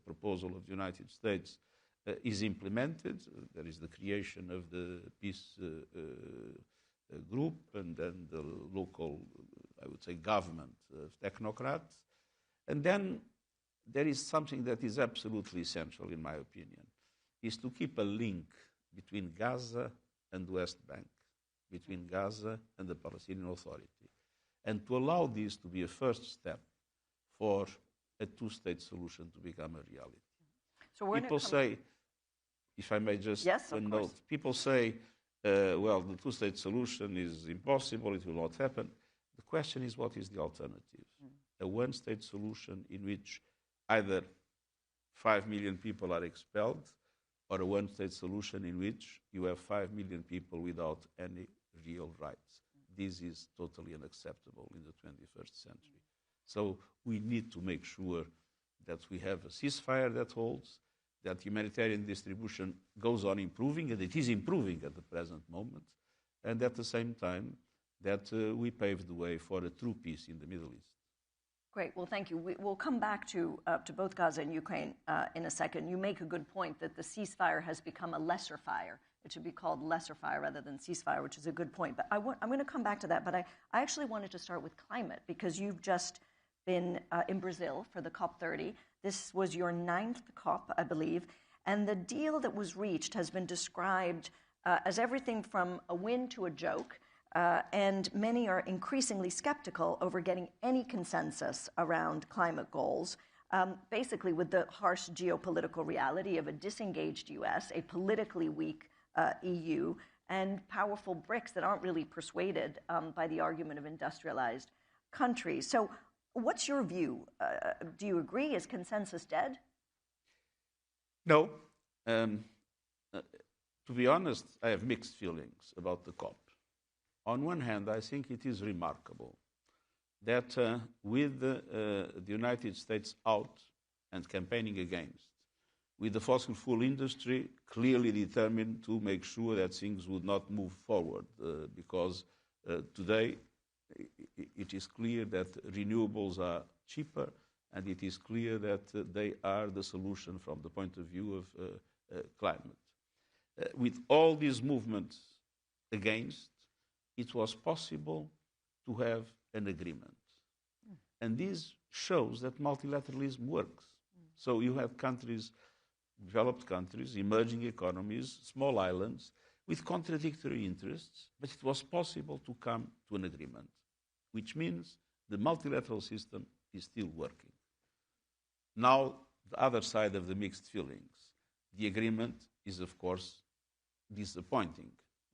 proposal of the United States is implemented. There is the creation of the peace group and then the local, I would say, government of technocrats. And then there is something that is absolutely essential, in my opinion, is to keep a link between Gaza and the West Bank, between Gaza and the Palestinian Authority, and to allow this to be a first step for a two-state solution to become a reality. So people say, if I may just note, people say, well, the two-state solution is impossible, it will not happen. The question is, what is the alternative? A one-state solution in which either 5 million people are expelled, or a one-state solution in which you have 5 million people without any real rights. This is totally unacceptable in the 21st century. So we need to make sure that we have a ceasefire that holds, that humanitarian distribution goes on improving, and it is improving at the present moment, and at the same time that we pave the way for a true peace in the Middle East. Great. Well, thank you. We'll come back to both Gaza and Ukraine in a second. You make a good point that the ceasefire has become a lesser fire. It should be called lesser fire rather than ceasefire, which is a good point. But I'm going to come back to that. But I actually wanted to start with climate, because you've just been in Brazil for the COP30. This was your 9th COP, I believe. And the deal that was reached has been described as everything from a win to a joke. And many are increasingly skeptical over getting any consensus around climate goals, basically with the harsh geopolitical reality of a disengaged US, a politically weak EU, and powerful BRICS that aren't really persuaded by the argument of industrialized countries. So what's your view? Do you agree? Is consensus dead? No. To be honest, I have mixed feelings about the COP. On one hand, I think it is remarkable that with the United States out and campaigning against, with the fossil fuel industry clearly determined to make sure that things would not move forward, because today it is clear that renewables are cheaper, and it is clear that they are the solution from the point of view of climate. With all these movements against, it was possible to have an agreement. And this shows that multilateralism works. So you have countries, developed countries, emerging economies, small islands, with contradictory interests, but it was possible to come to an agreement, which means the multilateral system is still working. Now, the other side of the mixed feelings, the agreement is, of course, disappointing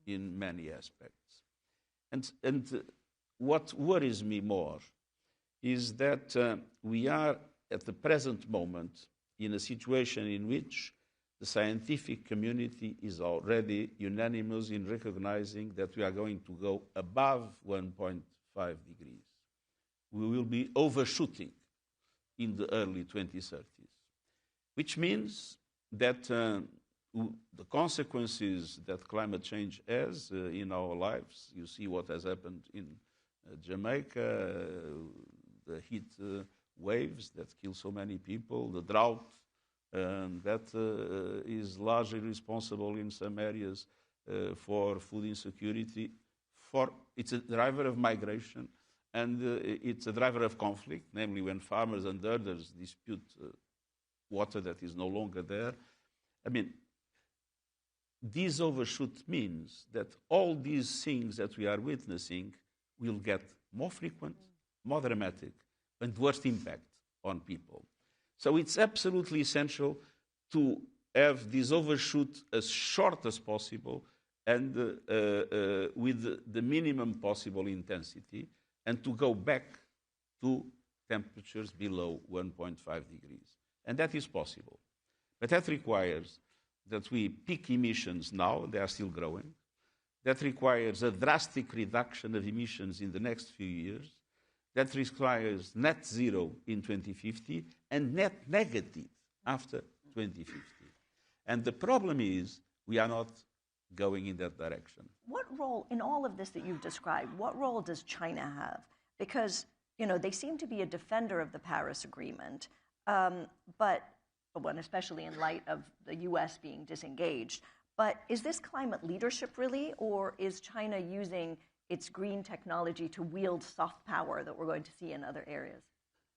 in many aspects. And what worries me more is that we are, at the present moment, in a situation in which the scientific community is already unanimous in recognizing that we are going to go above 1.5 degrees. We will be overshooting in the early 2030s, which means that the consequences that climate change has in our lives, you see what has happened in Jamaica, the heat waves that kill so many people, the drought that is largely responsible in some areas for food insecurity. It's a driver of migration, and it's a driver of conflict, namely when farmers and herders dispute water that is no longer there. I mean, this overshoot means that all these things that we are witnessing will get more frequent, more dramatic, and worse impact on people. So it's absolutely essential to have this overshoot as short as possible and with the minimum possible intensity, and to go back to temperatures below 1.5 degrees. And that is possible. But that requires that we peak emissions now, they are still growing. That requires a drastic reduction of emissions in the next few years. That requires net zero in 2050 and net negative after 2050. And the problem is we are not going in that direction. What role, in all of this that you've described, what role does China have? Because, you know, they seem to be a defender of the Paris Agreement, but one, especially in light of the U.S. being disengaged. But is this climate leadership really, or is China using its green technology to wield soft power that we're going to see in other areas?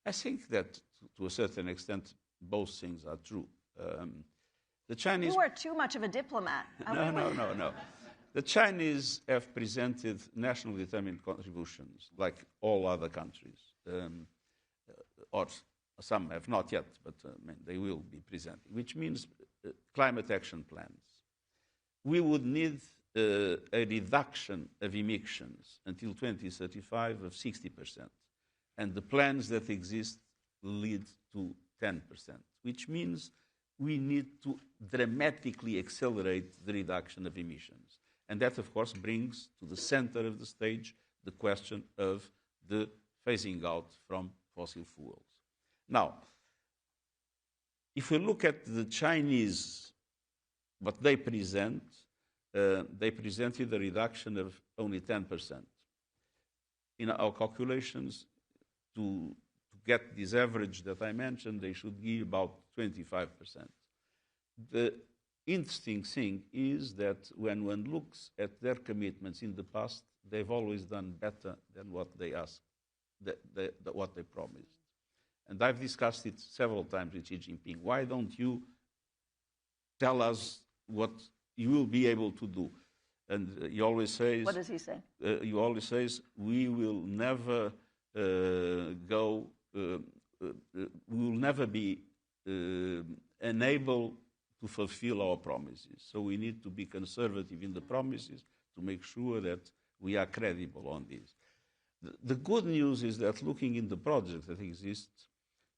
I think that, to a certain extent, both things are true. The Chinese... You are too much of a diplomat. No. The Chinese have presented nationally determined contributions, like all other countries, or some have not yet, but they will be presenting, which means climate action plans. We would need a reduction of emissions until 2035 of 60%, and the plans that exist lead to 10%, which means we need to dramatically accelerate the reduction of emissions. And that, of course, brings to the center of the stage the question of the phasing out from fossil fuels. Now, if we look at the Chinese, what they present, they presented a reduction of only 10%. In our calculations, to get this average that I mentioned, they should give about 25%. The interesting thing is that when one looks at their commitments in the past, they've always done better than what they asked, what they promised. And I've discussed it several times with Xi Jinping. Why don't you tell us what you will be able to do? And he always says... What does he say? He always says, we will never we will never be unable to fulfill our promises. So we need to be conservative in the promises to make sure that we are credible on this. The good news is that looking in the projects that exist,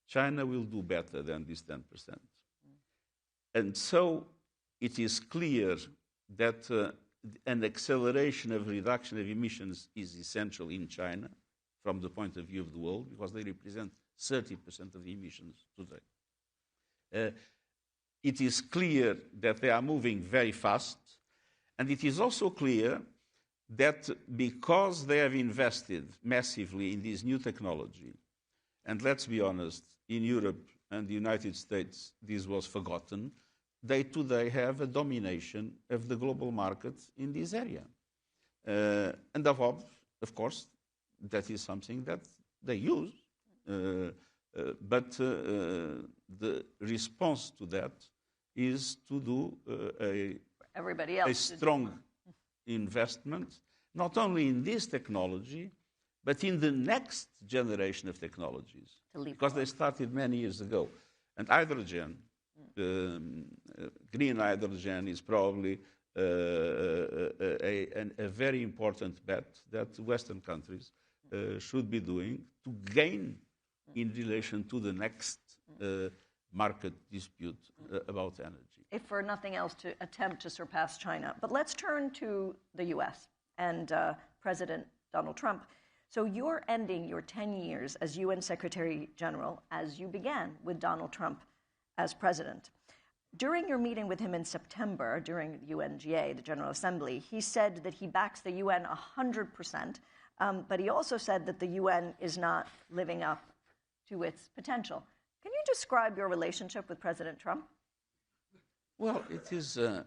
China will do better than this 10%. And so it is clear that an acceleration of reduction of emissions is essential in China from the point of view of the world, because they represent 30% of the emissions today. It is clear that they are moving very fast, and it is also clear that because they have invested massively in this new technology, and let's be honest, in Europe and the United States, this was forgotten, they today have a domination of the global market in this area. And of course, that is something that they use, but the response to that is to do a strong investment, not only in this technology, but in the next generation of technologies, because they started many years ago. And hydrogen, green hydrogen, is probably a very important bet that Western countries should be doing to gain in relation to the next market dispute about energy. If for nothing else, to attempt to surpass China. But let's turn to the U.S. and President Donald Trump. So you're ending your 10 years as UN Secretary General as you began with Donald Trump as president. During your meeting with him in September, during the UNGA, the General Assembly, he said that he backs the UN 100%, but he also said that the UN is not living up to its potential. Can you describe your relationship with President Trump? Well, it is a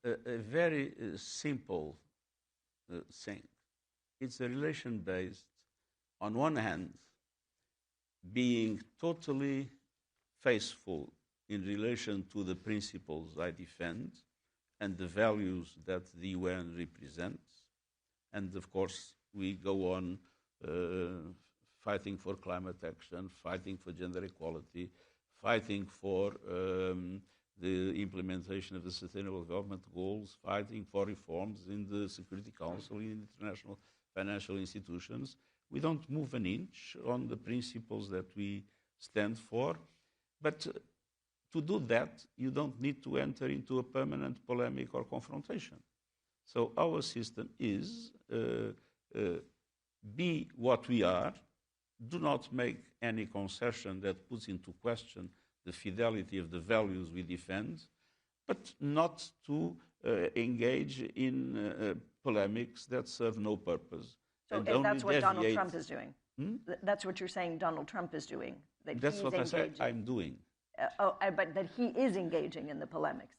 very simple thing. It's a relation based, on one hand, being totally faithful in relation to the principles I defend and the values that the UN represents. And of course, we go on fighting for climate action, fighting for gender equality, fighting for the implementation of the Sustainable Development Goals, fighting for reforms in the Security Council, in international financial institutions. We don't move an inch on the principles that we stand for. But to do that, you don't need to enter into a permanent polemic or confrontation. So our system is be what we are, do not make any concession that puts into question the fidelity of the values we defend, but not to engage in polemics that serve no purpose. So if that's what Donald Trump is doing? That's what you're saying Donald Trump is doing? That's what I said I'm doing. but that he is engaging in the polemics.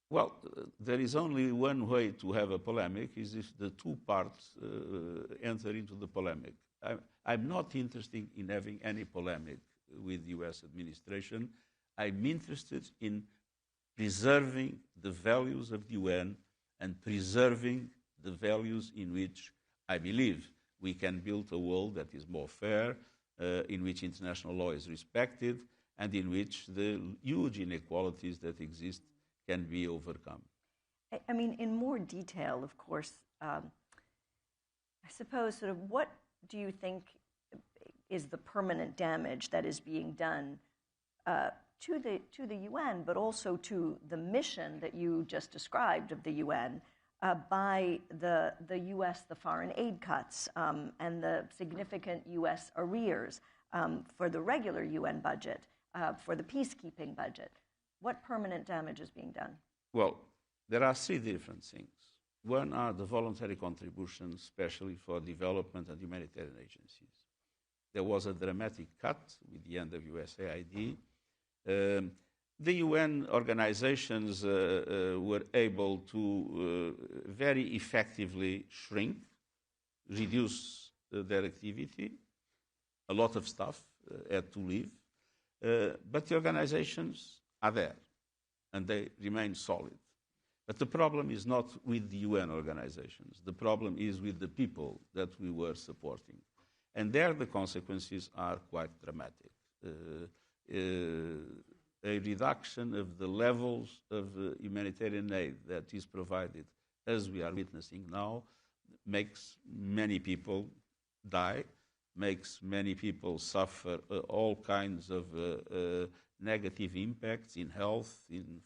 Well, there is only one way to have a polemic, is if the two parts enter into the polemic. I'm not interested in having any polemic with the US administration. I'm interested in preserving the values of the UN and preserving the values in which I believe we can build a world that is more fair, in which international law is respected, and in which the huge inequalities that exist can be overcome. I mean, in more detail, of course, I suppose sort of what do you think is the permanent damage that is being done to the UN, but also to the mission that you just described of the UN by the US, the foreign aid cuts, and the significant US arrears for the regular UN budget, for the peacekeeping budget? What permanent damage is being done? Well, there are three different things. One are the voluntary contributions, especially for development and humanitarian agencies. There was a dramatic cut with the end of USAID. The UN organizations were able to very effectively shrink, reduce their activity. A lot of staff had to leave. But the organizations are there, and they remain solid. But the problem is not with the UN organizations. The problem is with the people that we were supporting. And there the consequences are quite dramatic. A reduction of the levels of humanitarian aid that is provided, as we are witnessing now, makes many people die, makes many people suffer all kinds of negative impacts in health, in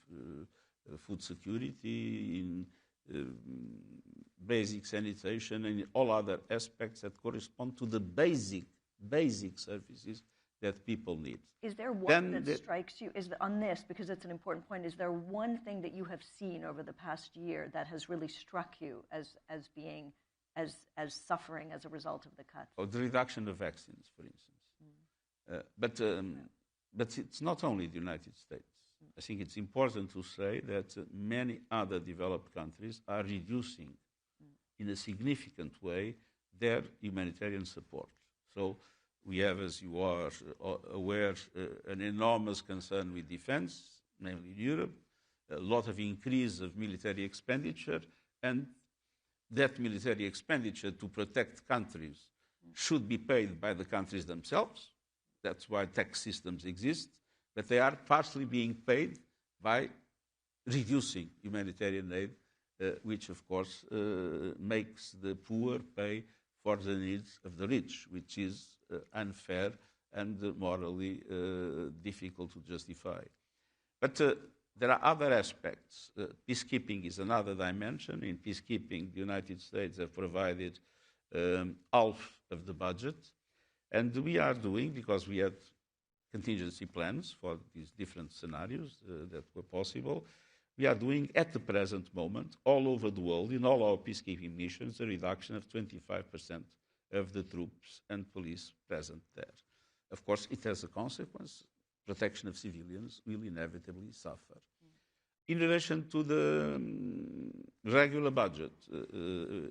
food security, in basic sanitation, and in all other aspects that correspond to the basic services that people need. Is there one that strikes you, on this, because it's an important point, is there one thing that you have seen over the past year that has really struck you as being, as suffering as a result of the cuts? Oh, the reduction of vaccines, for instance. But it's not only the United States. I think it's important to say that many other developed countries are reducing in a significant way their humanitarian support. So we have, as you are aware, an enormous concern with defense, namely in Europe, a lot of increase of military expenditure, and that military expenditure to protect countries should be paid by the countries themselves. That's why tax systems exist, but they are partially being paid by reducing humanitarian aid, which of course makes the poor pay for the needs of the rich, which is unfair and morally difficult to justify. But there are other aspects. Peacekeeping is another dimension. In peacekeeping, the United States have provided half of the budget. And we are doing, because we had contingency plans for these different scenarios that were possible, we are doing at the present moment, all over the world, in all our peacekeeping missions, a reduction of 25% of the troops and police present there. Of course, it has a consequence. Protection of civilians will inevitably suffer. In relation to the regular budget,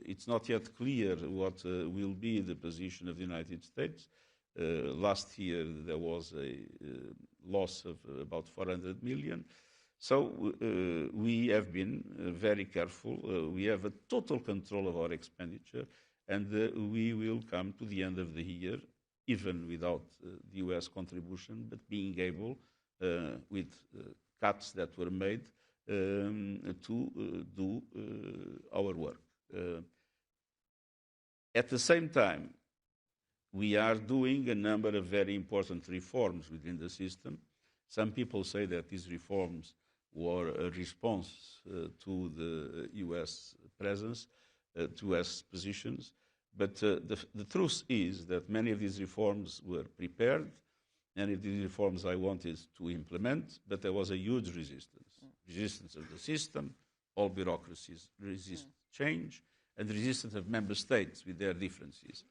it's not yet clear what will be the position of the United States. Last year, there was a loss of about 400 million. So we have been very careful. We have a total control of our expenditure, and we will come to the end of the year, even without the US contribution, but being able, with cuts that were made, to do our work. At the same time, we are doing a number of very important reforms within the system. Some people say that these reforms were a response to the US presence, to US positions. But the truth is that many of these reforms were prepared. Many of these reforms I wanted to implement, but there was a huge resistance. Resistance of the system, all bureaucracies resist change, and resistance of member states with their differences.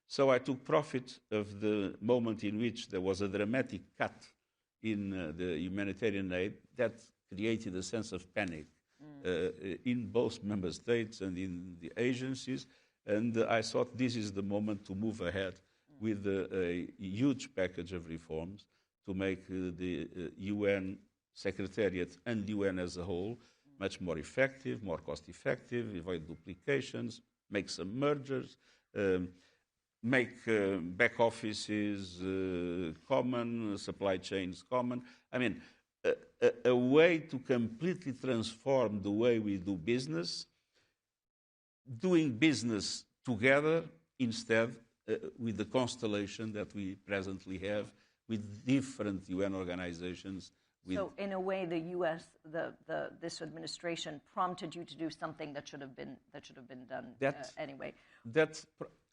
So I took profit of the moment in which there was a dramatic cut in the humanitarian aid, that created a sense of panic in both member states and in the agencies. And I thought this is the moment to move ahead with a huge package of reforms to make the UN Secretariat and the UN as a whole much more effective, more cost-effective, avoid duplications, make some mergers, make back offices common, supply chains common. I mean, a way to completely transform the way we do business, doing business together instead with the constellation that we presently have with different UN organizations. So in a way, the U.S., this administration prompted you to do something that should have been done anyway. That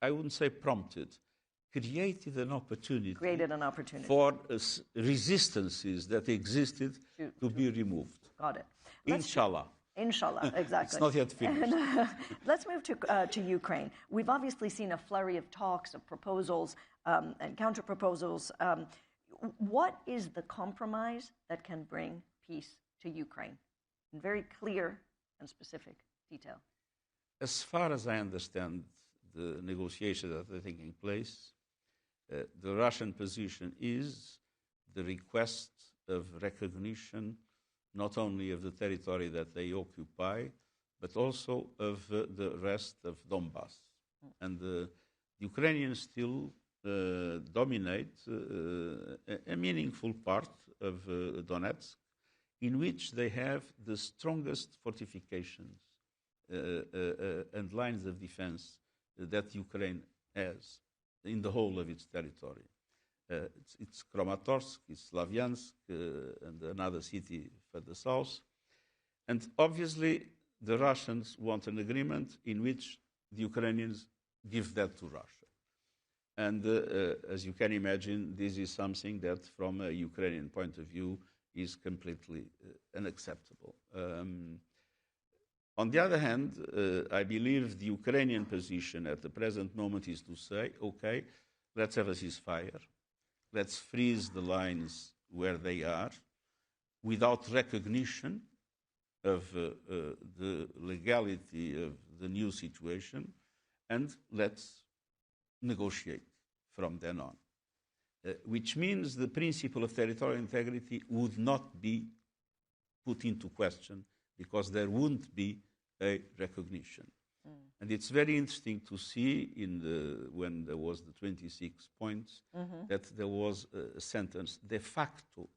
I wouldn't say prompted, created an opportunity. Created an opportunity for resistances that existed to be removed. Got it. Inshallah. Inshallah, exactly. It's not yet finished. Let's move to Ukraine. We've obviously seen a flurry of talks, of proposals, and counter-proposals. What is the compromise that can bring peace to Ukraine in very clear and specific detail? As far as I understand the negotiations that are taking place, the Russian position is the request of recognition not only of the territory that they occupy, but also of the rest of Donbass. And the Ukrainians still dominate a meaningful part of Donetsk, in which they have the strongest fortifications and lines of defense that Ukraine has in the whole of its territory. It's Kramatorsk, it's Slavyansk, and another city further south. And obviously, the Russians want an agreement in which the Ukrainians give that to Russia. And as you can imagine, this is something that, from a Ukrainian point of view, is completely unacceptable. On the other hand, I believe the Ukrainian position at the present moment is to say, okay, let's have a ceasefire. Let's freeze the lines where they are without recognition of the legality of the new situation, and let's negotiate from then on. Which means the principle of territorial integrity would not be put into question because there wouldn't be a recognition. And it's very interesting to see when there was the 26 points that there was a sentence de facto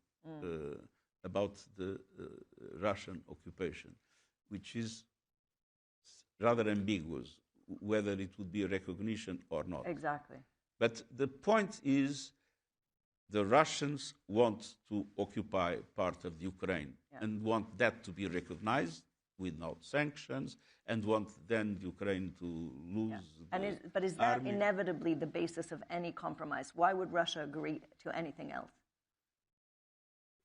about the Russian occupation, which is rather ambiguous whether it would be a recognition or not. Exactly. But the point is the Russians want to occupy part of Ukraine and want that to be recognized without sanctions, and want then Ukraine to lose But is that inevitably the basis of any compromise? Why would Russia agree to anything else?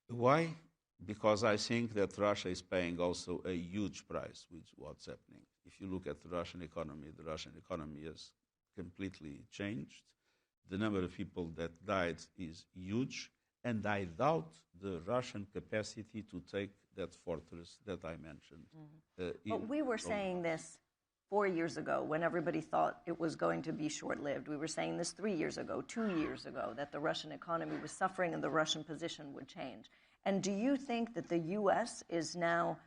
Why? Because I think that Russia is paying also a huge price with what's happening. If you look at the Russian economy has completely changed. The number of people that died is huge, and I doubt the Russian capacity to take that fortress that I mentioned. But we were saying this 4 years ago when everybody thought it was going to be short-lived. We were saying this 3 years ago, 2 years ago, that the Russian economy was suffering and the Russian position would change. And do you think that the U.S. is now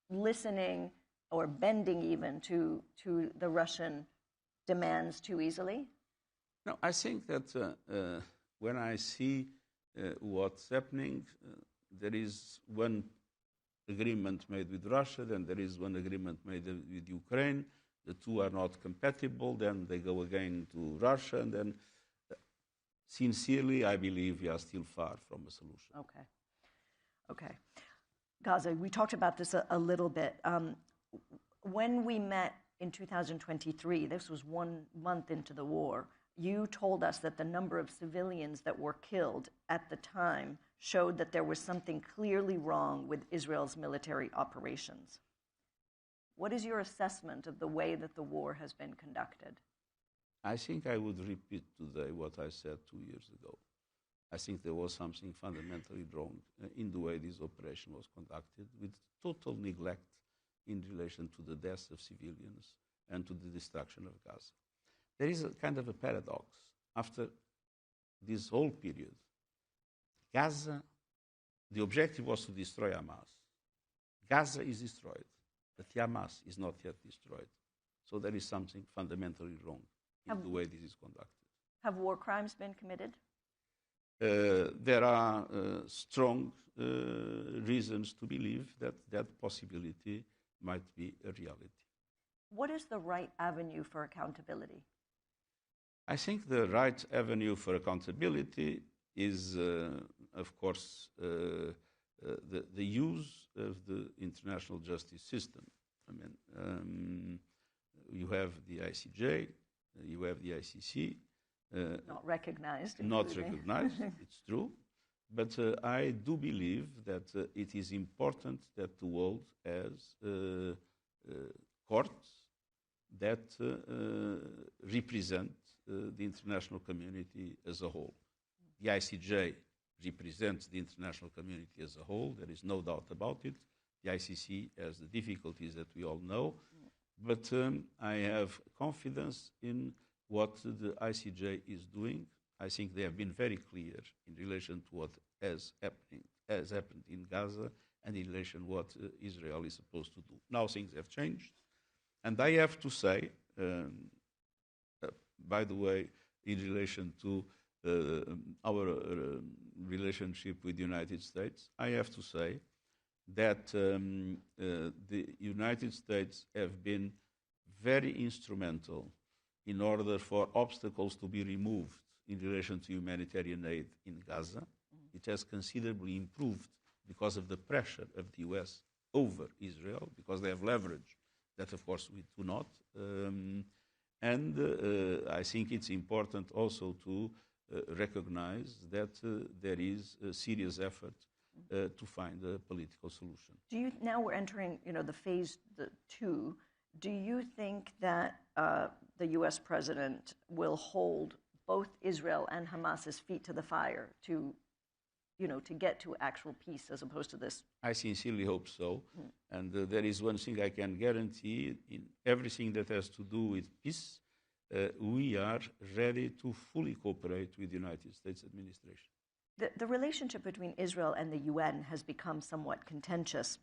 listening or bending even to the Russian demands too easily? No, I think that when I see what's happening, there is one agreement made with Russia, then there is one agreement made with Ukraine. The two are not compatible, then they go again to Russia, and then sincerely, I believe we are still far from a solution. Okay. Gaza, we talked about this a little bit. When we met in 2023, this was 1 month into the war, you told us that the number of civilians that were killed at the time showed that there was something clearly wrong with Israel's military operations. What is your assessment of the way that the war has been conducted? I think I would repeat today what I said 2 years ago. I think there was something fundamentally wrong in the way this operation was conducted, with total neglect in relation to the deaths of civilians and to the destruction of Gaza. There is a kind of a paradox. After this whole period, Gaza, the objective was to destroy Hamas. Gaza is destroyed, but Hamas is not yet destroyed. So there is something fundamentally wrong in the way this is conducted. Have war crimes been committed? There are strong reasons to believe that that possibility might be a reality. What is the right avenue for accountability? I think the right avenue for accountability is, of course, the use of the international justice system. I mean, you have the ICJ, you have the ICC. Not recognized. Not recognized, it's true. But I do believe that it is important that the world has courts that represent the international community as a whole. The ICJ represents the international community as a whole. There is no doubt about it. The ICC has the difficulties that we all know. But I have confidence in what the ICJ is doing. I think they have been very clear in relation to what has happened in Gaza and in relation to what Israel is supposed to do. Now things have changed. And I have to say, by the way, in relation to our relationship with the United States, I have to say that the United States have been very instrumental in order for obstacles to be removed in relation to humanitarian aid in Gaza. It has considerably improved because of the pressure of the US over Israel, because they have leverage that, of course, we do not. I think it's important also to recognize that there is a serious effort to find a political solution. Now we're entering, the phase 2. Do you think that the U.S. president will hold both Israel and Hamas's feet to the fire to get to actual peace as opposed to this? I sincerely hope so. And there is one thing I can guarantee: in everything that has to do with peace, we are ready to fully cooperate with the United States administration. The relationship between Israel and the UN has become somewhat contentious.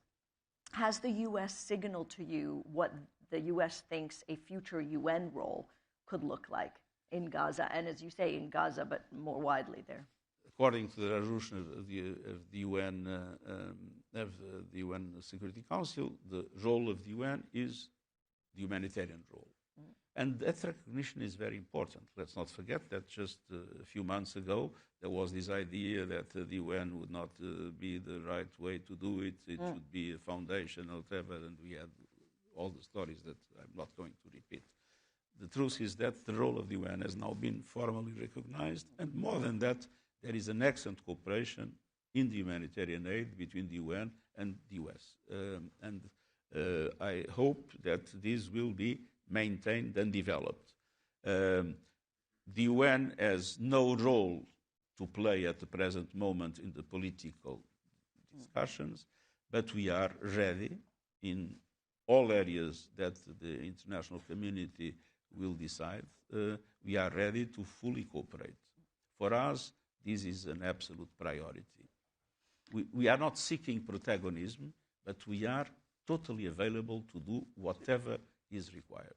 Has the U.S. signaled to you what the U.S. thinks a future UN role could look like in Gaza, and as you say, in Gaza, but more widely there? According to the resolution of the UN Security Council, the role of the UN is the humanitarian role. And that recognition is very important. Let's not forget that just a few months ago, there was this idea that the UN would not be the right way to do it. It should be a foundation or whatever, and we had all the stories that I'm not going to repeat. The truth is that the role of the UN has now been formally recognized, and more than that, there is an excellent cooperation in the humanitarian aid between the UN and the US. I hope that this will be maintained and developed. The UN has no role to play at the present moment in the political discussions, but we are ready in all areas that the international community will decide. We are ready to fully cooperate. For us, this is an absolute priority. We are not seeking protagonism, but we are totally available to do whatever is required.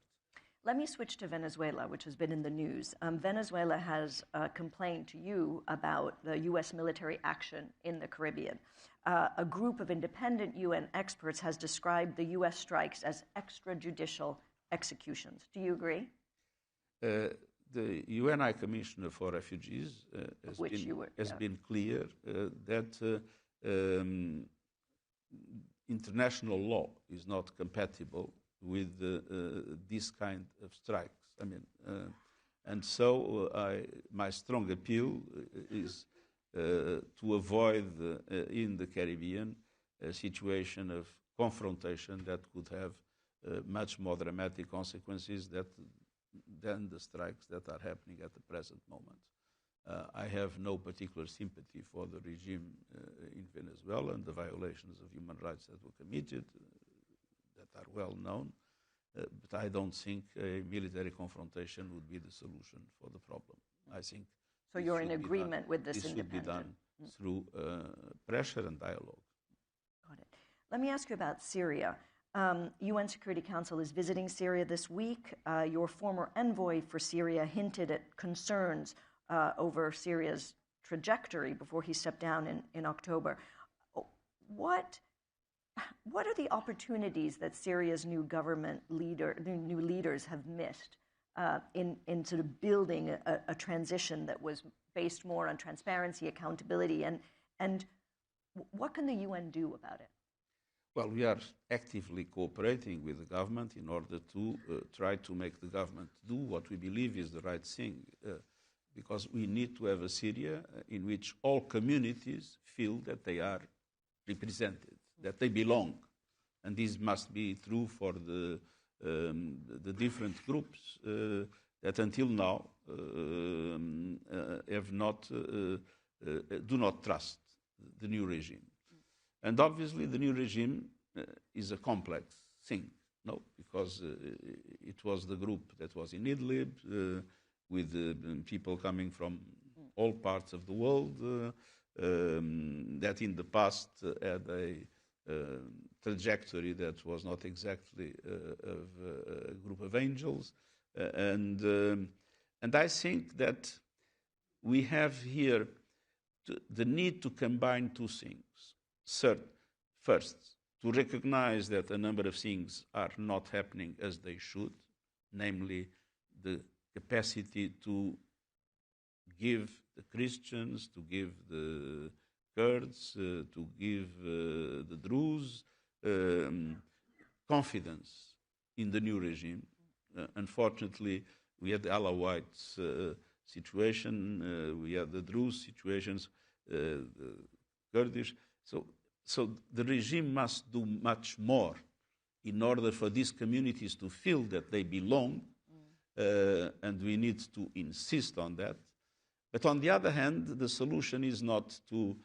Let me switch to Venezuela, which has been in the news. Venezuela has complained to you about the U.S. military action in the Caribbean. A group of independent UN experts has described the U.S. strikes as extrajudicial executions. Do you agree? The UN High Commissioner for Refugees has been clear that international law is not compatible with this kind of strikes. And so my strong appeal is to avoid in the Caribbean a situation of confrontation that could have much more dramatic consequences than the strikes that are happening at the present moment. I have no particular sympathy for the regime in Venezuela and the violations of human rights that were committed, that are well known. But I don't think a military confrontation would be the solution for the problem. I think so. You're in agreement with this should be done through pressure and dialogue. Got it. Let me ask you about Syria. UN Security Council is visiting Syria this week. Your former envoy for Syria hinted at concerns over Syria's trajectory before he stepped down in October. What are the opportunities that Syria's new new leaders have missed in sort of building a transition that was based more on transparency, accountability, and what can the UN do about it? Well, we are actively cooperating with the government in order to try to make the government do what we believe is the right thing, because we need to have a Syria in which all communities feel that they are represented, that they belong. And this must be true for the different groups that until now do not trust the new regime. And obviously the new regime is a complex thing, no? Because it was the group that was in Idlib, with people coming from all parts of the world, that in the past had a trajectory that was not exactly of a group of angels. And I think that we have here the need to combine two things. First, to recognize that a number of things are not happening as they should, namely the capacity to give the Christians, to give the Kurds, to give the Druze confidence in the new regime. Unfortunately, we had the Alawites situation, we had the Druze situations, the Kurdish. So the regime must do much more in order for these communities to feel that they belong, and we need to insist on that. But on the other hand, the solution is not to,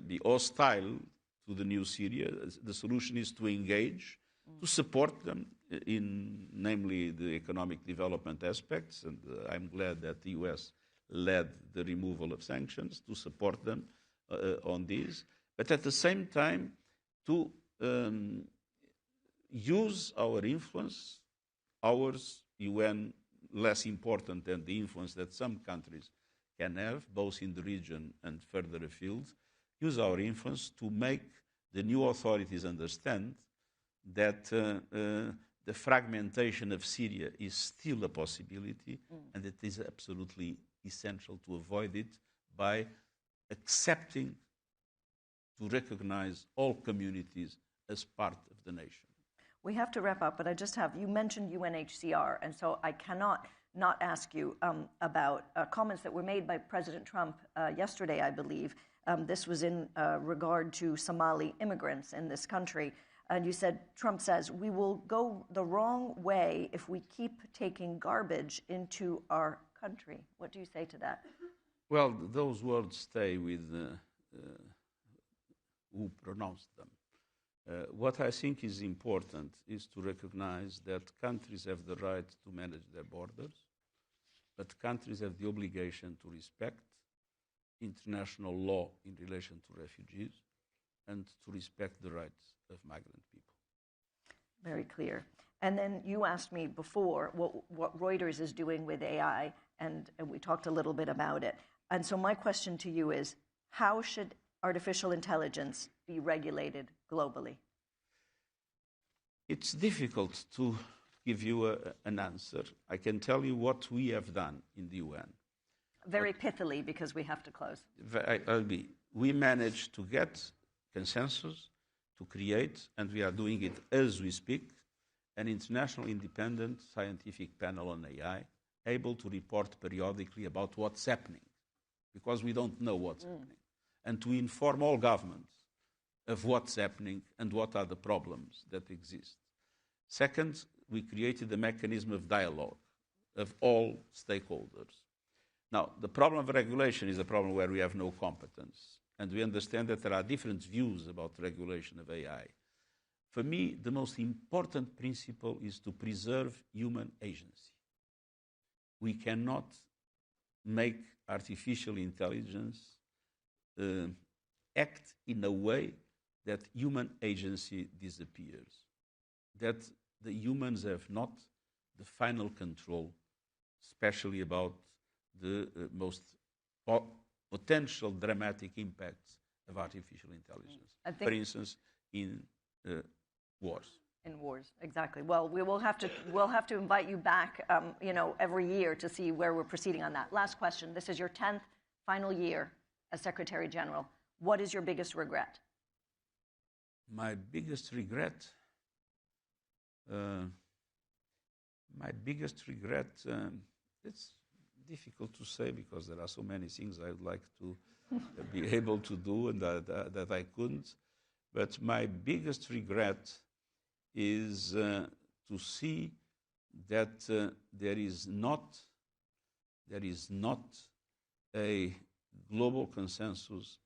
be hostile to the new Syria. The solution is to engage, to support them in, namely, the economic development aspects. And I'm glad that the US led the removal of sanctions to support them on these. But at the same time, to use our influence, ours, UN, less important than the influence that some countries can have, both in the region and further afield, use our influence to make the new authorities understand that the fragmentation of Syria is still a possibility, and it is absolutely essential to avoid it by accepting to recognize all communities as part of the nation. We have to wrap up, but you mentioned UNHCR, and so I cannot not ask you about comments that were made by President Trump yesterday, I believe. This was in regard to Somali immigrants in this country. And you said, Trump says, we will go the wrong way if we keep taking garbage into our country. What do you say to that? Well, those words stay with who pronounced them. What I think is important is to recognize that countries have the right to manage their borders, but countries have the obligation to respect international law in relation to refugees and to respect the rights of migrant people. Very clear. And then you asked me before what Reuters is doing with AI, and we talked a little bit about it. And so my question to you is, how should artificial intelligence be regulated globally? It's difficult to give you an answer. I can tell you what we have done in the UN. Very pithily, because we have to close. We managed to get consensus, to create, and we are doing it as we speak, an international independent scientific panel on AI, able to report periodically about what's happening, because we don't know what's happening, and to inform all governments of what's happening and what are the problems that exist. Second, we created a mechanism of dialogue of all stakeholders. Now, the problem of regulation is a problem where we have no competence, and we understand that there are different views about regulation of AI. For me, the most important principle is to preserve human agency. We cannot make artificial intelligence act in a way that human agency disappears, that the humans have not the final control, especially about the most potential dramatic impacts of artificial intelligence. For instance, in wars. In wars, exactly. Well, we'll have to invite you back, every year to see where we're proceeding on that. Last question. This is your 10th final year as Secretary General. What is your biggest regret? My biggest regret. It's difficult to say because there are so many things I would like to be able to do and that I couldn't. But my biggest regret is to see that there is not a global consensus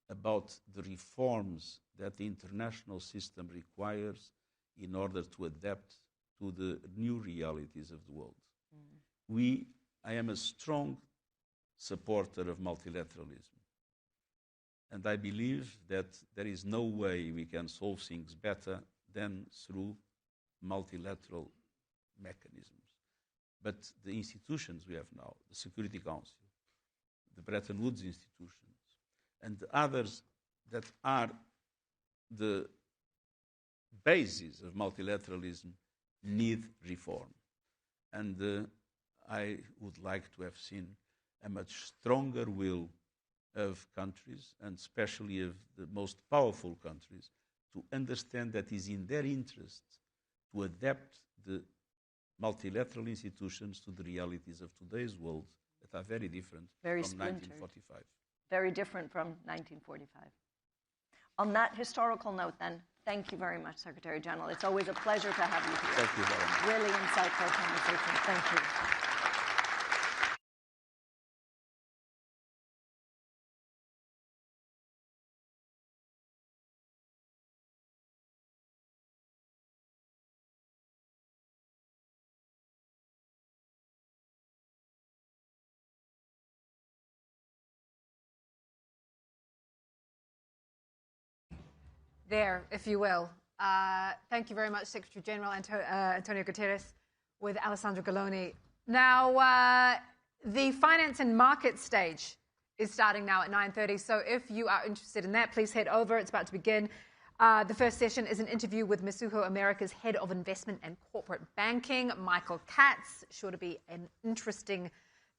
about the reforms that the international system requires in order to adapt to the new realities of the world. I am a strong supporter of multilateralism. And I believe that there is no way we can solve things better than through multilateral mechanisms. But the institutions we have now, the Security Council, the Bretton Woods institutions, and the others that are the basis of multilateralism need reform. And I would like to have seen a much stronger will of countries, and especially of the most powerful countries, to understand that it is in their interest to adapt the multilateral institutions to the realities of today's world that are very different from 1945. Very different from 1945. On that historical note, then, thank you very much, Secretary General. It's always a pleasure to have you here. Thank you very much. Really insightful conversation. Thank you. There, if you will. Thank you very much, Secretary General Antonio Guterres, with Alessandro Galloni. Now, the finance and market stage is starting now at 9:30, so if you are interested in that, please head over. It's about to begin. The first session is an interview with Mizuho America's Head of Investment and Corporate Banking, Michael Katz. Sure to be an interesting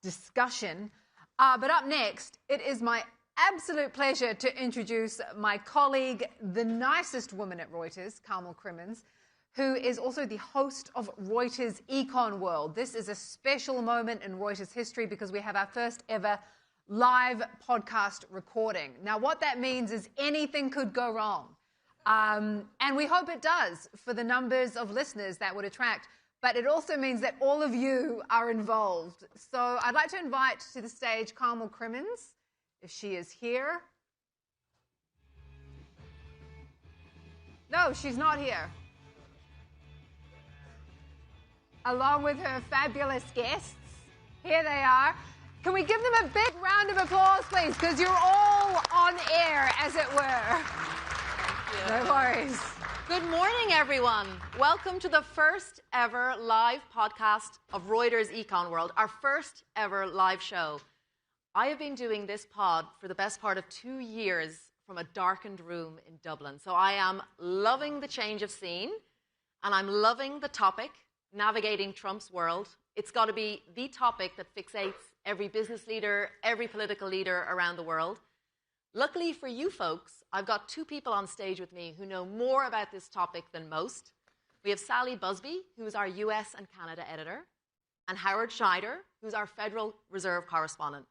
discussion. But up next, it is my absolute pleasure to introduce my colleague, the nicest woman at Reuters, Carmel Crimmins, who is also the host of Reuters Econ World. This is a special moment in Reuters history because we have our first ever live podcast recording. Now, what that means is anything could go wrong. And we hope it does for the numbers of listeners that would attract. But it also means that all of you are involved. So I'd like to invite to the stage Carmel Crimmins, if she is here. No, she's not here. Along with her fabulous guests. Here they are. Can we give them a big round of applause, please? Because you're all on air, as it were. Thank you. No worries. Good morning, everyone. Welcome to the first ever live podcast of Reuters Econ World, our first ever live show. I have been doing this pod for the best part of 2 years from a darkened room in Dublin. So I am loving the change of scene, and I'm loving the topic, navigating Trump's world. It's got to be the topic that fixates every business leader, every political leader around the world. Luckily for you folks, I've got two people on stage with me who know more about this topic than most. We have Sally Busby, who is our US and Canada editor, and Howard Schneider, who's our Federal Reserve correspondent.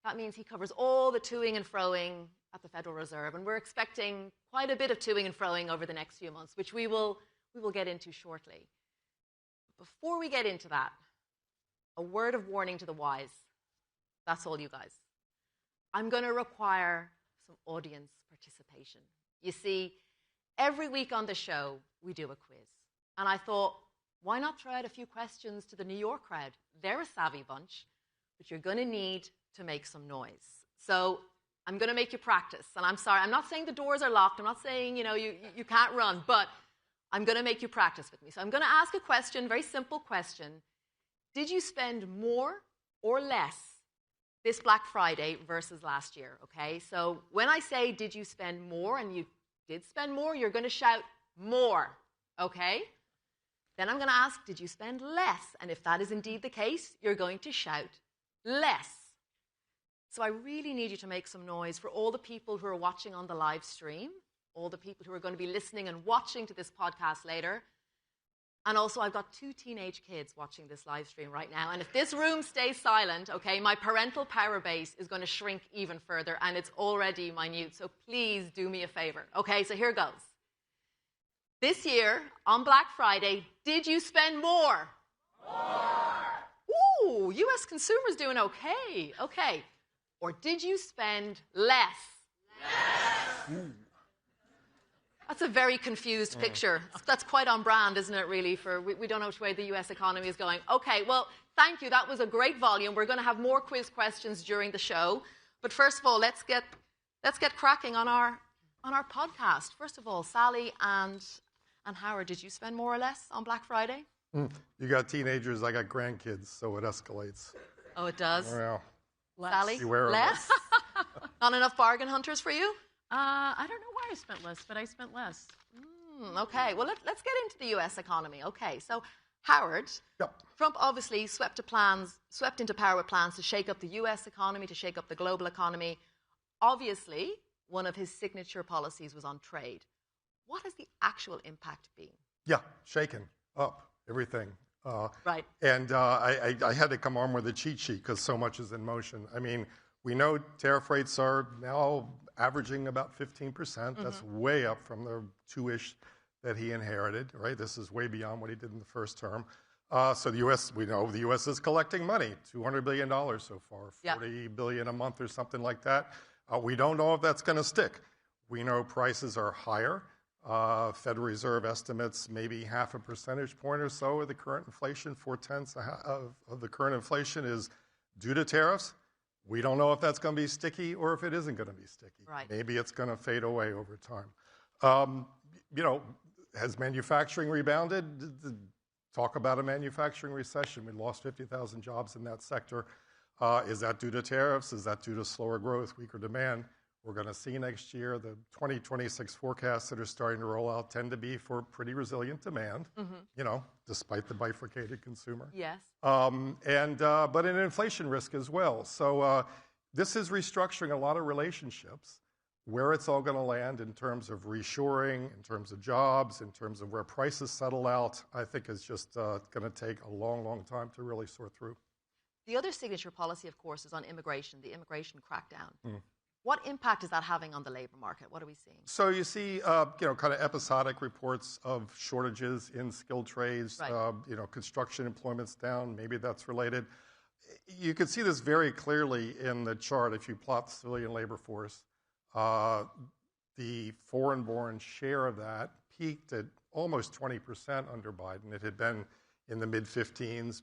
That means he covers all the toing and froing at the Federal Reserve, and we're expecting quite a bit of toing and froing over the next few months, which we will get into shortly. Before we get into that, a word of warning to the wise. That's all you guys. I'm going to require some audience participation. You see, every week on the show, we do a quiz. And I thought, why not throw out a few questions to the New York crowd? They're a savvy bunch, but you're going to need to make some noise. So I'm going to make you practice. And I'm sorry, I'm not saying the doors are locked. I'm not saying, you can't run. But I'm going to make you practice with me. So I'm going to ask a question, very simple question. Did you spend more or less this Black Friday versus last year? Okay, so when I say, did you spend more, and you did spend more, you're going to shout more. Okay? Then I'm going to ask, did you spend less? And if that is indeed the case, you're going to shout less. So I really need you to make some noise for all the people who are watching on the live stream, all the people who are going to be listening and watching to this podcast later. And also, I've got 2 teenage kids watching this live stream right now. And if this room stays silent, okay, my parental power base is going to shrink even further, and it's already minute. So please do me a favor. Okay, so here goes. This year, on Black Friday, did you spend more? More. Ooh, U.S. consumers doing okay. Okay. Or did you spend less? Less. That's a very confused picture. That's quite on brand, isn't it, really? We don't know which way the U.S. economy is going. Okay, well, thank you. That was a great volume. We're going to have more quiz questions during the show. But first of all, let's get cracking on our podcast. First of all, Sally and Howard, did you spend more or less on Black Friday? You got teenagers, I got grandkids, so it escalates. Oh, it does? Well, Sally, beware of less? Not enough bargain hunters for you? I don't know why I spent less, but I spent less. Okay, well, let's get into the U.S. economy. Okay, so Howard, Yep. Trump obviously swept into power with plans to shake up the U.S. economy, to shake up the global economy. Obviously, one of his signature policies was on trade. What has the actual impact been? Yeah, shaken up, everything. Right. And I had to come on with a cheat sheet because so much is in motion. I mean, we know tariff rates are now averaging about 15%. That's way up from the 2-ish that he inherited, right? This is way beyond what he did in the first term. So the U.S., we know the U.S. is collecting money, $200 billion so far, $40 billion a month or something like that. We don't know if that's going to stick. We know prices are higher. Federal Reserve estimates maybe 0.5 percentage point or so of the current inflation, 0.4 of the current inflation is due to tariffs. We don't know if that's going to be sticky or if it isn't going to be sticky. Right. Maybe it's going to fade away over time. Has manufacturing rebounded? Talk about a manufacturing recession. We lost 50,000 jobs in that sector. Is that due to tariffs? Is that due to slower growth, weaker demand? We're going to see next year the 2026 forecasts that are starting to roll out tend to be for pretty resilient demand, despite the bifurcated consumer. Yes. But an inflation risk as well. So this is restructuring a lot of relationships. Where it's all going to land in terms of reshoring, in terms of jobs, in terms of where prices settle out, I think is just going to take a long, long time to really sort through. The other signature policy, of course, is on immigration, the immigration crackdown. What impact is that having on the labor market? What are we seeing? So you see, kind of episodic reports of shortages in skilled trades. Right. Construction employment's down. Maybe that's related. You can see this very clearly in the chart if you plot the civilian labor force. The foreign-born share of that peaked at almost 20% under Biden. It had been in the mid-15s,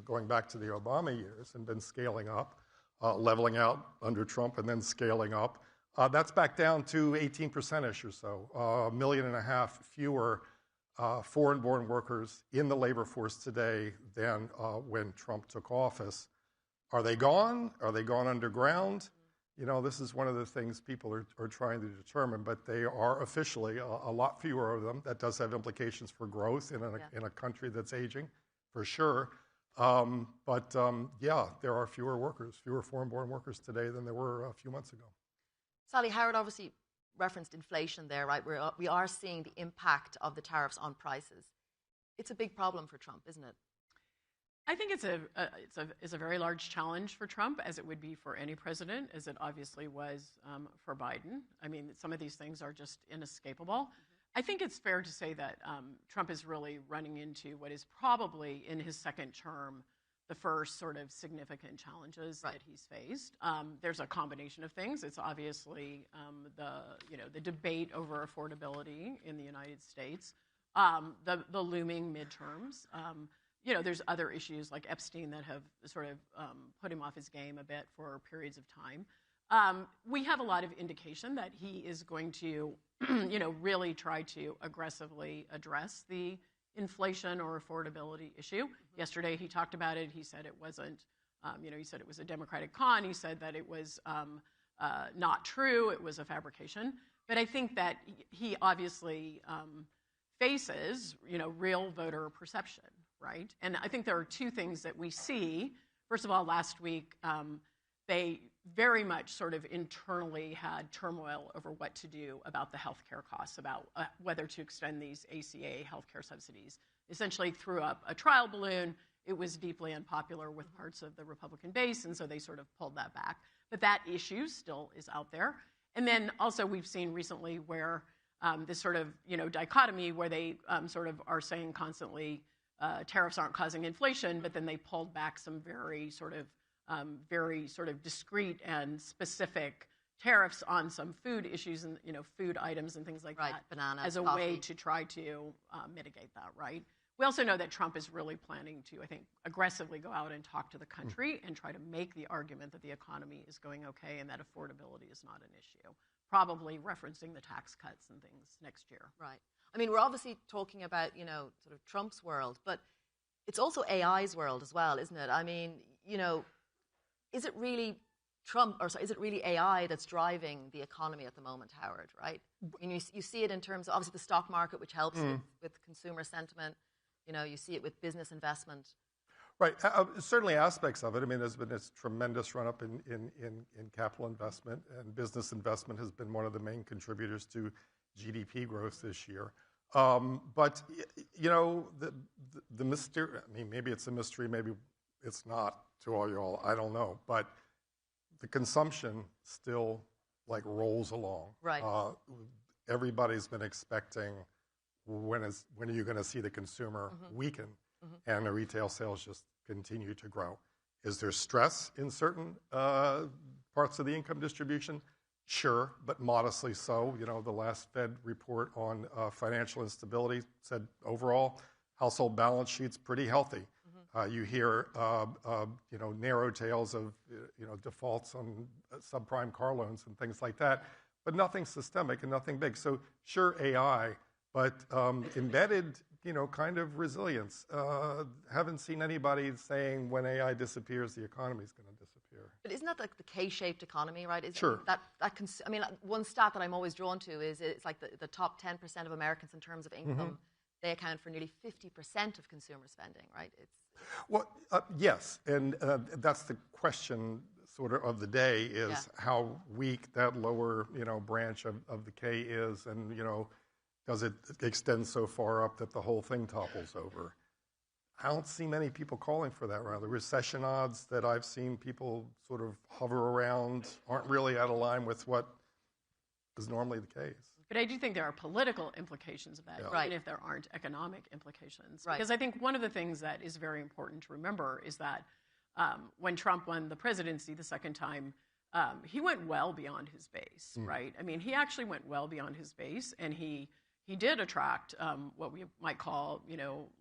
going back to the Obama years, and been scaling up, leveling out under Trump, and then scaling up. That's back down to 18%-ish or so, 1.5 million fewer foreign-born workers in the labor force today than when Trump took office. Are they gone? Are they gone underground? This is one of the things people are trying to determine, but they are officially a lot fewer of them. That does have implications for growth in a country that's aging, for sure. But there are fewer foreign-born workers today than there were a few months ago. Sally, Howard obviously referenced inflation there, right? We are seeing the impact of the tariffs on prices. It's a big problem for Trump, isn't it? I think it's a very large challenge for Trump, as it would be for any president, as it obviously was for Biden. I mean, some of these things are just inescapable. I think it's fair to say that Trump is really running into what is probably, in his second term, the first sort of significant challenges that he's faced. There's a combination of things. It's obviously the debate over affordability in the United States, the looming midterms. There's other issues like Epstein that have sort of put him off his game a bit for periods of time. We have a lot of indication that he is going to, really try to aggressively address the inflation or affordability issue. Yesterday he talked about it. He said it wasn't, he said it was a Democratic con. He said that it was not true. It was a fabrication. But I think that he obviously faces, real voter perception, right? And I think there are two things that we see. First of all, last week, they very much sort of internally had turmoil over what to do about the healthcare costs, about whether to extend these ACA healthcare subsidies. Essentially threw up a trial balloon. It was deeply unpopular with parts of the Republican base, and so they sort of pulled that back. But that issue still is out there. And then also we've seen recently where this sort of dichotomy where they sort of are saying constantly tariffs aren't causing inflation, but then they pulled back some very sort of discrete and specific tariffs on some food issues and food items and things like that, bananas, as a coffee. way to try to mitigate that, right? We also know that Trump is really planning to, I think, aggressively go out and talk to the country and try to make the argument that the economy is going okay and that affordability is not an issue, probably referencing the tax cuts and things next year. Right. I mean, we're obviously talking about, sort of Trump's world, but it's also AI's world as well, isn't it? I mean, is it really is it really AI that's driving the economy at the moment, Howard, right? I mean, you see it in terms of, obviously, the stock market, which helps with consumer sentiment. You see it with business investment. Right. Certainly aspects of it. I mean, there's been this tremendous run-up in capital investment, and business investment has been one of the main contributors to GDP growth this year. But, the mystery, I mean, maybe it's a mystery, maybe it's not to all y'all, I don't know. But the consumption still, rolls along. Right. Everybody's been expecting when are you going to see the consumer weaken, and the retail sales just continue to grow. Is there stress in certain parts of the income distribution? Sure, but modestly so. The last Fed report on financial instability said overall household balance sheets pretty healthy. You hear narrow tales of defaults on subprime car loans and things like that, but nothing systemic and nothing big. So sure, AI, but embedded kind of resilience. Haven't seen anybody saying when AI disappears, the economy is going to disappear. But isn't that like the K-shaped economy, right? Sure. One stat that I'm always drawn to is it's like the top 10% of Americans in terms of income. They account for nearly 50% of consumer spending, right? Well, yes, and that's the question sort of the day is how weak that lower branch of the K is, and does it extend so far up that the whole thing topples over? I don't see many people calling for that. Rather, recession odds that I've seen people sort of hover around aren't really out of line with what is normally the case. But I do think there are political implications of that, even if there aren't economic implications. Right. Because I think one of the things that is very important to remember is that when Trump won the presidency the second time, he went well beyond his base, right? I mean, he actually went well beyond his base, and he did attract what we might call,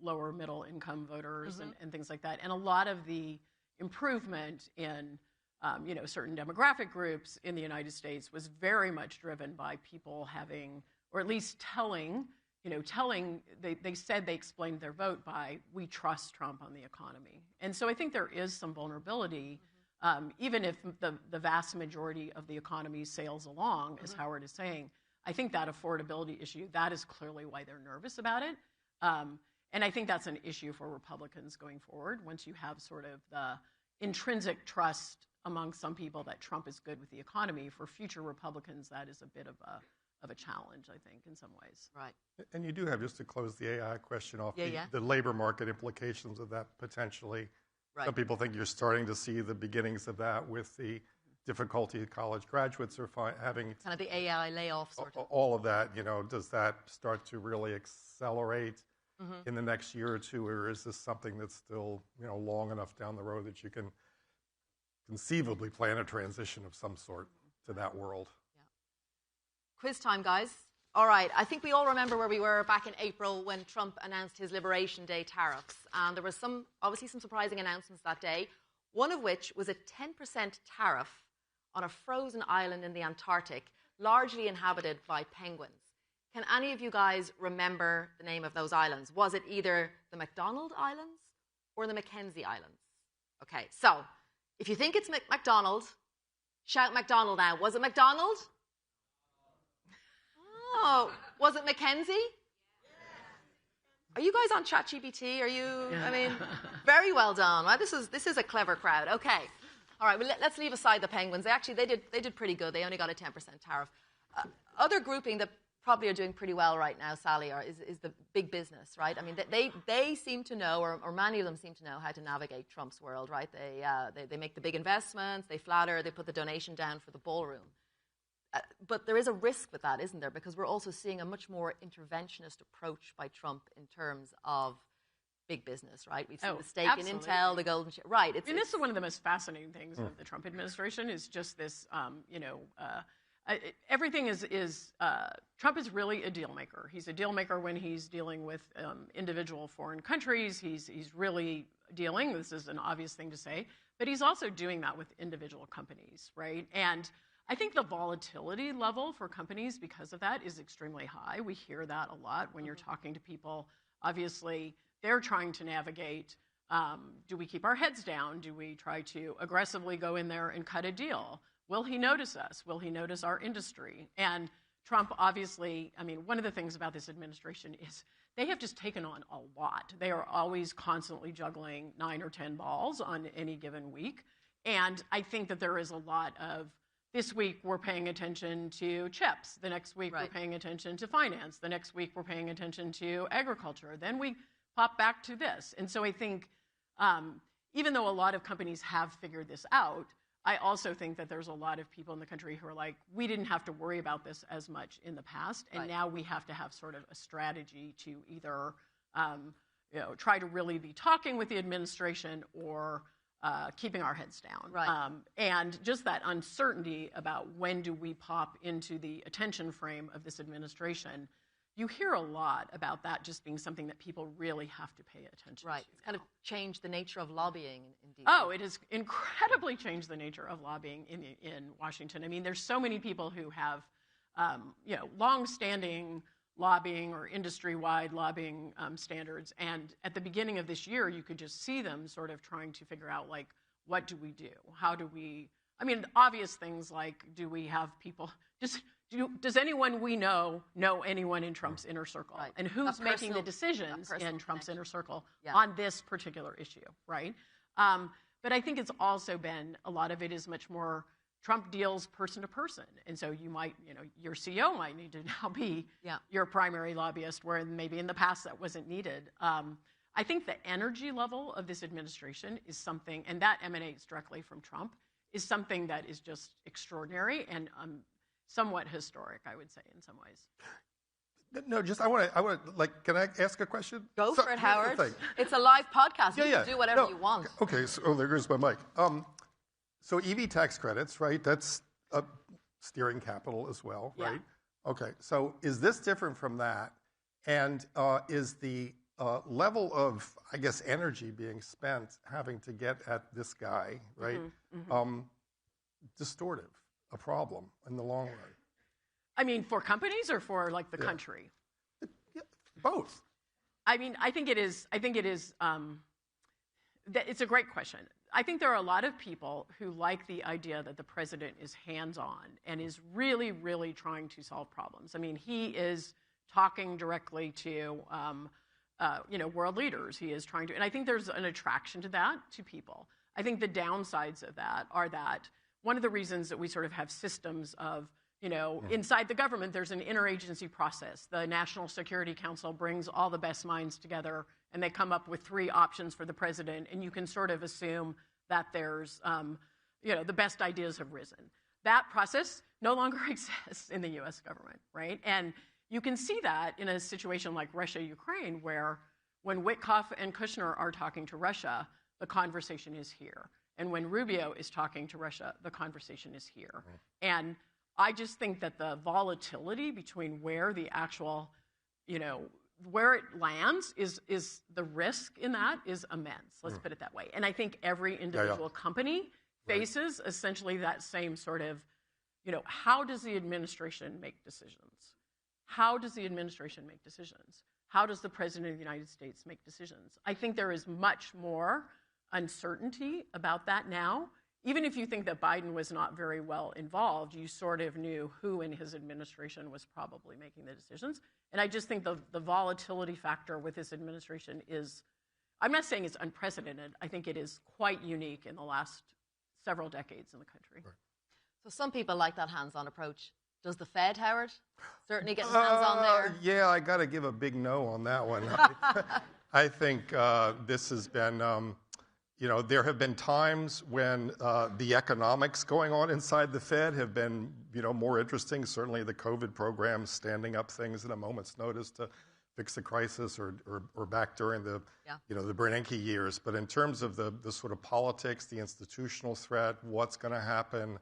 lower middle income voters and things like that. And a lot of the improvement in certain demographic groups in the United States was very much driven by people having, or at least telling, they said they explained their vote by, we trust Trump on the economy. And so I think there is some vulnerability, even if the vast majority of the economy sails along, as Howard is saying. I think that affordability issue, that is clearly why they're nervous about it. And I think that's an issue for Republicans going forward, once you have sort of the intrinsic trust among some people that Trump is good with the economy. For future Republicans, that is a bit of a challenge, I think, in some ways. Right. And you do have, just to close the AI question off, Yeah. the labor market implications of that potentially. Right. Some people think you're starting to see the beginnings of that with the difficulty college graduates are having. Kind of the AI layoff sort of. All of that, does that start to really accelerate in the next year or two, or is this something that's still long enough down the road that you can conceivably plan a transition of some sort to that world? Yeah. Quiz time, guys. All right, I think we all remember where we were back in April when Trump announced his Liberation Day tariffs. And there were obviously some surprising announcements that day, one of which was a 10% tariff on a frozen island in the Antarctic, largely inhabited by penguins. Can any of you guys remember the name of those islands? Was it either the McDonald Islands or the Mackenzie Islands? Okay, so if you think it's McDonald, shout McDonald now. Was it McDonald? Oh, was it Mackenzie? Are you guys on ChatGPT? Are you? I mean, very well done. Right? This is a clever crowd. Okay, all right. Well, let's leave aside the penguins. They did pretty good. They only got a 10% tariff. Other grouping that probably are doing pretty well right now, Sally, is the big business, right? I mean, they seem to know, or many of them seem to know how to navigate Trump's world, right? They make the big investments, they flatter, they put the donation down for the ballroom. But there is a risk with that, isn't there? Because we're also seeing a much more interventionist approach by Trump in terms of big business, right? We've seen the stake in Intel, the golden share. Right. This is one of the most fascinating things of the Trump administration is just this, everything is Trump is really a deal maker. He's a deal maker when he's dealing with individual foreign countries. He's really dealing. This is an obvious thing to say, but he's also doing that with individual companies, right? And I think the volatility level for companies because of that is extremely high. We hear that a lot when you're talking to people. Obviously, they're trying to navigate, do we keep our heads down? Do we try to aggressively go in there and cut a deal? Will he notice us? Will he notice our industry? And Trump, obviously, I mean, one of the things about this administration is they have just taken on a lot. They are always constantly juggling 9 or 10 balls on any given week. And I think that there is a lot of, this week we're paying attention to chips. The next week we're paying attention to finance. The next week we're paying attention to agriculture. Then we pop back to this. And so I think even though a lot of companies have figured this out, I also think that there's a lot of people in the country who are like, we didn't have to worry about this as much in the past, and now we have to have sort of a strategy to either try to really be talking with the administration or keeping our heads down. Right. And just that uncertainty about when do we pop into the attention frame of this administration, you hear a lot about that just being something that people really have to pay attention to. Right. It's kind of changed the nature of lobbying in DC. Oh, it has incredibly changed the nature of lobbying in Washington. I mean, there's so many people who have, long-standing lobbying or industry-wide lobbying standards. And at the beginning of this year, you could just see them sort of trying to figure out, like, what do we do? How do we, I mean, obvious things like, do we have people, does anyone we know anyone in Trump's inner circle? Right. And who's making the decisions in Trump's inner circle on this particular issue, right? But I think it's also been, a lot of it is much more Trump deals person to person. And so you might, your CEO might need to now be your primary lobbyist, where maybe in the past that wasn't needed. I think the energy level of this administration is something, and that emanates directly from Trump, is something that is just extraordinary and somewhat historic, I would say, in some ways. No, just I want to like. Can I ask a question? Go for it, Howard. It's a live podcast. You can do whatever you want. Okay. So there goes my mic. So EV tax credits, right? That's steering capital as well, right? Okay. So is this different from that? And is the level of, I guess, energy being spent having to get at this guy, right? Distortive, a problem in the long run? I mean, for companies or for like the country? Both. I mean, I think it is. It's a great question. I think there are a lot of people who like the idea that the president is hands-on and is really, really trying to solve problems. I mean, he is talking directly to, world leaders. He is trying to, and I think there's an attraction to that, to people. I think the downsides of that are that one of the reasons that we sort of have systems of, inside the government, there's an interagency process. The National Security Council brings all the best minds together, and they come up with 3 options for the president, and you can sort of assume that there's, the best ideas have risen. That process no longer exists in the U.S. government, right? And, you can see that in a situation like Russia-Ukraine, where when Witkoff and Kushner are talking to Russia, the conversation is here. And when Rubio is talking to Russia, the conversation is here. And I just think that the volatility between where the actual, where it lands is the risk in that is immense. Let's put it that way. And I think every individual company faces essentially that same sort of, how does the administration make decisions? How does the administration make decisions? How does the President of the United States make decisions? I think there is much more uncertainty about that now. Even if you think that Biden was not very well involved, you sort of knew who in his administration was probably making the decisions. And I just think the volatility factor with this administration is, I'm not saying it's unprecedented. I think it is quite unique in the last several decades in the country. Right. So some people like that hands-on approach. Does the Fed, Howard, certainly get hands-on there? Yeah, I got to give a big no on that one. I think this has been, there have been times when the economics going on inside the Fed have been, more interesting. Certainly the COVID program, standing up things at a moment's notice to fix the crisis, or back during the, the Bernanke years. But in terms of the sort of politics, the institutional threat, what's going to happen,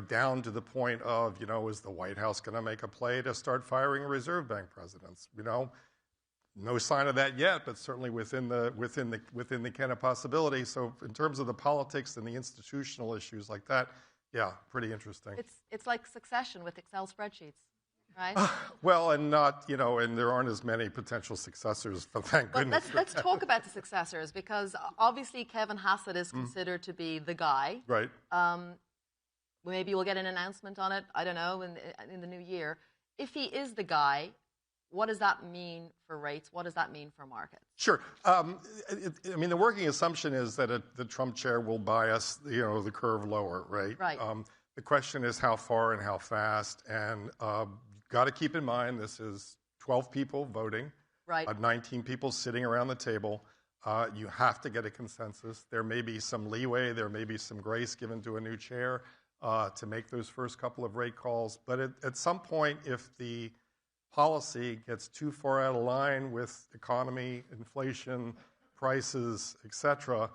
down to the point of, is the White House going to make a play to start firing Reserve Bank presidents? No sign of that yet, but certainly within the kind of possibility. So in terms of the politics and the institutional issues like that, yeah, pretty interesting. It's like Succession with Excel spreadsheets, right? Well, and not, and there aren't as many potential successors, but thank goodness. Let's talk about the successors, because obviously Kevin Hassett is considered to be the guy. Right. Maybe we'll get an announcement on it, I don't know, in the new year. If he is the guy, what does that mean for rates? What does that mean for markets? Sure. The working assumption is that the Trump chair will bias, the curve lower, right? Right. The question is how far and how fast. And got to keep in mind, this is 12 people voting, right? 19 people sitting around the table. You have to get a consensus. There may be some leeway. There may be some grace given to a new chair to make those first couple of rate calls. But at some point, if the policy gets too far out of line with economy, inflation, prices, et cetera,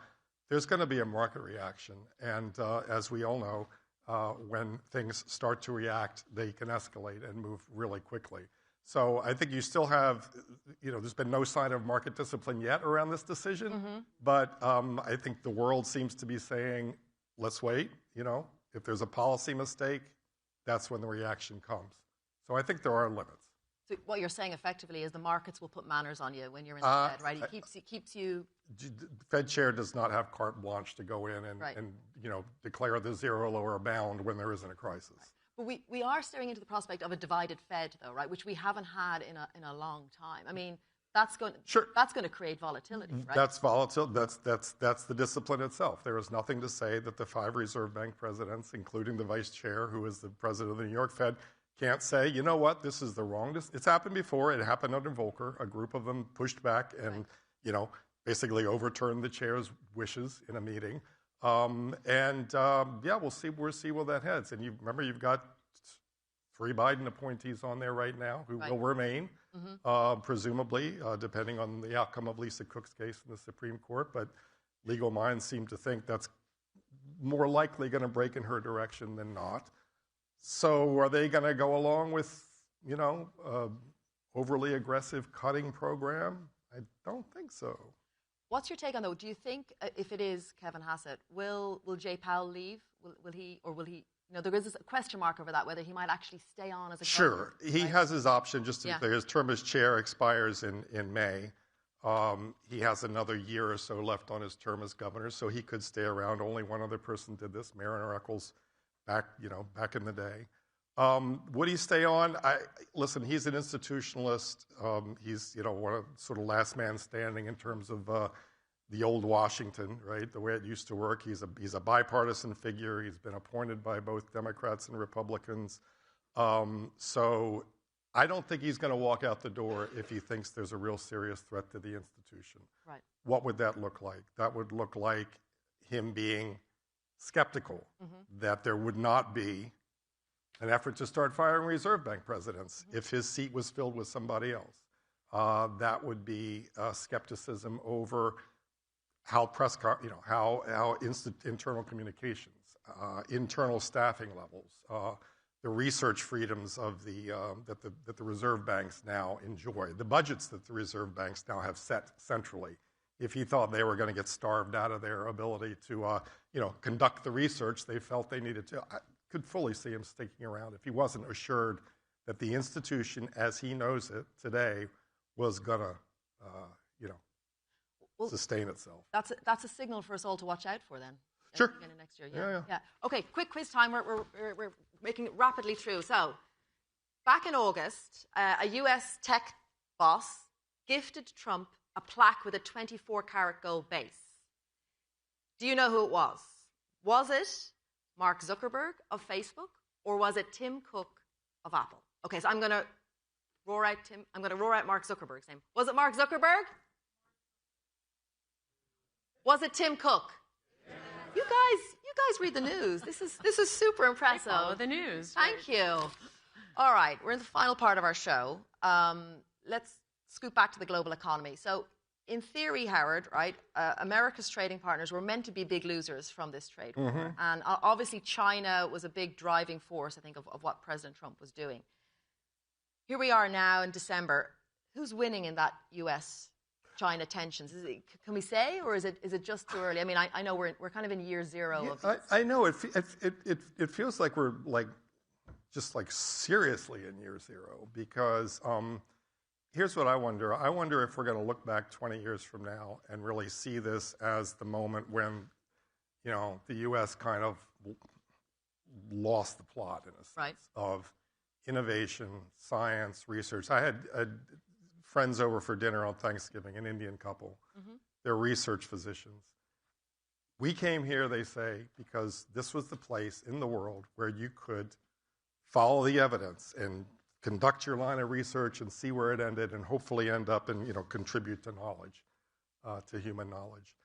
there's going to be a market reaction. And as we all know, when things start to react, they can escalate and move really quickly. So I think you still have, there's been no sign of market discipline yet around this decision. But I think the world seems to be saying, let's wait. If there's a policy mistake, that's when the reaction comes. So I think there are limits. So what you're saying effectively is the markets will put manners on you when you're in the Fed, right? He keeps you. The Fed chair does not have carte blanche to go in and declare the zero lower bound when there isn't a crisis. Right. But we are staring into the prospect of a divided Fed, though, right? Which we haven't had in a long time. I mean, that's going to create volatility, right? That's volatile. That's the discipline itself. There is nothing to say that the 5 Reserve Bank presidents, including the vice chair, who is the president of the New York Fed, can't say, you know what, this is the wrong. It's happened before. It happened under Volcker. A group of them pushed back and, basically overturned the chair's wishes in a meeting. We'll see where that heads. And you've got 3 Biden appointees on there right now who will remain, presumably, depending on the outcome of Lisa Cook's case in the Supreme Court. But legal minds seem to think that's more likely going to break in her direction than not. So are they going to go along with, overly aggressive cutting program? I don't think so. What's your take on, though? Do you think if it is Kevin Hassett, will Jay Powell leave? Will he? There is a question mark over that, whether he might actually stay on as a Sure. governor, He has his option, just to be clear. His term as chair expires in May. He has another year or so left on his term as governor, so he could stay around. Only one other person did this, Mariner Eccles, back in the day. Would he stay on? Listen, he's an institutionalist. He's one of sort of last man standing in terms of the old Washington, right? The way it used to work. He's a bipartisan figure. He's been appointed by both Democrats and Republicans. So I don't think he's going to walk out the door if he thinks there's a real serious threat to the institution. Right. What would that look like? That would look like him being skeptical that there would not be an effort to start firing Reserve Bank presidents if his seat was filled with somebody else. That would be skepticism over how internal communications, internal staffing levels, the research freedoms of that the reserve banks now enjoy, the budgets that the reserve banks now have set centrally. If he thought they were going to get starved out of their ability to, conduct the research they felt they needed to, I could fully see him sticking around if he wasn't assured that the institution, as he knows it today, was going to, sustain itself. That's a signal for us all to watch out for then. Sure. Beginning of next year. Yeah. Okay, quick quiz time. We're making it rapidly through. So, back in August, a US tech boss gifted Trump a plaque with a 24-karat gold base. Do you know who it was? Was it Mark Zuckerberg of Facebook, or was it Tim Cook of Apple? Okay, so I'm going to roar out Mark Zuckerberg's name. Was it Mark Zuckerberg? Was it Tim Cook? Yeah. You guys read the news. This is super impressive. I follow the news. Thank you. All right, we're in the final part of our show. Let's scoot back to the global economy. So, in theory, Howard, right, America's trading partners were meant to be big losers from this trade war. And obviously China was a big driving force, I think, of what President Trump was doing. Here we are now in December. Who's winning in that US-China tensions? Can we say, or is it just too early? I mean, I know we're kind of in year zero of this. I know. It feels like we're just seriously in year zero because here's what I wonder. I wonder if we're going to look back 20 years from now and really see this as the moment when, the U.S. kind of lost the plot in a sense of innovation, science, research. I had friends over for dinner on Thanksgiving, an Indian couple. They're research physicians. We came here, they say, because this was the place in the world where you could follow the evidence and conduct your line of research and see where it ended and hopefully end up and, contribute to knowledge, to human knowledge.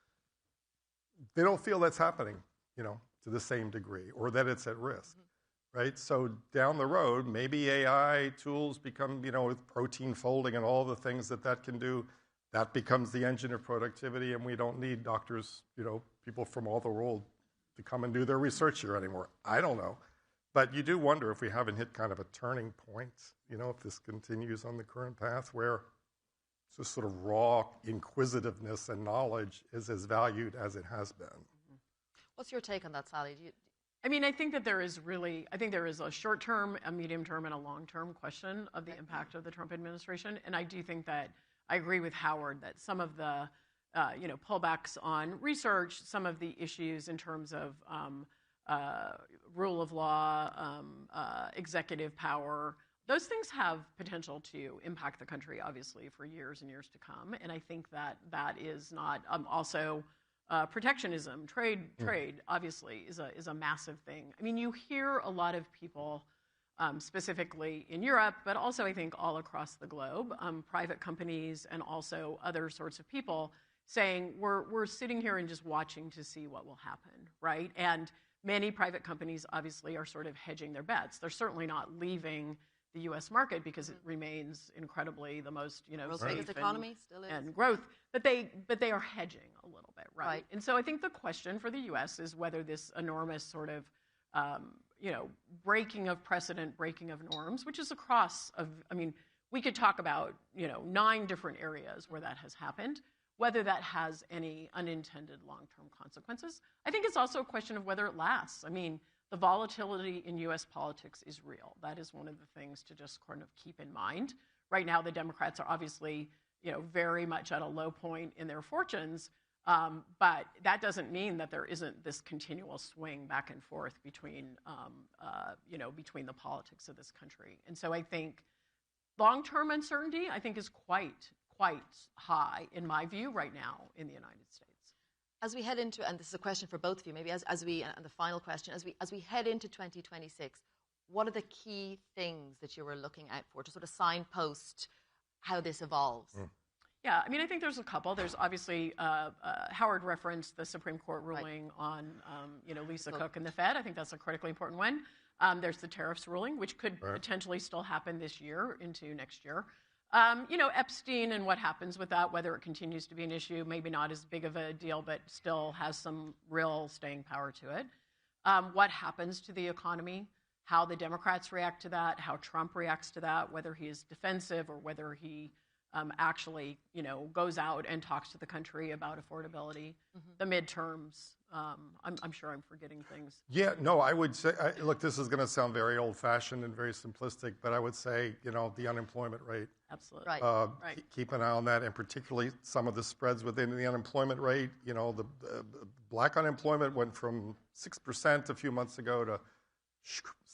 They don't feel that's happening, to the same degree or that it's at risk, right? So down the road, maybe AI tools become, with protein folding and all the things that can do, that becomes the engine of productivity and we don't need doctors, people from all the world to come and do their research here anymore. I don't know. But you do wonder if we haven't hit kind of a turning point, if this continues on the current path where this sort of raw inquisitiveness and knowledge is as valued as it has been. What's your take on that, Sally? I think that there is a short-term, a medium-term, and a long-term question of the impact of the Trump administration. And I do think that I agree with Howard that some of the, pullbacks on research, some of the issues in terms of rule of law, executive power, those things have potential to impact the country, obviously, for years and years to come. And I think that is not also protectionism, trade, obviously, is a massive thing. I mean, you hear a lot of people, specifically in Europe, but also I think all across the globe, private companies and also other sorts of people saying we're sitting here and just watching to see what will happen, right? And many private companies obviously are sort of hedging their bets. They're certainly not leaving the U.S. market because it remains incredibly the most, safe economy still is. And growth. But they are hedging a little bit, right? And so I think the question for the U.S. is whether this enormous sort of, breaking of precedent, breaking of norms, which is across we could talk about 9 different areas where that has happened. Whether that has any unintended long-term consequences. I think it's also a question of whether it lasts. I mean, the volatility in U.S. politics is real. That is one of the things to just kind of keep in mind. Right now, the Democrats are obviously, very much at a low point in their fortunes, but that doesn't mean that there isn't this continual swing back and forth between, between the politics of this country. And so I think long-term uncertainty, I think, is quite high, in my view, right now in the United States. As we head into, and this is a question for both of you, maybe and the final question, as we head into 2026, what are the key things that you were looking out for to sort of signpost how this evolves? Yeah, I think there's a couple. There's obviously, Howard referenced the Supreme Court ruling on, Lisa Cook and the Fed. I think that's a critically important one. There's the tariffs ruling, which could potentially still happen this year into next year. Epstein and what happens with that, whether it continues to be an issue, maybe not as big of a deal, but still has some real staying power to it. What happens to the economy, how the Democrats react to that, how Trump reacts to that, whether he is defensive or whether he actually, goes out and talks to the country about affordability, the midterms. I'm sure I'm forgetting things. Yeah, no, I would say, look, this is going to sound very old-fashioned and very simplistic, but I would say, the unemployment rate. Absolutely. Right. Keep an eye on that, and particularly some of the spreads within the unemployment rate. The black unemployment went from 6% a few months ago to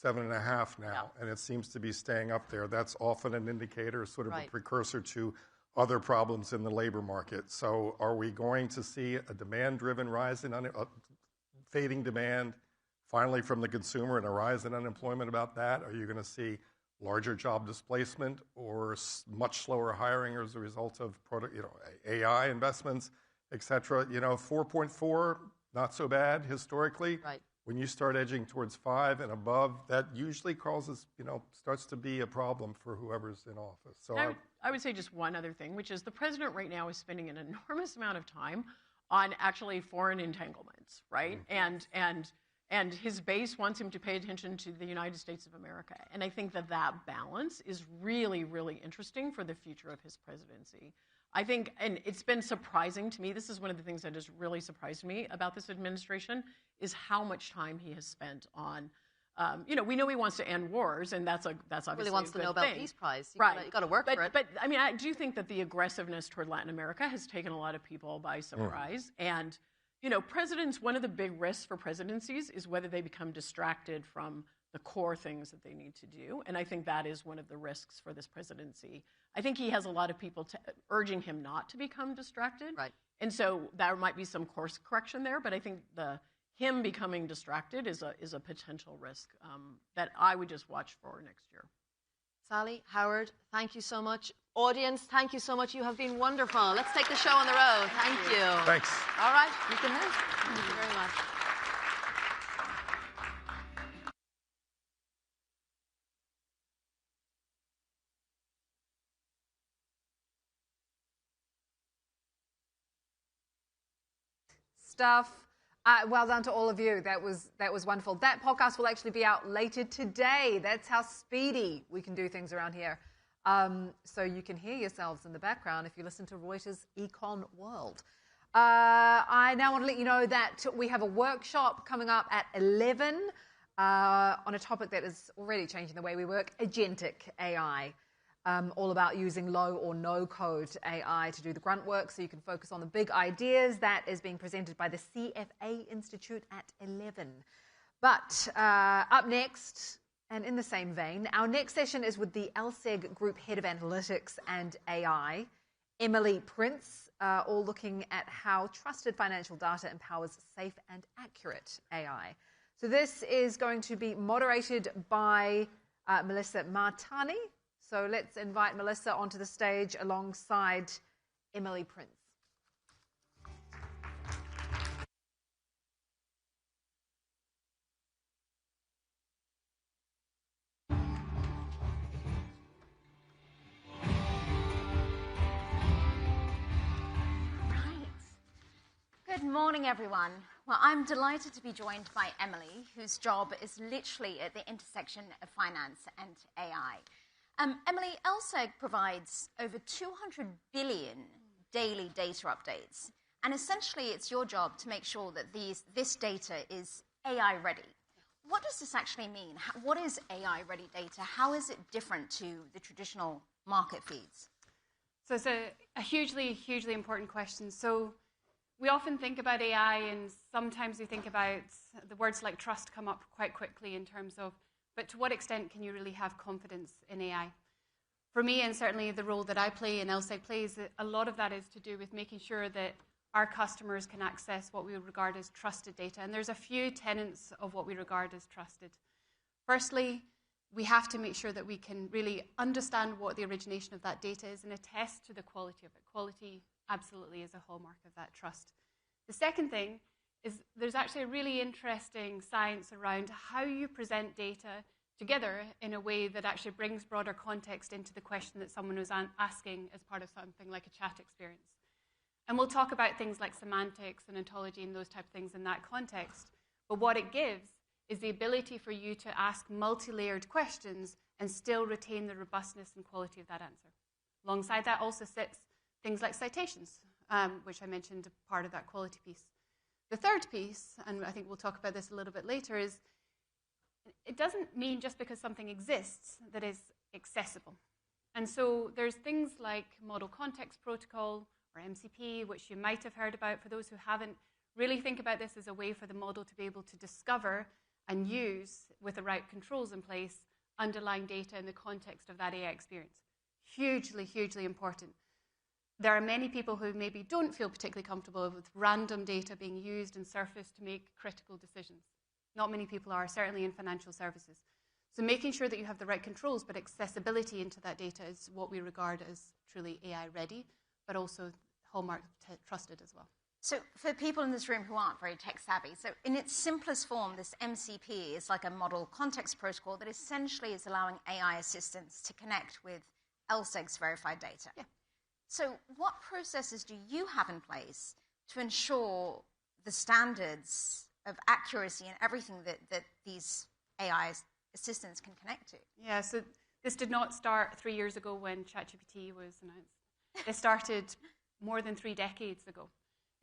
7.5% now, and it seems to be staying up there. That's often an indicator, sort of a precursor to other problems in the labor market. So are we going to see a demand-driven rise in fading demand finally from the consumer and a rise in unemployment about that? Are you going to see larger job displacement or much slower hiring as a result of AI investments, et cetera? 4.4, not so bad historically. Right. When you start edging towards 5 and above, that usually causes, starts to be a problem for whoever's in office. So I would say just one other thing, which is the president right now is spending an enormous amount of time on actually foreign entanglements, right? And his base wants him to pay attention to the United States of America. And I think that balance is really, really interesting for the future of his presidency. I think, and it's been surprising to me, this is one of the things that has really surprised me about this administration, is how much time he has spent on, we know he wants to end wars, and that's obviously really wants the Nobel Peace Prize. You've got to work for it. But I mean, I do think that the aggressiveness toward Latin America has taken a lot of people by surprise. And, presidents, one of the big risks for presidencies is whether they become distracted from the core things that they need to do. And I think that is one of the risks for this presidency. I think he has a lot of people urging him not to become distracted. Right. And so there might be some course correction there, but I think him becoming distracted is a potential risk that I would just watch for next year. Sally, Howard, thank you so much. Audience, thank you so much. You have been wonderful. Let's take the show on the road. Thank you. Thanks. All right, you can move. Thank you very much. Stuff. Well done to all of you. That was wonderful. That podcast will actually be out later today. That's how speedy we can do things around here. So you can hear yourselves in the background if you listen to Reuters Econ World. I now want to let you know that we have a workshop coming up at 11 on a topic that is already changing the way we work, agentic AI. All about using low or no code AI to do the grunt work so you can focus on the big ideas. That is being presented by the CFA Institute at 11. But up next, and in the same vein, our next session is with the LSEG Group Head of Analytics and AI, Emily Prince, all looking at how trusted financial data empowers safe and accurate AI. So this is going to be moderated by Melissa Martani. So let's invite Melissa onto the stage alongside Emily Prince. Good morning, everyone. Well, I'm delighted to be joined by Emily, whose job is literally at the intersection of finance and AI. Emily, LSEG provides over 200 billion daily data updates, and essentially it's your job to make sure that this data is AI ready. What does this actually mean? What is AI ready data? How is it different to the traditional market feeds? So it's a hugely, hugely important question. So we often think about AI, and sometimes we think about the words like trust come up quite quickly in terms of, but to what extent can you really have confidence in AI? For me, and certainly the role that I play and LSEG plays, a lot of that is to do with making sure that our customers can access what we would regard as trusted data. And there's a few tenets of what we regard as trusted. Firstly, we have to make sure that we can really understand what the origination of that data is and attest to the quality of it. Quality absolutely is a hallmark of that trust. The second thing is there's actually a really interesting science around how you present data together in a way that actually brings broader context into the question that someone was asking as part of something like a chat experience. And we'll talk about things like semantics and ontology and those type of things in that context. But what it gives is the ability for you to ask multi-layered questions and still retain the robustness and quality of that answer. Alongside that also sits things like citations, which I mentioned a part of that quality piece. The third piece, and I think we'll talk about this a little bit later, is it doesn't mean just because something exists that it's accessible. And so there's things like Model Context Protocol or MCP, which you might have heard about. For those who haven't, really think about this as a way for the model to be able to discover and use, with the right controls in place, underlying data in the context of that AI experience. Hugely, hugely important. There are many people who maybe don't feel particularly comfortable with random data being used and surfaced to make critical decisions. Not many people are, certainly in financial services. So making sure that you have the right controls, but accessibility into that data is what we regard as truly AI ready, but also hallmark trusted as well. So for people in this room who aren't very tech savvy, so in its simplest form, this MCP is like a model context protocol that essentially is allowing AI assistants to connect with LSEG's verified data. Yeah. So what processes do you have in place to ensure the standards of accuracy and everything that these AI assistants can connect to? Yeah, so this did not start 3 years ago when ChatGPT was announced. It started more than 3 decades ago.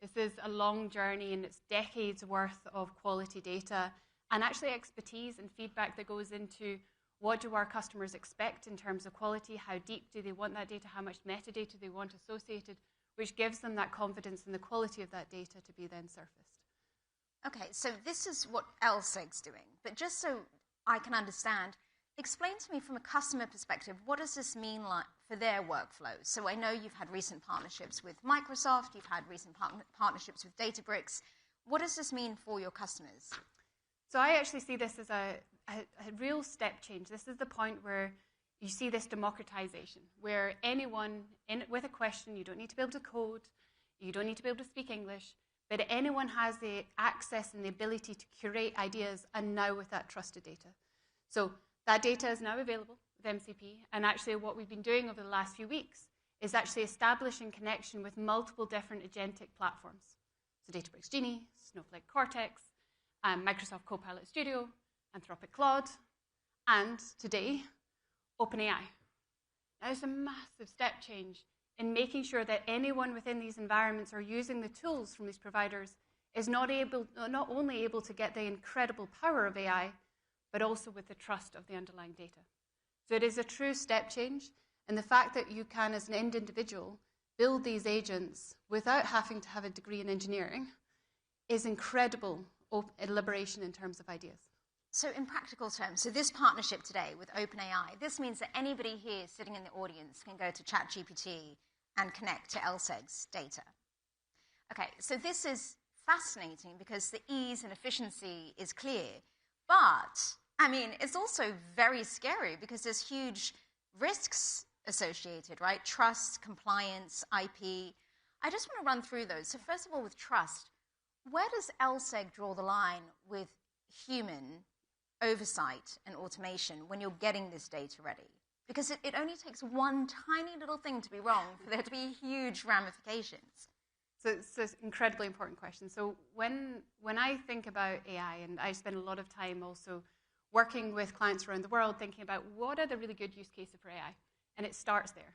This is a long journey, and it's decades worth of quality data and actually expertise and feedback that goes into what do our customers expect in terms of quality, how deep do they want that data, how much metadata they want associated, which gives them that confidence in the quality of that data to be then surfaced. Okay, so this is what LSEG's doing. But just so I can understand, explain to me from a customer perspective, what does this mean like for their workflows? So I know you've had recent partnerships with Microsoft, you've had recent partnerships with Databricks. What does this mean for your customers? So I actually see this as a real step change. This is the point where you see this democratization, where anyone with a question, you don't need to be able to code, you don't need to be able to speak English, but anyone has the access and the ability to curate ideas, and now with that trusted data. So that data is now available with MCP, and actually what we've been doing over the last few weeks is actually establishing connection with multiple different agentic platforms. So Databricks Genie, Snowflake Cortex, Microsoft Copilot Studio, Anthropic Claude, and today, OpenAI. Now, it's a massive step change in making sure that anyone within these environments or using the tools from these providers is not only able to get the incredible power of AI, but also with the trust of the underlying data. So it is a true step change, and the fact that you can, as an end individual, build these agents without having to have a degree in engineering is incredible liberation in terms of ideas. So in practical terms, so this partnership today with OpenAI, this means that anybody here sitting in the audience can go to ChatGPT and connect to LSEG's data. Okay, so this is fascinating because the ease and efficiency is clear. But, I mean, it's also very scary because there's huge risks associated, right? Trust, compliance, IP. I just want to run through those. So first of all, with trust, where does LSEG draw the line with human oversight and automation when you're getting this data ready? Because it only takes one tiny little thing to be wrong for there to be huge ramifications. So it's an incredibly important question. So when I think about AI, and I spend a lot of time also working with clients around the world thinking about what are the really good use cases for AI, and it starts there.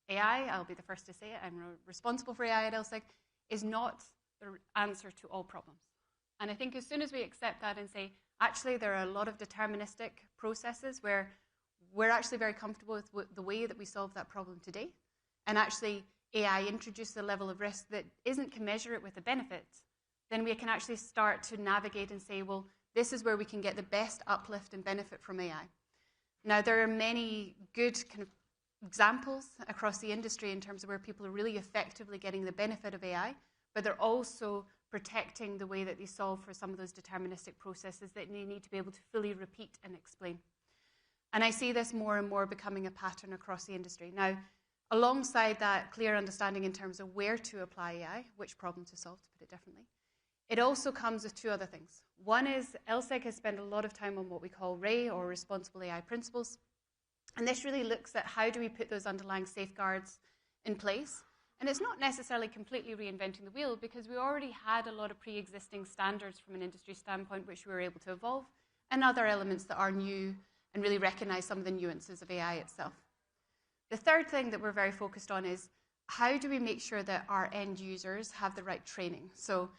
AI, I'll be the first to say it, I'm responsible for AI at LSEG, is not the answer to all problems. And I think as soon as we accept that and say, actually, there are a lot of deterministic processes where we're actually very comfortable with the way that we solve that problem today, and actually AI introduces a level of risk that isn't commensurate with the benefits, then we can actually start to navigate and say, well, this is where we can get the best uplift and benefit from AI. Now, there are many good kind of examples across the industry in terms of where people are really effectively getting the benefit of AI, but they're also protecting the way that they solve for some of those deterministic processes that they need to be able to fully repeat and explain. And I see this more and more becoming a pattern across the industry. Now, alongside that clear understanding in terms of where to apply AI, which problem to solve, to put it differently, It also comes with two other things. One is LSEG has spent a lot of time on what we call RAY, or Responsible AI Principles. And this really looks at how do we put those underlying safeguards in place. And it's not necessarily completely reinventing the wheel, because we already had a lot of pre-existing standards from an industry standpoint which we were able to evolve, and other elements that are new and really recognize some of the nuances of AI itself. The third thing that we're very focused on is how do we make sure that our end users have the right training? So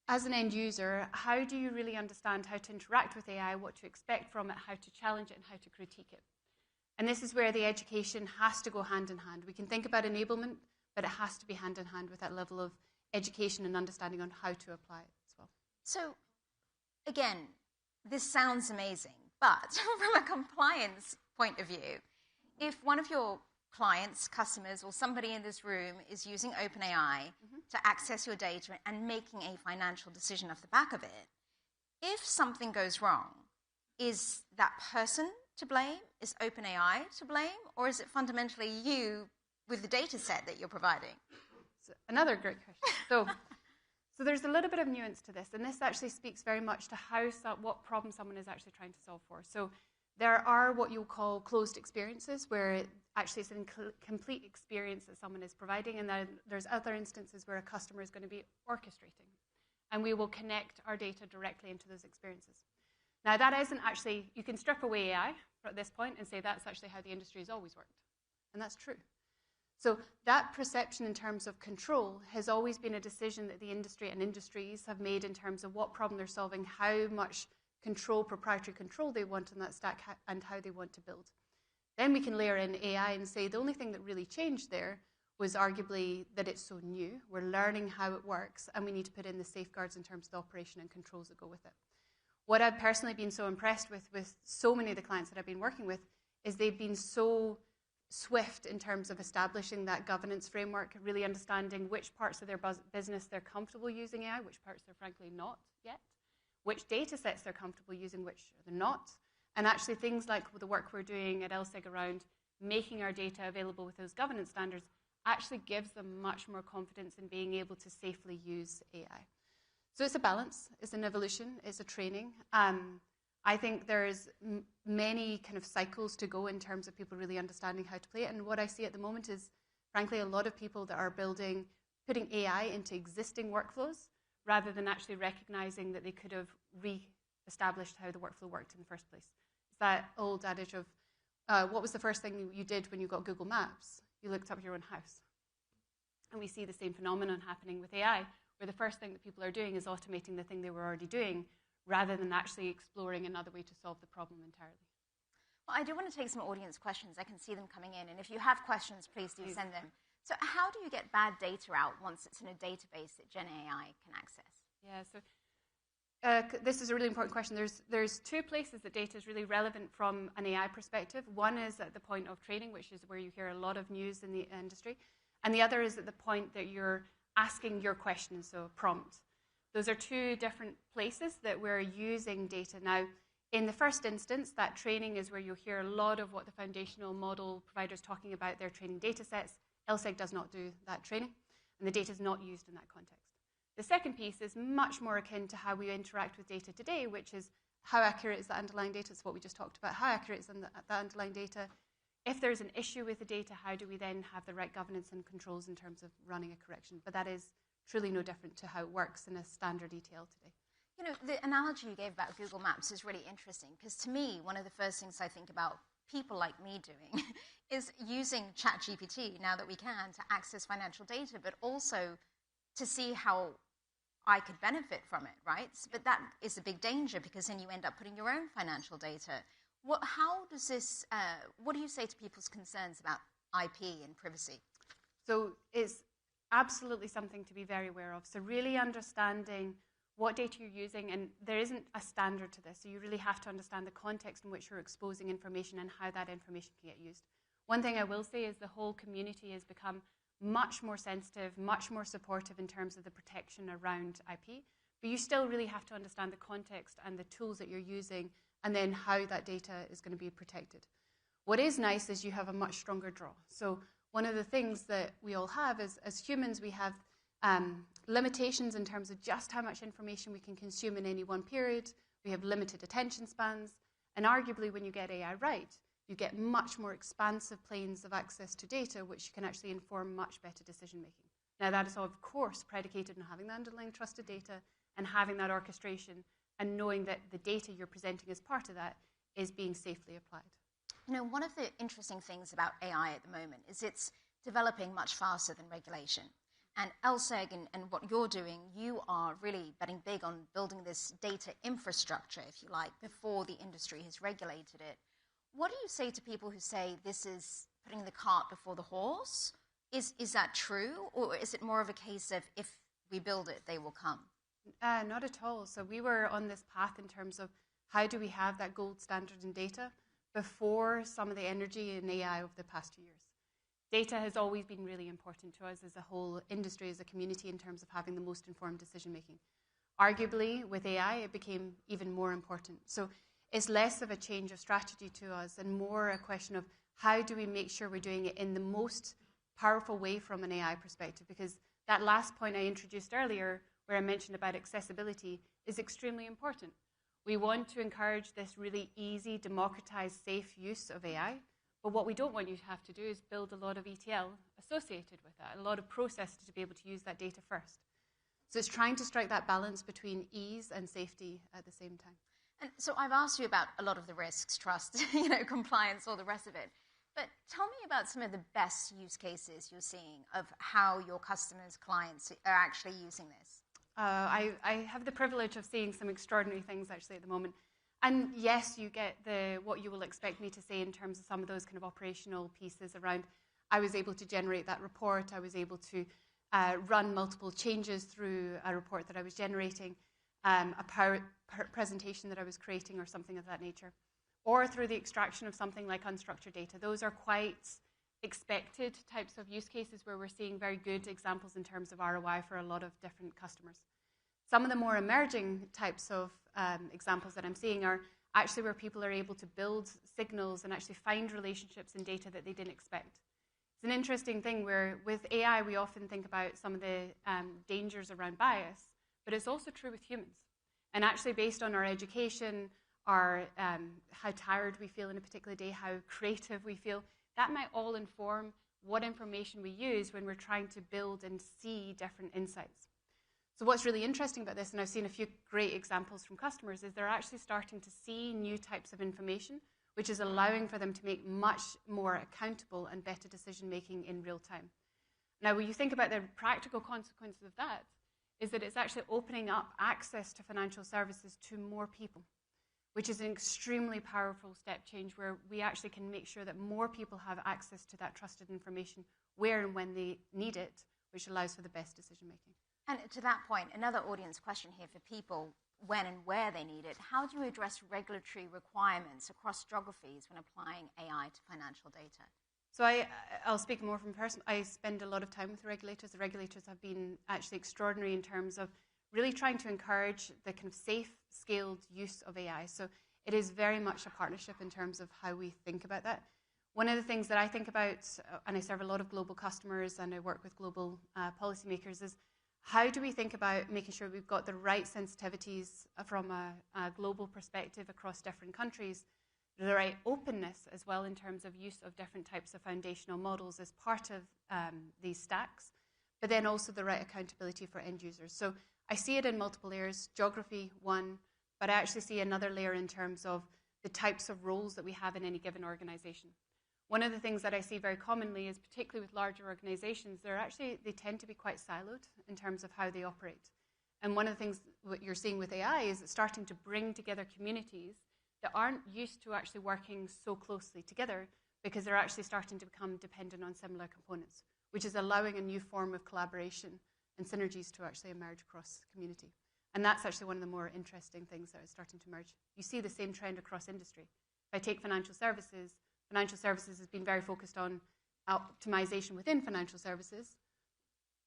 as an end user, how do you really understand how to interact with AI, what to expect from it, how to challenge it, and how to critique it? And this is where the education has to go hand in hand. We can think about enablement, but it has to be hand in hand with that level of education and understanding on how to apply it as well. So, again, this sounds amazing, but from a compliance point of view, if one of your clients, customers, or somebody in this room is using OpenAI to access your data and making a financial decision off the back of it, if something goes wrong, is that person to blame? Is OpenAI to blame? Or is it fundamentally you with the data set that you're providing? So another great question. So there's a little bit of nuance to this, and this actually speaks very much to what problem someone is actually trying to solve for. So there are what you'll call closed experiences, where actually it's a complete experience that someone is providing, and then there's other instances where a customer is going to be orchestrating, and we will connect our data directly into those experiences. Now, that isn't actually, you can strip away AI at this point and say that's actually how the industry has always worked, and that's true. So that perception in terms of control has always been a decision that the industry and industries have made in terms of what problem they're solving, how much control, proprietary control they want in that stack, and how they want to build. Then we can layer in AI and say the only thing that really changed there was arguably that it's so new. We're learning how it works, and we need to put in the safeguards in terms of the operation and controls that go with it. What I've personally been so impressed with so many of the clients that I've been working with is they've been so swift in terms of establishing that governance framework, really understanding which parts of their business they're comfortable using AI, which parts they're frankly not yet, which data sets they're comfortable using, which they're not, and actually things like the work we're doing at LSEG around making our data available with those governance standards actually gives them much more confidence in being able to safely use AI. So it's a balance, it's an evolution, it's a training. I think there's many kind of cycles to go in terms of people really understanding how to play it. And what I see at the moment is, frankly, a lot of people that are putting AI into existing workflows rather than actually recognizing that they could have re-established how the workflow worked in the first place. It's that old adage of, what was the first thing you did when you got Google Maps? You looked up your own house. And we see the same phenomenon happening with AI, where the first thing that people are doing is automating the thing they were already doing, rather than actually exploring another way to solve the problem entirely. Well, I do want to take some audience questions. I can see them coming in. And if you have questions, please do send them. So how do you get bad data out once it's in a database that Gen AI can access? Yeah, so this is a really important question. There's two places that data is really relevant from an AI perspective. One is at the point of training, which is where you hear a lot of news in the industry. And the other is at the point that you're asking your questions, so prompt. Those are two different places that we're using data. Now, in the first instance, that training is where you'll hear a lot of what the foundational model providers talking about their training data sets. LSEG does not do that training, and the data is not used in that context. The second piece is much more akin to how we interact with data today, which is how accurate is the underlying data. It's what we just talked about. How accurate is the underlying data? If there's an issue with the data, how do we then have the right governance and controls in terms of running a correction? But that is truly no different to how it works in a standard ETL today. You know, the analogy you gave about Google Maps is really interesting, because to me, one of the first things I think about people like me doing is using ChatGPT, now that we can, to access financial data, but also to see how I could benefit from it, right? But that is a big danger, because then you end up putting your own financial data. What do you say to people's concerns about IP and privacy? So it's absolutely something to be very aware of. So really understanding what data you're using, and there isn't a standard to this, so you really have to understand the context in which you're exposing information and how that information can get used. One thing I will say is the whole community has become much more sensitive, much more supportive in terms of the protection around IP, but you still really have to understand the context and the tools that you're using, and then how that data is going to be protected. What is nice is you have a much stronger draw. So one of the things that we all have is, as humans, we have limitations in terms of just how much information we can consume in any one period. We have limited attention spans. And arguably, when you get AI right, you get much more expansive planes of access to data, which can actually inform much better decision-making. Now, that is, of course, predicated on having the underlying trusted data and having that orchestration and knowing that the data you're presenting as part of that is being safely applied. You know, one of the interesting things about AI at the moment is it's developing much faster than regulation. And LSEG and what you're doing, you are really betting big on building this data infrastructure, if you like, before the industry has regulated it. What do you say to people who say this is putting the cart before the horse? Is that true? Or is it more of a case of if we build it, they will come? Not at all. So we were on this path in terms of how do we have that gold standard in data before some of the energy in AI over the past 2 years. Data has always been really important to us as a whole industry, as a community, in terms of having the most informed decision-making. Arguably, with AI, it became even more important. So it's less of a change of strategy to us and more a question of how do we make sure we're doing it in the most powerful way from an AI perspective, because that last point I introduced earlier, where I mentioned about accessibility, is extremely important. We want to encourage this really easy, democratized, safe use of AI. But what we don't want you to have to do is build a lot of ETL associated with that, a lot of processes to be able to use that data first. So it's trying to strike that balance between ease and safety at the same time. And so I've asked you about a lot of the risks, trust, compliance, all the rest of it. But tell me about some of the best use cases you're seeing of how your customers, clients are actually using this. I have the privilege of seeing some extraordinary things actually at the moment. And yes, you get what you will expect me to say in terms of some of those kind of operational pieces around. I was able to generate that report. I was able to run multiple changes through a report that I was generating, a presentation that I was creating or something of that nature, or through the extraction of something like unstructured data. Those are quite expected types of use cases where we're seeing very good examples in terms of ROI for a lot of different customers. Some of the more emerging types of examples that I'm seeing are actually where people are able to build signals and actually find relationships in data that they didn't expect. It's an interesting thing where with AI we often think about some of the dangers around bias, but it's also true with humans. And actually based on our education, our how tired we feel in a particular day, how creative we feel, that might all inform what information we use when we're trying to build and see different insights. So what's really interesting about this, and I've seen a few great examples from customers, is they're actually starting to see new types of information, which is allowing for them to make much more accountable and better decision-making in real time. Now, when you think about the practical consequences of that, is that it's actually opening up access to financial services to more people, which is an extremely powerful step change where we actually can make sure that more people have access to that trusted information where and when they need it, which allows for the best decision-making. And to that point, another audience question here for people, when and where they need it, how do you address regulatory requirements across geographies when applying AI to financial data? So I'll speak more from person. I spend a lot of time with the regulators. The regulators have been actually extraordinary in terms of really trying to encourage the kind of safe, scaled use of AI. So it is very much a partnership in terms of how we think about that. One of the things that I think about, and I serve a lot of global customers and I work with global policymakers, is how do we think about making sure we've got the right sensitivities from a global perspective across different countries, the right openness as well in terms of use of different types of foundational models as part of these stacks, but then also the right accountability for end users. So I see it in multiple layers, geography, one, but I actually see another layer in terms of the types of roles that we have in any given organization. One of the things that I see very commonly is, particularly with larger organizations, they tend to be quite siloed in terms of how they operate. And one of the things what you're seeing with AI is it's starting to bring together communities that aren't used to actually working so closely together because they're actually starting to become dependent on similar components, which is allowing a new form of collaboration and synergies to actually emerge across community. And that's actually one of the more interesting things that is starting to emerge. You see the same trend across industry. If I take financial services has been very focused on optimization within financial services.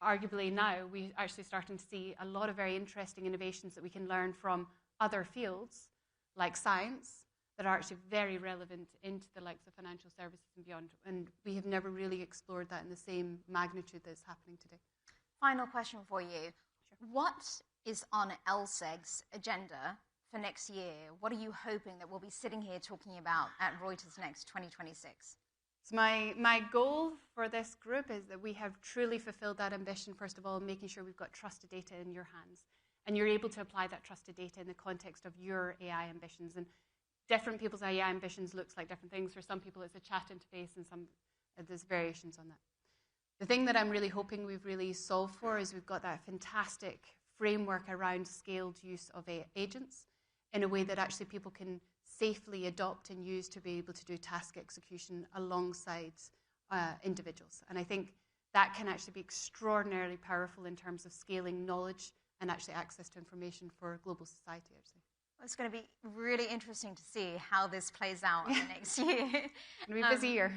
Arguably now, we're actually starting to see a lot of very interesting innovations that we can learn from other fields, like science, that are actually very relevant into the likes of financial services and beyond. And we have never really explored that in the same magnitude that's happening today. final question for you. What is on LSEG's agenda for next year? What are you hoping that we'll be sitting here talking about at Reuters Next 2026? So my goal for this group is that we have truly fulfilled that ambition, first of all, making sure we've got trusted data in your hands. And you're able to apply that trusted data in the context of your AI ambitions. And different people's AI ambitions looks like different things. For some people, it's a chat interface, and there's variations on that. The thing that I'm really hoping we've really solved for is we've got that fantastic framework around scaled use of agents in a way that actually people can safely adopt and use to be able to do task execution alongside individuals. And I think that can actually be extraordinarily powerful in terms of scaling knowledge and actually access to information for global society, actually. Well, it's going to be really interesting to see how this plays out in the next year. It's going to be a busy year.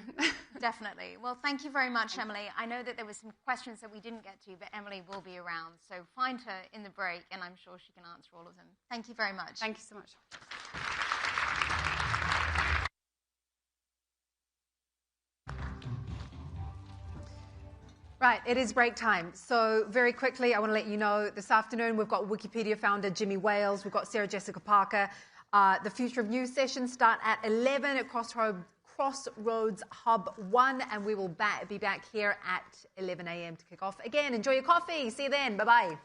Definitely. Well, thank you very much, Emily. I know that there were some questions that we didn't get to, but Emily will be around. So find her in the break, and I'm sure she can answer all of them. Thank you very much. Thank you so much. Right, it is break time. So very quickly, I want to let you know this afternoon we've got Wikipedia founder Jimmy Wales, we've got Sarah Jessica Parker. The Future of News sessions start at 11 at Crossroads Hub 1, and we will be back here at 11 a.m. to kick off. Again, enjoy your coffee. See you then. Bye-bye.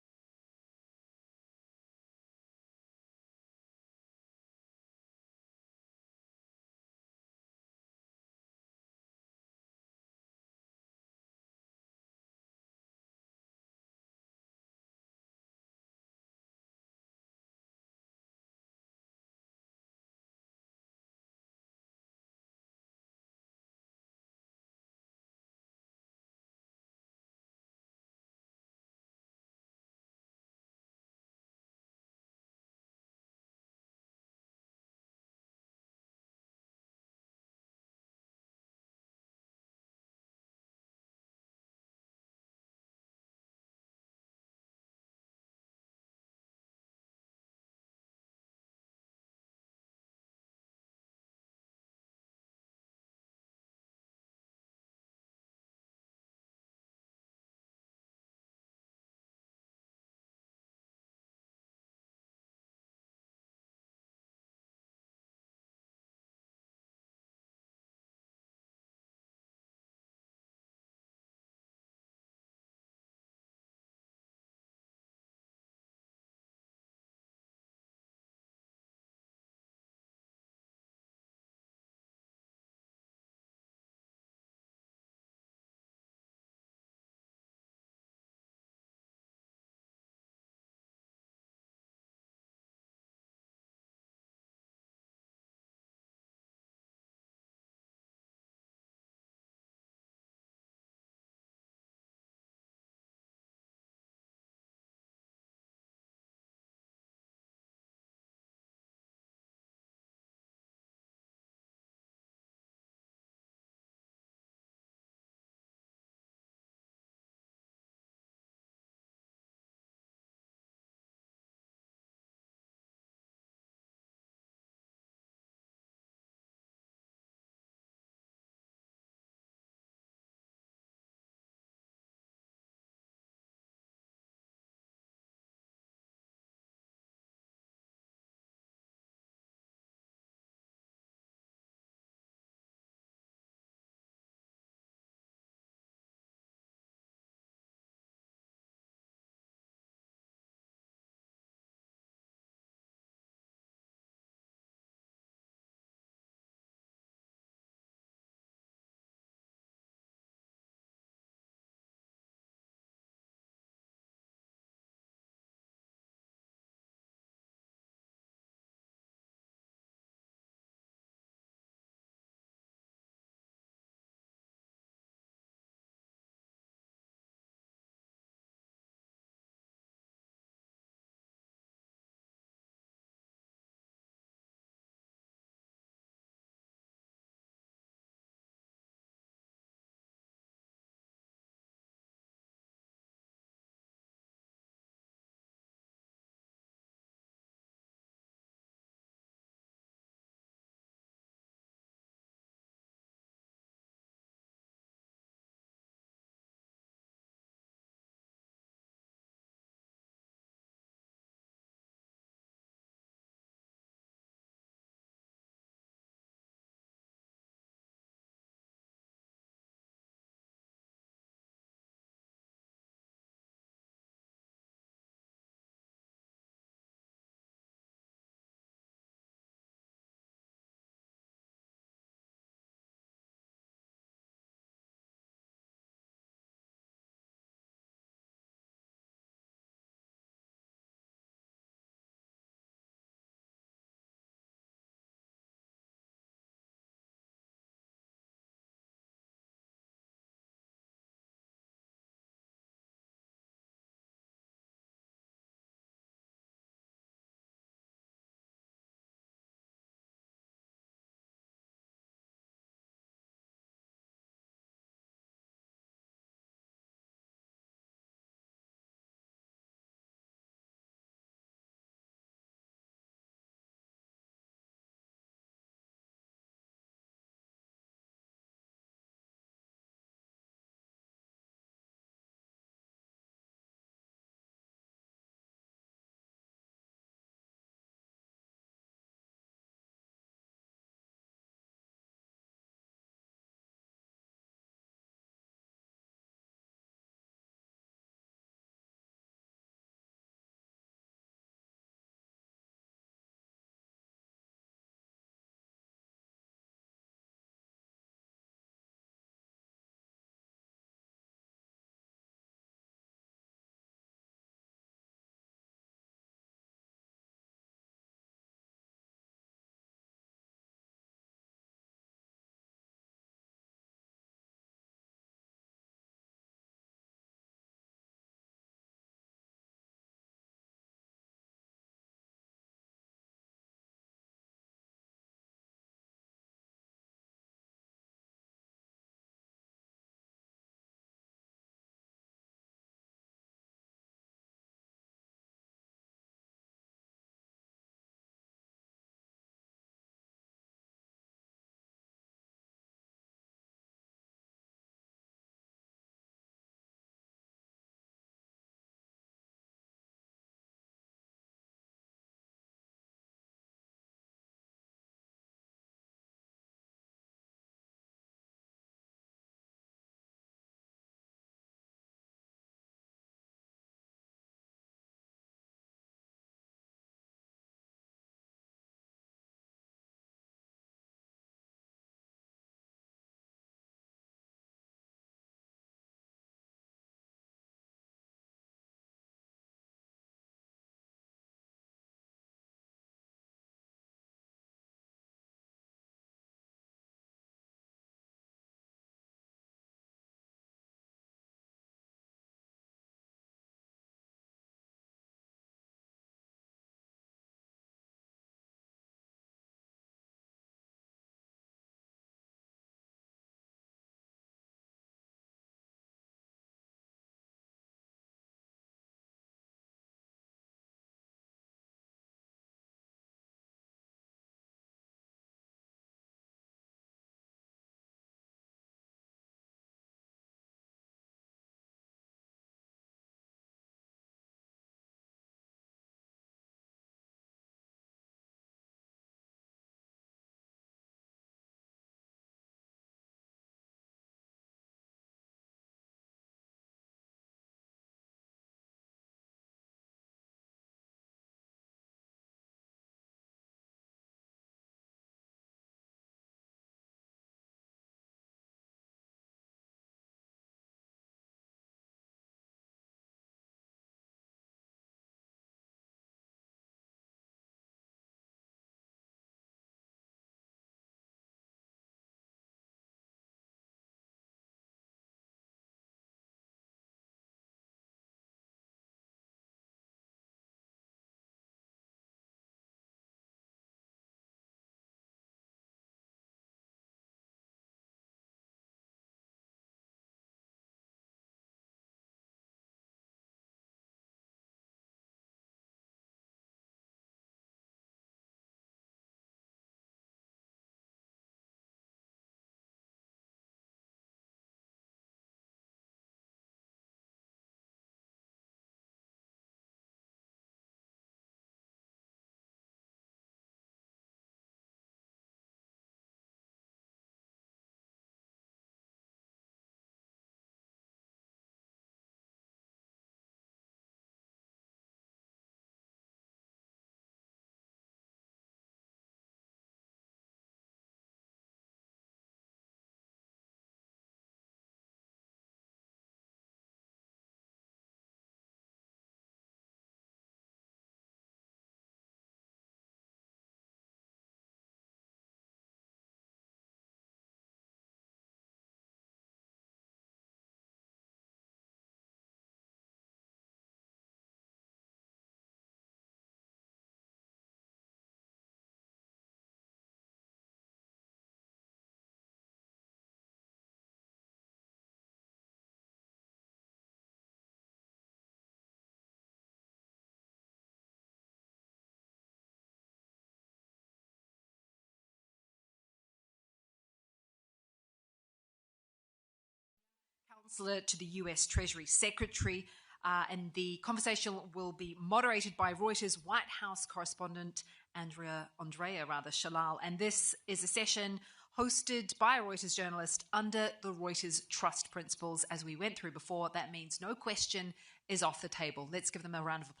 counselor to the US Treasury Secretary. And the conversation will be moderated by Reuters White House correspondent Andrea Shalal. And this is a session hosted by a Reuters journalist under the Reuters trust principles. As we went through before, that means no question is off the table. Let's give them a round of applause.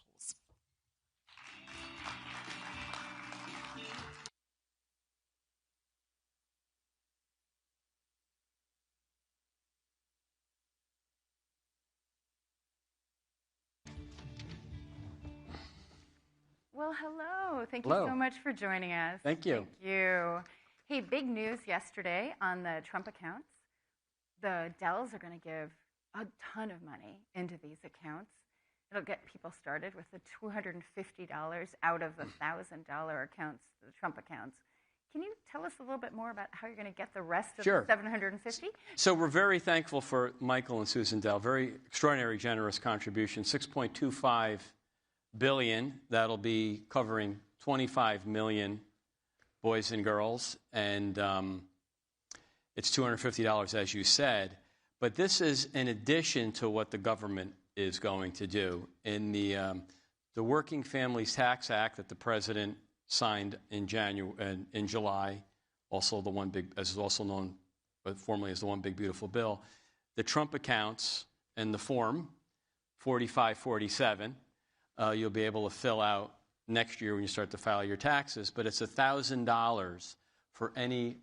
Well, hello. Thank you so much for joining us. Thank you. Thank you. Hey, big news yesterday on the Trump accounts. The Dells are going to give a ton of money into these accounts. It'll get people started with the $250 out of the $1,000 accounts, the Trump accounts. Can you tell us a little bit more about how you're going to get the rest of the $750? So we're very thankful for Michael and Susan Dell. Very extraordinary, generous contribution, $6.25 billion. That'll be covering 25 million boys and girls, and it's $250, as you said. But this is in addition to what the government is going to do. In the Working Families Tax Act that the president signed in July, also the one big, as is also known formally as the One Big Beautiful Bill, the Trump accounts and the form 4547. You'll be able to fill out next year when you start to file your taxes. But it's $1,000 for any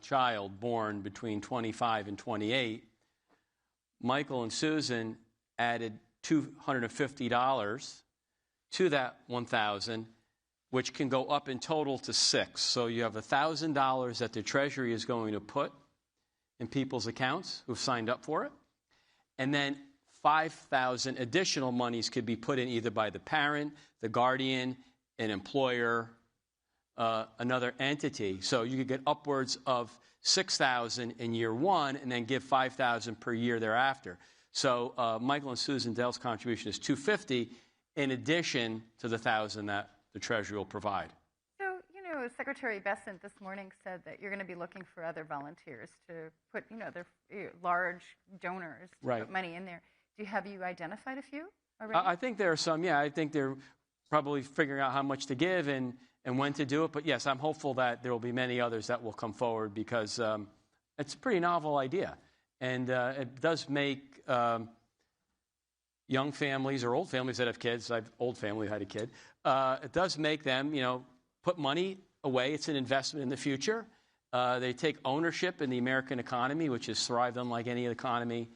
child born between 25 and 28. Michael and Susan added $250 to that $1,000, which can go up in total to $6,000. So you have $1,000 that the Treasury is going to put in people's accounts who've signed up for it. And then 5,000 additional monies could be put in either by the parent, the guardian, an employer, another entity. So you could get upwards of 6,000 in year one and then give 5,000 per year thereafter. So Michael and Susan Dell's contribution is $250 in addition to the $1,000 that the Treasury will provide. So, Secretary Bessent this morning said that you're going to be looking for other volunteers to put, their large donors to put money in there. Have you identified a few already? I think there are some, yeah. I think they're probably figuring out how much to give and when to do it. But, yes, I'm hopeful that there will be many others that will come forward because it's a pretty novel idea. And it does make young families or old families that have kids. I have old family who had a kid. It does make them, put money away. It's an investment in the future. They take ownership in the American economy, which has thrived unlike any economy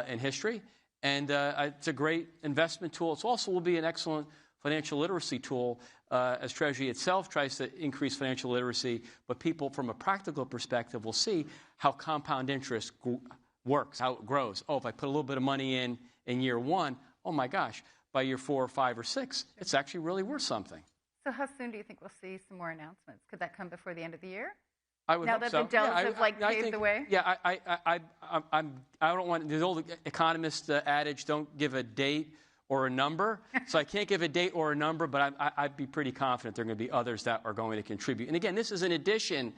in history. And it's a great investment tool. It also will be an excellent financial literacy tool as Treasury itself tries to increase financial literacy. But people, from a practical perspective, will see how compound interest works, how it grows. Oh, if I put a little bit of money in year one, oh, my gosh, by year 4 or 5 or 6, it's actually really worth something. So how soon do you think we'll see some more announcements? Could that come before the end of the year? I would hope so. Now that the Dells have paved the way? Yeah, I don't want the old economist adage, don't give a date or a number. So I can't give a date or a number, but I'd be pretty confident there are going to be others that are going to contribute. And again, this is in addition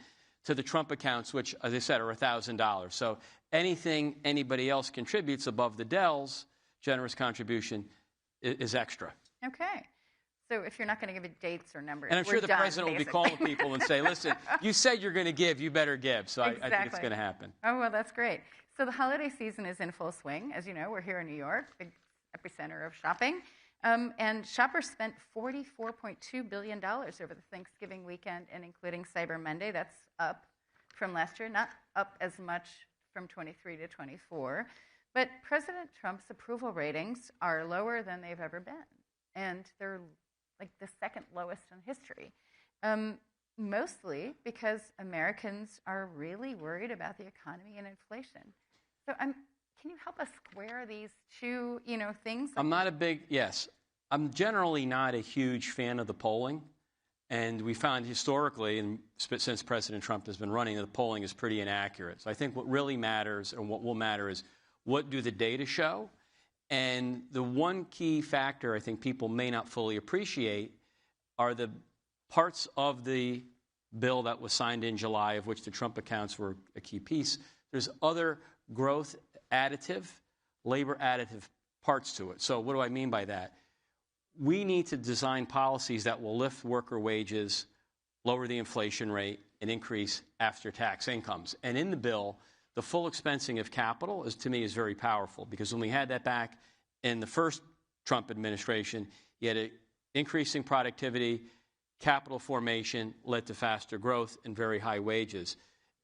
to the Trump accounts, which, as I said, are $1,000. So anything anybody else contributes above the Dells' generous contribution is extra. Okay. So if you're not going to give it dates or numbers, and I'm sure the president will be calling people and say, listen, you said you're going to give, you better give. So I think it's going to happen. Oh, well, that's great. So the holiday season is in full swing. As you know, we're here in New York, big epicenter of shopping. And shoppers spent $44.2 billion over the Thanksgiving weekend, and including Cyber Monday. That's up from last year, not up as much from 23 to 24. But President Trump's approval ratings are lower than they've ever been. And they're like the second lowest in history, mostly because Americans are really worried about the economy and inflation. So can you help us square these two, things? I'm generally not a huge fan of the polling. And we found historically, and since President Trump has been running, the polling is pretty inaccurate. So I think what really matters and what will matter is what do the data show? And the one key factor I think people may not fully appreciate are the parts of the bill that was signed in July, of which the Trump accounts were a key piece. There's other growth labor additive parts to it. So what do I mean by that? We need to design policies that will lift worker wages, lower the inflation rate, and increase after-tax incomes. And in the bill, the full expensing of capital, to me, is very powerful, because when we had that back in the first Trump administration, you had increasing productivity, capital formation led to faster growth and very high wages.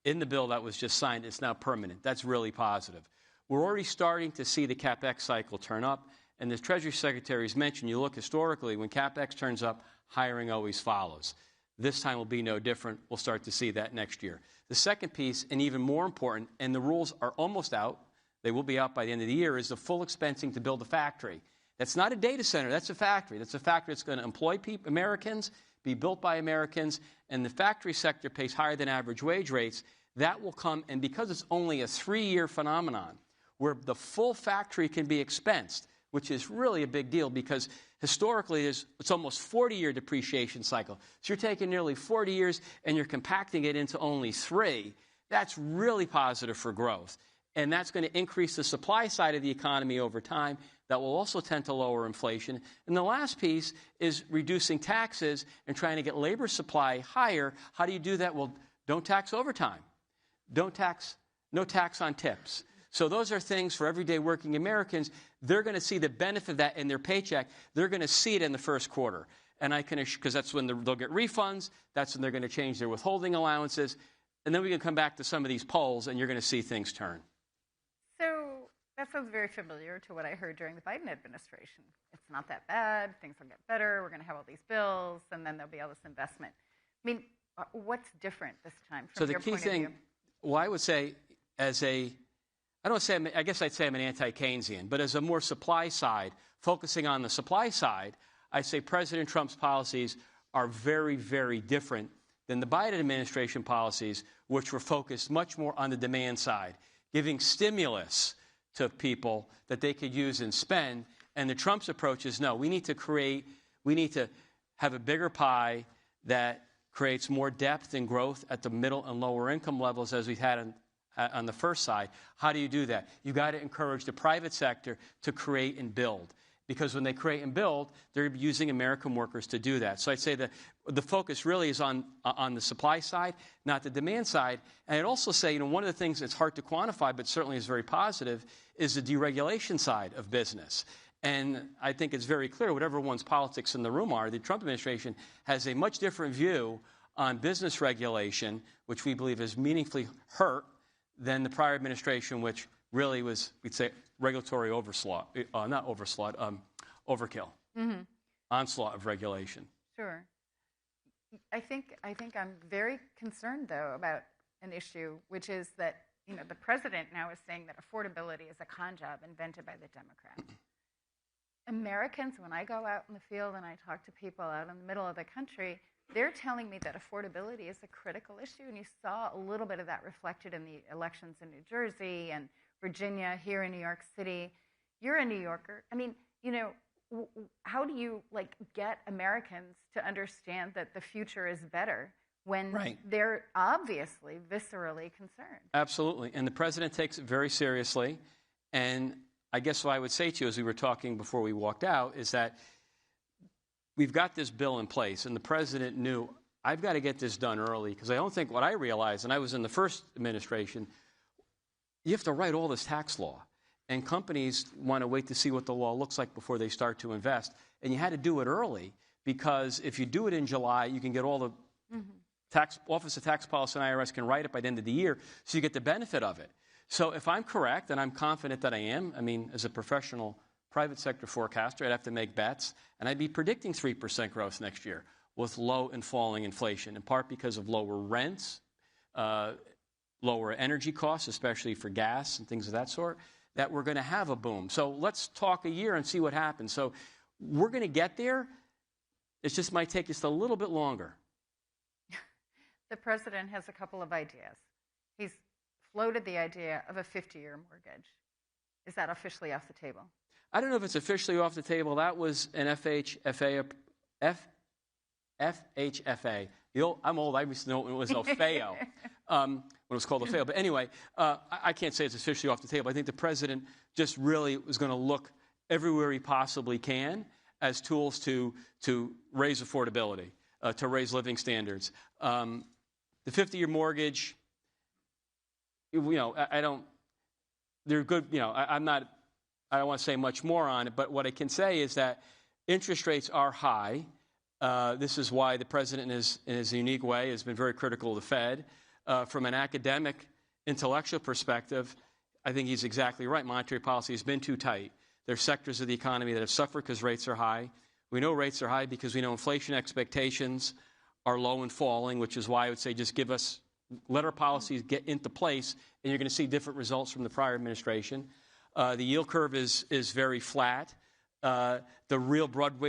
In the bill that was just signed, it's now permanent. That's really positive. We're already starting to see the CapEx cycle turn up. And as Treasury Secretary has mentioned, you look historically, when CapEx turns up, hiring always follows. This time will be no different. We'll start to see that next year. The second piece, and even more important, and the rules are almost out, they will be out by the end of the year, is the full expensing to build a factory. That's not a data center. That's a factory. That's a factory that's going to employ Americans, be built by Americans, and the factory sector pays higher than average wage rates. That will come, and because it's only a 3-year phenomenon, where the full factory can be expensed, which is really a big deal, because historically it's almost 40-year depreciation cycle. So you're taking nearly 40 years and you're compacting it into only 3. That's really positive for growth. And that's going to increase the supply side of the economy over time. That will also tend to lower inflation. And the last piece is reducing taxes and trying to get labor supply higher. How do you do that? Well, don't tax overtime. No tax on tips. So those are things for everyday working Americans. They're going to see the benefit of that in their paycheck. They're going to see it in the first quarter. And I can, because that's when they'll get refunds. That's when they're going to change their withholding allowances. And then we can come back to some of these polls, and you're going to see things turn. So that sounds very familiar to what I heard during the Biden administration. It's not that bad. Things will get better. We're going to have all these bills, and then there'll be all this investment. I mean, what's different this time from your point of view? So the key thing, well, I would say I guess I'd say I'm an anti-Keynesian, but as a more supply side, focusing on the supply side, I say President Trump's policies are very, very different than the Biden administration policies, which were focused much more on the demand side, giving stimulus to people that they could use and spend. And the Trump's approach is, no, we need to have a bigger pie that creates more depth and growth at the middle and lower income levels, as we've had on the first side. How do you do that? You've got to encourage the private sector to create and build. Because when they create and build, they're using American workers to do that. So I'd say that the focus really is on the supply side, not the demand side. And I'd also say, one of the things that's hard to quantify, but certainly is very positive, is the deregulation side of business. And I think it's very clear, whatever one's politics in the room are, the Trump administration has a much different view on business regulation, which we believe has meaningfully hurt, than the prior administration, which really was, we'd say, regulatory overkill, onslaught of regulation. Sure. I think I'm very concerned, though, about an issue, which is that the president now is saying that affordability is a con job invented by the Democrats. Americans, when I go out in the field and I talk to people out in the middle of the country, they're telling me that affordability is a critical issue, and you saw a little bit of that reflected in the elections in New Jersey and Virginia, here in New York City. You're a New Yorker. I mean, how do you get Americans to understand that the future is better when they're obviously viscerally concerned? Absolutely, and the president takes it very seriously. And I guess what I would say to you, as we were talking before we walked out, is that we've got this bill in place, and the president knew, I've got to get this done early, because I don't think what I realized, and I was in the first administration, you have to write all this tax law. And companies want to wait to see what the law looks like before they start to invest. And you had to do it early, because if you do it in July, you can get all the Office of Tax Policy and IRS can write it by the end of the year, so you get the benefit of it. So if I'm correct, and I'm confident that I am, I mean, as a professional private sector forecaster, I'd have to make bets, and I'd be predicting 3% growth next year with low and falling inflation, in part because of lower rents, lower energy costs, especially for gas and things of that sort, that we're going to have a boom. So let's talk a year and see what happens. So we're going to get there. It just might take just a little bit longer. The president has a couple of ideas. He's floated the idea of a 50-year mortgage. Is that officially off the table? I don't know if it's officially off the table. That was an FHFA. I'm old. I used to know it was OFAO. when it was called a fail. But anyway, I can't say it's officially off the table. I think the president just really was going to look everywhere he possibly can as tools to raise affordability, to raise living standards. The 50-year mortgage, I don't, they're good, I don't want to say much more on it, but what I can say is that interest rates are high. This is why the president, in his unique way, has been very critical of the Fed. From an academic, intellectual perspective, I think he's exactly right. Monetary policy has been too tight. There are sectors of the economy that have suffered because rates are high. We know rates are high because we know inflation expectations are low and falling, which is why I would say just let our policies get into place, and you're going to see different results from the prior administration. The yield curve is very flat. The real broad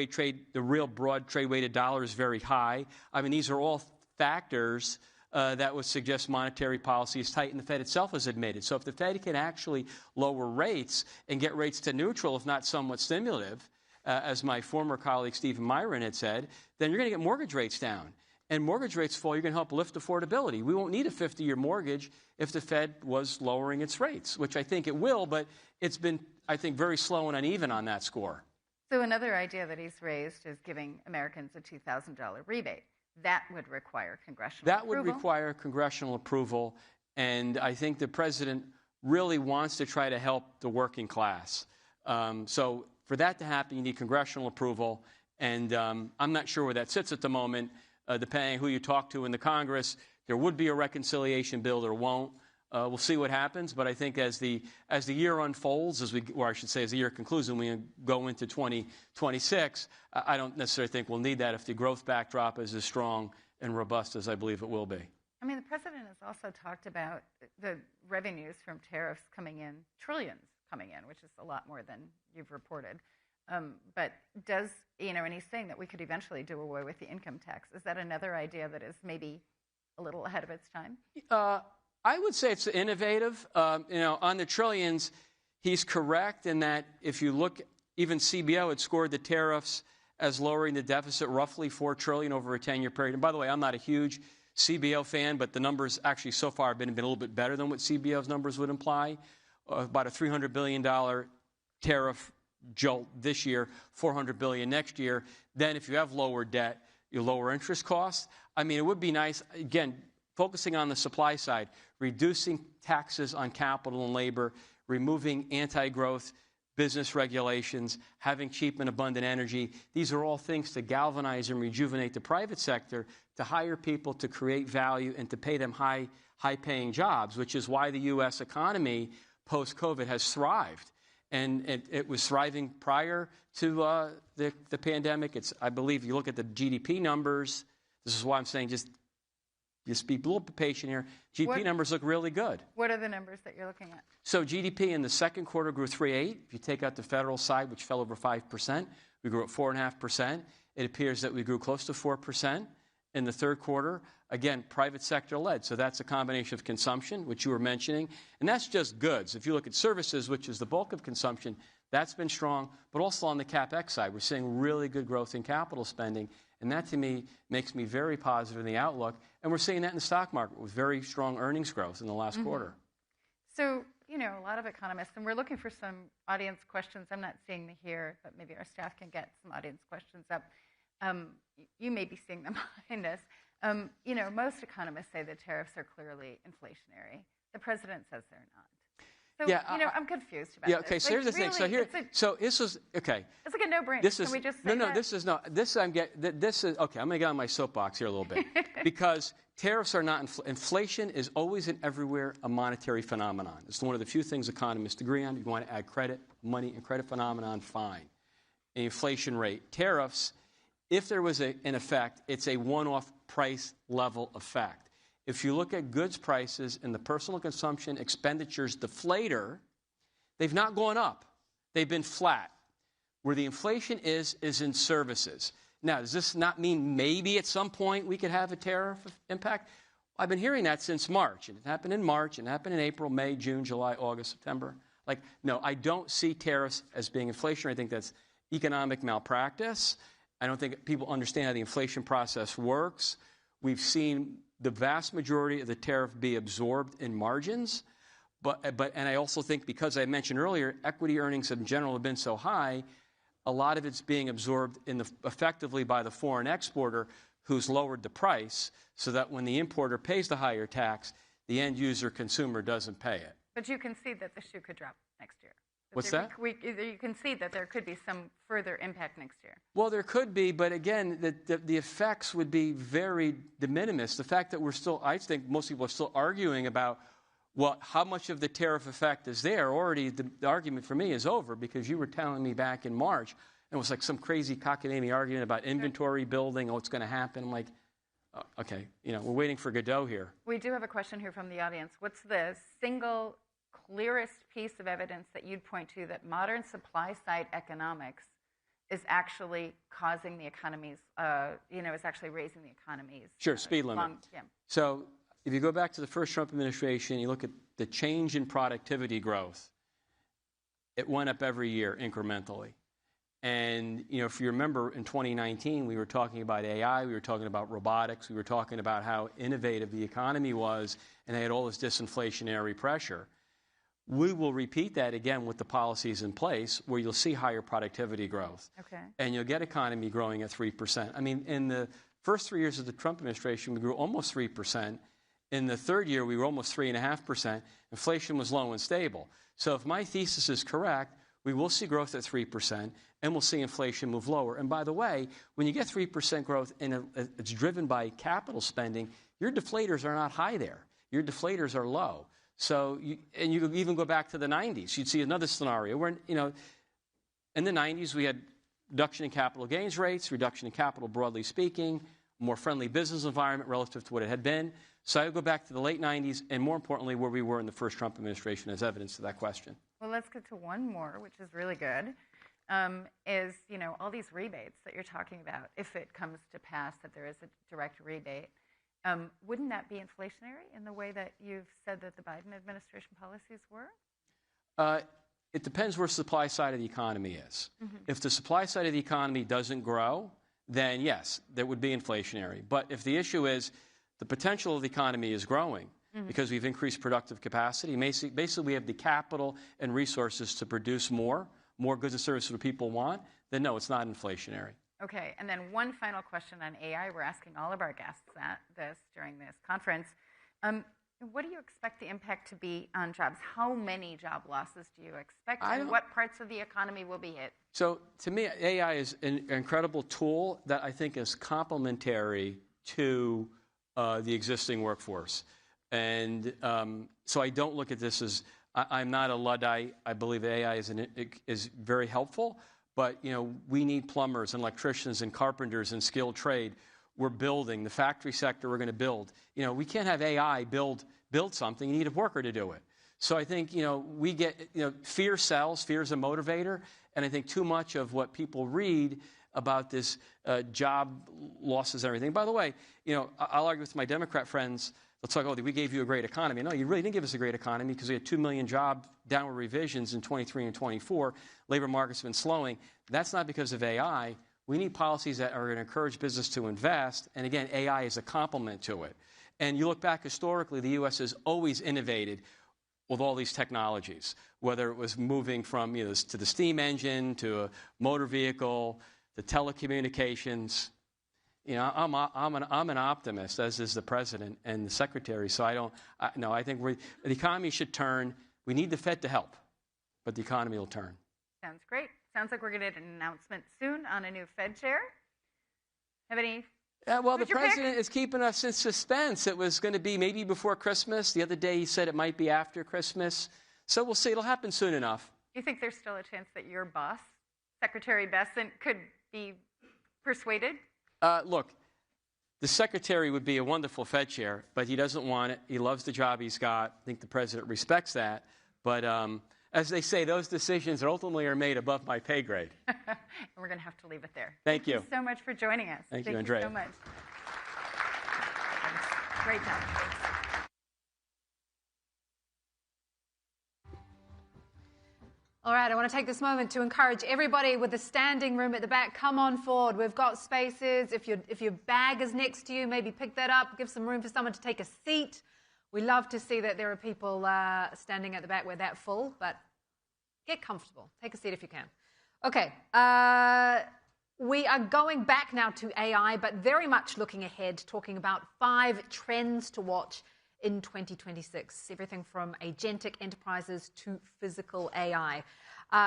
trade-weighted dollar is very high. I mean, these are all factors that would suggest monetary policy is tight, and the Fed itself has admitted. So if the Fed can actually lower rates and get rates to neutral, if not somewhat stimulative, as my former colleague Stephen Myron had said, then you're going to get mortgage rates down. And mortgage rates fall, you're going to help lift affordability. We won't need a 50-year mortgage if the Fed was lowering its rates, which I think it will, but it's been, I think, very slow and uneven on that score. So another idea that he's raised is giving Americans a $2,000 rebate. That would require congressional approval. That would require congressional approval, and I think the president really wants to try to help the working class. So for that to happen, you need congressional approval, and I'm not sure where that sits at the moment. Depending on who you talk to in the Congress, there would be a reconciliation bill, there won't. We'll see what happens, but I think as the year unfolds, as the year concludes and we go into 2026, I don't necessarily think we'll need that if the growth backdrop is as strong and robust as I believe it will be. I mean, the president has also talked about the revenues from tariffs coming in, trillions coming in, which is a lot more than you've reported. But does, and he's saying that we could eventually do away with the income tax. Is that another idea that is maybe a little ahead of its time? I would say it's innovative. On the trillions, he's correct in that if you look, even CBO had scored the tariffs as lowering the deficit roughly $4 trillion over a 10-year period. And by the way, I'm not a huge CBO fan, but the numbers actually so far have been a little bit better than what CBO's numbers would imply. About a $300 billion tariff jolt this year, $400 billion next year. Then if you have lower debt, you lower interest costs. I mean, it would be nice, again, focusing on the supply side, reducing taxes on capital and labor, removing anti-growth business regulations, having cheap and abundant energy. These are all things to galvanize and rejuvenate the private sector, to hire people, to create value, and to pay them high-paying jobs, which is why the U.S. economy post-COVID has thrived. And it was thriving prior to the pandemic. I believe you look at the GDP numbers. This is why I'm saying just be a little patient here. GDP numbers look really good. What are the numbers that you're looking at? So GDP in the second quarter grew 3.8%. If you take out the federal side, which fell over 5%, we grew at 4.5%. It appears that we grew close to 4% in the third quarter. Again, private sector led. So that's a combination of consumption, which you were mentioning. And that's just goods. If you look at services, which is the bulk of consumption, that's been strong. But also on the CapEx side, we're seeing really good growth in capital spending. And that, to me, makes me very positive in the outlook. And we're seeing that in the stock market with very strong earnings growth in the last quarter. So, a lot of economists, and we're looking for some audience questions. I'm not seeing them here, but maybe our staff can get some audience questions up. You may be seeing them behind us. Most economists say that tariffs are clearly inflationary. The president says they're not. So, I'm confused about this. Yeah, okay, so here's the thing. So this is, okay. It's like a no-brainer. Can we just say that? This is not, okay, I'm going to get on my soapbox here a little bit. Because tariffs are not, inflation is always and everywhere a monetary phenomenon. It's one of the few things economists agree on. If you want to add credit, money, and credit phenomenon, fine. An inflation rate. Tariffs, if there was an effect, it's a one-off price level effect. If you look at goods prices and the personal consumption expenditures deflator, they've not gone up. They've been flat. Where the inflation is in services. Now, does this not mean maybe at some point we could have a tariff impact? I've been hearing that since March. And it happened in March, and it happened in April, May, June, July, August, September. No, I don't see tariffs as being inflationary. I think that's economic malpractice. I don't think people understand how the inflation process works. We've seen the vast majority of the tariff be absorbed in margins. And I also think, because I mentioned earlier, equity earnings in general have been so high, a lot of it's being absorbed effectively by the foreign exporter, who's lowered the price so that when the importer pays the higher tax, the end user consumer doesn't pay it. But you can see that the shoe could drop next year. What's that? You can see that there could be some further impact next year. Well, there could be, but again, the effects would be very de minimis. The fact that I think most people are still arguing about, well, how much of the tariff effect is there? Already, the argument for me is over, because you were telling me back in March, and it was like some crazy cockamamie argument about inventory building, what's going to happen. I'm like, okay, we're waiting for Godot here. We do have a question here from the audience. What's the single clearest piece of evidence that you'd point to that modern supply-side economics is actually causing the economies, is actually raising the economies? Sure, speed limit. So if you go back to the first Trump administration, you look at the change in productivity growth, it went up every year incrementally. And, if you remember, in 2019, we were talking about AI, we were talking about robotics, we were talking about how innovative the economy was, and they had all this disinflationary pressure. We will repeat that again with the policies in place, where you'll see higher productivity growth. Okay. And you'll get economy growing at 3%. I mean, in the first 3 years of the Trump administration, we grew almost 3%. In the third year, we were almost 3.5%. Inflation was low and stable. So if my thesis is correct, we will see growth at 3%, and we'll see inflation move lower. And by the way, when you get 3% growth and it's driven by capital spending, your deflators are not high there. Your deflators are low. So, you could even go back to the 90s. You'd see another scenario where, in the 90s, we had reduction in capital gains rates, reduction in capital broadly speaking, more friendly business environment relative to what it had been. So I would go back to the late 90s, and more importantly, where we were in the first Trump administration as evidence to that question. Well, let's get to one more, which is really good, is, all these rebates that you're talking about, if it comes to pass that there is a direct rebate. Wouldn't that be inflationary in the way that you've said that the Biden administration policies were? It depends where the supply side of the economy is. Mm-hmm. If the supply side of the economy doesn't grow, then yes, that would be inflationary. But if the issue is the potential of the economy is growing because we've increased productive capacity, basically we have the capital and resources to produce more goods and services that people want, then no, it's not inflationary. Okay, and then one final question on AI. We're asking all of our guests during this conference. What do you expect the impact to be on jobs? How many job losses do you expect, and what parts of the economy will be hit? So to me, AI is an incredible tool that I think is complementary to the existing workforce. And so I don't look at this as, I'm not a Luddite. I believe AI is very helpful. But, we need plumbers and electricians and carpenters and skilled trade. We're building. The factory sector we're going to build. We can't have AI build something. You need a worker to do it. So I think, we get, fear sells. Fear is a motivator. And I think too much of what people read about this job losses and everything. By the way, I'll argue with my Democrat friends. Let's talk about, we gave you a great economy. No, you really didn't give us a great economy because we had 2 million job downward revisions in 23 and 24. Labor market's been slowing. That's not because of AI. We need policies that are going to encourage business to invest. And again, AI is a complement to it. And you look back historically, the U.S. has always innovated with all these technologies, whether it was moving from to the steam engine, to a motor vehicle, to telecommunications. I'm an optimist, as is the president and the secretary. So I think the economy should turn. We need the Fed to help, but the economy will turn. Sounds great. Sounds like we're going to get an announcement soon on a new Fed chair. Have any? Well, the president is keeping us in suspense. It was going to be maybe before Christmas. The other day he said it might be after Christmas. So we'll see. It'll happen soon enough. Do you think there's still a chance that your boss, Secretary Bessent, could be persuaded? Look, the secretary would be a wonderful Fed chair, but he doesn't want it. He loves the job he's got. I think the president respects that. But as they say, those decisions ultimately are made above my pay grade. And we're going to have to leave it there. Thank you so much for joining us. Thank you, Andrea. So much. Great job. All right, I want to take this moment to encourage everybody with the standing room at the back, come on forward. We've got spaces. If your bag is next to you, maybe pick that up. Give some room for someone to take a seat. We love to see that there are people standing at the back. We're that full, but get comfortable. Take a seat if you can. Okay, we are going back now to AI, but very much looking ahead, talking about 5 trends to watch in 2026, everything from agentic enterprises to physical AI.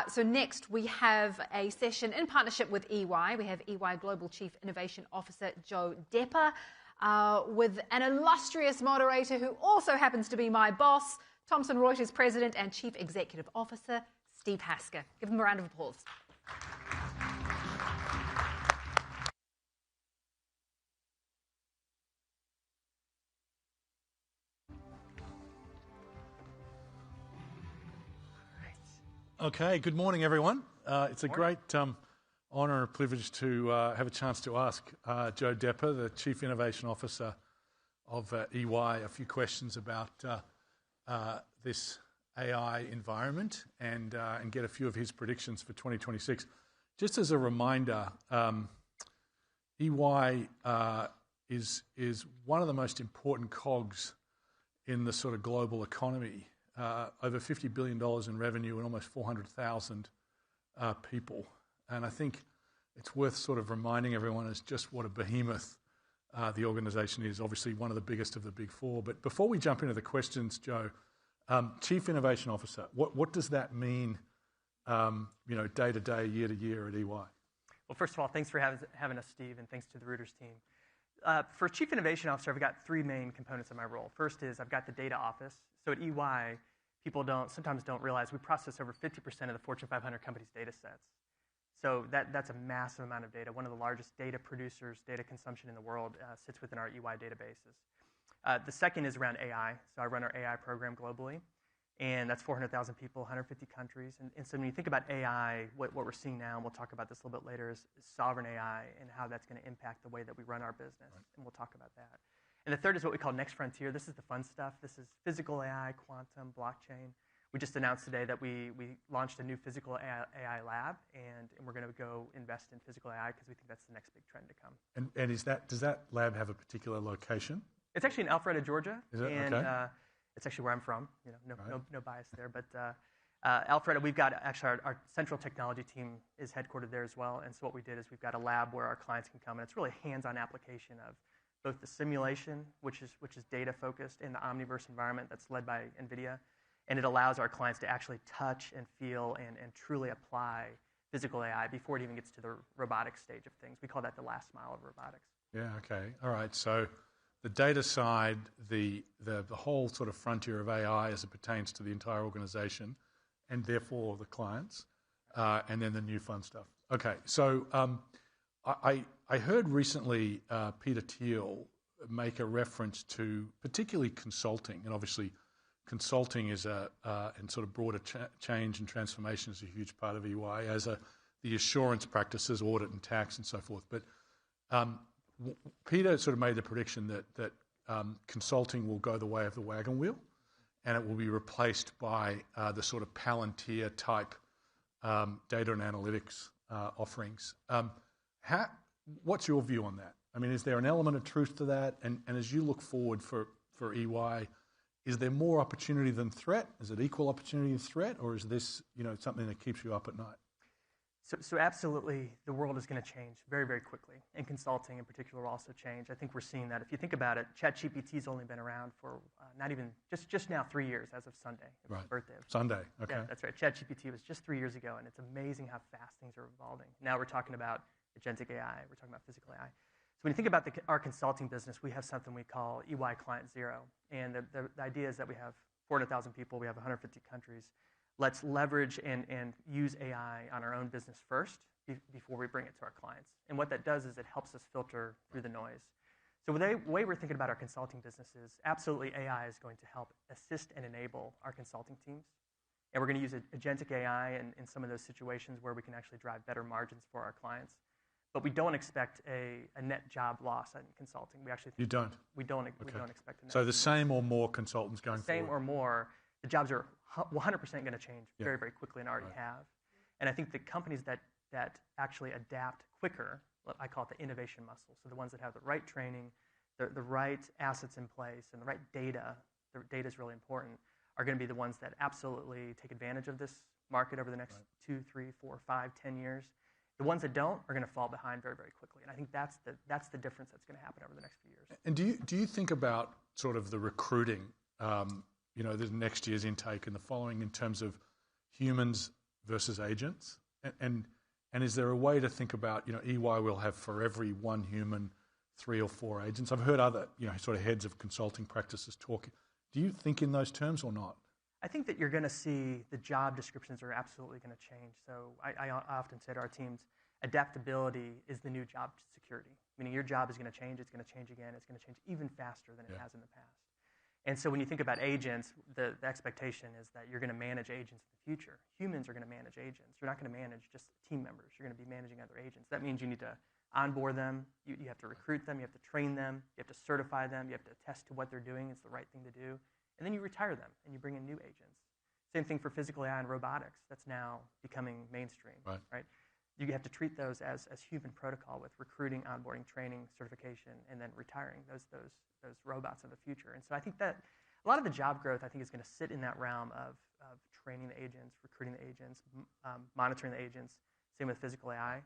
So next, we have a session in partnership with EY. We have EY Global Chief Innovation Officer Joe Depper, with an illustrious moderator who also happens to be my boss, Thomson Reuters President and Chief Executive Officer Steve Hasker. Give him a round of applause. Okay, good morning, everyone. It's a great honour and privilege to have a chance to ask Joe Depper, the Chief Innovation Officer of EY, a few questions about this AI environment and get a few of his predictions for 2026. Just as a reminder, EY is one of the most important cogs in the sort of global economy. Over $50 billion in revenue and almost 400,000 people. And I think it's worth sort of reminding everyone as just what a behemoth the organisation is, obviously one of the biggest of the big four. But before we jump into the questions, Joe, Chief Innovation Officer, what does that mean, day to day, year to year at EY? Well, first of all, thanks for having us, Steve, and thanks to the Reuters team. For Chief Innovation Officer, I've got 3 main components of my role. First is I've got the data office. So at EY, people sometimes don't realize we process over 50% of the Fortune 500 companies' data sets. So that's a massive amount of data. One of the largest data producers, data consumption in the world sits within our EY databases. The second is around AI. So I run our AI program globally, and that's 400,000 people, 150 countries. And so when you think about AI, what we're seeing now, and we'll talk about this a little bit later, is sovereign AI and how that's going to impact the way that we run our business. Right. And we'll talk about that. And the third is what we call next frontier. This is the fun stuff. This is physical AI, quantum, blockchain. We just announced today that we launched a new physical AI lab, and we're going to go invest in physical AI because we think that's the next big trend to come. And does that lab have a particular location? It's actually in Alpharetta, Georgia. Is it? And, okay. It's actually where I'm from. No bias there. But Alpharetta, we've got actually our central technology team is headquartered there as well. And so what we did is we've got a lab where our clients can come, and it's really a hands-on application of both the simulation, which is data focused, and the Omniverse environment that's led by NVIDIA. And it allows our clients to actually touch and feel and truly apply physical AI before it even gets to the robotics stage of things. We call that the last mile of robotics. Yeah, okay. All right. So the data side, the whole sort of frontier of AI as it pertains to the entire organization and therefore the clients, and then the new fun stuff. Okay. So I heard recently Peter Thiel make a reference to particularly consulting, and obviously consulting is and sort of broader change and transformation is a huge part of EY, as the assurance practices, audit and tax and so forth. But Peter sort of made the prediction that consulting will go the way of the wagon wheel, and it will be replaced by the sort of Palantir type data and analytics offerings. What's your view on that? I mean, is there an element of truth to that? And as you look forward for EY, is there more opportunity than threat? Is it equal opportunity and threat, or is this something that keeps you up at night? So absolutely, the world is going to change very, very quickly, and consulting in particular will also change. I think we're seeing that. If you think about it, ChatGPT's only been around for not even just now 3 years as of Sunday. It was his birthday. Sunday, okay. Yeah, that's right. ChatGPT was just 3 years ago, and it's amazing how fast things are evolving. Now we're talking about agentic AI. We're talking about physical AI. So when you think about our consulting business, we have something we call EY Client Zero. And the idea is that we have 400,000 people. We have 150 countries. Let's leverage and use AI on our own business first before we bring it to our clients. And what that does is it helps us filter through the noise. So the way we're thinking about our consulting business is absolutely AI is going to help assist and enable our consulting teams. And we're going to use agentic AI in some of those situations where we can actually drive better margins for our clients. But we don't expect a net job loss in consulting. We actually think you don't. We don't expect a net. So the same or more consultants going forward. Same or more. the jobs are 100% going to change very, very quickly and already have. And I think the companies that actually adapt quicker, I call it the innovation muscle, so the ones that have the right training, the right assets in place, and the right data, the data is really important, are going to be the ones that absolutely take advantage of this market over the next 2, 3, 4, 5, 10 years. The ones that don't are going to fall behind very, very quickly. And I think that's the difference that's going to happen over the next few years. And do you think about sort of the recruiting, the next year's intake and the following in terms of humans versus agents? And is there a way to think about, EY will have for every one human 3 or 4 agents? I've heard other, sort of heads of consulting practices talk. Do you think in those terms or not? I think that you're going to see the job descriptions are absolutely going to change. So I often say to our teams, adaptability is the new job security. Meaning your job is going to change, it's going to change again, it's going to change even faster than it has in the past. And so when you think about agents, the expectation is that you're going to manage agents in the future. Humans are going to manage agents. You're not going to manage just team members. You're going to be managing other agents. That means you need to onboard them, you have to recruit them, you have to train them, you have to certify them, you have to attest to what they're doing, it's the right thing to do. And then you retire them and you bring in new agents. Same thing for physical AI and robotics. That's now becoming mainstream, right? You have to treat those as human protocol with recruiting, onboarding, training, certification, and then retiring those robots of the future. And so I think that a lot of the job growth, I think, is going to sit in that realm of training the agents, recruiting the agents, monitoring the agents. Same with physical AI.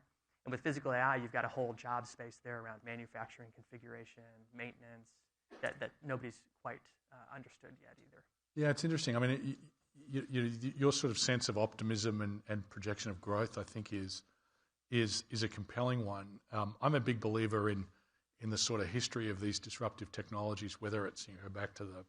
And with physical AI, you've got a whole job space there around manufacturing, configuration, maintenance, that nobody's quite understood yet either. Yeah, it's interesting. I mean, your sort of sense of optimism and projection of growth, I think, is a compelling one. I'm a big believer in the sort of history of these disruptive technologies, whether it's back to the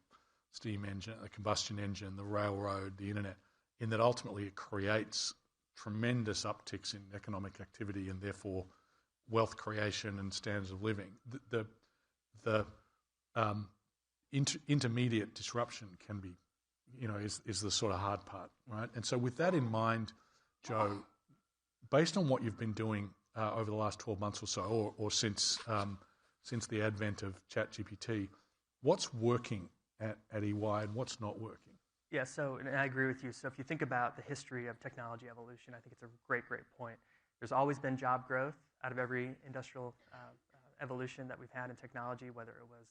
steam engine, the combustion engine, the railroad, the internet, in that ultimately it creates tremendous upticks in economic activity and therefore wealth creation and standards of living. The intermediate disruption can be, is the sort of hard part, right? And so with that in mind, Joe, based on what you've been doing over the last 12 months or so, or since the advent of ChatGPT, what's working at EY and what's not working? Yeah, and I agree with you. So if you think about the history of technology evolution, I think it's a great point. There's always been job growth out of every industrial evolution that we've had in technology, whether it was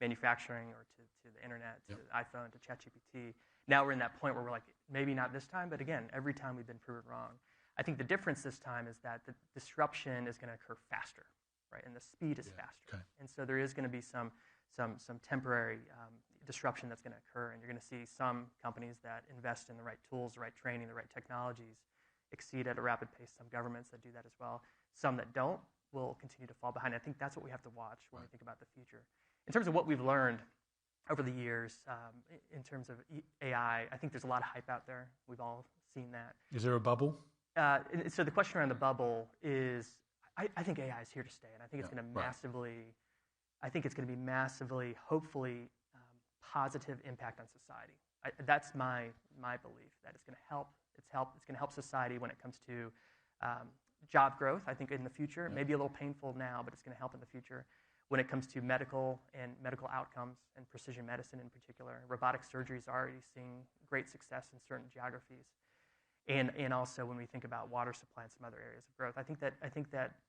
manufacturing or to the internet, to the iPhone, to ChatGPT. Now we're in that point where we're like, maybe not this time, but again, every time we've been proven wrong. I think the difference this time is that the disruption is going to occur faster, right? And the speed is faster. Okay. And so there is going to be some temporary disruption that's going to occur, and you're going to see some companies that invest in the right tools, the right training, the right technologies exceed at a rapid pace. Some governments that do that as well. Some that don't will continue to fall behind. I think that's what we have to watch when we think about the future. In terms of what we've learned over the years, in terms of AI, I think there's a lot of hype out there. We've all seen that. Is there a bubble? So the question around the bubble is, I think AI is here to stay, and I think it's going to massively, hopefully, positive impact on society. That's my belief, that it's going to help. It's going to help society when it comes to job growth. I think in the future, maybe a little painful now, but it's going to help in the future. When it comes to medical outcomes and precision medicine in particular, robotic surgery is already seeing great success in certain geographies. And also when we think about water supply and some other areas of growth, I think that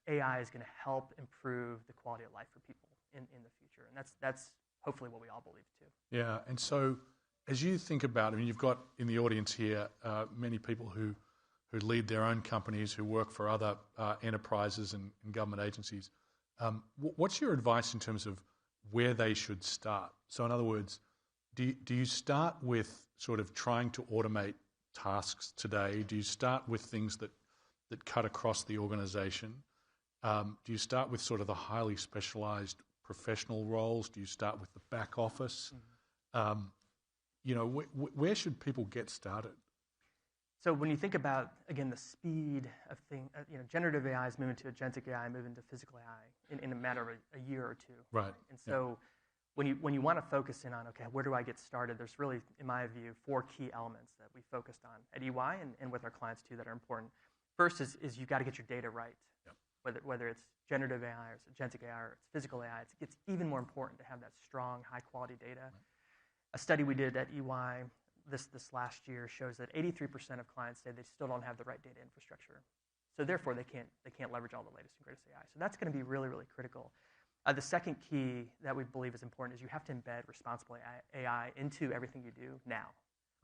AI is going to help improve the quality of life for people in the future, and that's hopefully what we all believe too. Yeah, and so as you think about, you've got in the audience here many people who lead their own companies, who work for other enterprises and government agencies. What's your advice in terms of where they should start? So in other words, do you start with sort of trying to automate tasks today? Do you start with things that cut across the organization? Do you start with sort of the highly specialized professional roles? Do you start with the back office? Where should people get started? So when you think about, again, the speed of things, generative AI is moving to agentic AI, moving to physical AI in a matter of a year or two. Right. And so when you want to focus in on, okay, where do I get started? There's really, in my view, 4 key elements that we focused on at EY and with our clients too that are important. First is you've got to get your data right. Yep. Whether it's generative AI or it's agentic AI or it's physical AI, it's even more important to have that strong, high-quality data. Right. A study we did at EY this last year shows that 83% of clients say they still don't have the right data infrastructure. So therefore, they can't leverage all the latest and greatest AI. So that's going to be really, really critical. The second key that we believe is important is you have to embed responsible AI into everything you do now.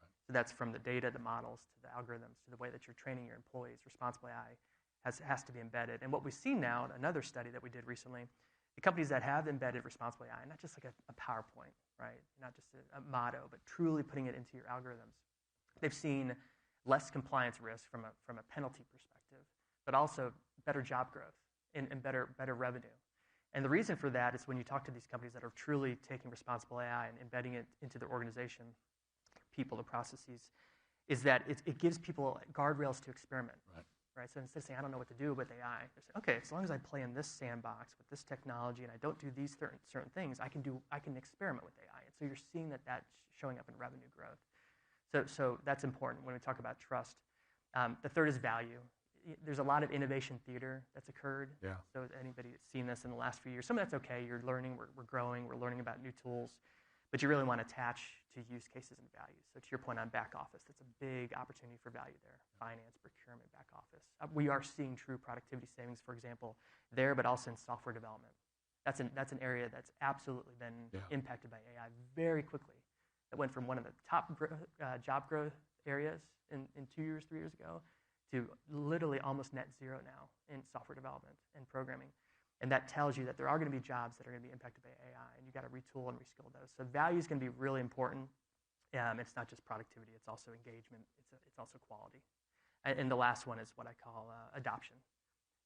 Right. So that's from the data, the models, to the algorithms, to the way that you're training your employees. Responsible AI has to be embedded. And what we've seen now, another study that we did recently, the companies that have embedded responsible AI, not just like a PowerPoint, right? Not just a motto, but truly putting it into your algorithms. They've seen less compliance risk from a penalty perspective, but also better job growth and better revenue. And the reason for that is when you talk to these companies that are truly taking responsible AI and embedding it into their organization, people, the processes, is that it gives people guardrails to experiment. Right? So instead of saying, I don't know what to do with AI, they're saying, okay, as long as I play in this sandbox with this technology and I don't do these certain things, I can experiment with AI. And so you're seeing that's showing up in revenue growth. So that's important when we talk about trust. The third is value. There's a lot of innovation theater that's occurred. Yeah. So anybody that's seen this in the last few years, some of that's okay. You're learning, we're growing, we're learning about new tools. But you really want to attach to use cases and values. So to your point on back office, that's a big opportunity for value there. Finance, procurement, back office. We are seeing true productivity savings, for example, there, but also in software development. That's an area that's absolutely been impacted by AI very quickly. It went from one of the top job growth areas in 2 years, 3 years ago, to literally almost net zero now in software development and programming. And that tells you that there are going to be jobs that are going to be impacted by AI, and you've got to retool and reskill those. So value is going to be really important. It's not just productivity. It's also engagement. It's also quality. And the last one is what I call adoption.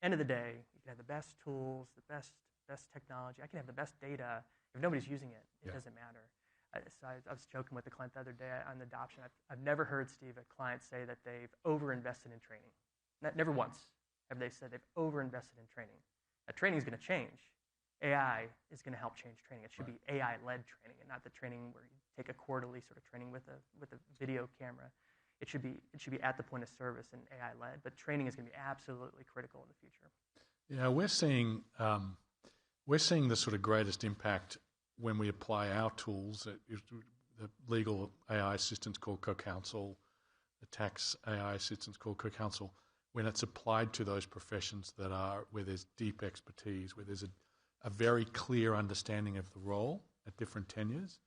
End of the day, you can have the best tools, the best technology. I can have the best data. If nobody's using it, it doesn't matter. So I was joking with the client the other day on adoption. I've never heard, Steve, a client say that they've over-invested in training. Never once have they said they've over-invested in training. That training is going to change. AI is going to help change training. It should be AI-led training, and not the training where you take a quarterly sort of training with a video camera. It should be at the point of service and AI-led. But training is going to be absolutely critical in the future. Yeah, we're seeing the sort of greatest impact when we apply our tools. The legal AI assistance called CoCounsel, the tax AI assistance called CoCounsel. When it's applied to those professions where there's deep expertise, where there's a very clear understanding of the role at different tenures,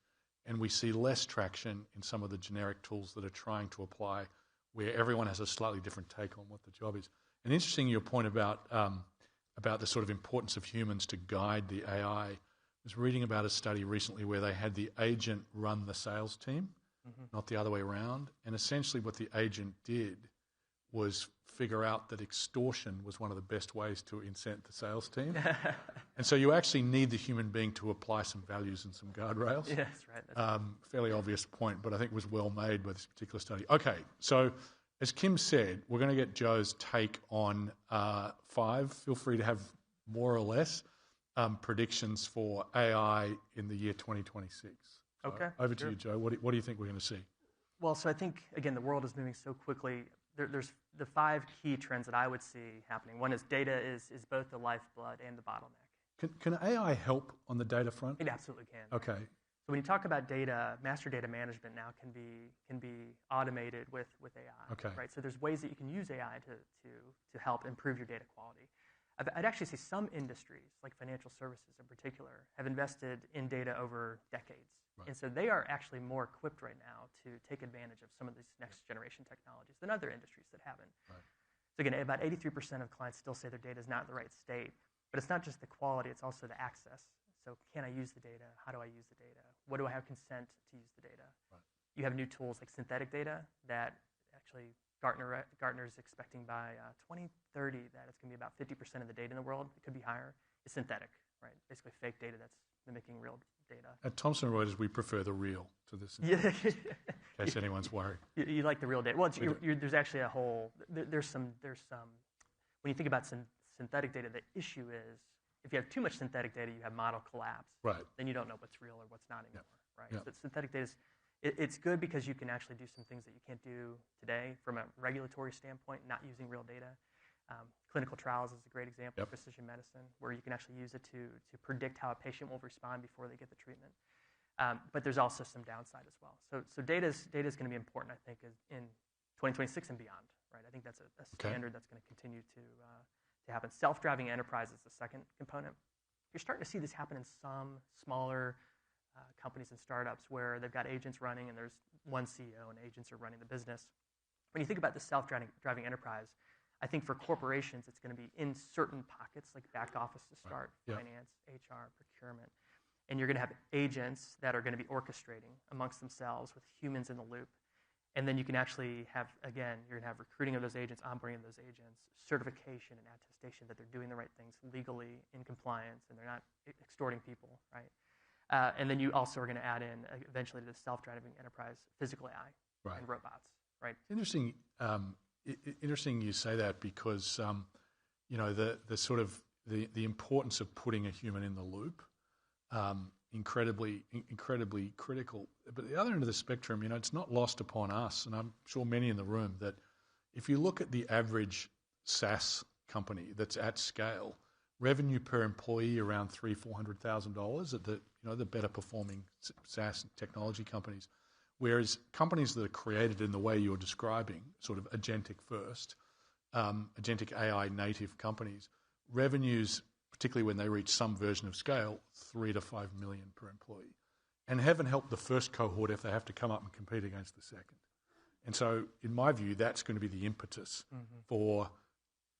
and we see less traction in some of the generic tools that are trying to apply where everyone has a slightly different take on what the job is. And interesting, your point about the sort of importance of humans to guide the AI. I was reading about a study recently where they had the agent run the sales team, not the other way around, and essentially what the agent did was figure out that extortion was one of the best ways to incent the sales team. And so you actually need the human being to apply some values and some guardrails. Yeah, that's right. Fairly obvious point, but I think it was well made by this particular study. Okay, so as Kim said, we're going to get Joe's take on 5. Feel free to have more or less predictions for AI in the year 2026. Okay. Over to you, Joe. What do you think we're going to see? Well, so I think, again, the world is moving so quickly. There's the 5 key trends that I would see happening. One is data is both the lifeblood and the bottleneck. Can AI help on the data front? It absolutely can. Okay. So when you talk about data, master data management now can be automated with AI. Okay. Right. So there's ways that you can use AI to help improve your data quality. I'd actually say some industries, like financial services in particular, have invested in data over decades. Right. And so they are actually more equipped right now to take advantage of some of these next generation technologies than other industries that haven't. Right. So again, about 83% of clients still say their data is not in the right state. But it's not just the quality, it's also the access. So can I use the data? How do I use the data? What do I have consent to use the data? Right. You have new tools like synthetic data that actually Gartner is expecting by 2030 that it's going to be about 50% of the data in the world. It could be higher. It's synthetic, right? Basically fake data that's mimicking real data. At Thomson Reuters, we prefer the real to this. In case anyone's worried. You like the real data. Well, there's actually a whole, there's some, when you think about synthetic data, the issue is if you have too much synthetic data, you have model collapse. Right. Then you don't know what's real or what's not anymore, right? Yep. So synthetic data it's good because you can actually do some things that you can't do today from a regulatory standpoint, not using real data. Clinical trials is a great example of precision medicine, where you can actually use it to predict how a patient will respond before they get the treatment. But there's also some downside as well. So data is going to be important, I think, in 2026 and beyond. Right? I think that's a standard that's going to continue to happen. Self-driving enterprise is the second component. You're starting to see this happen in some smaller companies and startups where they've got agents running and there's one CEO and agents are running the business. When you think about the self-driving enterprise, I think for corporations, it's going to be in certain pockets, like back office to start, finance, HR, procurement. And you're going to have agents that are going to be orchestrating amongst themselves with humans in the loop. And then you can actually have, again, you're going to have recruiting of those agents, onboarding of those agents, certification and attestation that they're doing the right things legally in compliance and they're not extorting people, right? And then you also are going to add in, eventually, to the self-driving enterprise, physical AI and robots, right? Interesting. Interesting you say that because the sort of the importance of putting a human in the loop, incredibly critical. But at the other end of the spectrum, it's not lost upon us, and I'm sure many in the room, that if you look at the average SaaS company that's at scale, revenue per employee around $300,000-$400,000 at the better performing SaaS technology companies. Whereas companies that are created in the way you're describing, sort of agentic first, agentic AI native companies, revenues, particularly when they reach some version of scale, $3 to $5 million per employee. And heaven help the first cohort if they have to come up and compete against the second. And so, in my view, that's going to be the impetus for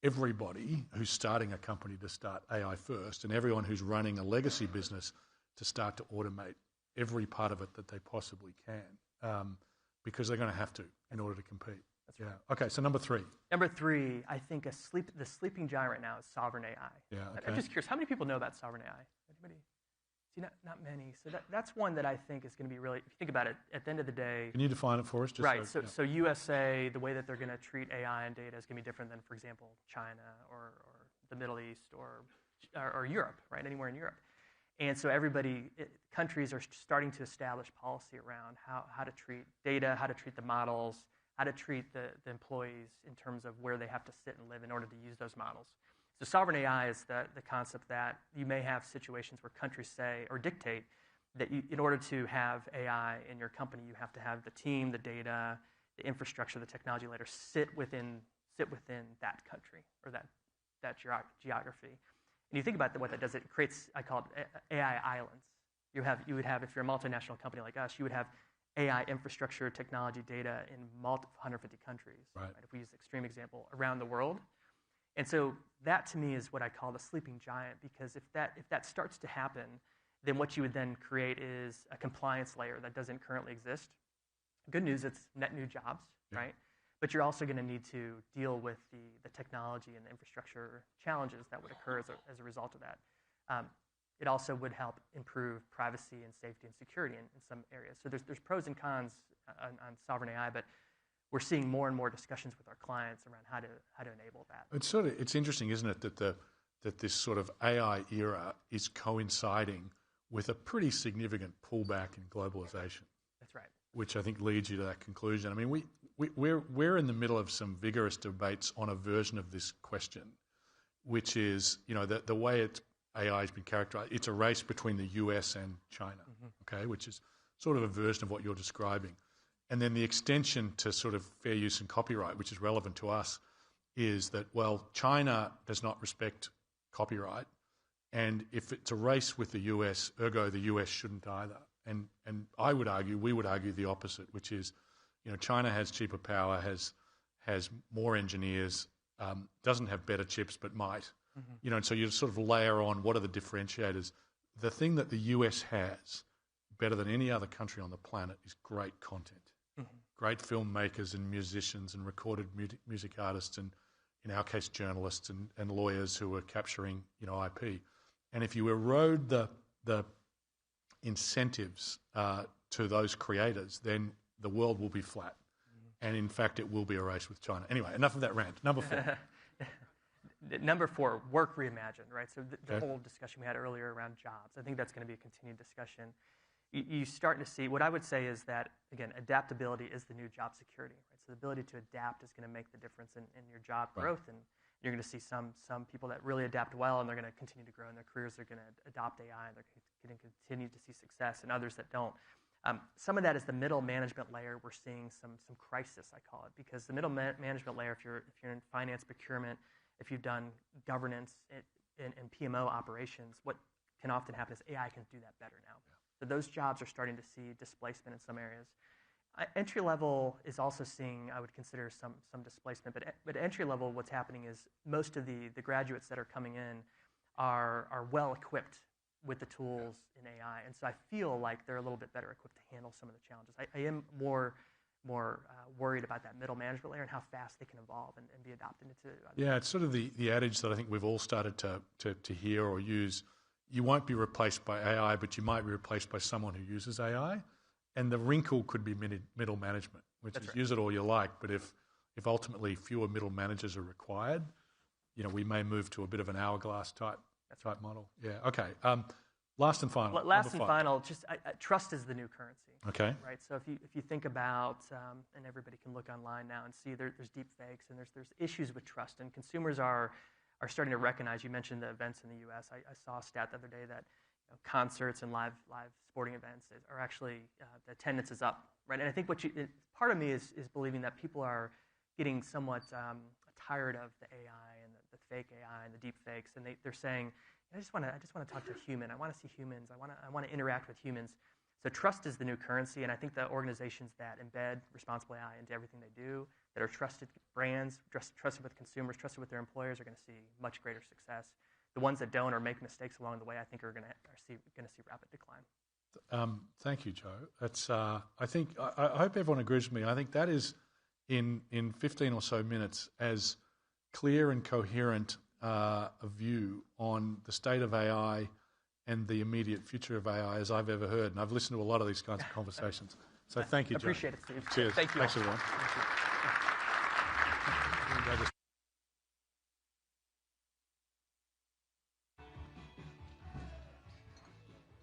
everybody who's starting a company to start AI first, and everyone who's running a legacy business to start to automate every part of it that they possibly can, because they're going to have to in order to compete. That's right. Okay, so number three. Number three, I think the sleeping giant right now is sovereign AI. Yeah, okay. I'm just curious, how many people know about sovereign AI? Anybody? See, not many. So that's one that I think is going to be really, if you think about it, at the end of the day. Can you define it for us? Right. So USA, the way that they're going to treat AI and data is going to be different than, for example, China or the Middle East or Europe, right? Anywhere in Europe. And so countries are starting to establish policy around how to treat data, how to treat the models, how to treat the employees in terms of where they have to sit and live in order to use those models. So sovereign AI is the concept that you may have situations where countries say or dictate that in order to have AI in your company, you have to have the team, the data, the infrastructure, the technology layer sit within that country or that geography. And you think about what that does, it creates, I call it AI islands. You would have, if you're a multinational company like us, you would have AI infrastructure, technology, data in 150 countries. Right. If we use the extreme example, around the world. And so that to me is what I call the sleeping giant, because if that starts to happen, then what you would then create is a compliance layer that doesn't currently exist. Good news, it's net new jobs, right? But you're also going to need to deal with the technology and the infrastructure challenges that would occur as a result of that. It also would help improve privacy and safety and security in some areas. So there's pros and cons on sovereign AI, but we're seeing more and more discussions with our clients around how to enable that. It's interesting, isn't it, that this sort of AI era is coinciding with a pretty significant pullback in globalization. That's right. Which I think leads you to that conclusion. I mean, we're in the middle of some vigorous debates on a version of this question, which is, the way AI has been characterized. It's a race between the US and China, okay, which is sort of a version of what you're describing. And then the extension to sort of fair use and copyright, which is relevant to us, is that, well, China does not respect copyright. And if it's a race with the US, ergo the US shouldn't either. And we would argue the opposite, which is, China has cheaper power, has more engineers, doesn't have better chips but might. And so you sort of layer on what are the differentiators. The thing that the US has better than any other country on the planet is great content. Great filmmakers and musicians and recorded music artists and, in our case, journalists and lawyers who are capturing, IP. And if you erode the incentives to those creators, then the world will be flat. And in fact, it will be a race with China. Anyway, enough of that rant. Number 4. Number 4, work reimagined, right? So the whole discussion we had earlier around jobs, I think that's going to be a continued discussion. You start to see, what I would say is that, again, adaptability is the new job security, right? So the ability to adapt is going to make the difference in your job growth You're going to see some people that really adapt well, and they're going to continue to grow in their careers. They're going to adopt AI, and they're going to continue to see success, and others that don't. Some of that is the middle management layer. We're seeing some crisis, I call it, because the middle management layer, if you're in finance, procurement, if you've done governance and PMO operations, what can often happen is AI can do that better now. Yeah. So those jobs are starting to see displacement in some areas. Entry level is also seeing, I would consider, some displacement. But entry level, what's happening is most of the graduates that are coming in are well equipped with the tools in AI, and so I feel like they're a little bit better equipped to handle some of the challenges. I am more worried about that middle management layer and how fast they can evolve and be adopted into. Yeah, it's sort of the adage that I think we've all started to hear or use. You won't be replaced by AI, but you might be replaced by someone who uses AI. And the wrinkle could be middle management, which That's is right. Use it all you like, but if ultimately fewer middle managers are required, we may move to a bit of an hourglass type model. Yeah. Okay. Last and final. Final. Just trust is the new currency. Okay. Right. So if you think about, and everybody can look online now and see there's deep fakes and there's issues with trust, and consumers are starting to recognize. You mentioned the events in the U.S. I saw a stat the other day that concerts and live sporting events are actually the attendance is up. Right. And I think part of me is believing that people are getting somewhat tired of the AI and the fake AI and the deep fakes, and they're saying, I just want to talk to a human. I want to see humans. I want to interact with humans. So trust is the new currency, and I think the organizations that embed responsible AI into everything they do, that are trusted brands, trusted with consumers, trusted with their employers, are going to see much greater success. The ones that don't or make mistakes along the way, I think, are going to see rapid decline. Thank you, Joe. That's I hope everyone agrees with me. I think that is in 15 or so minutes as clear and coherent a view on the state of AI and the immediate future of AI as I've ever heard. And I've listened to a lot of these kinds of conversations. So thank you, Joe. Appreciate it, Steve. Cheers. Thank you. Thanks, everyone.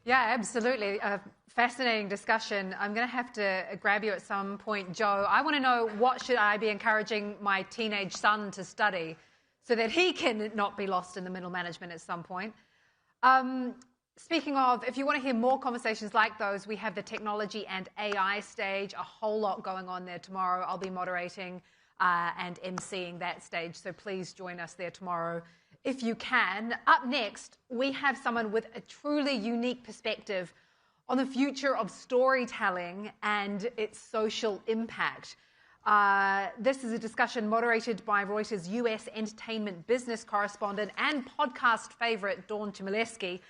Yeah, absolutely. Fascinating discussion. I'm going to have to grab you at some point, Joe. I want to know, what should I be encouraging my teenage son to study so that he can not be lost in the middle management at some point? Speaking of, if you want to hear more conversations like those, we have the technology and AI stage, a whole lot going on there tomorrow. I'll be moderating and emceeing that stage, so please join us there tomorrow if you can. Up next, we have someone with a truly unique perspective on the future of storytelling and its social impact. This is a discussion moderated by Reuters US entertainment business correspondent and podcast favorite Dawn Chmielewski,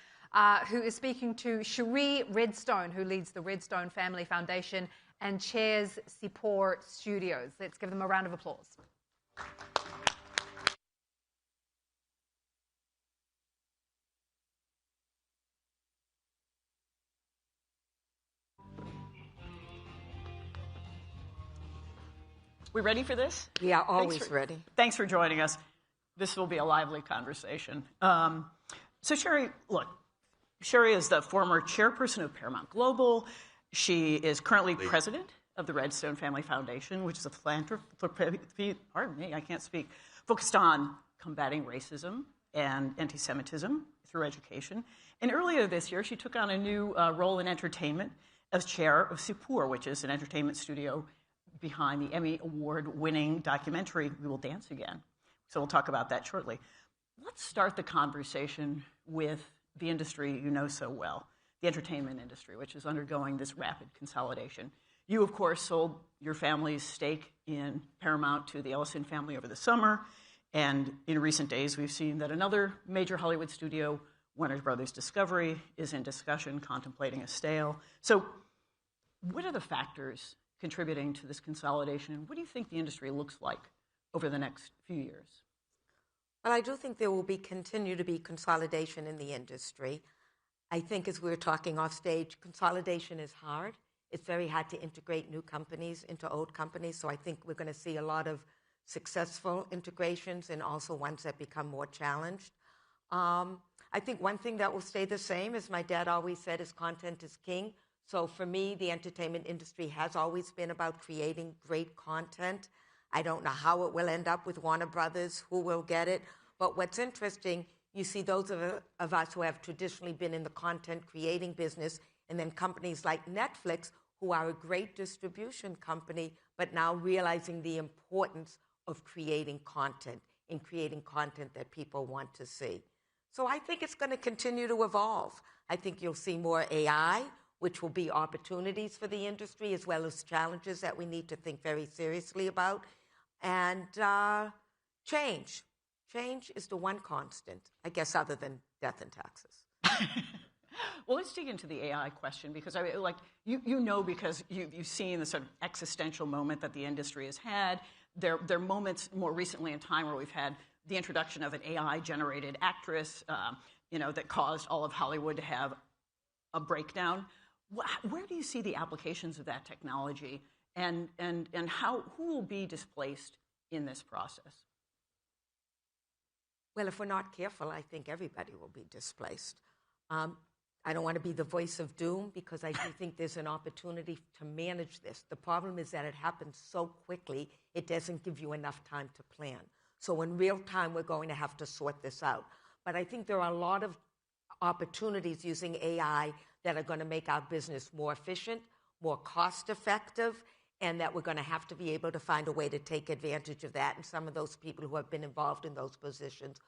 who is speaking to Shari Redstone, who leads the Redstone Family Foundation and chairs Sipur Studios. Let's give them a round of applause. We ready for this? We are always ready. Thanks for joining us. This will be a lively conversation. So Shari, look, Shari is the former chairperson of Paramount Global. She is currently president of the Redstone Family Foundation, which is a philanthropy, pardon me, I can't speak, focused on combating racism and anti-Semitism through education. And earlier this year, she took on a new role in entertainment as chair of Sipur, which is an entertainment studio behind the Emmy Award-winning documentary, We Will Dance Again. So we'll talk about that shortly. Let's start the conversation with the industry you know so well, the entertainment industry, which is undergoing this rapid consolidation. You, of course, sold your family's stake in Paramount to the Ellison family over the summer, and in recent days we've seen that another major Hollywood studio, Warner Brothers Discovery, is in discussion, contemplating a sale. So what are the factors contributing to this consolidation, and what do you think the industry looks like over the next few years? Well, I do think there will continue to be consolidation in the industry. I think, as we were talking off stage, consolidation is hard. It's very hard to integrate new companies into old companies, so I think we're going to see a lot of successful integrations and also ones that become more challenged. I think one thing that will stay the same, as my dad always said, is content is king. So for me, the entertainment industry has always been about creating great content. I don't know how it will end up with Warner Brothers, who will get it. But what's interesting, you see those of us who have traditionally been in the content creating business, and then companies like Netflix, who are a great distribution company, but now realizing the importance of creating content and creating content that people want to see. So I think it's going to continue to evolve. I think you'll see more AI, which will be opportunities for the industry, as well as challenges that we need to think very seriously about. And change. Change is the one constant, I guess, other than death and taxes. Well, let's dig into the AI question, because you know, because you've seen the sort of existential moment that the industry has had. There are moments more recently in time where we've had the introduction of an AI-generated actress, that caused all of Hollywood to have a breakdown. Where do you see the applications of that technology, and who will be displaced in this process? Well, if we're not careful, I think everybody will be displaced. I don't want to be the voice of doom, because I do think there's an opportunity to manage this. The problem is that it happens so quickly, it doesn't give you enough time to plan. So in real time, we're going to have to sort this out. But I think there are a lot of opportunities using AI that are going to make our business more efficient, more cost-effective, and that we're going to have to be able to find a way to take advantage of that. And some of those people who have been involved in those positions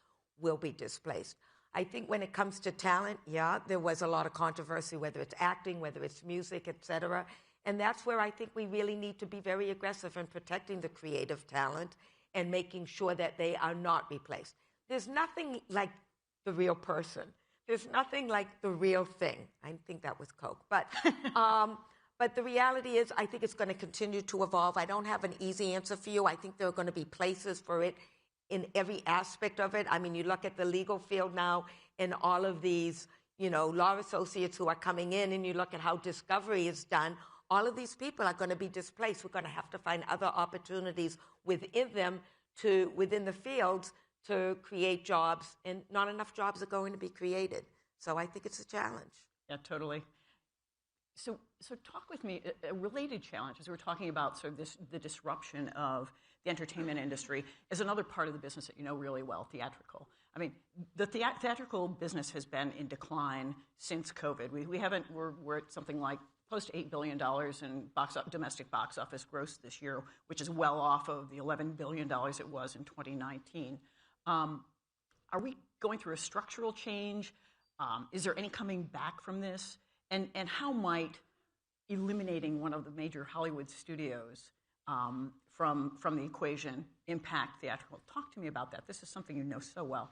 will be displaced. I think when it comes to talent, yeah, there was a lot of controversy, whether it's acting, whether it's music, et cetera. And that's where I think we really need to be very aggressive in protecting the creative talent and making sure that they are not replaced. There's nothing like the real person. There's nothing like the real thing. I think that was Coke. But the reality is, I think it's going to continue to evolve. I don't have an easy answer for you. I think there are going to be places for it in every aspect of it. I mean, you look at the legal field now and all of these, law associates who are coming in, and you look at how discovery is done. All of these people are going to be displaced. We're going to have to find other opportunities within the fields to create jobs, and not enough jobs are going to be created. So I think it's a challenge. Yeah, totally. So talk with me, a related challenge, as we're talking about sort of the disruption of the entertainment industry, is another part of the business that you know really well, theatrical. I mean, the theatrical business has been in decline since COVID. We're at something like close to $8 billion in domestic box office gross this year, which is well off of the $11 billion it was in 2019. Are we going through a structural change? Is there any coming back from this? And how might eliminating one of the major Hollywood studios from the equation impact theatrical? Talk to me about that. This is something you know so well.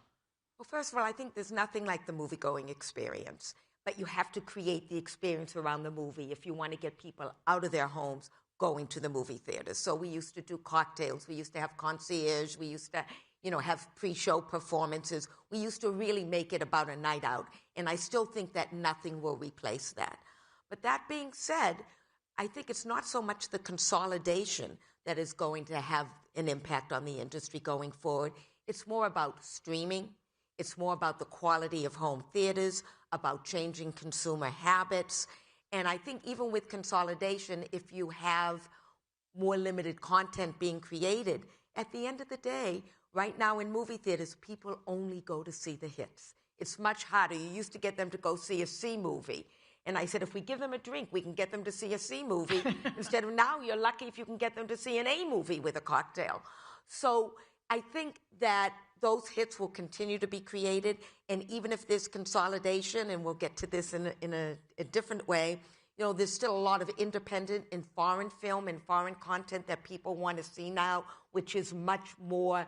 Well, first of all, I think there's nothing like the movie-going experience. But you have to create the experience around the movie if you want to get people out of their homes going to the movie theaters. So we used to do cocktails. We used to have concierge. We used to have pre-show performances. We used to really make it about a night out. And I still think that nothing will replace that. But that being said, I think it's not so much the consolidation that is going to have an impact on the industry going forward. It's more about streaming. It's more about the quality of home theaters, about changing consumer habits. And I think even with consolidation, if you have more limited content being created, at the end of the day, right now in movie theaters, people only go to see the hits. It's much harder. You used to get them to go see a C movie. And I said, if we give them a drink, we can get them to see a C movie. Instead of now, you're lucky if you can get them to see an A movie with a cocktail. So I think that those hits will continue to be created. And even if there's consolidation, and we'll get to this in a different way, there's still a lot of independent and foreign film and foreign content that people want to see now, which is much more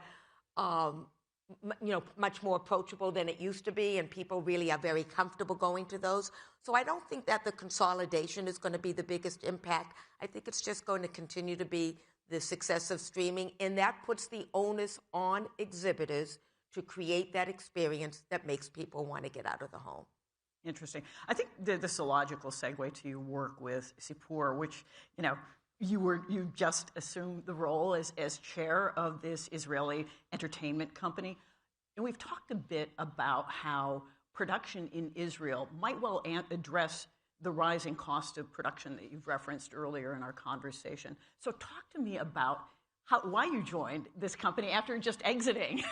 much more approachable than it used to be, and people really are very comfortable going to those. So I don't think that the consolidation is going to be the biggest impact. I think it's just going to continue to be the success of streaming, and that puts the onus on exhibitors to create that experience that makes people want to get out of the home. Interesting. I think this is a logical segue to your work with Sipur, which, you just assumed the role as chair of this Israeli entertainment company. And we've talked a bit about how production in Israel might well address the rising cost of production that you've referenced earlier in our conversation. So talk to me about why you joined this company after just exiting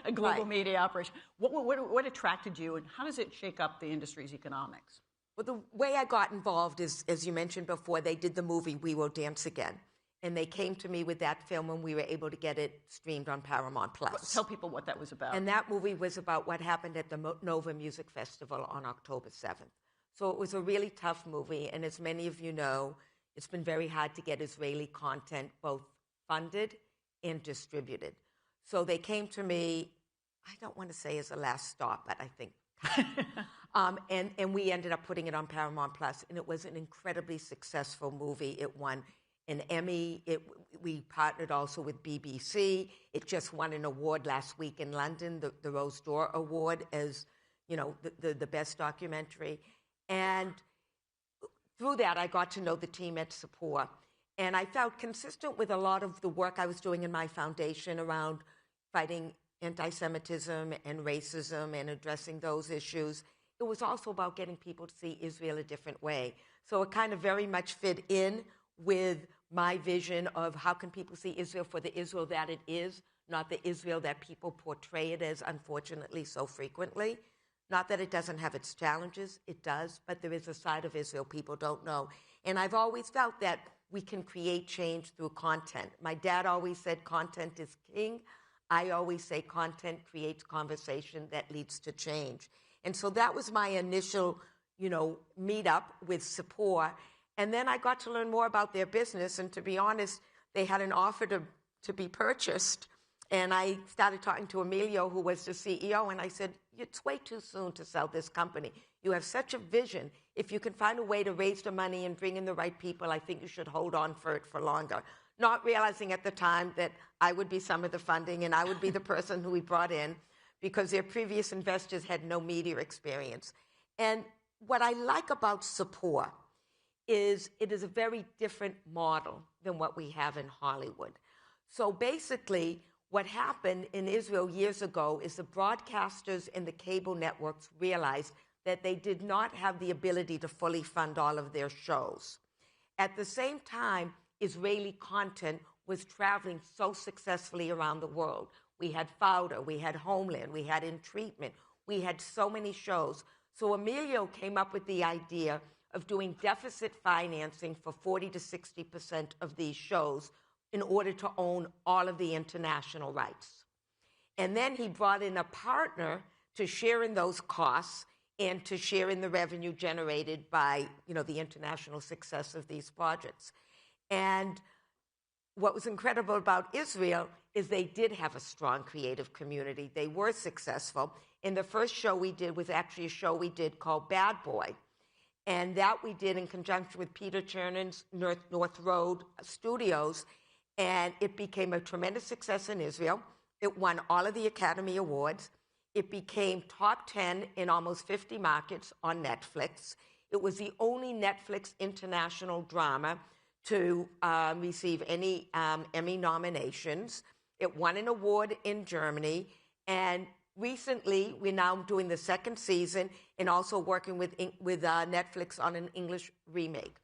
a global media operation. What attracted you, and how does it shake up the industry's economics? Well, the way I got involved is, as you mentioned before, they did the movie We Will Dance Again. And they came to me with that film, and we were able to get it streamed on Paramount+. Tell people what that was about. And that movie was about what happened at the Nova Music Festival on October 7th. So it was a really tough movie, and as many of you know, it's been very hard to get Israeli content both funded and distributed. So they came to me, I don't want to say as a last stop, but I think and we ended up putting it on Paramount+, and it was an incredibly successful movie. It won an Emmy. We partnered also with BBC. It just won an award last week in London, the Rose d'Or Award, as the best documentary. And through that, I got to know the team at Sipur. And I felt consistent with a lot of the work I was doing in my foundation around fighting anti-Semitism and racism and addressing those issues. It was also about getting people to see Israel a different way. So it kind of very much fit in with my vision of how can people see Israel for the Israel that it is, not the Israel that people portray it as, unfortunately, so frequently. Not that it doesn't have its challenges, it does, but there is a side of Israel people don't know. And I've always felt that we can create change through content. My dad always said content is king. I always say content creates conversation that leads to change. And so that was my initial, meetup with Sipur. And then I got to learn more about their business. And to be honest, they had an offer to be purchased. And I started talking to Emilio, who was the CEO, and I said, it's way too soon to sell this company. You have such a vision. If you can find a way to raise the money and bring in the right people, I think you should hold on for it for longer. Not realizing at the time that I would be some of the funding and I would be the person who we brought in because their previous investors had no media experience. And what I like about Sipur is it is a very different model than what we have in Hollywood. So basically, what happened in Israel years ago is the broadcasters and the cable networks realized that they did not have the ability to fully fund all of their shows. At the same time, Israeli content was traveling so successfully around the world. We had Fauda, we had Homeland, we had In Treatment, we had so many shows. So Emilio came up with the idea of doing deficit financing for 40 to 60% of these shows in order to own all of the international rights. And then he brought in a partner to share in those costs and to share in the revenue generated by, the international success of these projects. And what was incredible about Israel is they did have a strong creative community. They were successful. And the first show we did was actually a show we did called Bad Boy. And that we did in conjunction with Peter Chernan's North Road Studios. And it became a tremendous success in Israel. It won all of the Academy Awards. It became top 10 in almost 50 markets on Netflix. It was the only Netflix international drama to receive any Emmy nominations. It won an award in Germany. And recently, we're now doing the second season and also working with Netflix on an English remake.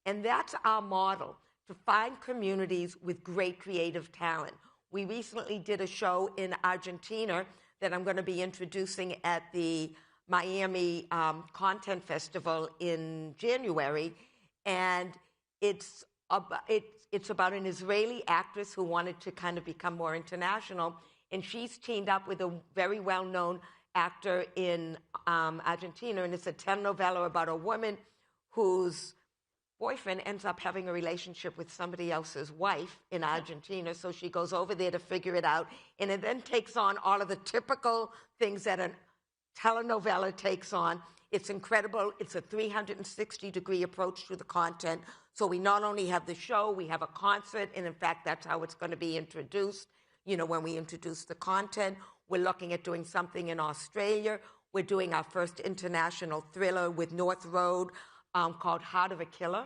And that's our model, to find communities with great creative talent. We recently did a show in Argentina that I'm going to be introducing at the Miami Content Festival in January. And it's about an Israeli actress who wanted to kind of become more international. And she's teamed up with a very well-known actor in Argentina. And it's a telenovela about a woman whose boyfriend ends up having a relationship with somebody else's wife in Argentina. So she goes over there to figure it out. And it then takes on all of the typical things that a telenovela takes on. It's incredible. It's a 360-degree approach to the content. So we not only have the show, we have a concert. And in fact, that's how it's going to be introduced. When we introduce the content, we're looking at doing something in Australia. We're doing our first international thriller with North Road called Heart of a Killer,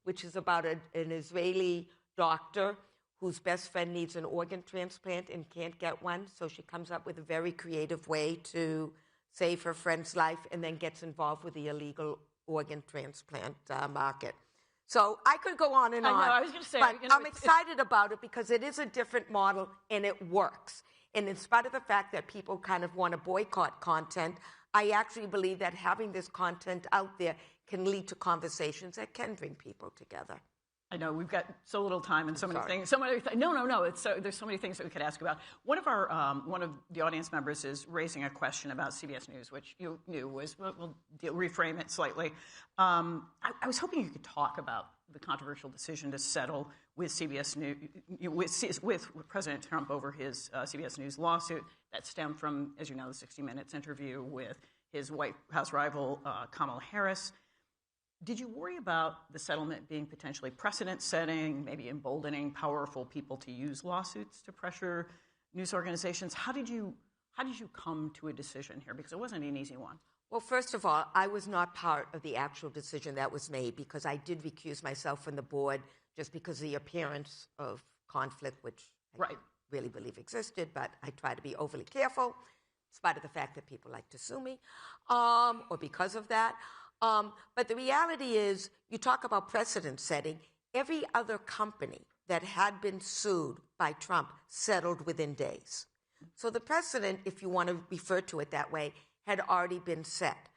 which is about an Israeli doctor whose best friend needs an organ transplant and can't get one. So she comes up with a very creative way to save her friend's life and then gets involved with the illegal organ transplant market. So I could go on and on. I know, I was going to say, but I'm excited about it because it is a different model and it works. And in spite of the fact that people kind of want to boycott content, I actually believe that having this content out there can lead to conversations that can bring people together. I know we've got so little time and so many things. No. There's so many things that we could ask about. One of the audience members is raising a question about CBS News, which you knew was. We'll reframe it slightly. I was hoping you could talk about the controversial decision to settle with CBS News with President Trump over his CBS News lawsuit that stemmed from, as you know, the 60 Minutes interview with his White House rival Kamala Harris. Did you worry about the settlement being potentially precedent-setting, maybe emboldening powerful people to use lawsuits to pressure news organizations? How did you come to a decision here? Because it wasn't an easy one. Well, first of all, I was not part of the actual decision that was made because I did recuse myself from the board just because of the appearance of conflict, which I don't really believe existed, but I try to be overly careful, in spite of the fact that people like to sue me, or because of that. But the reality is, you talk about precedent setting, every other company that had been sued by Trump settled within days. So the precedent, if you want to refer to it that way, had already been set.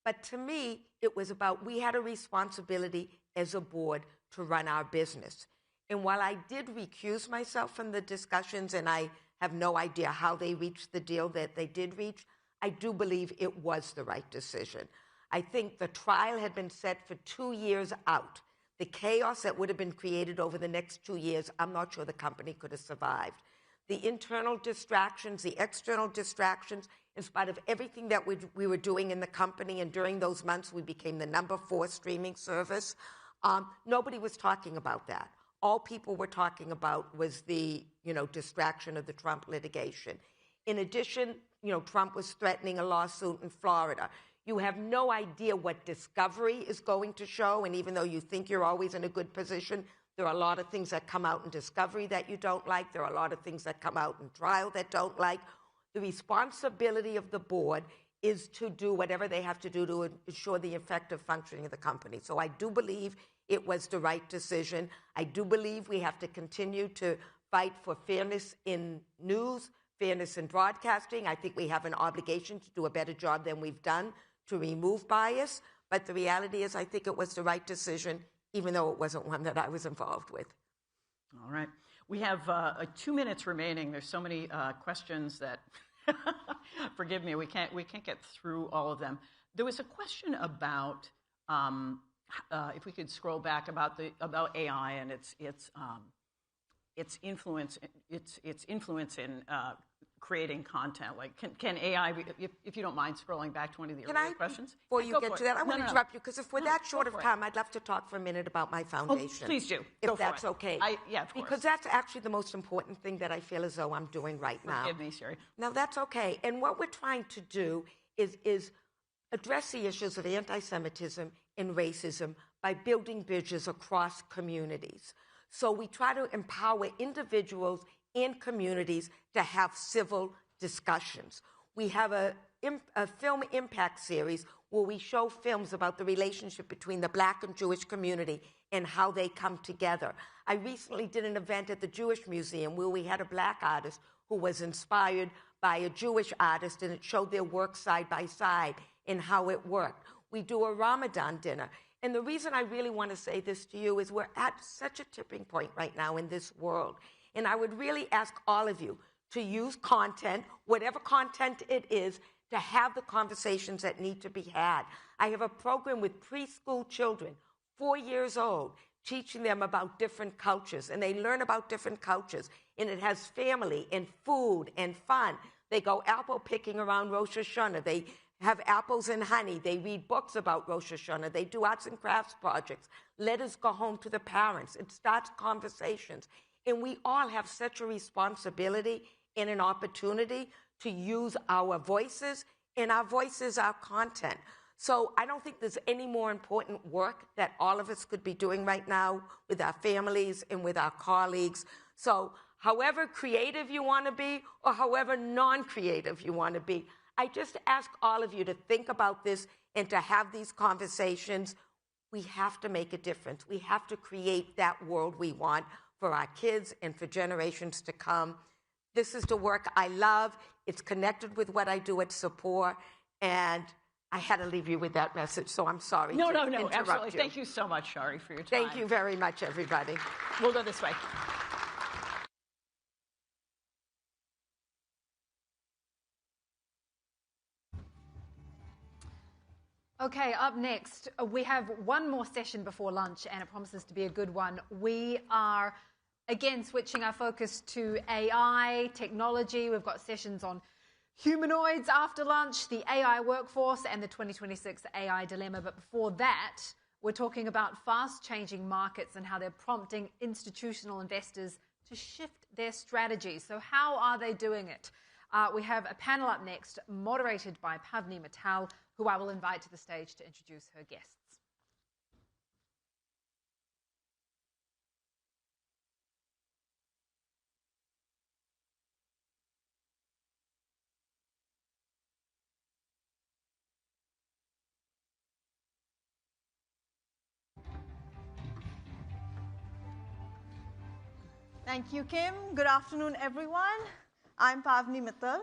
But to me, it was about we had a responsibility as a board to run our business. And while I did recuse myself from the discussions, and I have no idea how they reached the deal that they did reach, I do believe it was the right decision. I think the trial had been set for 2 years out. The chaos that would have been created over the next 2 years, I'm not sure the company could have survived. The internal distractions, the external distractions, in spite of everything that we were doing in the company, and during those months we became the number 4 streaming service, nobody was talking about that. All people were talking about was the distraction of the Trump litigation. In addition, Trump was threatening a lawsuit in Florida. You have no idea what discovery is going to show, and even though you think you're always in a good position, there are a lot of things that come out in discovery that you don't like. There are a lot of things that come out in trial that don't like. The responsibility of the board is to do whatever they have to do to ensure the effective functioning of the company. So I do believe it was the right decision. I do believe we have to continue to fight for fairness in news, fairness in broadcasting. I think we have an obligation to do a better job than we've done to remove bias, but the reality is I think it was the right decision, even though it wasn't one that I was involved with. All right. We have 2 minutes remaining. There's so many questions that, forgive me, we can't get through all of them. There was a question about, if we could scroll back, about AI and its influence in creating content. Like, can AI, if you don't mind scrolling back to one of the earlier questions? Before you get to that, I want to interrupt you, because if we're that short of time, I'd love to talk for a minute about my foundation. Oh, please do. If that's okay. Yeah, of course. Because that's actually the most important thing that I feel as though I'm doing right now. Forgive me, Shari. No, that's okay. And what we're trying to do is address the issues of anti-Semitism and racism by building bridges across communities. So we try to empower individuals and communities to have civil discussions. We have a film impact series where we show films about the relationship between the Black and Jewish community and how they come together. I recently did an event at the Jewish Museum where we had a Black artist who was inspired by a Jewish artist, and it showed their work side by side and how it worked. We do a Ramadan dinner. And the reason I really want to say this to you is we're at such a tipping point right now in this world. And I would really ask all of you to use content, whatever content it is, to have the conversations that need to be had. I have a program with preschool children, 4 years old, teaching them about different cultures. And they learn about different cultures. And it has family and food and fun. They go apple picking around Rosh Hashanah. They have apples and honey. They read books about Rosh Hashanah. They do arts and crafts projects. Letters go home to the parents. It starts conversations. And we all have such a responsibility and an opportunity to use our voices, and our voices are content. So I don't think there's any more important work that all of us could be doing right now with our families and with our colleagues. So however creative you want to be or however non-creative you want to be, I just ask all of you to think about this and to have these conversations We have to make a difference. We have to create that world we want for our kids and for generations to come. This is the work I love. It's connected with what I do at Sipur, and I had to leave you with that message, so I'm sorry to interrupt absolutely. you. Thank you so much, Shari, for your time. Thank you very much, everybody. We'll go this way. Okay, up next, we have one more session before lunch, and it promises to be a good one. We are, again, switching our focus to AI, technology. We've got sessions on humanoids after lunch, the AI workforce, and the 2026 AI dilemma. But before that, we're talking about fast-changing markets and how they're prompting institutional investors to shift their strategies. So how are they doing it? We have a panel up next, moderated by Pavni Mittal, who I will invite to the stage to introduce her guests. Thank you, Kim. Good afternoon, everyone. I'm Pavni Mittal.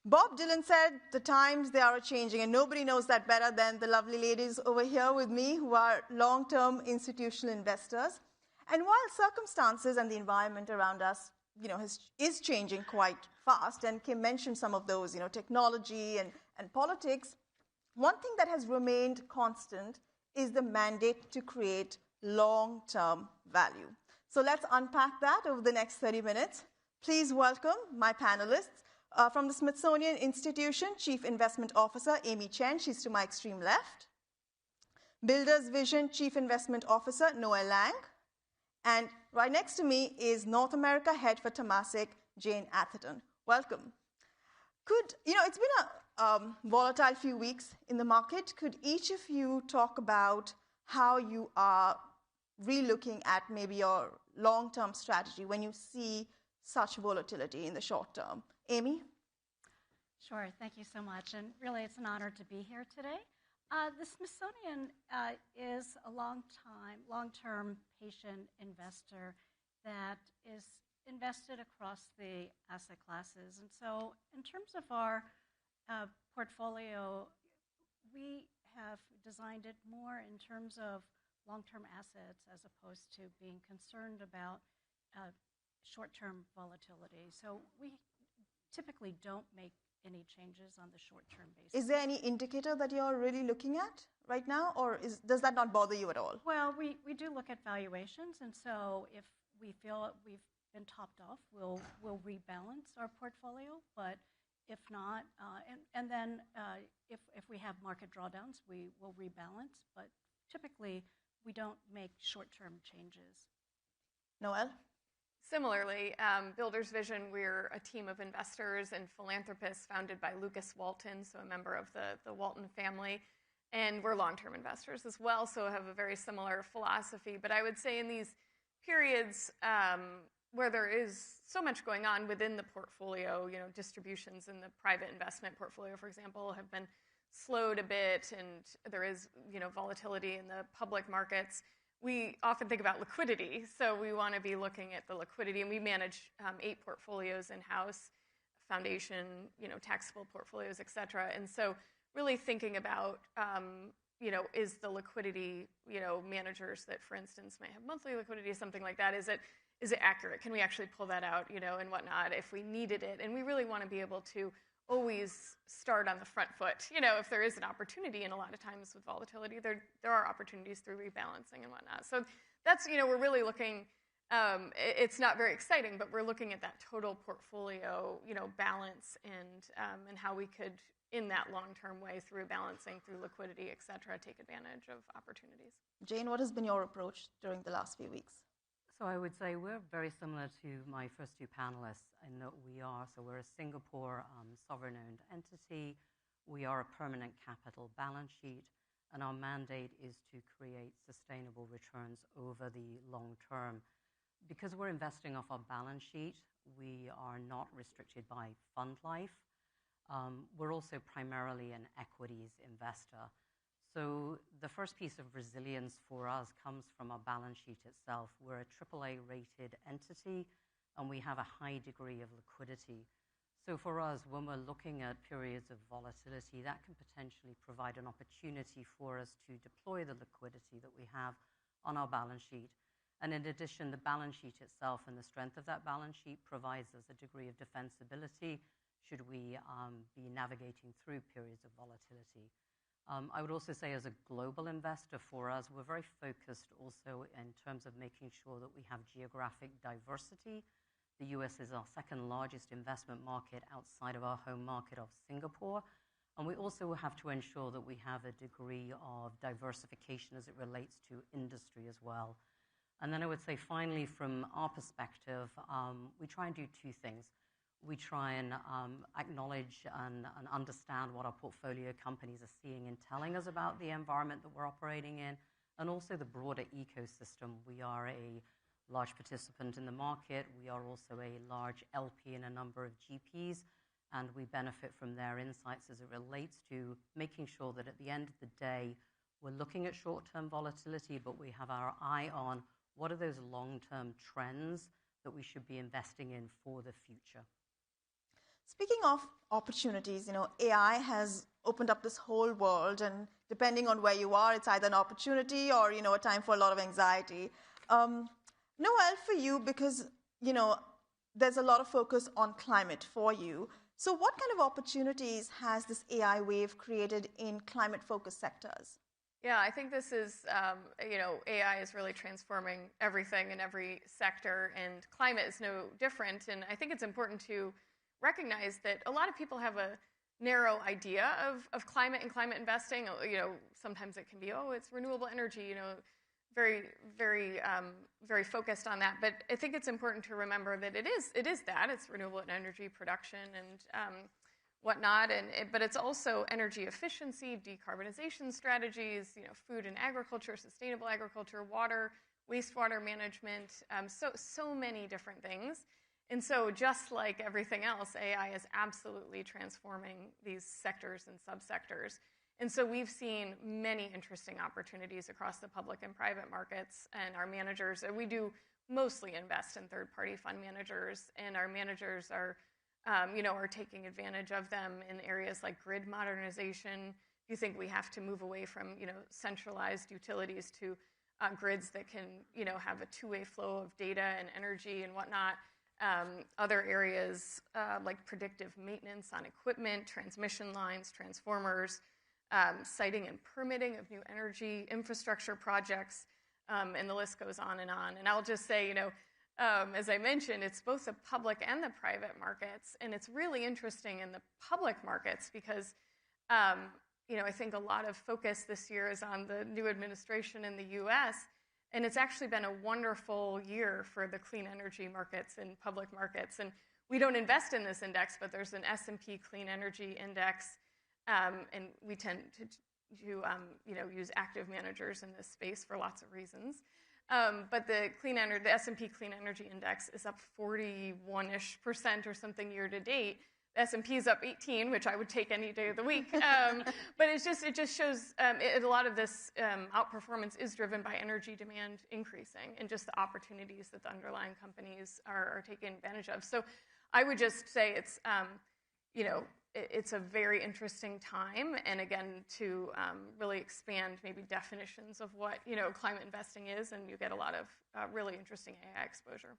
Bob Dylan said the times they are changing, and nobody knows that better than the lovely ladies over here with me who are long-term institutional investors. And while circumstances and the environment around us, is changing quite fast, and Kim mentioned some of those, technology and politics, one thing that has remained constant is the mandate to create long-term value. So let's unpack that over the next 30 minutes. Please welcome my panelists. From the Smithsonian Institution, Chief Investment Officer Amy Chen, she's to my extreme left. Builders Vision Chief Investment Officer Noel Lang. And right next to me is North America Head for Temasek, Jane Atherton. Welcome. It's been a volatile few weeks in the market. Could each of you talk about how you are relooking at maybe your long-term strategy when you see such volatility in the short term? Amy? Sure, thank you so much. And really, it's an honor to be here today. The Smithsonian is a long-term patient investor that is invested across the asset classes. And so in terms of our portfolio, we have designed it more in terms of long-term assets as opposed to being concerned about short-term volatility. So we typically don't make any changes on the short-term basis. Is there any indicator that you're really looking at right now, or does that not bother you at all? Well, we do look at valuations, and so if we feel we've been topped off, we'll rebalance our portfolio. But if not, and then if we have market drawdowns, we will rebalance. But typically, we don't make short-term changes. Noel? Similarly, Builders Vision, we're a team of investors and philanthropists founded by Lucas Walton, so a member of the Walton family. And we're long-term investors as well, so have a very similar philosophy. But I would say in these periods where there is so much going on within the portfolio, distributions in the private investment portfolio, for example, have been slowed a bit, and there is, volatility in the public markets. We often think about liquidity, so we want to be looking at the liquidity, and we manage 8 portfolios in-house, foundation, taxable portfolios, et cetera. And so really thinking about, is the liquidity, managers that, for instance, may have monthly liquidity, something like that, is it accurate? Can we actually pull that out, and whatnot if we needed it? And we really want to be able to always start on the front foot. If there is an opportunity, and a lot of times with volatility, there are opportunities through rebalancing and whatnot. So that's, we're really looking, it's not very exciting, but we're looking at that total portfolio, balance and how we could, in that long-term way, through balancing, through liquidity, et cetera, take advantage of opportunities. Jane, what has been your approach during the last few weeks? So I would say we're very similar to my first 2 panelists in that we're a Singapore sovereign-owned entity. We are a permanent capital balance sheet, and our mandate is to create sustainable returns over the long term. Because we're investing off our balance sheet, we are not restricted by fund life. We're also primarily an equities investor. So the first piece of resilience for us comes from our balance sheet itself. We're a AAA-rated entity, and we have a high degree of liquidity. So for us, when we're looking at periods of volatility, that can potentially provide an opportunity for us to deploy the liquidity that we have on our balance sheet. And in addition, the balance sheet itself and the strength of that balance sheet provides us a degree of defensibility should we be navigating through periods of volatility. I would also say as a global investor for us, we're very focused also in terms of making sure that we have geographic diversity. The US is our second largest investment market outside of our home market of Singapore. And we also have to ensure that we have a degree of diversification as it relates to industry as well. And then I would say finally, from our perspective, we try and do two things. We try and acknowledge and understand what our portfolio companies are seeing and telling us about the environment that we're operating in, and also the broader ecosystem. We are a large participant in the market. We are also a large LP in a number of GPs, and we benefit from their insights as it relates to making sure that at the end of the day, we're looking at short-term volatility, but we have our eye on what are those long-term trends that we should be investing in for the future. Speaking of opportunities, AI has opened up this whole world, and depending on where you are, it's either an opportunity or, a time for a lot of anxiety. Noel, for you, because, there's a lot of focus on climate for you. So what kind of opportunities has this AI wave created in climate-focused sectors? Yeah, I think this is, AI is really transforming everything in every sector, and climate is no different. And I think it's important to recognize that a lot of people have a narrow idea of climate and climate investing. Sometimes it can be, it's renewable energy, very, very, very focused on that. But I think it's important to remember that it is that. It's renewable energy production and whatnot. But it's also energy efficiency, decarbonization strategies, food and agriculture, sustainable agriculture, water, wastewater management, so many different things. And so just like everything else, AI is absolutely transforming these sectors and subsectors. And so we've seen many interesting opportunities across the public and private markets, and our managers, we do mostly invest in third-party fund managers, and our managers are taking advantage of them in areas like grid modernization. You think we have to move away from, centralized utilities to grids that can, have a two-way flow of data and energy and whatnot. Other areas like predictive maintenance on equipment, transmission lines, transformers, siting and permitting of new energy infrastructure projects, and the list goes on. And I'll just say, as I mentioned, it's both the public and the private markets, and it's really interesting in the public markets because, I think a lot of focus this year is on the new administration in the U.S., and it's actually been a wonderful year for the clean energy markets and public markets. And we don't invest in this index, but there's an S&P Clean Energy Index, and we tend to use active managers in this space for lots of reasons. But the S&P Clean Energy Index is up 41-ish% or something year to date. The S&P is up 18, which I would take any day of the week. But it just shows a lot of this outperformance is driven by energy demand increasing and just the opportunities that the underlying companies are taking advantage of. So I would just say it's, it's a very interesting time. And again, to really expand maybe definitions of what, climate investing is, and you get a lot of really interesting AI exposure.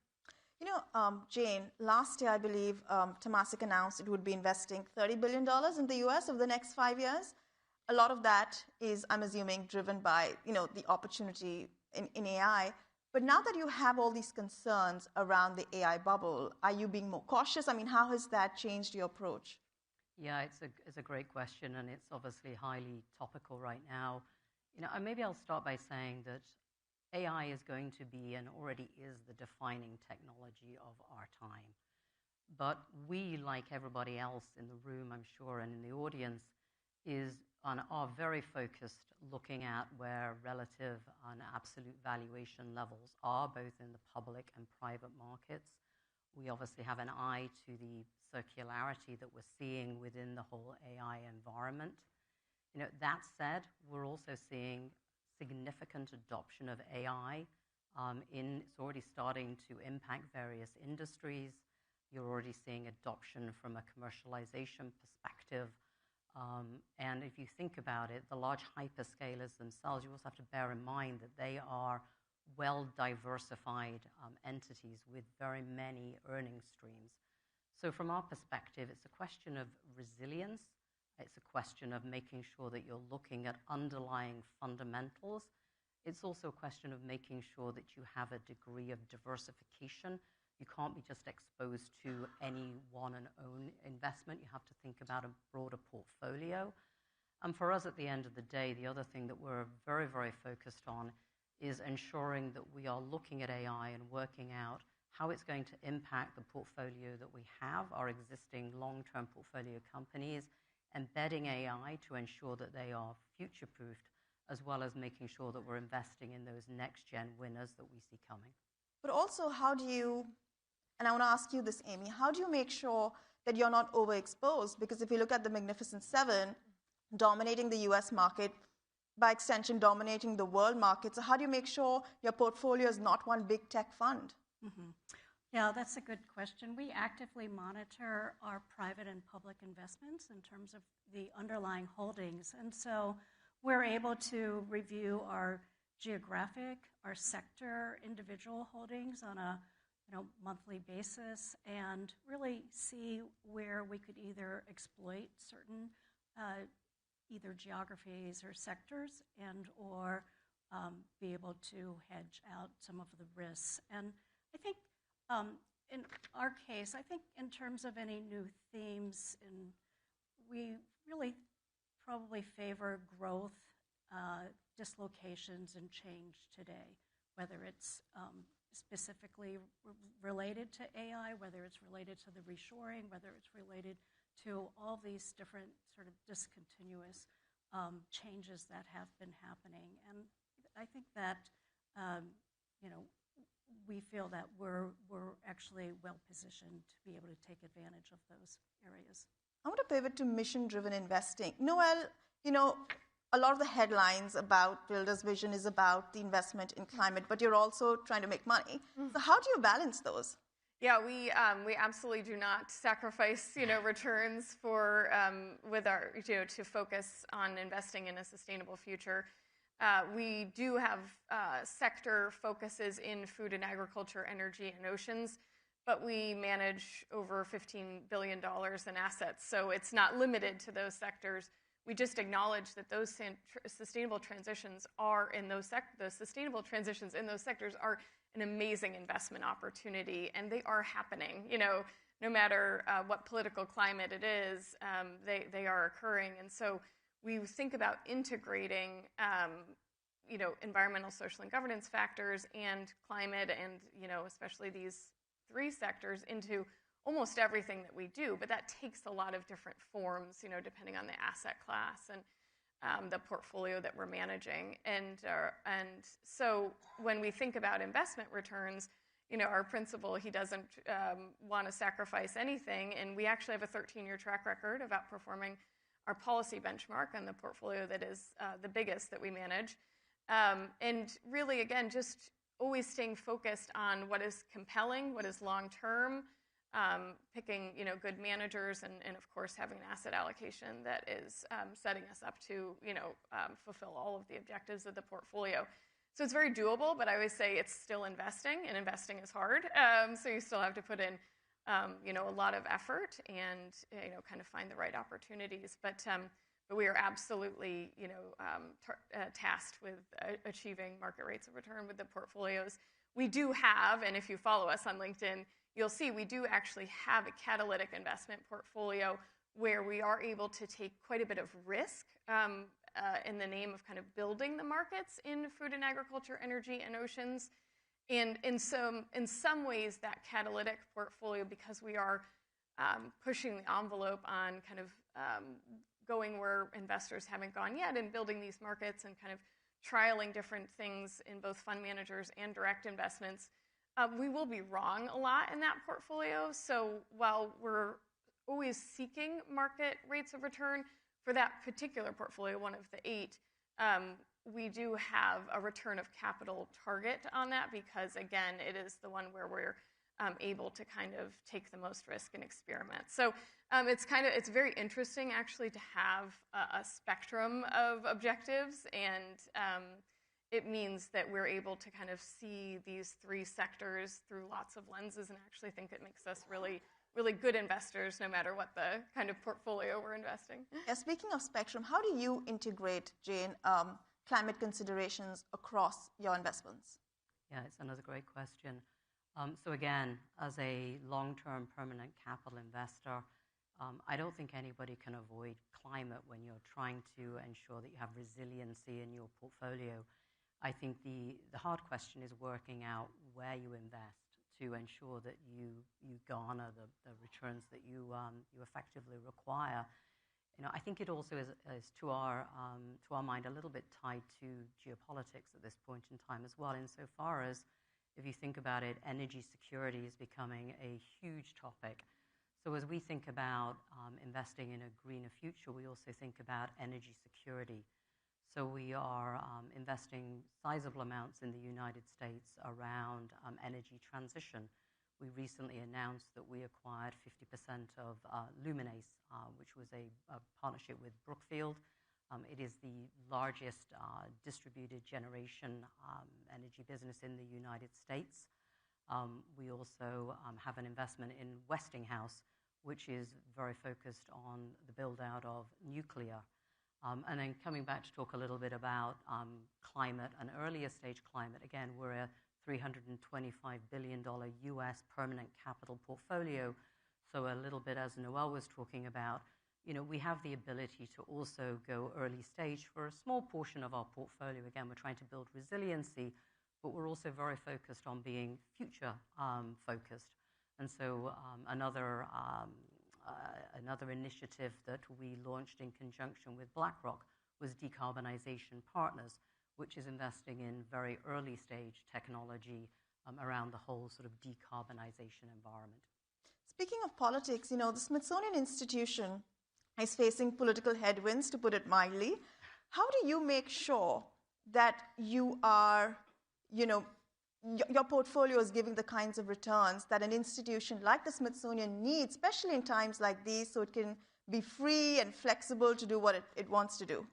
Jane, last year, I believe, Temasek announced it would be investing $30 billion in the U.S. over the next 5 years. A lot of that is, I'm assuming, driven by, the opportunity in AI. But now that you have all these concerns around the AI bubble, are you being more cautious? I mean, how has that changed your approach? Yeah, it's a great question, and it's obviously highly topical right now. And maybe I'll start by saying that AI is going to be and already is the defining technology of our time. But we, like everybody else in the room, I'm sure, and in the audience, are very focused looking at where relative and absolute valuation levels are, both in the public and private markets. We obviously have an eye to the circularity that we're seeing within the whole AI environment. That said, we're also seeing significant adoption of AI. It's already starting to impact various industries. You're already seeing adoption from a commercialization perspective. And if you think about it, the large hyperscalers themselves, you also have to bear in mind that they are well-diversified entities with very many earning streams. So from our perspective, it's a question of resilience. It's a question of making sure that you're looking at underlying fundamentals. It's also a question of making sure that you have a degree of diversification. You can't be just exposed to any one and own investment. You have to think about a broader portfolio. And for us, at the end of the day, the other thing that we're very, very focused on is ensuring that we are looking at AI and working out how it's going to impact the portfolio that we have, our existing long-term portfolio companies, embedding AI to ensure that they are future-proofed, as well as making sure that we're investing in those next-gen winners that we see coming. But also, how do you, and I want to ask you this, Amy, how do you make sure that you're not overexposed? Because if you look at the Magnificent Seven, dominating the US market, by extension, dominating the world market, so how do you make sure your portfolio is not one big tech fund? Mm-hmm. Yeah, that's a good question. We actively monitor our private and public investments in terms of the underlying holdings. And so we're able to review our geographic, our sector, individual holdings on a monthly basis and really see where we could either exploit certain either geographies or sectors and or be able to hedge out some of the risks. And I think in our case, I think in terms of any new themes, we really probably favor growth, dislocations, and change today, whether it's specifically related to AI, whether it's related to the reshoring, whether it's related to all these different sort of discontinuous changes that have been happening. And I think that, we feel that we're actually well positioned to be able to take advantage of those areas. I want to pivot to mission-driven investing. Noel, a lot of the headlines about Builder's Vision is about the investment in climate, but you're also trying to make money. So how do you balance those? Yeah, we absolutely do not sacrifice, returns for with our to focus on investing in a sustainable future. We do have sector focuses in food and agriculture, energy, and oceans, but we manage over $15 billion in assets, so it's not limited to those sectors. We just acknowledge that those sustainable transitions are in those sustainable transitions in those sectors are an amazing investment opportunity, and they are happening. No matter what political climate it is, they are occurring, and so we think about integrating, environmental, social, and governance factors and climate, and especially these three sectors into almost everything that we do. But that takes a lot of different forms, depending on the asset class and the portfolio that we're managing. And so when we think about investment returns, our principal, he doesn't want to sacrifice anything, and we actually have a 13-year track record of outperforming our policy benchmark on the portfolio that is the biggest that we manage. And really, again, just always staying focused on what is compelling, what is long-term, picking good managers, and of course having an asset allocation that is setting us up to fulfill all of the objectives of the portfolio. So it's very doable, but I always say it's still investing, and investing is hard. So you still have to put in a lot of effort and kind of find the right opportunities. But we are absolutely tasked with achieving market rates of return with the portfolios. We do have, and if you follow us on LinkedIn, you'll see we do actually have a catalytic investment portfolio where we are able to take quite a bit of risk in the name of kind of building the markets in food and agriculture, energy, and oceans. And in some ways, that catalytic portfolio, because we are pushing the envelope on kind of going where investors haven't gone yet and building these markets and kind of trialing different things in both fund managers and direct investments, we will be wrong a lot in that portfolio. So while we're always seeking market rates of return, for that particular portfolio, one of the 8, we do have a return of capital target on that because, again, it is the one where we're able to kind of take the most risk and experiment. So it's very interesting actually to have a spectrum of objectives, and it means that we're able to kind of see these 3 sectors through lots of lenses, and actually think it makes us really, really good investors no matter what the kind of portfolio we're investing. Yeah, speaking of spectrum, how do you integrate, Jane, climate considerations across your investments? Yeah, it's another great question. So again, as a long-term permanent capital investor, I don't think anybody can avoid climate when you're trying to ensure that you have resiliency in your portfolio. I think the hard question is working out where you invest to ensure that you garner the returns that you effectively require. I think it also is to our mind a little bit tied to geopolitics at this point in time as well, insofar as, if you think about it, energy security is becoming a huge topic. So as we think about investing in a greener future, we also think about energy security. So we are investing sizable amounts in the United States around energy transition. We recently announced that we acquired 50% of Luminace, which was a partnership with Brookfield. It is the largest distributed generation energy business in the United States. We also have an investment in Westinghouse, which is very focused on the build-out of nuclear. And then coming back to talk a little bit about climate and earlier stage climate, again, we're a $325 billion US permanent capital portfolio. So a little bit, as Noel was talking about, we have the ability to also go early stage for a small portion of our portfolio. Again, we're trying to build resiliency, but we're also very focused on being future focused. And so another initiative that we launched in conjunction with BlackRock was Decarbonization Partners, which is investing in very early stage technology around the whole sort of decarbonization environment. Speaking of politics, the Smithsonian Institution is facing political headwinds, to put it mildly. How do you make sure that you are, your portfolio is giving the kinds of returns that an institution like the Smithsonian needs, especially in times like these, so it can be free and flexible to do what it wants to do?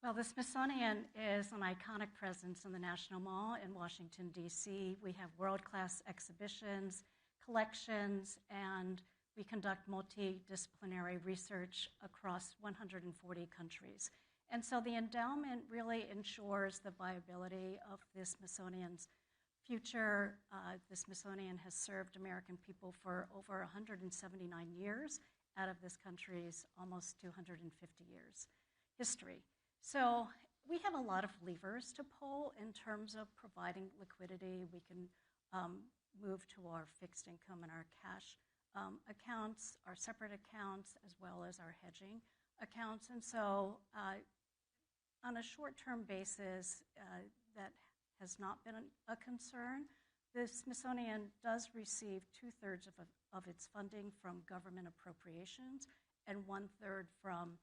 Well, the Smithsonian is an iconic presence in the National Mall in Washington, D.C. We have world-class exhibitions, collections, and we conduct multidisciplinary research across 140 countries. And so the endowment really ensures the viability of the Smithsonian's future. The Smithsonian has served American people for over 179 years out of this country's almost 250 years history. So we have a lot of levers to pull in terms of providing liquidity. We can move to our fixed income and our cash accounts, our separate accounts, as well as our hedging accounts. And so on a short-term basis, that has not been a concern. The Smithsonian does receive 2/3 of its funding from government appropriations and 1/3 from...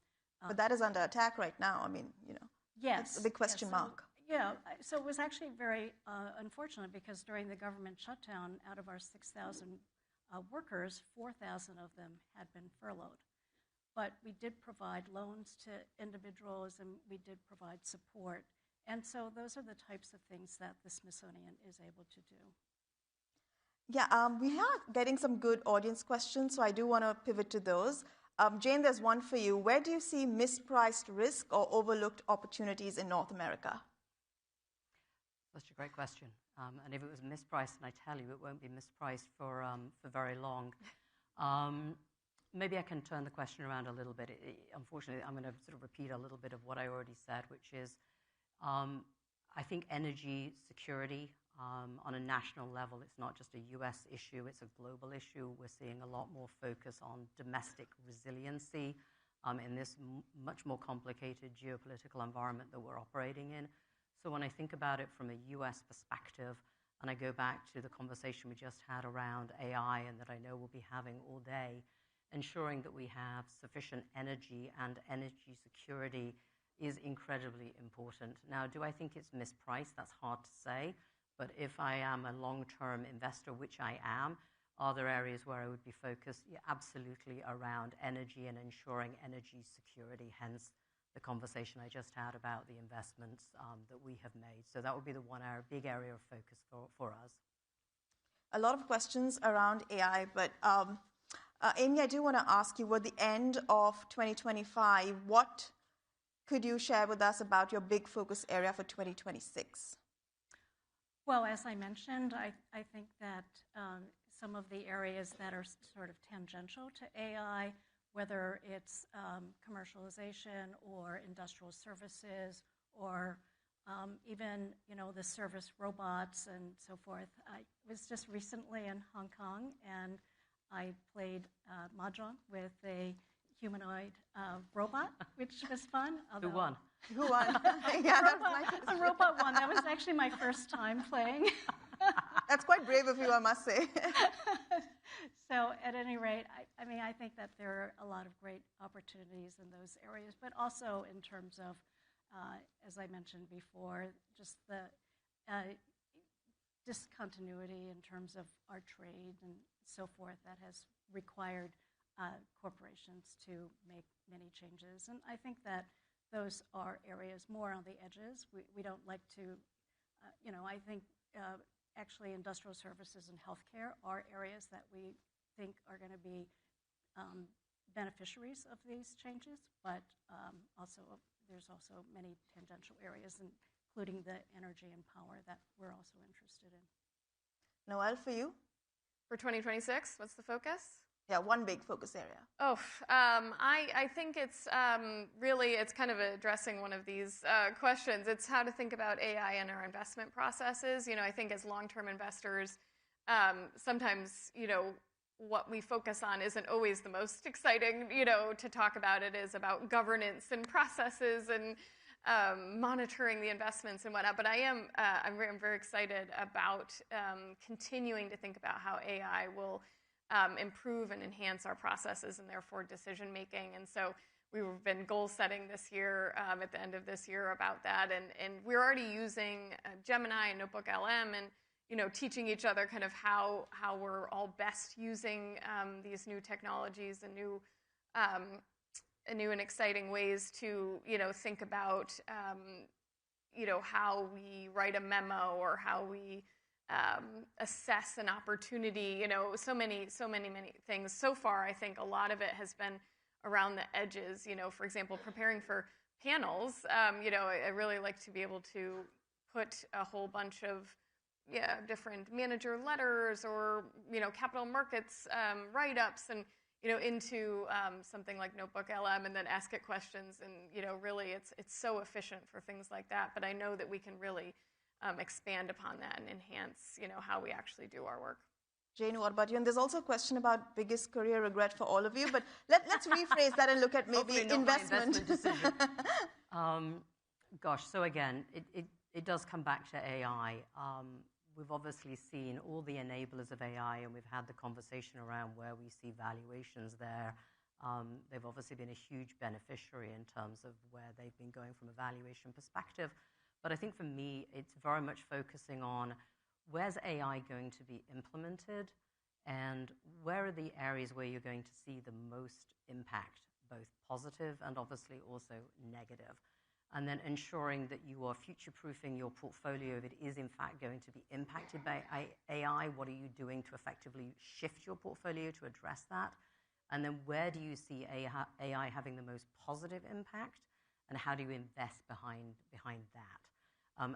but that is under attack right now. Yes. It's a big question mark. Yeah, so it was actually very unfortunate because during the government shutdown, out of our 6,000 workers, 4,000 of them had been furloughed. But we did provide loans to individuals, and we did provide support. And so those are the types of things that the Smithsonian is able to do. Yeah, we are getting some good audience questions, so I do want to pivot to those. Jane, there's one for you. Where do you see mispriced risk or overlooked opportunities in North America? That's a great question. And if it was mispriced, and I tell you, it won't be mispriced for very long. Maybe I can turn the question around a little bit. Unfortunately, I'm going to sort of repeat a little bit of what I already said, which is I think energy security on a national level, it's not just a US issue, it's a global issue. We're seeing a lot more focus on domestic resiliency in this much more complicated geopolitical environment that we're operating in. So when I think about it from a US perspective, and I go back to the conversation we just had around AI and that I know we'll be having all day, ensuring that we have sufficient energy and energy security is incredibly important. Now, do I think it's mispriced? That's hard to say. But if I am a long-term investor, which I am, are there areas where I would be focused? Yeah, absolutely around energy and ensuring energy security, hence the conversation I just had about the investments that we have made. So that would be the one big area of focus for us. A lot of questions around AI, but Amy, I do want to ask you, at the end of 2025, what could you share with us about your big focus area for 2026? Well, as I mentioned, I think that some of the areas that are sort of tangential to AI, whether it's commercialization or industrial services or even, the service robots and so forth. I was just recently in Hong Kong, and I played mahjong with a humanoid robot, which was fun. Who won? Who won? Yeah, a robot won. That was actually my first time playing. That's quite brave of you, I must say. So at any rate, I think that there are a lot of great opportunities in those areas, but also in terms of, as I mentioned before, just the discontinuity in terms of our trade and so forth that has required corporations to make many changes. And I think that those are areas more on the edges. We don't like to, I think actually industrial services and healthcare are areas that we think are going to be beneficiaries of these changes, but there's also many tangential areas, including the energy and power that we're also interested in. Noelle, for you? For 2026, what's the focus? Yeah, one big focus area. Oh, I think it's really, it's kind of addressing one of these questions. It's how to think about AI in our investment processes. I think as long-term investors, sometimes, what we focus on isn't always the most exciting, to talk about. It is about governance and processes and monitoring the investments and whatnot. But I'm very excited about continuing to think about how AI will improve and enhance our processes and therefore decision making. And so we've been goal setting this year, at the end of this year, about that. And we're already using Gemini and Notebook LM and teaching each other kind of how we're all best using these new technologies and new and exciting ways to think about how we write a memo or how we assess an opportunity. So many things. So far, I think a lot of it has been around the edges. For example, preparing for panels. I really like to be able to put a whole bunch of different manager letters or capital markets write-ups and into something like Notebook LM and then ask it questions, and really it's so efficient for things like that. But I know that we can really expand upon that and enhance how we actually do our work. Jane, what about you? And there's also a question about biggest career regret for all of you, but let's rephrase that and look at maybe investment decision. Gosh, so again, it does come back to AI. We've obviously seen all the enablers of AI, and we've had the conversation around where we see valuations there. They've obviously been a huge beneficiary in terms of where they've been going from a valuation perspective. But I think for me, it's very much focusing on where's AI going to be implemented and where are the areas where you're going to see the most impact, both positive and obviously also negative. And then ensuring that you are future-proofing your portfolio if it is in fact going to be impacted by AI. What are you doing to effectively shift your portfolio to address that? And then where do you see AI having the most positive impact, and how do you invest behind that?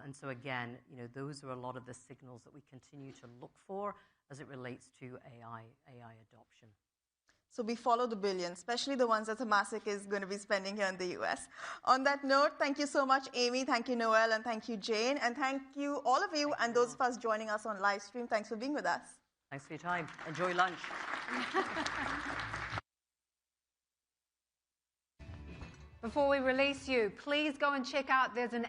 And so again, those are a lot of the signals that we continue to look for as it relates to AI adoption. So we follow the billions, especially the ones that Temasek is going to be spending here in the US. On that note, thank you so much, Amy. Thank you, Noelle. And thank you, Jane. And thank you, all of you, and those of us joining us on live stream. Thanks for being with us. Thanks for your time. Enjoy lunch. Before we release you, please go and check out, there's an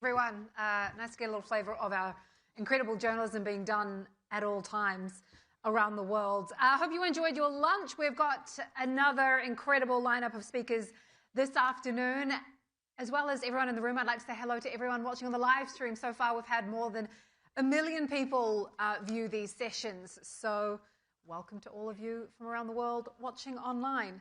Everyone, nice to get a little flavour of our incredible journalism being done at all times around the world. I hope you enjoyed your lunch. We've got another incredible lineup of speakers this afternoon, as well as everyone in the room. I'd like to say hello to everyone watching on the live stream. So far, we've had more than 1 million people view these sessions. So welcome to all of you from around the world watching online.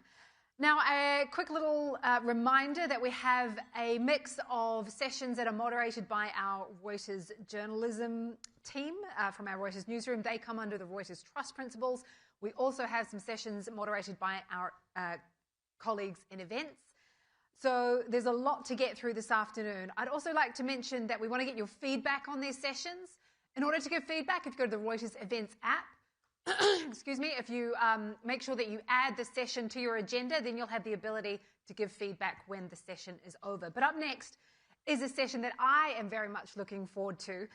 Now, a quick little reminder that we have a mix of sessions that are moderated by our Reuters journalism team from our Reuters newsroom. They come under the Reuters Trust Principles. We also have some sessions moderated by our colleagues in events. So there's a lot to get through this afternoon. I'd also like to mention that we want to get your feedback on these sessions. In order to give feedback, if you go to the Reuters Events app, excuse me, if you make sure that you add the session to your agenda, then you'll have the ability to give feedback when the session is over. But up next is a session that I am very much looking forward to.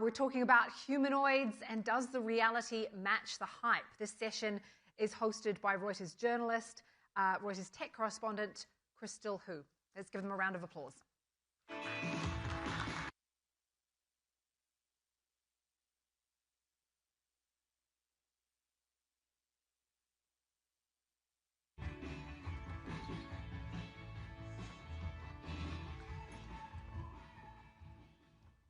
We're talking about humanoids and does the reality match the hype? This session is hosted by Reuters journalist, Reuters tech correspondent, Crystal Hu. Let's give them a round of applause.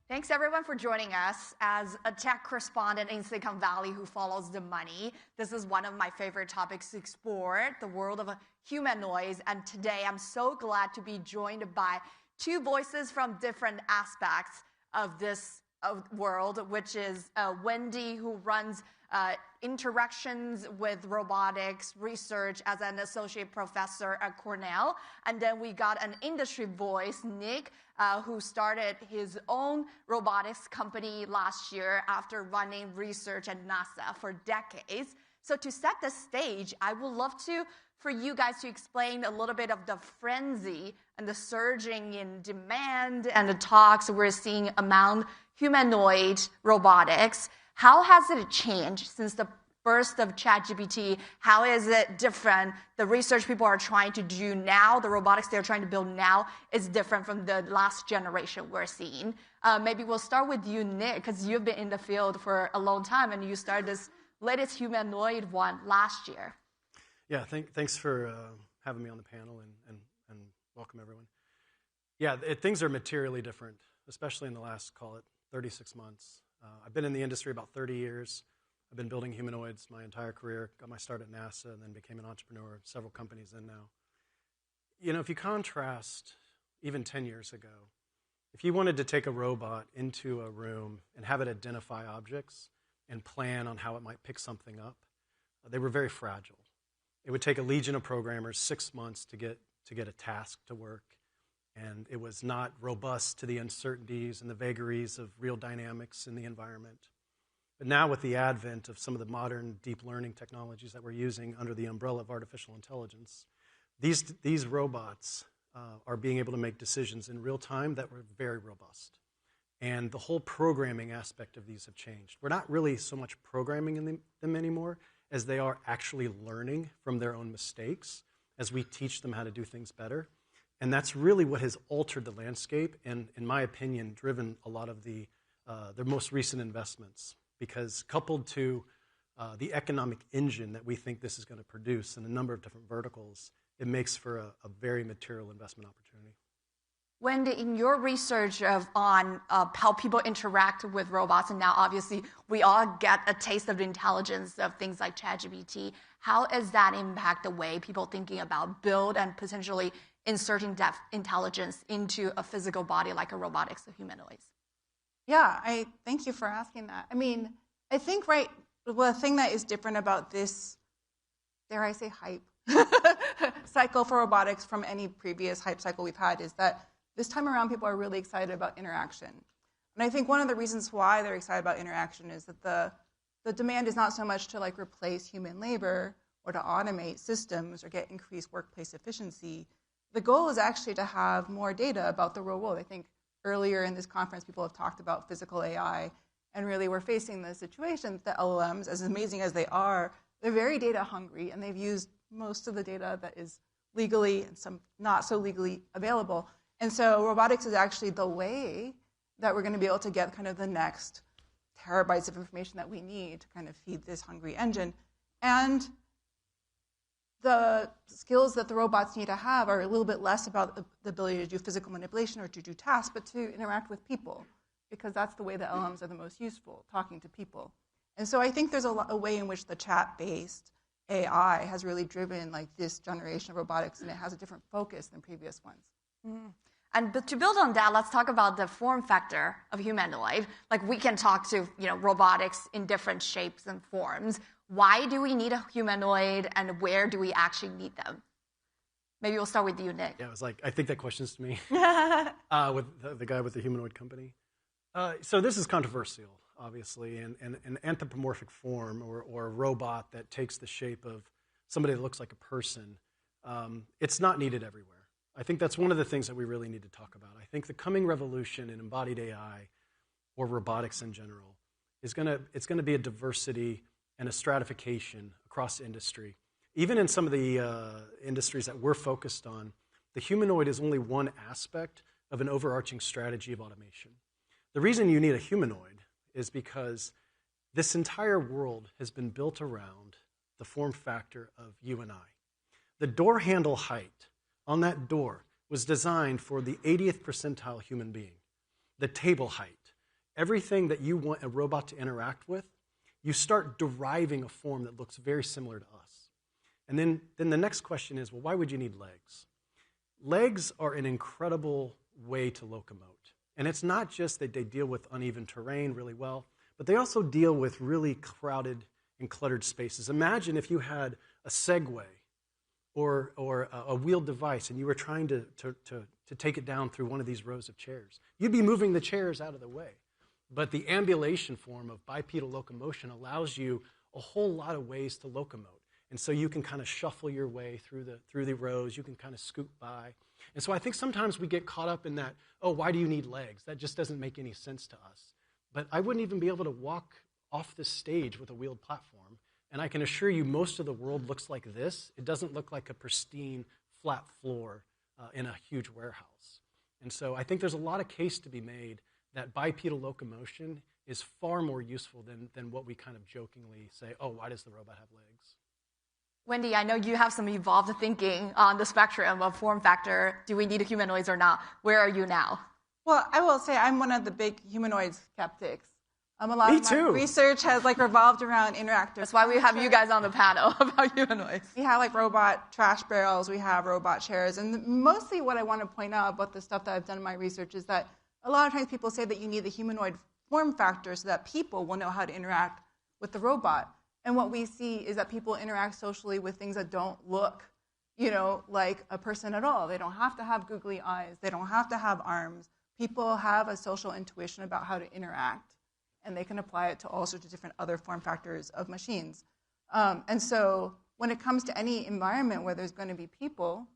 Thanks, everyone, for joining us. As a tech correspondent in Silicon Valley who follows the money, this is one of my favorite topics to explore, the world of humanoids. And today, I'm so glad to be joined by two voices from different aspects of this world, which is Wendy, who runs interactions with robotics research as an associate professor at Cornell. And then we got an industry voice, Nick, who started his own robotics company last year after running research at NASA for decades. So to set the stage, I would love for you guys to explain a little bit of the frenzy and the surging in demand and the talks we're seeing among humanoid robotics. How has it changed since the burst of ChatGPT? How is it different? The research people are trying to do now, the robotics they're trying to build now is different from the last generation we're seeing. Maybe we'll start with you, Nick, because you've been in the field for a long time and you started this latest humanoid one last year. Yeah, thanks for having me on the panel and welcome everyone. Yeah, things are materially different, especially in the last, call it, 36 months. I've been in the industry about 30 years. I've been building humanoids my entire career, got my start at NASA, and then became an entrepreneur, several companies in now. You know, if you contrast even 10 years ago, if you wanted to take a robot into a room and have it identify objects and plan on how it might pick something up, they were very fragile. It would take a legion of programmers 6 months to get a task to work, and it was not robust to the uncertainties and the vagaries of real dynamics in the environment. But now with the advent of some of the modern deep learning technologies that we're using under the umbrella of artificial intelligence, these robots are being able to make decisions in real time that were very robust. And the whole programming aspect of these have changed. We're not really so much programming them anymore as they are actually learning from their own mistakes as we teach them how to do things better. And that's really what has altered the landscape and, in my opinion, driven a lot of their most recent investments. Because coupled to the economic engine that we think this is going to produce in a number of different verticals, it makes for a very material investment opportunity. Wendy, in your research on how people interact with robots, and now obviously we all get a taste of the intelligence of things like ChatGPT, how does that impact the way people thinking about build and potentially inserting depth intelligence into a physical body like a robotics or humanoids? Yeah, I thank you for asking that. I mean, I think the thing that is different about this, dare I say, hype cycle for robotics from any previous hype cycle we've had is that this time around people are really excited about interaction. And I think one of the reasons why they're excited about interaction is that the demand is not so much to like replace human labor or to automate systems or get increased workplace efficiency. The goal is actually to have more data about the real world. I think earlier in this conference, people have talked about physical AI, and really we're facing the situation that the LLMs, as amazing as they are, they're very data hungry, and they've used most of the data that is legally and some not so legally available. And so robotics is actually the way that we're going to be able to get kind of the next terabytes of information that we need to kind of feed this hungry engine. And the skills that the robots need to have are a little bit less about the ability to do physical manipulation or to do tasks, but to interact with people, because that's the way the LMs are the most useful, talking to people. And so I think there's a way in which the chat-based AI has really driven like this generation of robotics, and it has a different focus than previous ones. But to build on that, let's talk about the form factor of humanoid. Like, we can talk to robotics in different shapes and forms. Why do we need a humanoid, and where do we actually need them? Maybe we'll start with you, Nick. Yeah, it was like, I think that question's to me. With the guy with the humanoid company. So this is controversial, obviously, and an anthropomorphic form or a robot that takes the shape of somebody that looks like a person, it's not needed everywhere. I think that's one of the things that we really need to talk about. I think the coming revolution in embodied AI or robotics in general it's going to be a diversity and a stratification across industry. Even in some of the industries that we're focused on, the humanoid is only one aspect of an overarching strategy of automation. The reason you need a humanoid is because this entire world has been built around the form factor of you and I. The door handle height on that door was designed for the 80th percentile human being. The table height, everything that you want a robot to interact with, you start deriving a form that looks very similar to us. And then the next question is, well, why would you need legs? Legs are an incredible way to locomote. And it's not just that they deal with uneven terrain really well, but they also deal with really crowded and cluttered spaces. Imagine if you had a Segway or a wheeled device and you were trying to take it down through one of these rows of chairs. You'd be moving the chairs out of the way. But the ambulation form of bipedal locomotion allows you a whole lot of ways to locomote. And so you can kind of shuffle your way through the rows. You can kind of scoot by. And so I think sometimes we get caught up in that, oh, why do you need legs? That just doesn't make any sense to us. But I wouldn't even be able to walk off the stage with a wheeled platform. And I can assure you most of the world looks like this. It doesn't look like a pristine, flat floor in a huge warehouse. And so I think there's a lot of case to be made that bipedal locomotion is far more useful than what we kind of jokingly say, oh, why does the robot have legs? Wendy, I know you have some evolved thinking on the spectrum of form factor. Do we need humanoids or not? Where are you now? Well, I will say I'm one of the big humanoid skeptics. A lot Me of my too. research has revolved around interactive. That's why we have you guys on the panel about humanoids. We have robot trash barrels, we have robot chairs, and mostly what I want to point out about the stuff that I've done in my research is that a lot of times people say that you need the humanoid form factor so that people will know how to interact with the robot. And what we see is that people interact socially with things that don't look, like a person at all. They don't have to have googly eyes. They don't have to have arms. People have a social intuition about how to interact, and they can apply it to all sorts of different other form factors of machines. And so when it comes to any environment where there's going to be people,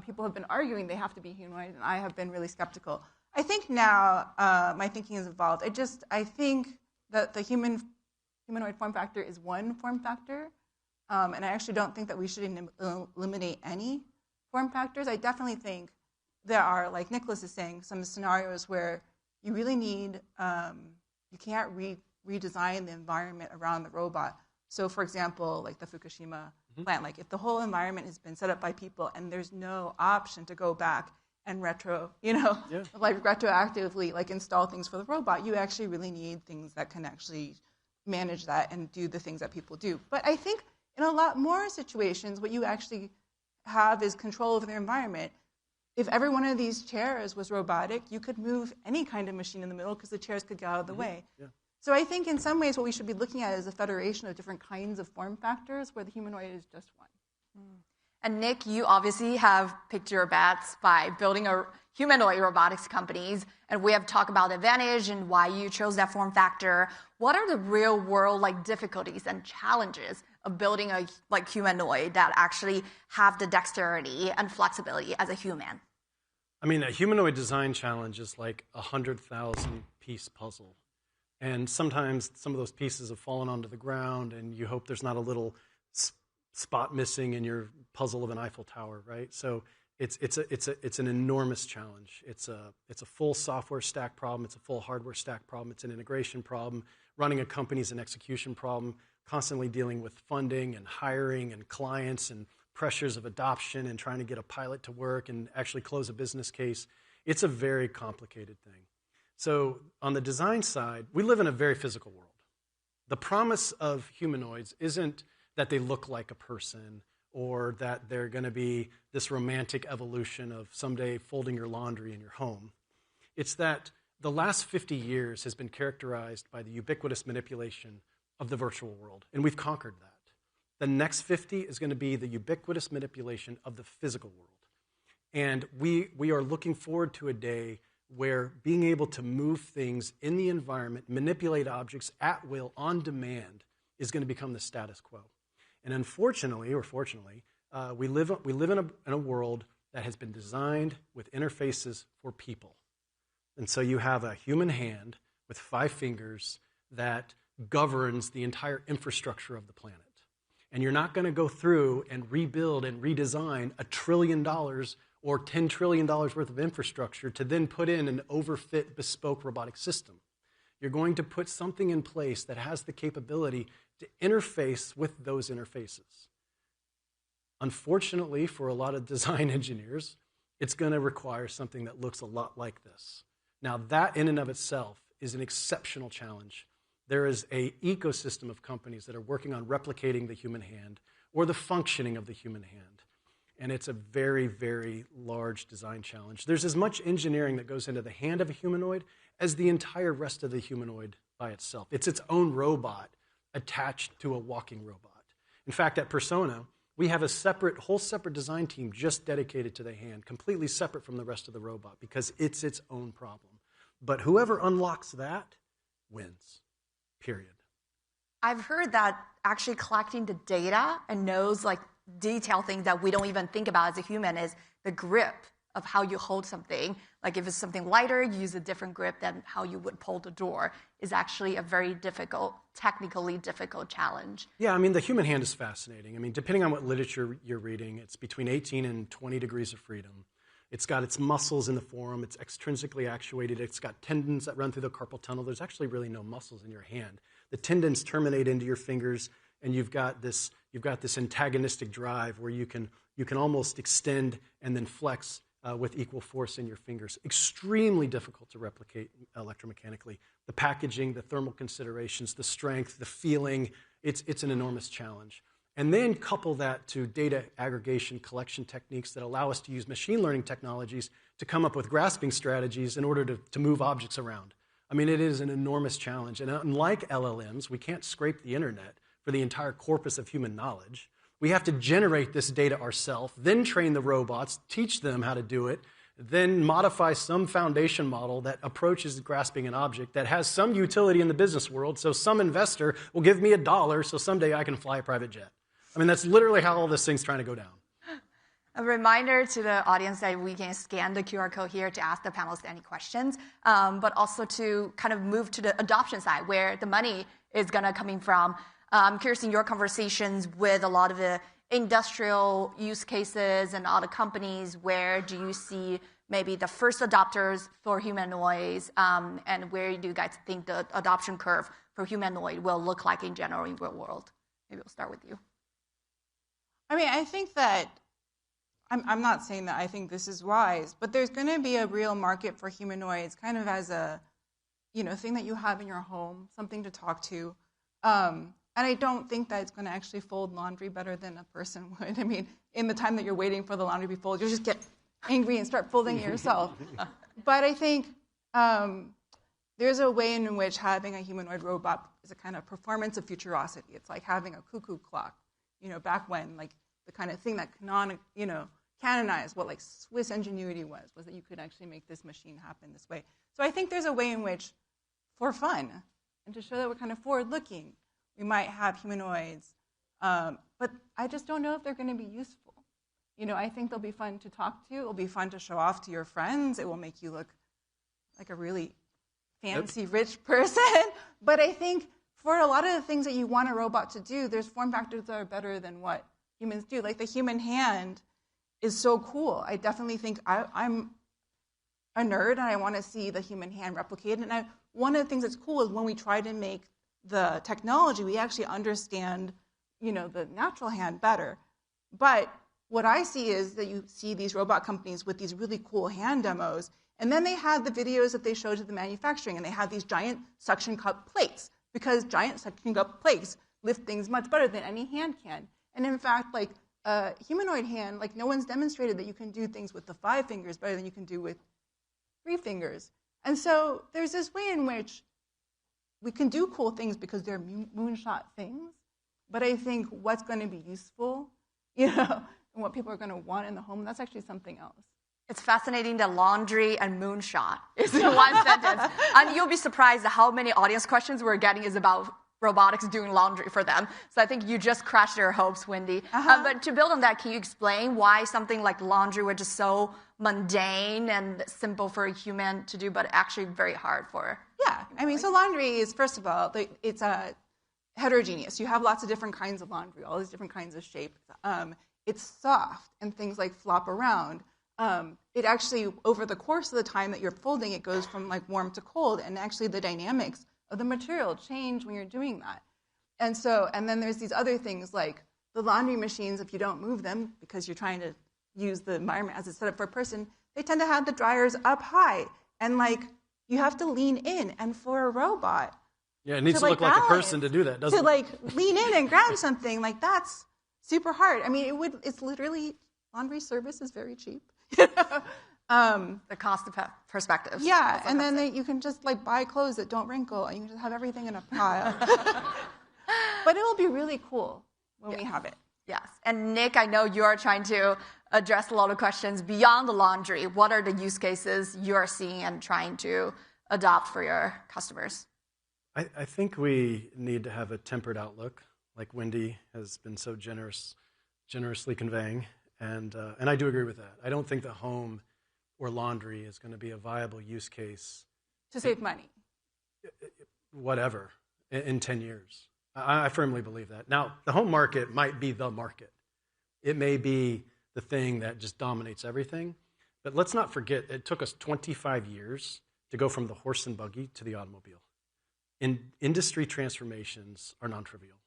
people have been arguing they have to be humanoid, and I have been really skeptical. I think now my thinking has evolved. I think that the humanoid form factor is one form factor, and I actually don't think that we should eliminate any form factors. I definitely think there are, like Nicholas is saying, some scenarios where you really need, you can't redesign the environment around the robot. So, for example, like the Fukushima plant, like if the whole environment has been set up by people and there's no option to go back and retroactively install things for the robot, you actually really need things that can actually manage that and do the things that people do. But I think in a lot more situations, what you actually have is control over the environment. If every one of these chairs was robotic, you could move any kind of machine in the middle because the chairs could get out of the way. Yeah. So I think in some ways what we should be looking at is a federation of different kinds of form factors where the humanoid is just one. And Nick, you obviously have picked your bets by building a humanoid robotics companies, and we have talked about advantage and why you chose that form factor. What are the real world difficulties and challenges of building a humanoid that actually have the dexterity and flexibility as a human? I mean, a humanoid design challenge is like a 100,000-piece puzzle. And sometimes some of those pieces have fallen onto the ground, and you hope there's not a little spot missing in your puzzle of an Eiffel Tower, right? So it's an enormous challenge. It's a full software stack problem. It's a full hardware stack problem. It's an integration problem. Running a company is an execution problem. Constantly dealing with funding and hiring and clients and pressures of adoption and trying to get a pilot to work and actually close a business case. It's a very complicated thing. So on the design side, we live in a very physical world. The promise of humanoids isn't that they look like a person or that they're going to be this romantic evolution of someday folding your laundry in your home. It's that the last 50 years has been characterized by the ubiquitous manipulation of the virtual world, and we've conquered that. The next 50 is going to be the ubiquitous manipulation of the physical world. And we are looking forward to a day where being able to move things in the environment, manipulate objects at will, on demand, is going to become the status quo. And unfortunately, or fortunately, we live in a world that has been designed with interfaces for people. And so you have a human hand with 5 fingers that governs the entire infrastructure of the planet. And you're not going to go through and rebuild and redesign $1 trillion or $10 trillion worth of infrastructure to then put in an overfit, bespoke robotic system. You're going to put something in place that has the capability to interface with those interfaces. Unfortunately, for a lot of design engineers, it's going to require something that looks a lot like this. Now, that in and of itself is an exceptional challenge. There is an ecosystem of companies that are working on replicating the human hand or the functioning of the human hand. And it's a very, very large design challenge. There's as much engineering that goes into the hand of a humanoid as the entire rest of the humanoid by itself. It's its own robot attached to a walking robot. In fact, at Persona, we have a whole separate design team just dedicated to the hand, completely separate from the rest of the robot, because it's its own problem. But whoever unlocks that wins, period. I've heard that actually collecting the data and knows like detailed things that we don't even think about as a human is the grip of how you hold something. Like if it's something lighter, you use a different grip than how you would pull the door, is actually a very difficult, technically difficult challenge. Yeah, I mean, the human hand is fascinating. I mean, depending on what literature you're reading, it's between 18 and 20 degrees of freedom. It's got its muscles in the forearm. It's extrinsically actuated. It's got tendons that run through the carpal tunnel. There's actually really no muscles in your hand. The tendons terminate into your fingers, and you've got this antagonistic drive where you can almost extend and then flex with equal force in your fingers. Extremely difficult to replicate electromechanically. The packaging, the thermal considerations, the strength, the feeling, it's an enormous challenge. And then couple that to data aggregation collection techniques that allow us to use machine learning technologies to come up with grasping strategies in order to move objects around. I mean, it is an enormous challenge. And unlike LLMs, we can't scrape the internet for the entire corpus of human knowledge. We have to generate this data ourselves, then train the robots, teach them how to do it, then modify some foundation model that approaches grasping an object that has some utility in the business world, so some investor will give me $1 so someday I can fly a private jet. I mean, that's literally how all this thing's trying to go down. A reminder to the audience that we can scan the QR code here to ask the panelists any questions, but also to kind of move to the adoption side where the money is going to coming from. I'm curious in your conversations with a lot of the industrial use cases and other companies, where do you see maybe the first adopters for humanoids, and where do you guys think the adoption curve for humanoid will look like in general in real world? Maybe we'll start with you. I mean, I think that, I'm not saying that I think this is wise, but there's going to be a real market for humanoids kind of as a, thing that you have in your home, something to talk to. And I don't think that it's going to actually fold laundry better than a person would. I mean, in the time that you're waiting for the laundry to be folded, you'll just get angry and start folding it yourself. But I think there's a way in which having a humanoid robot is a kind of performance of futurosity. It's like having a cuckoo clock, back when, like, the kind of thing that canonized what, like, Swiss ingenuity was that you could actually make this machine happen this way. So I think there's a way in which, for fun, and to show that we're kind of forward-looking, we might have humanoids, but I just don't know if they're going to be useful. I think they'll be fun to talk to. It'll be fun to show off to your friends. It will make you look like a really fancy, rich person. But I think for a lot of the things that you want a robot to do, there's form factors that are better than what humans do. Like the human hand is so cool. I definitely think I'm a nerd and I want to see the human hand replicated. And one of the things that's cool is when we try to make the technology, we actually understand, the natural hand better. But what I see is that you see these robot companies with these really cool hand demos, and then they have the videos that they show to the manufacturing, and they have these giant suction cup plates, because giant suction cup plates lift things much better than any hand can. And in fact, like a humanoid hand, like no one's demonstrated that you can do things with the 5 fingers better than you can do with 3 fingers. And so there's this way in which we can do cool things because they're moonshot things, but I think what's going to be useful, and what people are going to want in the home, that's actually something else. It's fascinating that laundry and moonshot is in one sentence. And you'll be surprised at how many audience questions we're getting is about robotics doing laundry for them. So I think you just crushed their hopes, Wendy. But to build on that, can you explain why something like laundry, which is so mundane and simple for a human to do, but actually very hard for? Yeah, I mean, so laundry is, first of all, it's heterogeneous. You have lots of different kinds of laundry, all these different kinds of shapes. It's soft, and things like flop around. It actually, over the course of the time that you're folding, it goes from like warm to cold, and actually the dynamics of the material change when you're doing that. And then there's these other things like the laundry machines, if you don't move them because you're trying to use the environment as a setup for a person, they tend to have the dryers up high, and like you have to lean in, and for a robot, it needs to look like a person to do that, doesn't it? To like lean in and grab something, like that's super hard. I mean, it's literally, laundry service is very cheap. The cost of perspective. Yeah, and then you can just like buy clothes that don't wrinkle, and you can just have everything in a pile. But it will be really cool when we have it. Yes. And Nick, I know you're trying to address a lot of questions beyond the laundry. What are the use cases you are seeing and trying to adopt for your customers? I think we need to have a tempered outlook, like Wendy has been so generously conveying. And I do agree with that. I don't think the home or laundry is going to be a viable use case. To save money. Whatever, in 10 years. I firmly believe that. Now, the home market might be the market. It may be the thing that just dominates everything. But let's not forget, it took us 25 years to go from the horse and buggy to the automobile. Industry transformations are non-trivial,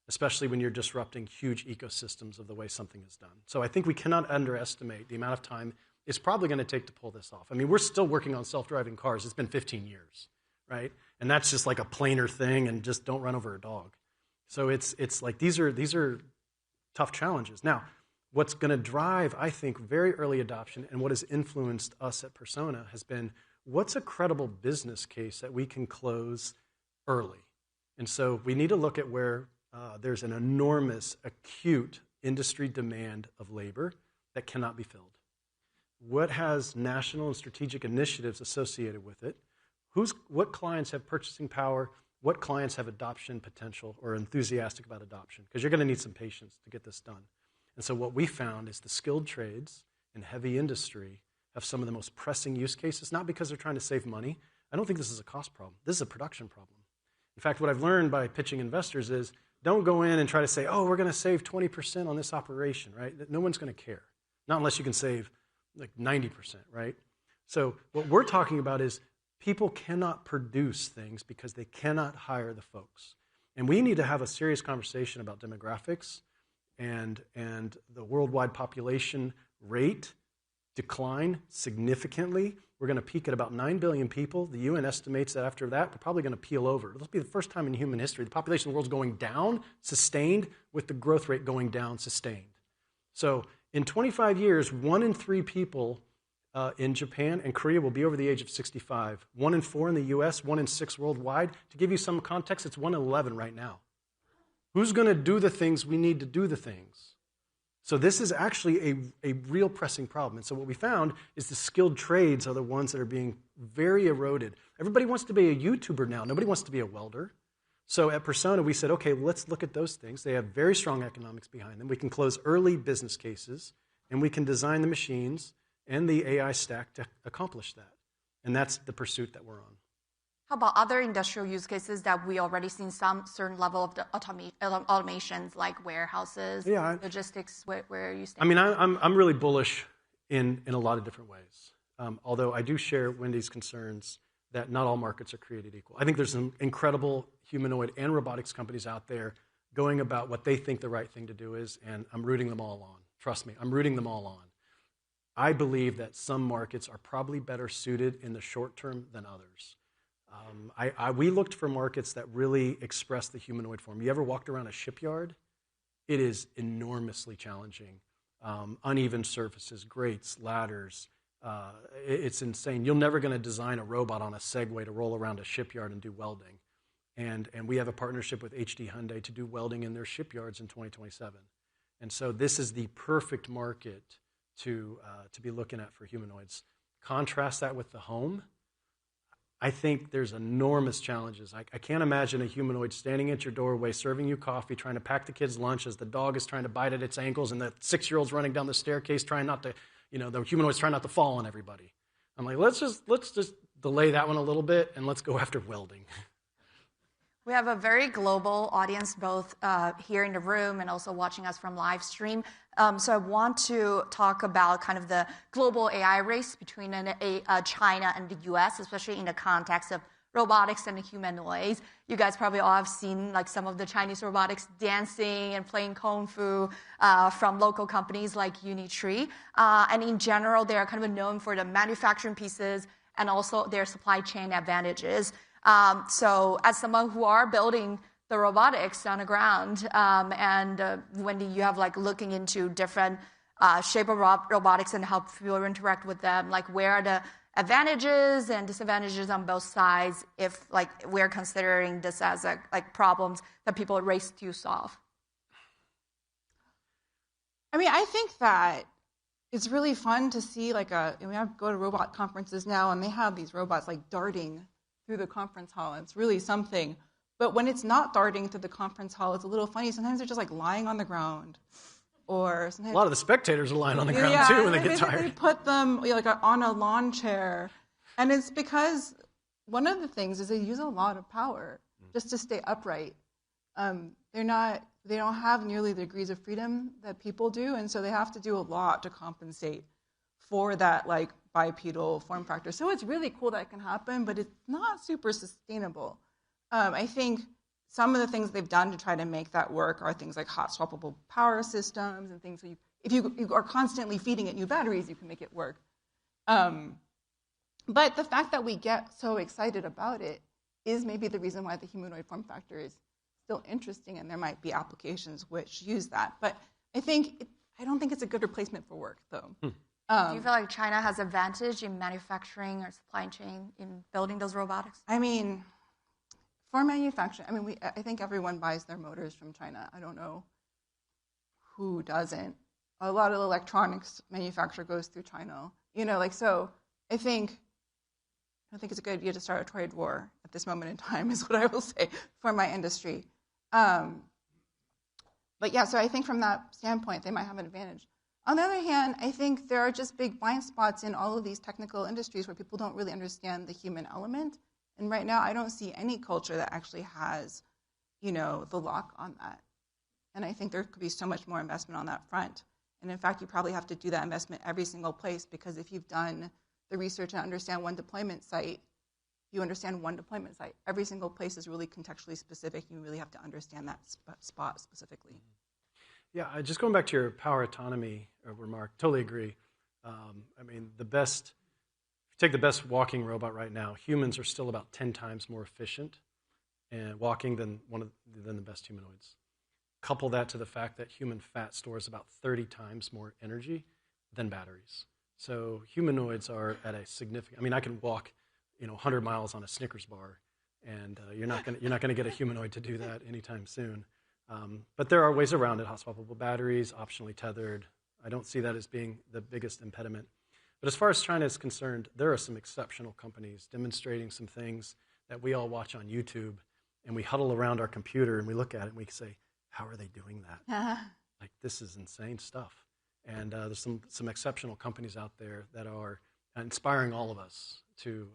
especially when you're disrupting huge ecosystems of the way something is done. So I think we cannot underestimate the amount of time it's probably going to take to pull this off. I mean, we're still working on self-driving cars. It's been 15 years, right? And that's just like a planar thing, and just don't run over a dog. So it's like these are tough challenges. Now, what's going to drive, I think, very early adoption, and what has influenced us at Persona has been, what's a credible business case that we can close early? And so we need to look at where there's an enormous, acute industry demand of labor that cannot be filled. What has national and strategic initiatives associated with it? What clients have purchasing power? What clients have adoption potential or enthusiastic about adoption? Because you're going to need some patience to get this done. And so what we found is the skilled trades and heavy industry have some of the most pressing use cases, not because they're trying to save money. I don't think this is a cost problem. This is a production problem. In fact, what I've learned by pitching investors is don't go in and try to say, oh, we're going to save 20% on this operation, right? No one's going to care. Not unless you can save like 90%, right? So what we're talking about is people cannot produce things because they cannot hire the folks. And we need to have a serious conversation about demographics and the worldwide population rate decline significantly. We're going to peak at about 9 billion people. The UN estimates that after that, we're probably going to peel over. It'll be the first time in human history the population of the world's going down, sustained, with the growth rate going down, sustained. So in 25 years, 1 in 3 people in Japan and Korea will be over the age of 65. 1 in 4 in the US, 1 in 6 worldwide. To give you some context, it's 1 in 11 right now. Who's going to do the things we need to do the things? So this is actually a real pressing problem. And so what we found is the skilled trades are the ones that are being very eroded. Everybody wants to be a YouTuber now. Nobody wants to be a welder. So at Persona, we said, okay, let's look at those things. They have very strong economics behind them. We can close early business cases, and we can design the machines and the AI stack to accomplish that. And that's the pursuit that we're on. How about other industrial use cases that we already seen some certain level of the automations, like warehouses, logistics? Where you stand? I mean, I'm really bullish in a lot of different ways. Although I do share Wendy's concerns that not all markets are created equal. I think there's some incredible humanoid and robotics companies out there going about what they think the right thing to do is, and I'm rooting them all on. Trust me, I'm rooting them all on. I believe that some markets are probably better suited in the short term than others. We looked for markets that really express the humanoid form. You ever walked around a shipyard? It is enormously challenging. Uneven surfaces, grates, ladders. It's insane. You're never going to design a robot on a Segway to roll around a shipyard and do welding. And we have a partnership with HD Hyundai to do welding in their shipyards in 2027. And so this is the perfect market to be looking at for humanoids. Contrast that with the home. I think there's enormous challenges. I can't imagine a humanoid standing at your doorway, serving you coffee, trying to pack the kids' lunch as the dog is trying to bite at its ankles and the 6-year-old's running down the staircase trying not to, the humanoid's trying not to fall on everybody. I'm like, let's just delay that one a little bit and let's go after welding. We have a very global audience, both here in the room and also watching us from live stream. So I want to talk about kind of the global AI race between China and the US, especially in the context of robotics and the humanoids. You guys probably all have seen like some of the Chinese robotics dancing and playing kung fu from local companies like Unitree. And in general, they are kind of known for the manufacturing pieces and also their supply chain advantages. So as someone who are building the robotics on the ground, and Wendy, you have like looking into different shape of robotics and how people interact with them, like where are the advantages and disadvantages on both sides if like we're considering this as like problems that people race to solve? I mean, I think that it's really fun to see like I go to robot conferences now and they have these robots like darting through the conference hall. It's really something. But when it's not darting through the conference hall, it's a little funny. Sometimes they're just like lying on the ground. Or sometimes, a lot of the spectators are lying on the ground too when they get tired. They put them like on a lawn chair. And it's because one of the things is they use a lot of power just to stay upright. They don't have nearly the degrees of freedom that people do, and so they have to do a lot to compensate for that like bipedal form factor. So it's really cool that it can happen, but it's not super sustainable. I think some of the things they've done to try to make that work are things like hot swappable power systems and things. So if you are constantly feeding it new batteries, you can make it work. But the fact that we get so excited about it is maybe the reason why the humanoid form factor is still interesting, and there might be applications which use that. But I don't think it's a good replacement for work, though. Do you feel like China has advantage in manufacturing or supply chain in building those robotics? I mean, for manufacturing, I think everyone buys their motors from China. I don't know who doesn't. A lot of electronics manufacture goes through China. So I don't think it's a good idea to start a trade war at this moment in time, is what I will say for my industry. But yeah, so I think from that standpoint, they might have an advantage. On the other hand, I think there are just big blind spots in all of these technical industries where people don't really understand the human element. And right now, I don't see any culture that actually has, the lock on that. And I think there could be so much more investment on that front. And in fact, you probably have to do that investment every single place, because if you've done the research and understand one deployment site, you understand one deployment site. Every single place is really contextually specific. You really have to understand that spot specifically. Yeah, just going back to your power autonomy remark, totally agree. If you take the best walking robot right now, humans are still about 10 times more efficient and walking than the best humanoids. Couple that to the fact that human fat stores about 30 times more energy than batteries. So humanoids are at a significant. I can walk, 100 miles on a Snickers bar, and you're not going to get a humanoid to do that anytime soon. But there are ways around it: hot swappable batteries, optionally tethered. I don't see that as being the biggest impediment. But as far as China is concerned, there are some exceptional companies demonstrating some things that we all watch on YouTube, and we huddle around our computer and we look at it and we say, "How are they doing that? Like, this is insane stuff." And there's some exceptional companies out there that are inspiring all of us to,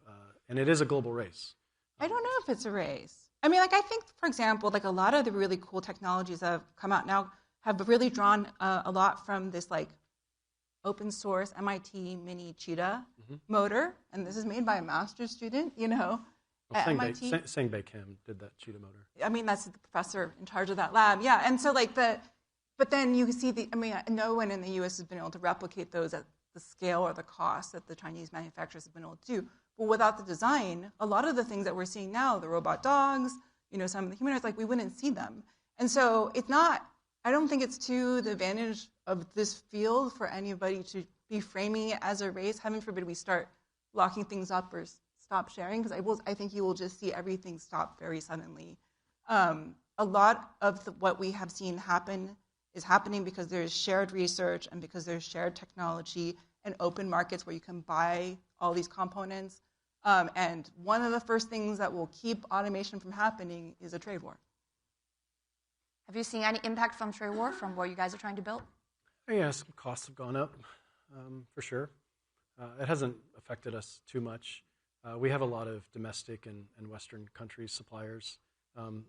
and it is a global race. I don't know if it's a race. I mean, like, I think, for example, like a lot of the really cool technologies that have come out now have really drawn a lot from this, like, open source MIT mini cheetah motor. And this is made by a master's student, you know, at MIT. Sang-Bae Kim did that cheetah motor. I mean, that's the professor in charge of that lab. Yeah, and so, like, but then you see no one in the U.S. has been able to replicate those at the scale or the cost that the Chinese manufacturers have been able to do. But without the design, a lot of the things that we're seeing now, the robot dogs, you know, some of the humanoids, like, we wouldn't see them. And so it's not, I don't think it's to the advantage of this field for anybody to be framing it as a race. Heaven forbid we start locking things up or stop sharing, because I think you will just see everything stop very suddenly. A lot of what we have seen happen is happening because there's shared research and because there's shared technology and open markets where you can buy all these components. And one of the first things that will keep automation from happening is a trade war. Have you seen any impact from trade war, from what you guys are trying to build? Yeah, some costs have gone up, for sure. It hasn't affected us too much. We have a lot of domestic and Western countries suppliers.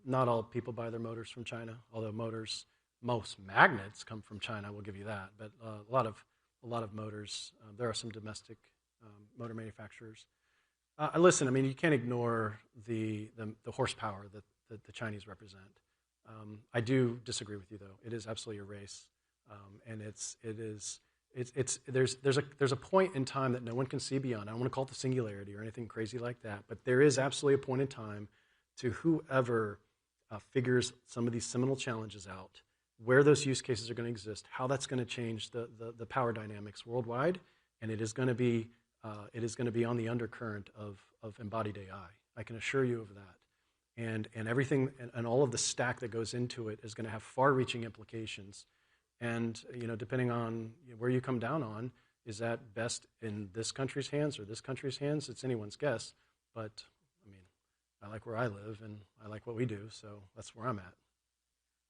Not all people buy their motors from China, although most magnets come from China, we'll give you that. But a lot of motors, there are some domestic motor manufacturers. Listen, I mean, you can't ignore the horsepower that the Chinese represent. I do disagree with you, though. It is absolutely a race, and there's a point in time that no one can see beyond. I don't want to call it the singularity or anything crazy like that, but there is absolutely a point in time to whoever figures some of these seminal challenges out, where those use cases are going to exist, how that's going to change the power dynamics worldwide, and it is going to be on the undercurrent of embodied AI. I can assure you of that. And everything and all of the stack that goes into it is going to have far-reaching implications. And depending on where you come down on, is that best in this country's hands or this country's hands? It's anyone's guess. But I mean, I like where I live and I like what we do, so that's where I'm at.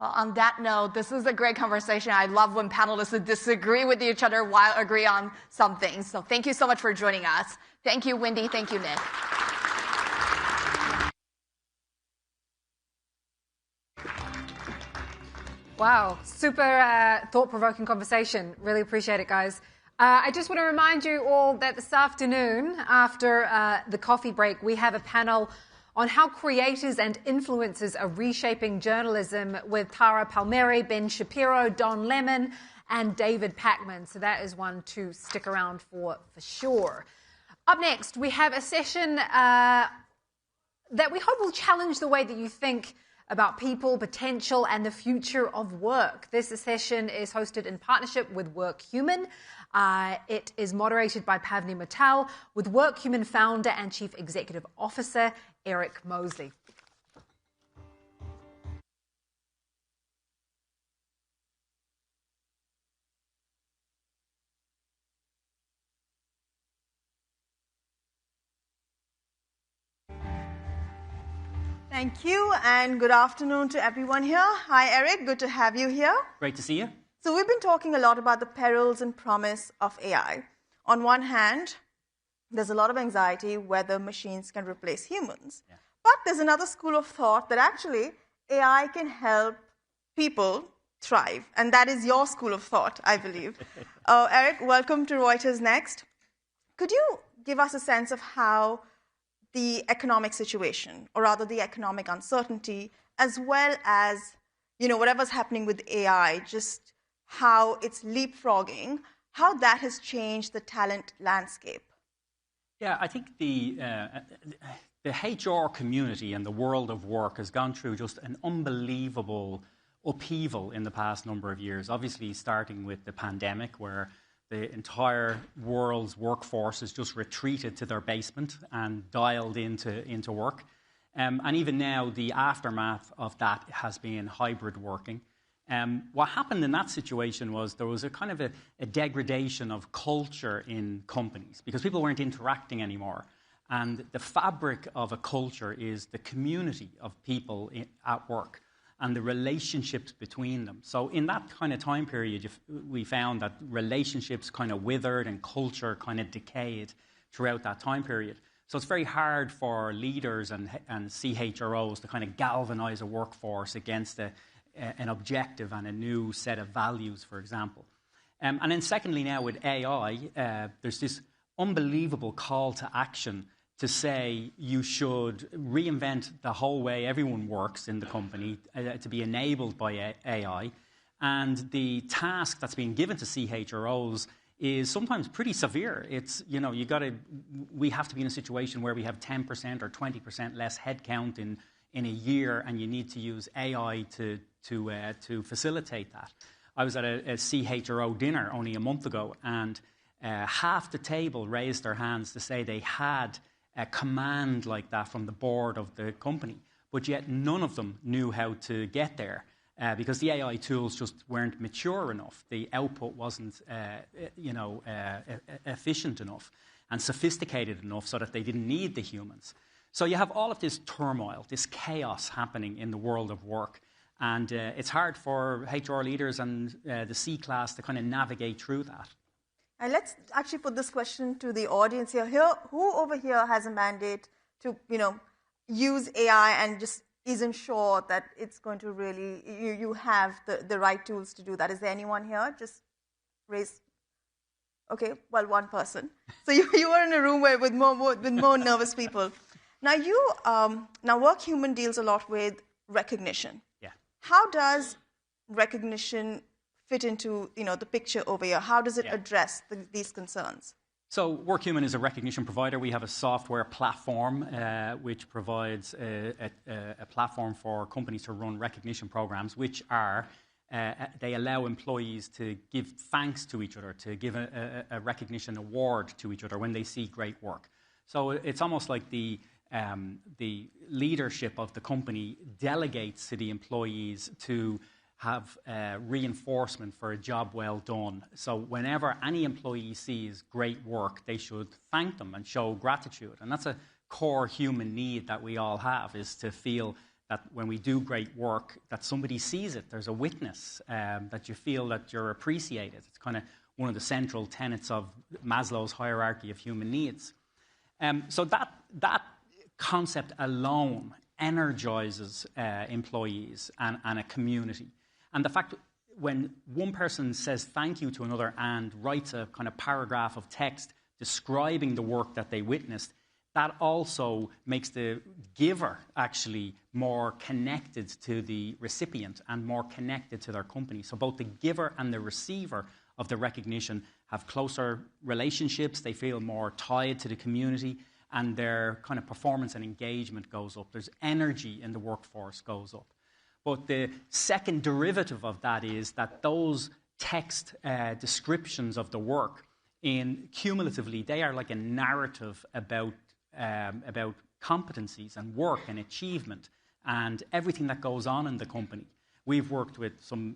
Well, on that note, this is a great conversation. I love when panelists disagree with each other while agree on something. So thank you so much for joining us. Thank you, Wendy. Thank you, Nick. Wow, super thought-provoking conversation. Really appreciate it, guys. I just want to remind you all that this afternoon, after the coffee break, we have a panel on how creators and influencers are reshaping journalism with Tara Palmieri, Ben Shapiro, Don Lemon, and David Pacman. So that is one to stick around for sure. Up next, we have a session that we hope will challenge the way that you think about people, potential, and the future of work. This session is hosted in partnership with WorkHuman. It is moderated by Pavni Mittal with WorkHuman founder and chief executive officer Eric Mosley. Thank you, and good afternoon to everyone here. Hi, Eric. Good to have you here. Great to see you. So we've been talking a lot about the perils and promise of AI. On one hand, there's a lot of anxiety whether machines can replace humans. Yeah. But there's another school of thought that actually AI can help people thrive, and that is your school of thought, I believe. Eric, welcome to Reuters Next. Could you give us a sense of how the economic situation, or rather the economic uncertainty, as well as whatever's happening with AI, just how it's leapfrogging, how that has changed the talent landscape? Yeah, I think the HR community and the world of work has gone through just an unbelievable upheaval in the past number of years. Obviously, starting with the pandemic, where the entire world's workforce has just retreated to their basement and dialed into work. And even now, the aftermath of that has been hybrid working. What happened in that situation was there was a kind of a degradation of culture in companies because people weren't interacting anymore. And the fabric of a culture is the community of people at work and the relationships between them. So in that kind of time period, we found that relationships kind of withered and culture kind of decayed throughout that time period. So it's very hard for leaders and CHROs to kind of galvanize a workforce against an objective and a new set of values, for example. And then secondly now with AI, there's this unbelievable call to action to say you should reinvent the whole way everyone works in the company to be enabled by AI. And the task that's being given to CHROs is sometimes pretty severe. It's, you know, we have to be in a situation where we have 10% or 20% less headcount in a year, and you need to use AI to facilitate that. I was at a CHRO dinner only a month ago, and half the table raised their hands to say they had a command like that from the board of the company, but yet none of them knew how to get there because the AI tools just weren't mature enough. The output wasn't, efficient enough and sophisticated enough so that they didn't need the humans. So you have all of this turmoil, this chaos happening in the world of work, and it's hard for HR leaders and the C-class to kind of navigate through that. And let's actually put this question to the audience here. Who over here has a mandate to, use AI and just isn't sure that it's going to really, you have the right tools to do that? Is there anyone here? Just raise. Okay, well, one person. So you were in a room with more nervous people. Now, WorkHuman deals a lot with recognition. Yeah. How does recognition fit into the picture over here? How does it address these concerns? So WorkHuman is a recognition provider. We have a software platform which provides a platform for companies to run recognition programs, which are they allow employees to give thanks to each other, to give a recognition award to each other when they see great work. So it's almost like the leadership of the company delegates to the employees to have reinforcement for a job well done. So whenever any employee sees great work, they should thank them and show gratitude. And that's a core human need that we all have, is to feel that when we do great work, that somebody sees it. There's a witness, that you feel that you're appreciated. It's kind of one of the central tenets of Maslow's hierarchy of human needs. So that concept alone energizes employees and a community. And the fact when one person says thank you to another and writes a kind of paragraph of text describing the work that they witnessed, that also makes the giver actually more connected to the recipient and more connected to their company. So both the giver and the receiver of the recognition have closer relationships, they feel more tied to the community, and their kind of performance and engagement goes up. There's energy in the workforce goes up. But the second derivative of that is that those text descriptions of the work, cumulatively, they are like a narrative about competencies and work and achievement and everything that goes on in the company. We've worked with some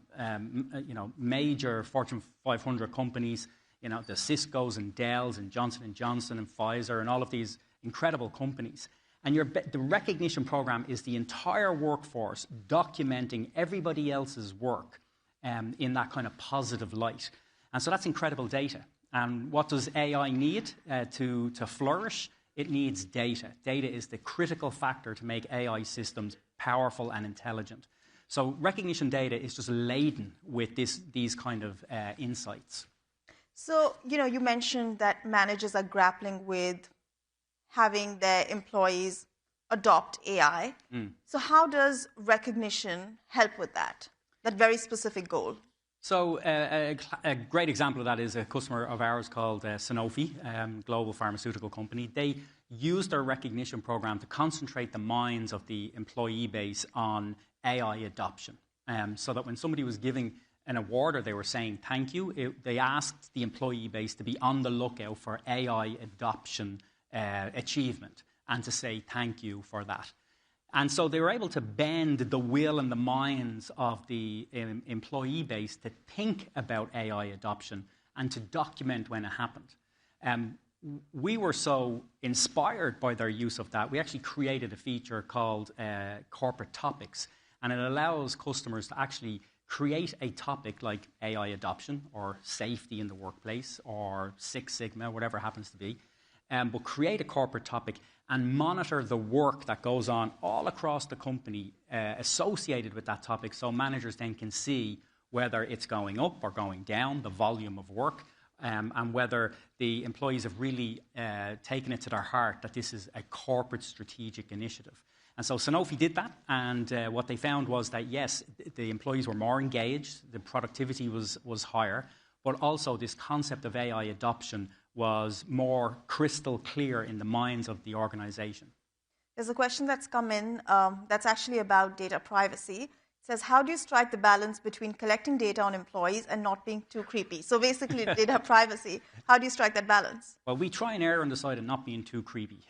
major Fortune 500 companies, the Ciscos and Dells and Johnson & Johnson and Pfizer and all of these incredible companies. And the recognition program is the entire workforce documenting everybody else's work in that kind of positive light. And so that's incredible data. And what does AI need to flourish? It needs data. Data is the critical factor to make AI systems powerful and intelligent. So recognition data is just laden with these kind of insights. So, you mentioned that managers are grappling with having their employees adopt AI. So how does recognition help with that very specific goal? So a great example of that is a customer of ours called Sanofi, global pharmaceutical company. They used their recognition program to concentrate the minds of the employee base on AI adoption, so that when somebody was giving an award or they were saying thank you, they asked the employee base to be on the lookout for AI adoption achievement and to say thank you for that. And so they were able to bend the will and the minds of the employee base to think about AI adoption and to document when it happened. We were so inspired by their use of that, we actually created a feature called Corporate Topics, and it allows customers to actually create a topic like AI adoption or safety in the workplace or Six Sigma, whatever it happens to be, but create a corporate topic and monitor the work that goes on all across the company associated with that topic, so managers then can see whether it's going up or going down, the volume of work, and whether the employees have really taken it to their heart that this is a corporate strategic initiative. And so Sanofi did that, and what they found was that, yes, the employees were more engaged, the productivity was higher, but also this concept of AI adoption was more crystal clear in the minds of the organization. There's a question that's come in that's actually about data privacy. It says, how do you strike the balance between collecting data on employees and not being too creepy? So basically, data privacy, how do you strike that balance? Well, we try and err on the side of not being too creepy.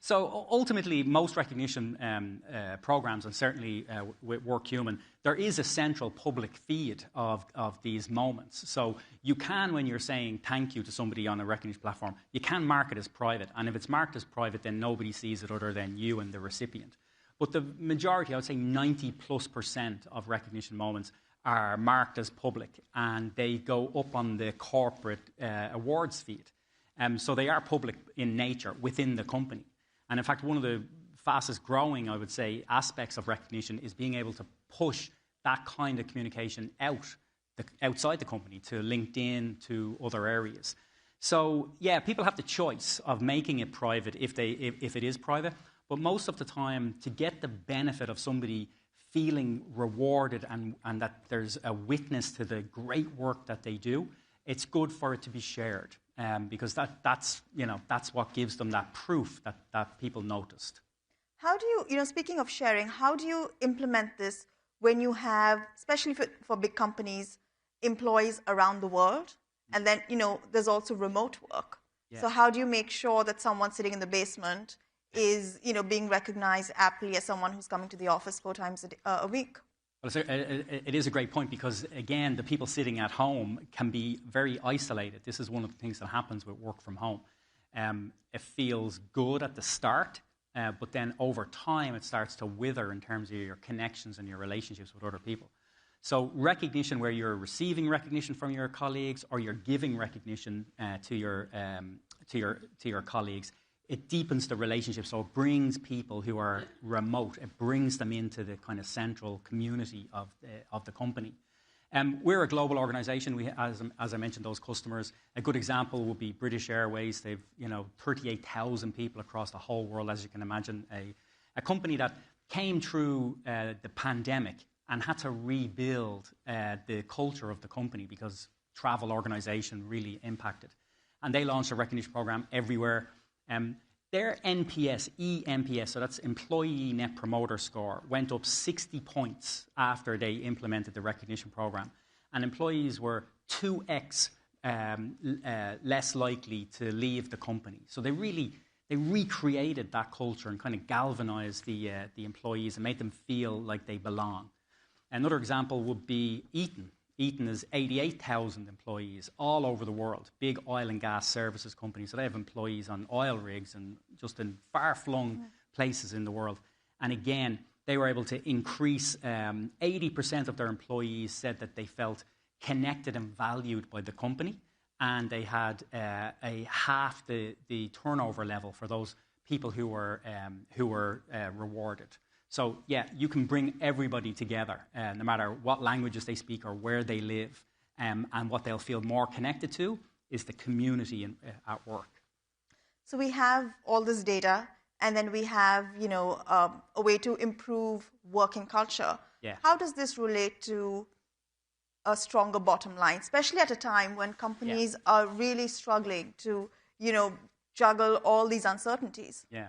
So ultimately, most recognition programs, and certainly with WorkHuman, there is a central public feed of these moments. So you can, when you're saying thank you to somebody on a recognition platform, you can mark it as private. And if it's marked as private, then nobody sees it other than you and the recipient. But the majority, I would say 90+% of recognition moments are marked as public, and they go up on the corporate awards feed. So they are public in nature within the company. And in fact, one of the fastest growing, I would say, aspects of recognition is being able to push that kind of communication outside the company, to LinkedIn, to other areas. So yeah, people have the choice of making it private if it is private, but most of the time, to get the benefit of somebody feeling rewarded and that there's a witness to the great work that they do, it's good for it to be shared. Because that's what gives them that proof that people noticed. How do you, speaking of sharing, how do you implement this when you have, especially for big companies, employees around the world, and then, there's also remote work. Yeah. So how do you make sure that someone sitting in the basement is, being recognized aptly as someone who's coming to the office 4 times a week? Well, it is a great point because, again, the people sitting at home can be very isolated. This is one of the things that happens with work from home. It feels good at the start, but then over time it starts to wither in terms of your connections and your relationships with other people. So recognition where you're receiving recognition from your colleagues or you're giving recognition to your colleagues, it deepens the relationship, so it brings people who are remote, it brings them into the kind of central community of the company. We're a global organization. We, as I mentioned, those customers. A good example would be British Airways. They've 38,000 people across the whole world, as you can imagine. A company that came through the pandemic and had to rebuild the culture of the company because travel organization really impacted. And they launched a recognition program everywhere. Their NPS, eNPS, so that's Employee Net Promoter Score, went up 60 points after they implemented the recognition program. And employees were 2x less likely to leave the company. So they recreated that culture and kind of galvanized the employees and made them feel like they belong. Another example would be Eaton. Eaton is 88,000 employees all over the world, big oil and gas services company. So they have employees on oil rigs and just in far-flung places in the world. And again, they were able to increase, 80% of their employees said that they felt connected and valued by the company. And they had a half the turnover level for those people who were rewarded. So, yeah, you can bring everybody together, no matter what languages they speak or where they live. And what they'll feel more connected to is the community at work. So we have all this data, and then we have, a way to improve working culture. Yeah. How does this relate to a stronger bottom line, especially at a time when companies are really struggling to, juggle all these uncertainties? Yeah.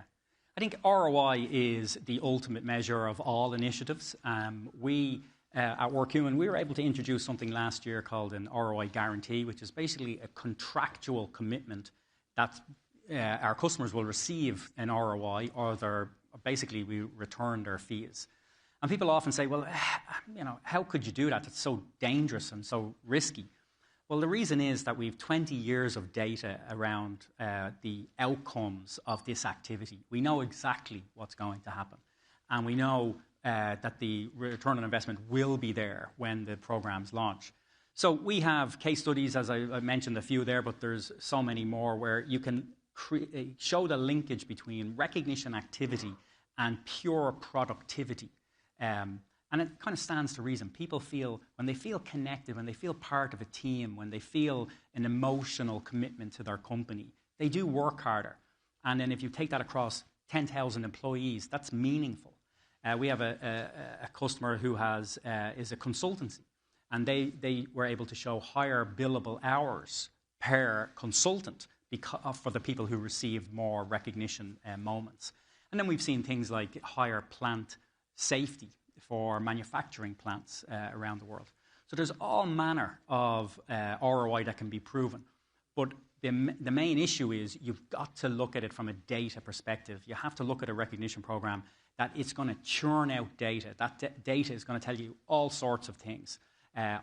I think ROI is the ultimate measure of all initiatives. We, at WorkHuman, we were able to introduce something last year called an ROI guarantee, which is basically a contractual commitment that our customers will receive an ROI or basically we return their fees. And people often say, well, how could you do that? It's so dangerous and so risky. Well, the reason is that we have 20 years of data around the outcomes of this activity. We know exactly what's going to happen. And we know that the return on investment will be there when the programs launch. So we have case studies, as I mentioned a few there, but there's so many more where you can show the linkage between recognition activity and pure productivity. And it kind of stands to reason. People feel, when they feel connected, when they feel part of a team, when they feel an emotional commitment to their company, they do work harder. And then if you take that across 10,000 employees, that's meaningful. We have a customer who is a consultancy, and they were able to show higher billable hours per consultant for the people who received more recognition moments. And then we've seen things like higher plant safety for manufacturing plants around the world. So there's all manner of ROI that can be proven. But the main issue is you've got to look at it from a data perspective. You have to look at a recognition program that it's going to churn out data. That data is going to tell you all sorts of things,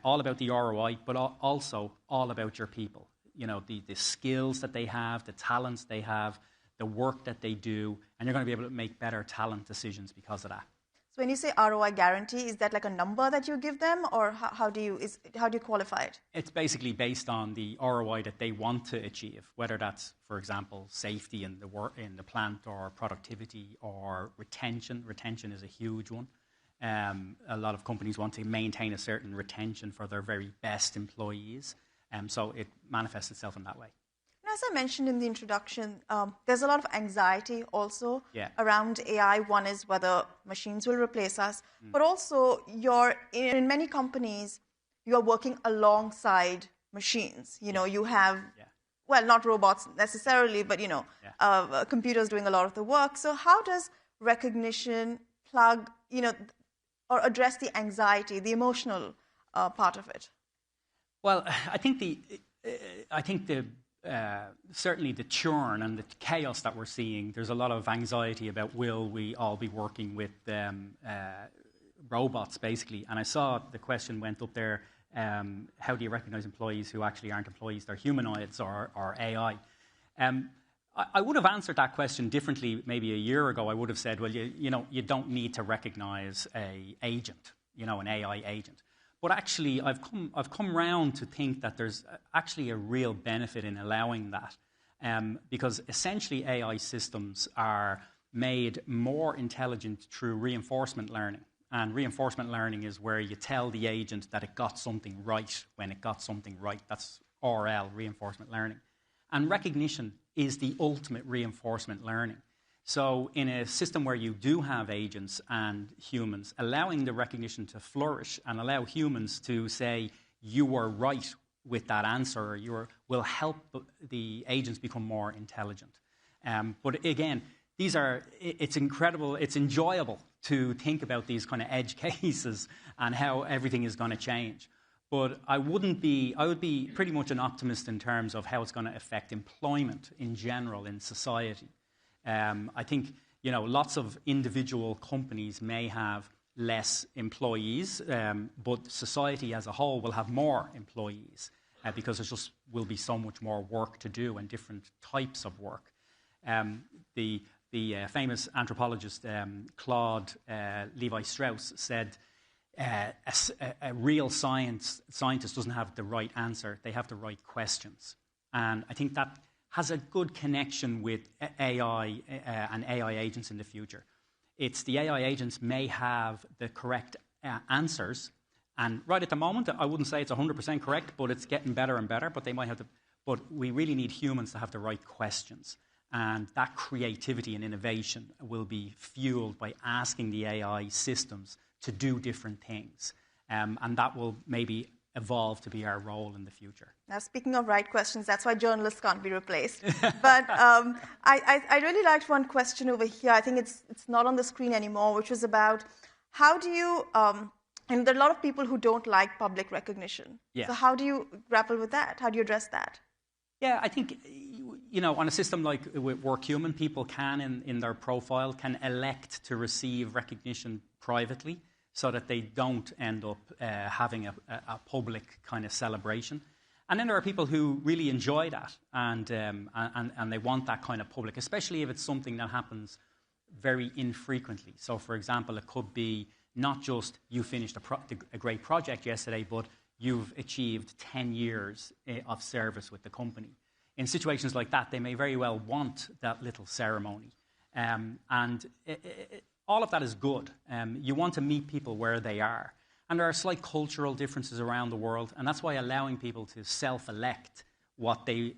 all about the ROI, but also all about your people. You know, the skills that they have, the talents they have, the work that they do, and you're going to be able to make better talent decisions because of that. So when you say ROI guarantee, is that like a number that you give them, or how do you qualify it? It's basically based on the ROI that they want to achieve, whether that's, for example, safety in the plant, or productivity, or retention. Retention is a huge one. A lot of companies want to maintain a certain retention for their very best employees, so it manifests itself in that way. As I mentioned in the introduction, there's a lot of anxiety also around AI. One is whether machines will replace us, but also in many companies, you're working alongside machines. You know, you have, well, not robots necessarily, but, you know, computers doing a lot of the work. So how does recognition plug, you know, or address the anxiety, the emotional part of it? Well, I think certainly the churn and the chaos that we're seeing, there's a lot of anxiety about will we all be working with robots, basically. And I saw the question went up there, how do you recognize employees who actually aren't employees, they're humanoids or AI? I would have answered that question differently maybe a year ago. I would have said, well, you don't need to recognize an agent, an AI agent. But actually, I've come round to think that there's actually a real benefit in allowing that, because essentially AI systems are made more intelligent through reinforcement learning. And reinforcement learning is where you tell the agent that it got something right when it got something right. That's RL, reinforcement learning. And recognition is the ultimate reinforcement learning. So in a system where you do have agents and humans, allowing the recognition to flourish and allow humans to say, you were right with that answer, will help the agents become more intelligent. But again, it's incredible, it's enjoyable to think about these kind of edge cases and how everything is going to change. But I would be pretty much an optimist in terms of how it's going to affect employment in general in society. I think, lots of individual companies may have less employees, but society as a whole will have more employees because there just will be so much more work to do and different types of work. The famous anthropologist Claude Levi-Strauss said, a real scientist doesn't have the right answer, they have the right questions. And I think that has a good connection with AI and AI agents in the future. It's the AI agents may have the correct answers, and right at the moment, I wouldn't say it's 100% correct, but it's getting better and better, but they might have but we really need humans to have the right questions. And that creativity and innovation will be fueled by asking the AI systems to do different things. And that will maybe evolve to be our role in the future. Now, speaking of right questions, that's why journalists can't be replaced. But I really liked one question over here. I think it's not on the screen anymore, which was about how do you, and there are a lot of people who don't like public recognition. Yes. So how do you grapple with that? How do you address that? Yeah, I think, on a system like with WorkHuman, people can, in their profile, can elect to receive recognition privately, so that they don't end up having a public kind of celebration. And then there are people who really enjoy that, and they want that kind of public, especially if it's something that happens very infrequently. So, for example, it could be not just you finished a great project yesterday, but you've achieved 10 years of service with the company. In situations like that, they may very well want that little ceremony. All of that is good. You want to meet people where they are. And there are slight cultural differences around the world, and that's why allowing people to self-elect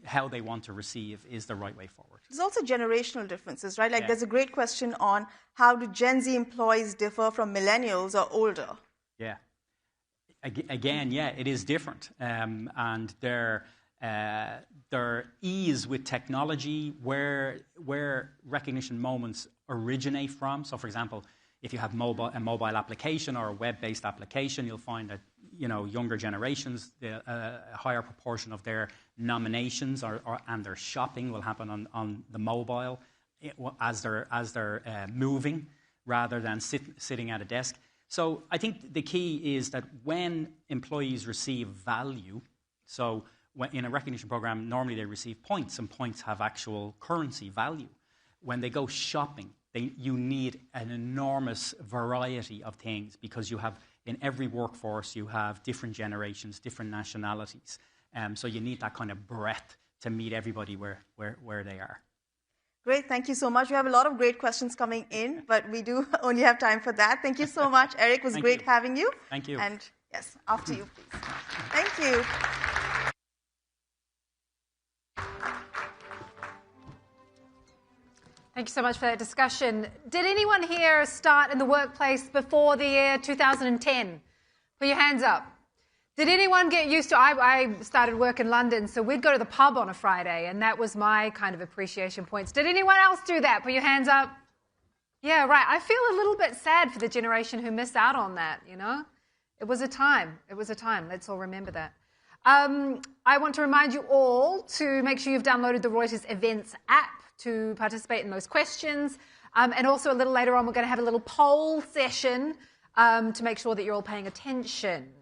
how they want to receive is the right way forward. There's also generational differences, right? Like there's a great question on how do Gen Z employees differ from millennials or older? Yeah. Again, yeah, it is different. And their ease with technology, where recognition moments originate from. So, for example, if you have a mobile application or a web-based application, you'll find that younger generations, a higher proportion of their nominations and their shopping will happen on the mobile as they're moving rather than sitting at a desk. So I think the key is that when employees receive value, so in a recognition program, normally they receive points, and points have actual currency value. When they go shopping, you need an enormous variety of things because you have, in every workforce, you have different generations, different nationalities. So you need that kind of breadth to meet everybody where they are. Great, thank you so much. We have a lot of great questions coming in, but we do only have time for that. Thank you so much, Eric. It was great having you. Thank you. And yes, after you, please. Thank you. Thank you so much for that discussion. Did anyone here start in the workplace before the year 2010? Put your hands up. Did anyone get used to, I started work in London, so we'd go to the pub on a Friday, and that was my kind of appreciation points. Did anyone else do that? Put your hands up. Yeah, right. I feel a little bit sad for the generation who missed out on that, It was a time. It was a time. Let's all remember that. I want to remind you all to make sure you've downloaded the Reuters Events app to participate in those questions. And also a little later on, we're going to have a little poll session to make sure that you're all paying attention.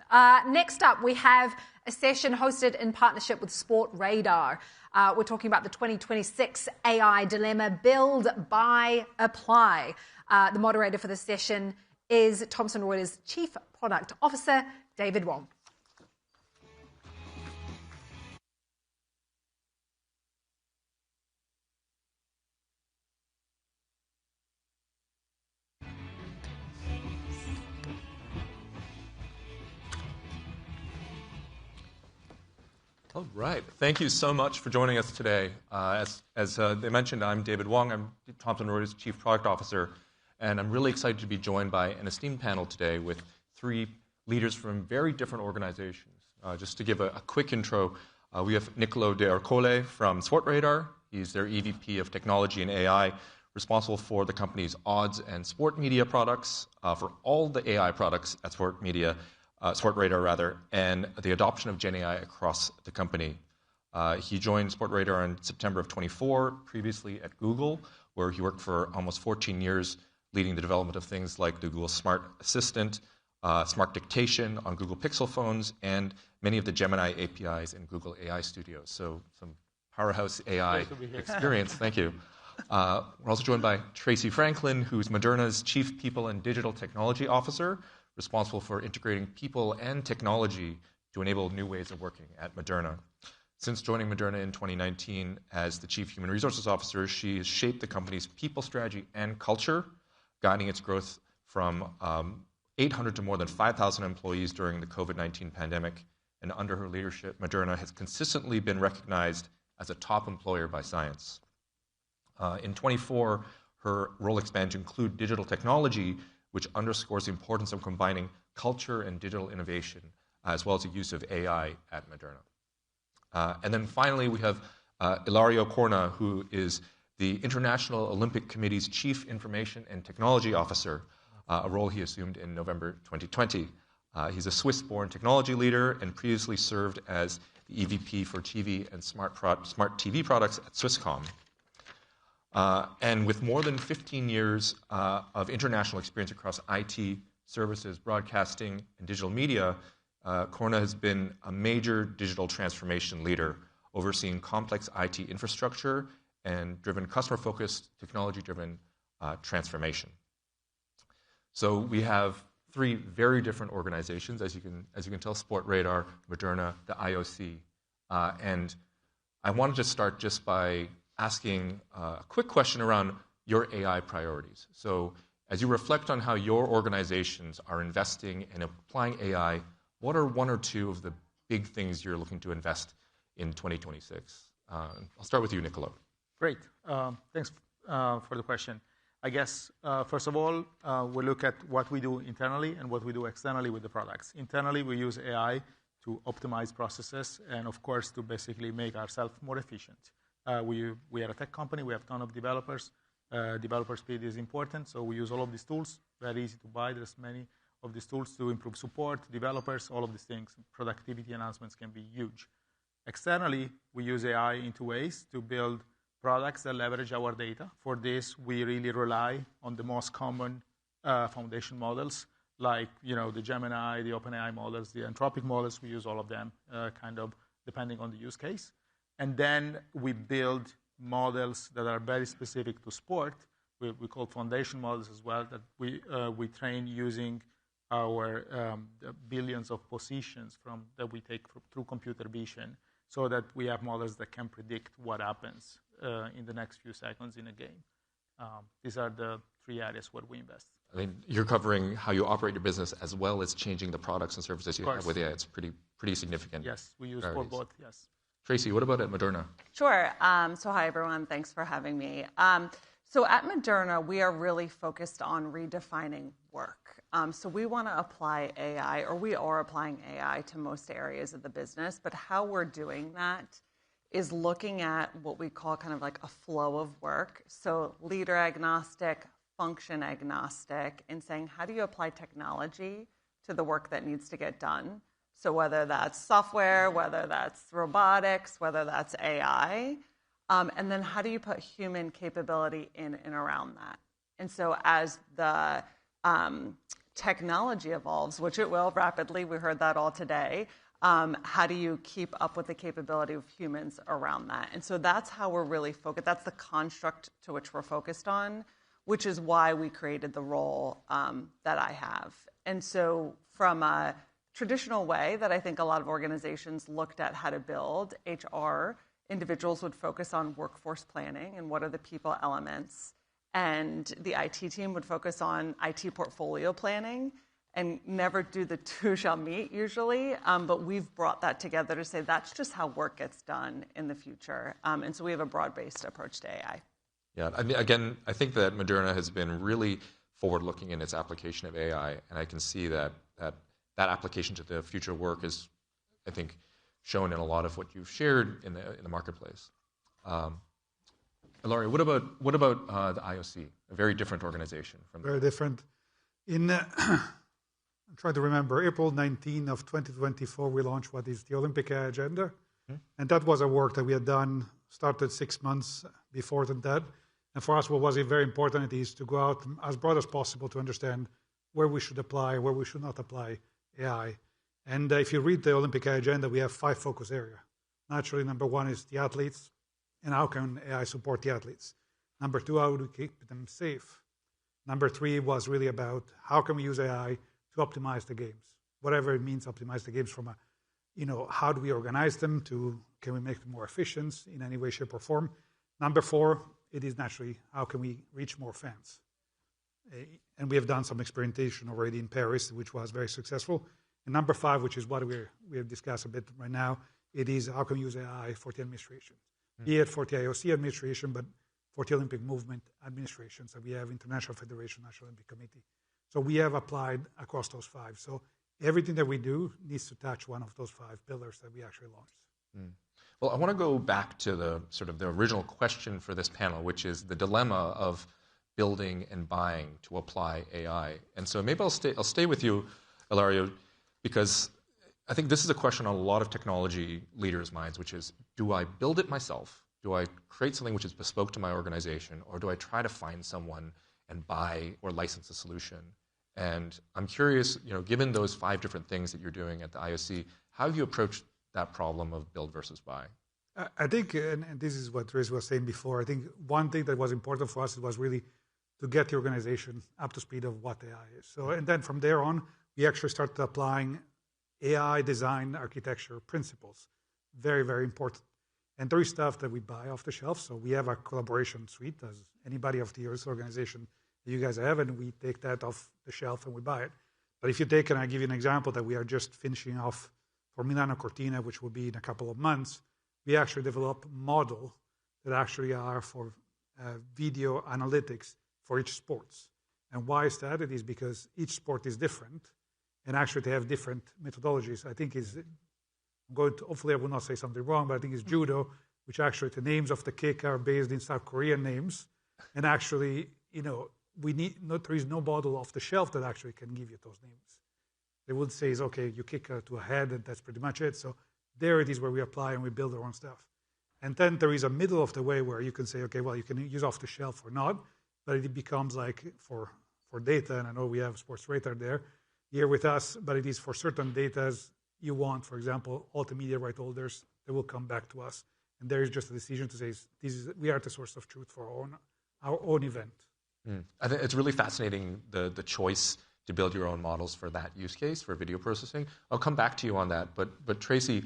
Next up, we have a session hosted in partnership with Sport Radar. We're talking about the 2026 AI dilemma, build, buy, apply. The moderator for the session is Thomson Reuters Chief Product Officer, David Wong. All right. Thank you so much for joining us today. As they mentioned, I'm David Wong. I'm Thomson Reuters Chief Product Officer, and I'm really excited to be joined by an esteemed panel today with three leaders from very different organizations. Just to give a quick intro, we have Nicolo De Ercole from Sport Radar. He's their EVP of Technology and AI, responsible for the company's odds and sport media products, for all the AI products at Sport Radar, and the adoption of Gen AI across the company. He joined Sport Radar in September of 24, previously at Google, where he worked for almost 14 years, leading the development of things like the Google Smart Assistant, Smart Dictation on Google Pixel phones, and many of the Gemini APIs in Google AI Studios. So some powerhouse AI experience. Thank you. We're also joined by Tracy Franklin, who's Moderna's Chief People and Digital Technology Officer, responsible for integrating people and technology to enable new ways of working at Moderna. Since joining Moderna in 2019 as the Chief Human Resources Officer, she has shaped the company's people strategy and culture, guiding its growth from 800 to more than 5,000 employees during the COVID-19 pandemic. And under her leadership, Moderna has consistently been recognized as a top employer by Science. In 24, her role expanded to include digital technology, which underscores the importance of combining culture and digital innovation, as well as the use of AI at Moderna. And then finally, we have Ilario Corna, who is the International Olympic Committee's Chief Information and Technology Officer, a role he assumed in November 2020. He's a Swiss-born technology leader and previously served as the EVP for TV and smart TV products at Swisscom. And with more than 15 years of international experience across IT, services, broadcasting, and digital media, Corna has been a major digital transformation leader, overseeing complex IT infrastructure and driven customer-focused, technology-driven transformation. So we have three very different organizations, as you can tell, Sportradar, Moderna, the IOC. And I wanted to start just by asking a quick question around your AI priorities. So as you reflect on how your organizations are investing and applying AI, what are one or two of the big things you're looking to invest in 2026? I'll start with you, Niccolo. Great. Thanks for the question. I guess, first of all, we look at what we do internally and what we do externally with the products. Internally, we use AI to optimize processes and, of course, to basically make ourselves more efficient. We are a tech company. We have a ton of developers. Developer speed is important, so we use all of these tools. Very easy to buy. There's many of these tools to improve support, developers, all of these things. Productivity enhancements can be huge. Externally, we use AI in two ways to build products that leverage our data. For this, we really rely on the most common foundation models, like the Gemini, the OpenAI models, the Anthropic models. We use all of them, kind of depending on the use case. And then we build models that are very specific to sport. We call foundation models as well, that we train using our billions of positions that we take through computer vision, so that we have models that can predict what happens in the next few seconds in a game. These are the three areas where we invest. I mean, you're covering how you operate your business as well as changing the products and services you have with AI. It's pretty significant. Yes, we use for both, yes. Tracy, what about at Moderna? Sure. So hi, everyone. Thanks for having me. So at Moderna, we are really focused on redefining work. So we want to apply AI, or we are applying AI to most areas of the business. But how we're doing that is looking at what we call kind of like a flow of work. So leader agnostic, function agnostic, and saying, how do you apply technology to the work that needs to get done? So whether that's software, whether that's robotics, whether that's AI, and then how do you put human capability in and around that? And so as the technology evolves, which it will rapidly, we heard that all today, how do you keep up with the capability of humans around that? And so that's how we're really focused. That's the construct to which we're focused on, which is why we created the role that I have. And so from a traditional way that I think a lot of organizations looked at how to build HR, individuals would focus on workforce planning and what are the people elements. And the IT team would focus on IT portfolio planning, and never do the two shall meet usually. But we've brought that together to say that's just how work gets done in the future. And so we have a broad-based approach to AI. Yeah, I mean, again, I think that Moderna has been really forward-looking in its application of AI, and I can see that application to the future of work is, I think, shown in a lot of what you've shared in the marketplace. Ilario, what about the IOC? A very different organization from very different. I'm trying to remember. April 19 of 2024, we launched what is the Olympic agenda, and that was a work that we had done. Started 6 months before that. And for us, what was very important is to go out as broad as possible to understand where we should apply, where we should not apply AI. And if you read the Olympic agenda, we have 5 focus areas. Naturally, number 1 is the athletes, and how can AI support the athletes? Number 2, how do we keep them safe? Number 3 was really about how can we use AI to optimize the games, whatever it means, optimize the games from how do we organize them to, can we make them more efficient in any way, shape, or form? Number 4, it is naturally, how can we reach more fans? And we have done some experimentation already in Paris, which was very successful. And number 5, which is what we have discussed a bit right now, it is how can we use AI for the administration, be it for the IOC administration, but for the Olympic movement administration. So we have International Federation, National Olympic Committee. So we have applied across those 5. So everything that we do needs to touch one of those 5 pillars that we actually launched. Well, I want to go back to the sort of the original question for this panel, which is the dilemma of building and buying to apply AI. And so maybe I'll stay with you, Ilario, because I think this is a question on a lot of technology leaders' minds, which is, do I build it myself? Do I create something which is bespoke to my organization? Or do I try to find someone and buy or license a solution? And I'm curious, given those 5 different things that you're doing at the IOC, how have you approached that problem of build versus buy? I think, and this is what Tracy was saying before, I think one thing that was important for us was really to get the organization up to speed of what AI is. So, and then from there on, we actually started applying AI design architecture principles. Very, very important. And there is stuff that we buy off the shelf. So we have a collaboration suite, as anybody of the organization that you guys have, and we take that off the shelf and we buy it. But if you take, and I give you an example that we are just finishing off for Milano Cortina, which will be in a couple of months, we actually develop model that actually are for video analytics for each sports. And why is that? It is because each sport is different, and actually they have different methodologies. I think is going to, hopefully I will not say something wrong, but I think it's judo, which actually the names of the kick are based in South Korean names. And actually, there is no model off the shelf that actually can give you those names. They would say, okay, you kick to a head, and that's pretty much it. So there it is where we apply and we build our own stuff. And then there is a middle of the way where you can say, okay, well, you can use off the shelf or not, but it becomes like for data, and I know we have Sports Radar there here with us, but it is for certain data you want, for example, all the media right holders, they will come back to us. And there is just a decision to say, we are the source of truth for our own event. I think it's really fascinating, the choice to build your own models for that use case, for video processing. I'll come back to you on that. But Tracy,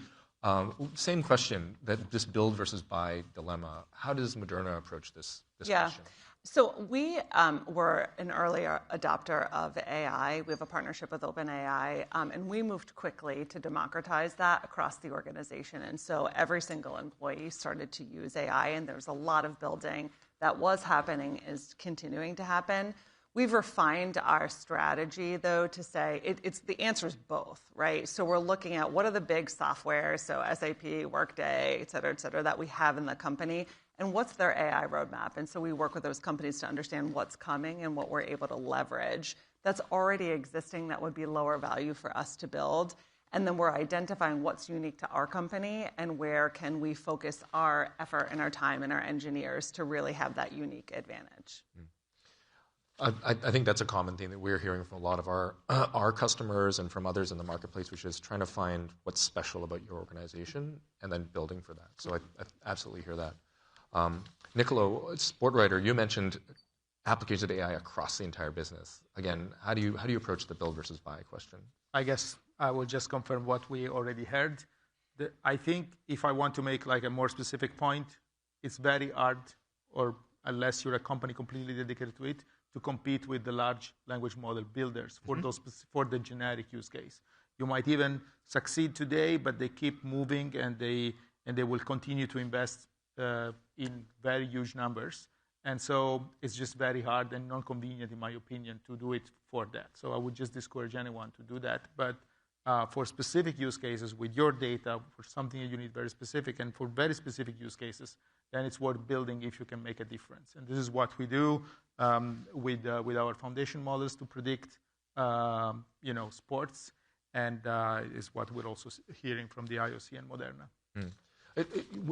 same question, that this build versus buy dilemma. How does Moderna approach this question? So we were an early adopter of AI. We have a partnership with OpenAI, and we moved quickly to democratize that across the organization. And so every single employee started to use AI, and there's a lot of building that was happening, is continuing to happen. We've refined our strategy, though, to say the answer is both, right? So we're looking at what are the big software, so SAP, Workday, et cetera, that we have in the company, and what's their AI roadmap. And so we work with those companies to understand what's coming and what we're able to leverage that's already existing that would be lower value for us to build. And then we're identifying what's unique to our company and where can we focus our effort and our time and our engineers to really have that unique advantage. I think that's a common theme that we're hearing from a lot of our customers and from others in the marketplace, which is trying to find what's special about your organization and then building for that. So I absolutely hear that. Nicolo, sport writer, you mentioned applications of AI across the entire business. Again, how do you approach the build versus buy question? I guess I will just confirm what we already heard. I think if I want to make like a more specific point, it's very hard, or unless you're a company completely dedicated to it, to compete with the large language model builders for the generic use case. You might even succeed today, but they keep moving and they will continue to invest in very huge numbers. And so it's just very hard and non-convenient, in my opinion, to do it for that. So I would just discourage anyone to do that. But for specific use cases with your data, for something that you need very specific, and for very specific use cases, then it's worth building if you can make a difference. And this is what we do with our foundation models to predict sports, and is what we're also hearing from the IOC and Moderna.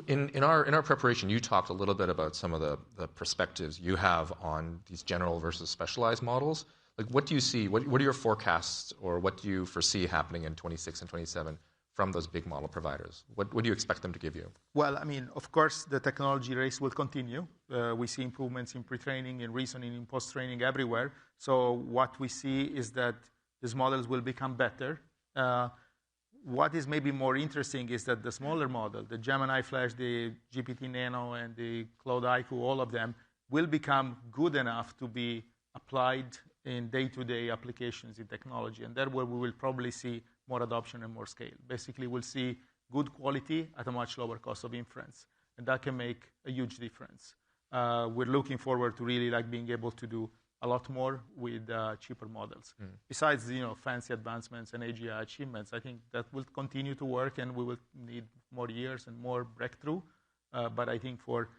In our preparation, you talked a little bit about some of the perspectives you have on these general versus specialized models. Like, what do you see? What are your forecasts, or what do you foresee happening in 26 and 27 from those big model providers? What do you expect them to give you? Well, I mean, of course, the technology race will continue. We see improvements in pre-training, in reasoning, in post-training, everywhere. So what we see is that these models will become better. What is maybe more interesting is that the smaller model, the Gemini Flash, the GPT Nano, and the Claude IQ, all of them will become good enough to be applied in day-to-day applications in technology. And that's where we will probably see more adoption and more scale. Basically, we'll see good quality at a much lower cost of inference. And that can make a huge difference. We're looking forward to really being able to do a lot more with cheaper models. Besides fancy advancements and AGI achievements, I think that will continue to work, and we will need more years and more breakthrough. But I think for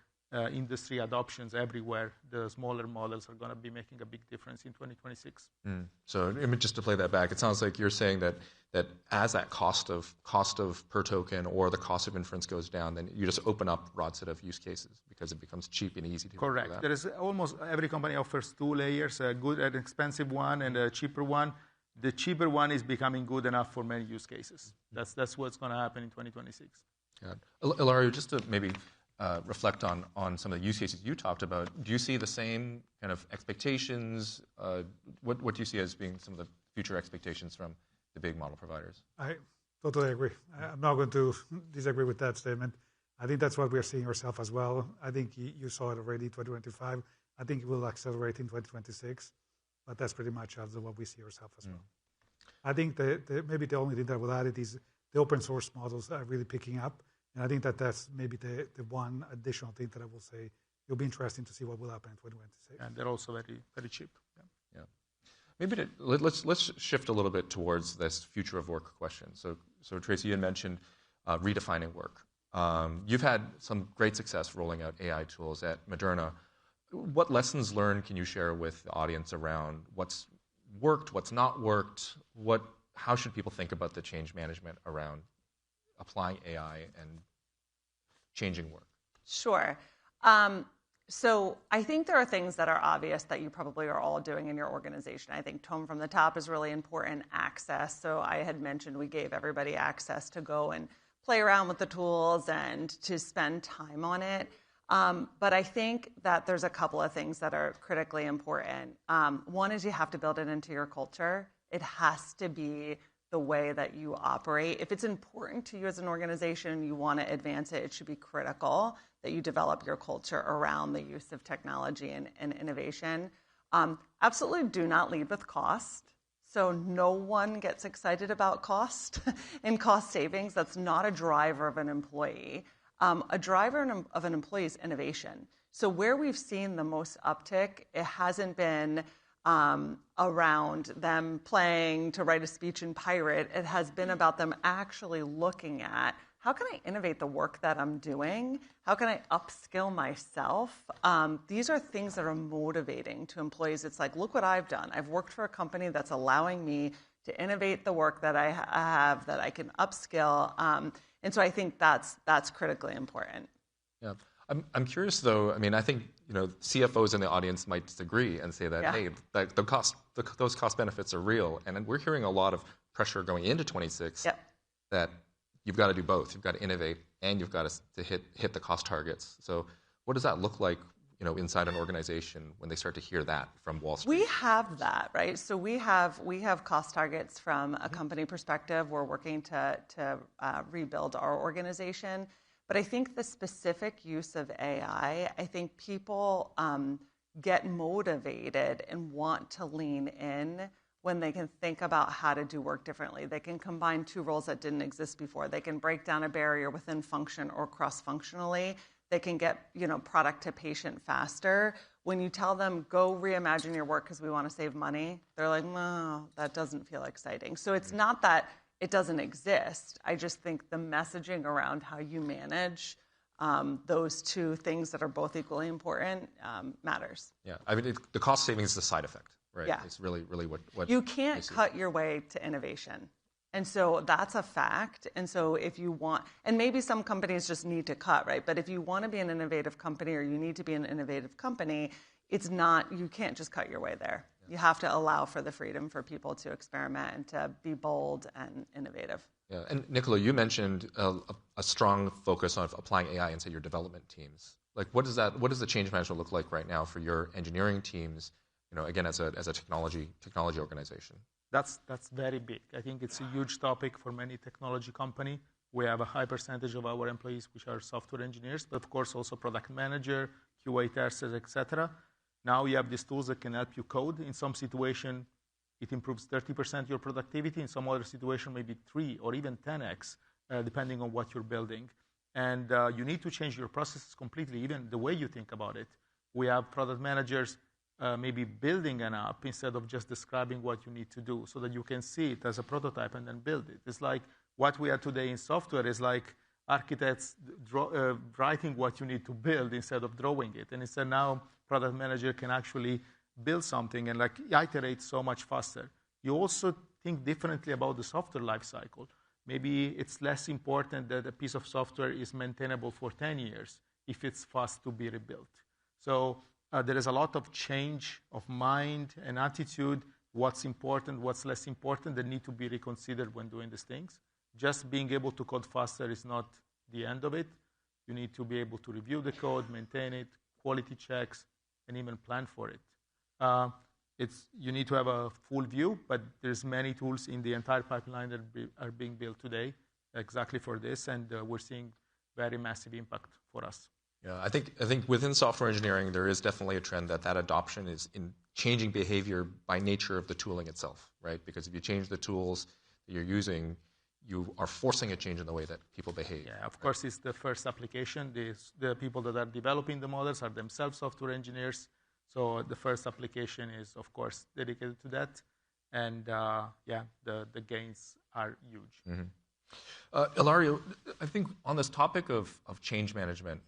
industry adoptions everywhere, the smaller models are going to be making a big difference in 2026. So just to play that back, it sounds like you're saying that as that cost of per token or the cost of inference goes down, then you just open up a broad set of use cases because it becomes cheap and easy to do that. Correct. There is almost every company offers two layers, a good and expensive one and a cheaper one. The cheaper one is becoming good enough for many use cases. That's what's going to happen in 2026. Yeah. Ilario, just to maybe reflect on some of the use cases you talked about, do you see the same kind of expectations? What do you see as being some of the future expectations from the big model providers? I totally agree. I'm not going to disagree with that statement. I think that's what we're seeing ourselves as well. I think you saw it already in 2025. I think it will accelerate in 2026, but that's pretty much also what we see ourselves as well. I think maybe the only thing that I will add it is the open source models are really picking up, and I think that's maybe the one additional thing that I will say. It'll be interesting to see what will happen in 2026. And they're also very, very cheap. Yeah. Maybe let's shift a little bit towards this future of work question. So Tracy, you had mentioned redefining work. You've had some great success rolling out AI tools at Moderna. What lessons learned can you share with the audience around what's worked, what's not worked? How should people think about the change management around applying AI and changing work? Sure. So I think there are things that are obvious that you probably are all doing in your organization. I think tone from the top is really important. Access. So I had mentioned we gave everybody access to go and play around with the tools and to spend time on it. But I think that there's a couple of things that are critically important. One is you have to build it into your culture. It has to be the way that you operate. If it's important to you as an organization, you want to advance it, it should be critical that you develop your culture around the use of technology and innovation. Absolutely do not lead with cost. So no one gets excited about cost and cost savings. That's not a driver of an employee. A driver of an employee is innovation. So where we've seen the most uptick, it hasn't been around them playing to write a speech in Pirate. It has been about them actually looking at how can I innovate the work that I'm doing? How can I upskill myself? These are things that are motivating to employees. It's like, look what I've done. I've worked for a company that's allowing me to innovate the work that I have, that I can upskill. And so I think that's critically important. Yeah. I'm curious, though. I mean, I think CFOs in the audience might disagree and say that, hey, those cost benefits are real. And we're hearing a lot of pressure going into 26 that you've got to do both. You've got to innovate and you've got to hit the cost targets. So what does that look like, inside an organization when they start to hear that from Wall Street? We have that, right? So we have cost targets from a company perspective. We're working to rebuild our organization. But I think the specific use of AI, I think people get motivated and want to lean in when they can think about how to do work differently. They can combine two roles that didn't exist before. They can break down a barrier within function or cross-functionally. They can get product to patient faster. When you tell them, go reimagine your work because we want to save money, they're like, no, that doesn't feel exciting. So it's not that it doesn't exist. I just think the messaging around how you manage those two things that are both equally important matters. Yeah, I mean, the cost savings is a side effect, right? Yeah. It's really what you can't cut your way to innovation. And so that's a fact. And so if you want, and maybe some companies just need to cut, right? But if you want to be an innovative company or you need to be an innovative company, it's not, you can't just cut your way there. You have to allow for the freedom for people to experiment and to be bold and innovative. Yeah, and Nicola, you mentioned a strong focus on applying AI into your development teams. Like, what does the change management look like right now for your engineering teams? Again, as a technology organization. That's very big. I think it's a huge topic for many technology companies. We have a high percentage of our employees which are software engineers, but of course also product manager, QA testers, etc. Now you have these tools that can help you code. In some situation, it improves 30% your productivity. In some other situation, maybe 3 or even 10x, depending on what you're building. And you need to change your processes completely, even the way you think about it. We have product managers maybe building an app instead of just describing what you need to do so that you can see it as a prototype and then build it. It's like what we are today in software is like architects writing what you need to build instead of drawing it. And instead now product manager can actually build something and iterate so much faster. You also think differently about the software lifecycle. Maybe it's less important that a piece of software is maintainable for 10 years if it's fast to be rebuilt. So there is a lot of change of mind and attitude, what's important, what's less important, that need to be reconsidered when doing these things. Just being able to code faster is not the end of it. You need to be able to review the code, maintain it, quality checks, and even plan for it. You need to have a full view, but there's many tools in the entire pipeline that are being built today exactly for this, and we're seeing very massive impact for us. Yeah, I think within software engineering, there is definitely a trend that adoption is in changing behavior by nature of the tooling itself, right? Because if you change the tools that you're using, you are forcing a change in the way that people behave. Yeah, of course, it's the first application. The people that are developing the models are themselves software engineers. So the first application is, of course, dedicated to that. And the gains are huge. Mm-hmm. Ilario, I think on this topic of change management,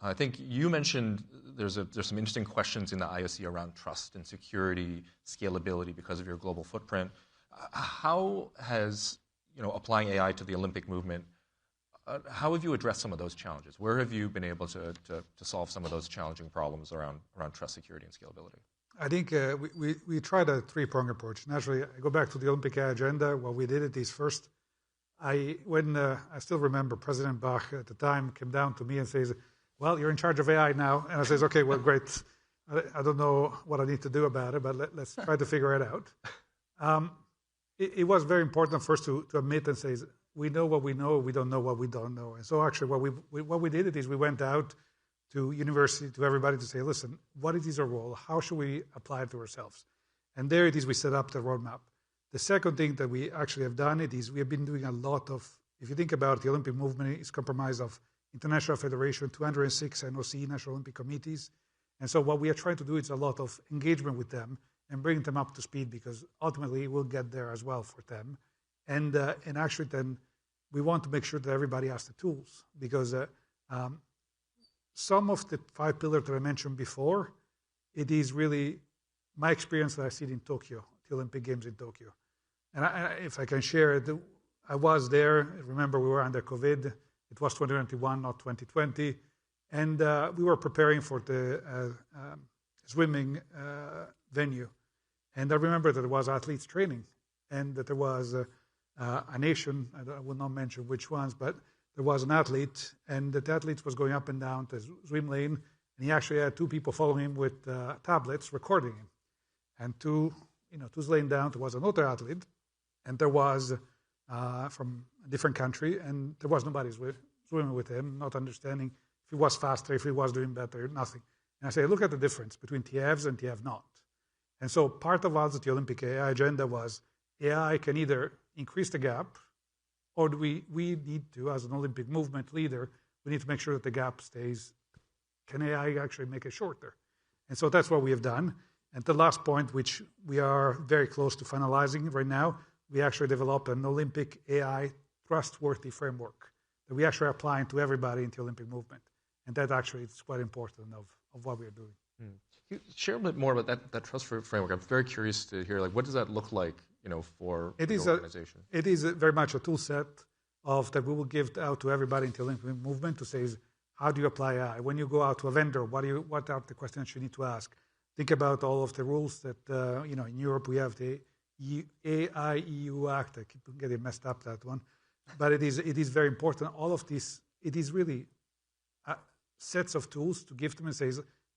I think you mentioned there's some interesting questions in the IOC around trust and security, scalability because of your global footprint. How has applying AI to the Olympic movement, how have you addressed some of those challenges? Where have you been able to solve some of those challenging problems around trust, security, and scalability? I think we tried a three-pronged approach. Naturally, I go back to the Olympic AI agenda. What we did is first, I still remember President Bach at the time came down to me and says, well, you're in charge of AI now. And I says, okay, well, great. I don't know what I need to do about it, but let's try to figure it out. It was very important first to admit and say, we know what we know, we don't know what we don't know. And so actually what we did is we went out to university, to everybody to say, listen, what is our role? How should we apply it to ourselves? And there it is, we set up the roadmap. The second thing that we actually have done is we have been doing a lot of, if you think about the Olympic movement, it's comprised of International Federation, 206 NOC, National Olympic Committees. And so what we are trying to do is a lot of engagement with them and bring them up to speed, because ultimately we'll get there as well for them. And actually then we want to make sure that everybody has the tools, because some of the 5 pillars that I mentioned before, it is really my experience that I see in Tokyo, the Olympic Games in Tokyo. And if I can share it, I was there. Remember, we were under COVID. It was 2021, not 2020. And we were preparing for the swimming venue. And I remember that there was athletes training, and that there was a nation, I will not mention which ones, but there was an athlete, and the athlete was going up and down the swim lane, and he actually had 2 people following him with tablets recording him. And 2 lanes down, there was another athlete, and there was from a different country, and there was nobody swimming with him, not understanding if he was faster, if he was doing better, nothing. And I say, look at the difference between TFs and TF not. And so part of us at the Olympic AI agenda was AI can either increase the gap, or we need to, as an Olympic movement leader, we need to make sure that the gap stays. Can AI actually make it shorter? And so that's what we have done. And the last point, which we are very close to finalizing right now, we actually developed an Olympic AI trustworthy framework that we actually are applying to everybody in the Olympic movement. And that actually is quite important of what we are doing. Can you share a bit more about that trust framework? I'm very curious to hear, what does that look like, for the organization? It is very much a tool set that we will give out to everybody in the Olympic movement to say, how do you apply AI? When you go out to a vendor, what are the questions you need to ask? Think about all of the rules that, in Europe we have the AI EU Act. I keep getting messed up, that one. But it is very important. All of this, it is really sets of tools to give them and say,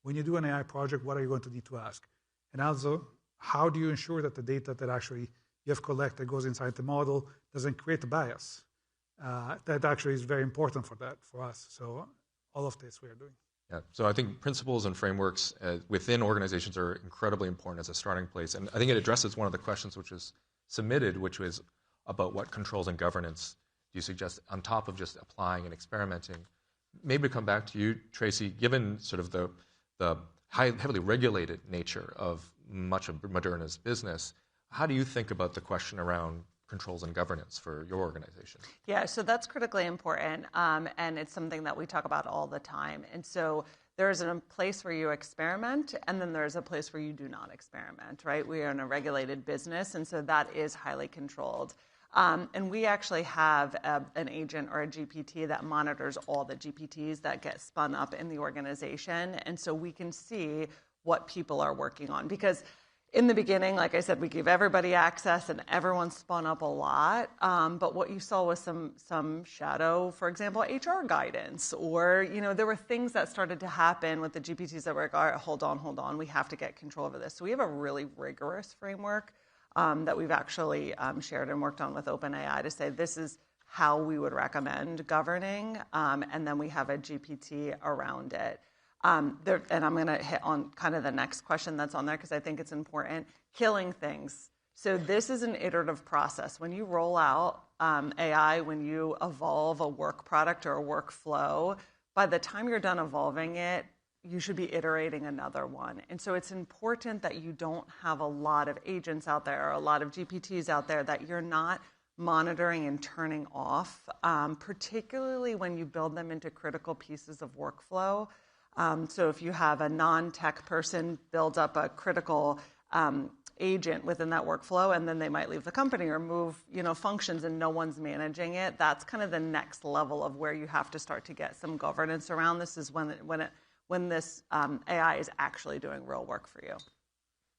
when you do an AI project, what are you going to need to ask? And also, how do you ensure that the data that actually you have collected goes inside the model doesn't create a bias? That actually is very important for us. So all of this we are doing. Yeah, so I think principles and frameworks within organizations are incredibly important as a starting place. And I think it addresses one of the questions which was submitted, which was about what controls and governance do you suggest on top of just applying and experimenting. Maybe come back to you, Tracy, given sort of the heavily regulated nature of much of Moderna's business, how do you think about the question around controls and governance for your organization? Yeah, so that's critically important, and it's something that we talk about all the time. And so there's a place where you experiment, and then there's a place where you do not experiment, right? We are in a regulated business, and so that is highly controlled. And we actually have an agent or a GPT that monitors all the GPTs that get spun up in the organization. And so we can see what people are working on. Because In the beginning, like I said, we gave everybody access and everyone spun up a lot. But what you saw was some shadow, for example, HR guidance, or there were things that started to happen with the GPTs that were like, all right, hold on, we have to get control over this. So we have a really rigorous framework that we've actually shared and worked on with OpenAI to say this is how we would recommend governing, and then we have a GPT around it. And I'm going to hit on kind of the next question that's on there because I think it's important. Killing things. So this is an iterative process. When you roll out AI, when you evolve a work product or a workflow, by the time you're done evolving it, you should be iterating another one. And so it's important that you don't have a lot of agents out there or a lot of GPTs out there that you're not monitoring and turning off, particularly when you build them into critical pieces of workflow. So if you have a non-tech person build up a critical agent within that workflow, and then they might leave the company or move, functions, and no one's managing it, that's kind of the next level of where you have to start to get some governance around. This is when this AI is actually doing real work for you.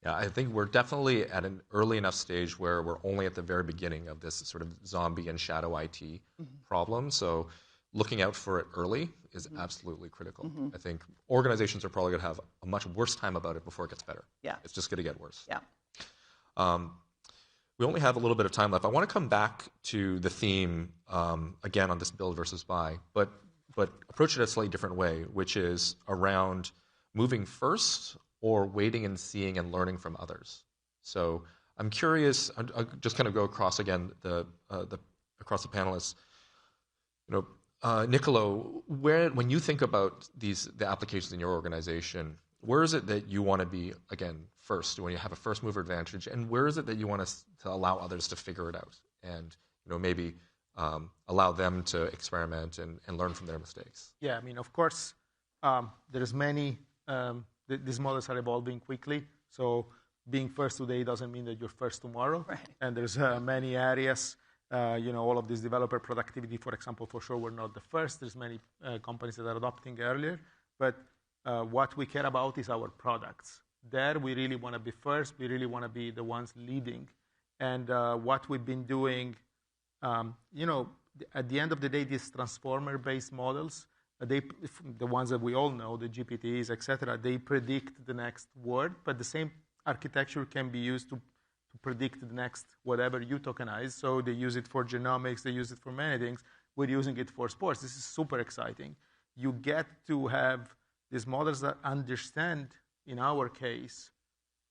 Yeah, I think we're definitely at an early enough stage where we're only at the very beginning of this sort of zombie and shadow IT problem. So looking out for it early is absolutely critical. I think organizations are probably going to have a much worse time about it before it gets better. Yeah. It's just going to get worse. Yeah. We only have a little bit of time left. I want to come back to the theme again on this build versus buy, but approach it a slightly different way, which is around moving first or waiting and seeing and learning from others. So I'm curious, I'll just kind of go across again across the panelists. Nicolo, when you think about the applications in your organization, where is it that you want to be, again, first, when you have a first mover advantage, and where is it that you want to allow others to figure it out and maybe allow them to experiment and learn from their mistakes? Yeah, I mean, of course, there's many, these models are evolving quickly, so being first today doesn't mean that you're first tomorrow. Right. And there's many areas. All of this developer productivity, for example, for sure, we're not the first. There's many companies that are adopting earlier. But what we care about is our products. There, we really want to be first. We really want to be the ones leading. And what we've been doing, at the end of the day, these transformer-based models, the ones that we all know, the GPTs, et cetera, they predict the next word. But the same architecture can be used to predict the next whatever you tokenize. So they use it for genomics, they use it for many things. We're using it for sports. This is super exciting. You get to have these models that understand, in our case,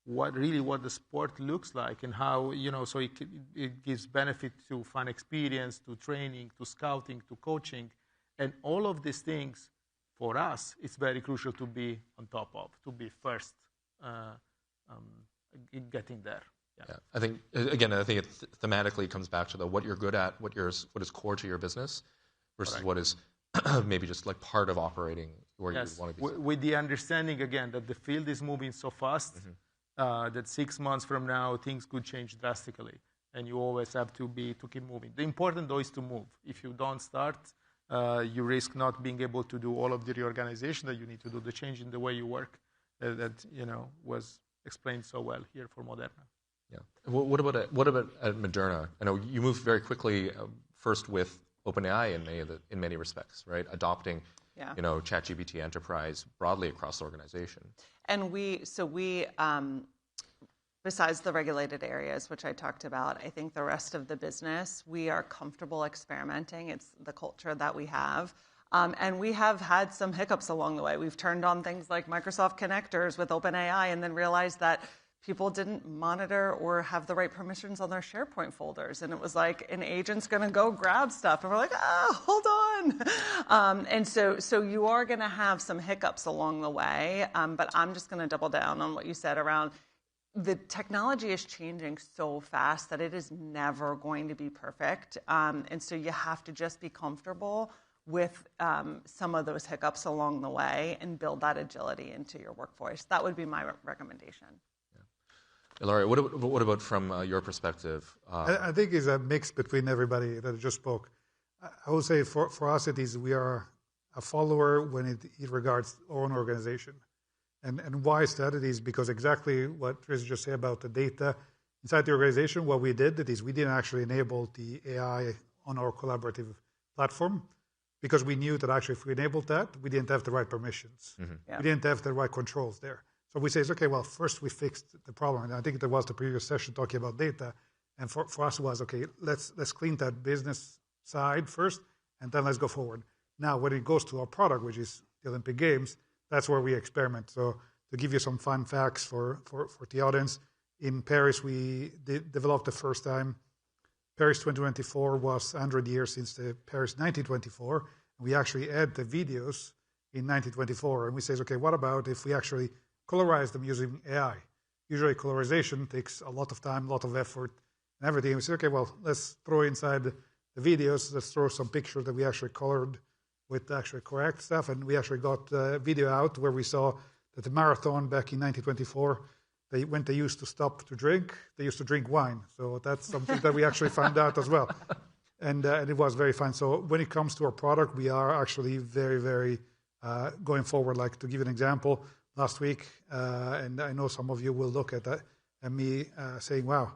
what the sport looks like and how, so it gives benefit to fan experience, to training, to scouting, to coaching. And all of these things, for us, it's very crucial to be on top of, to be first in getting there. Yeah. I think it thematically comes back to what you're good at, what is core to your business, versus what is maybe just like part of operating where you want to be. With the understanding, again, that the field is moving so fast that 6 months from now, things could change drastically. And you always have to keep moving. The important, though, is to move. If you don't start, you risk not being able to do all of the reorganization that you need to do, the change in the way you work that was explained so well here for Moderna. Yeah. What about at Moderna? I know you moved very quickly first with OpenAI in many respects, right? Adopting, ChatGPT Enterprise broadly across the organization. And we besides the regulated areas, which I talked about, I think the rest of the business, we are comfortable experimenting. It's the culture that we have. And we have had some hiccups along the way. We've turned on things like Microsoft connectors with OpenAI and then realized that people didn't monitor or have the right permissions on their SharePoint folders. And it was like an agent's going to go grab stuff. And we're like, hold on. And so you are going to have some hiccups along the way. But I'm just going to double down on what you said around the technology is changing so fast that it is never going to be perfect. And so you have to just be comfortable with some of those hiccups along the way and build that agility into your workforce. That would be my recommendation. Ilario, what about from your perspective? I think it's a mix between everybody that just spoke. I would say for us, we are a follower when it regards our own organization. And why is that? It is because exactly what Tracy just said about the data. Inside the organization, what we did is we didn't actually enable the AI on our collaborative platform because we knew that actually if we enabled that, we didn't have the right permissions. Yeah. We didn't have the right controls there. So we say, okay, well, first we fixed the problem. And I think there was the previous session talking about data. And for us it was, okay, let's clean that business side first, and then let's go forward. Now, when it goes to our product, which is the Olympic Games, that's where we experiment. So to give you some fun facts for the audience, in Paris, we developed the first time. Paris 2024 was 100 years since the Paris 1924. And we actually add the videos in 1924. And we say, okay, what about if we actually colorize them using AI? Usually colorization takes a lot of time, a lot of effort, and everything. And we say, okay, well, let's throw inside the videos, let's throw some picture that we actually colored with actually correct stuff. And we actually got a video out where we saw that the marathon back in 1924, when they used to stop to drink, they used to drink wine. So that's something that we actually found out as well. And it was very fun. So when it comes to our product, we are actually very, very going forward. Like to give you an example, last week, and I know some of you will look at that and me saying, wow,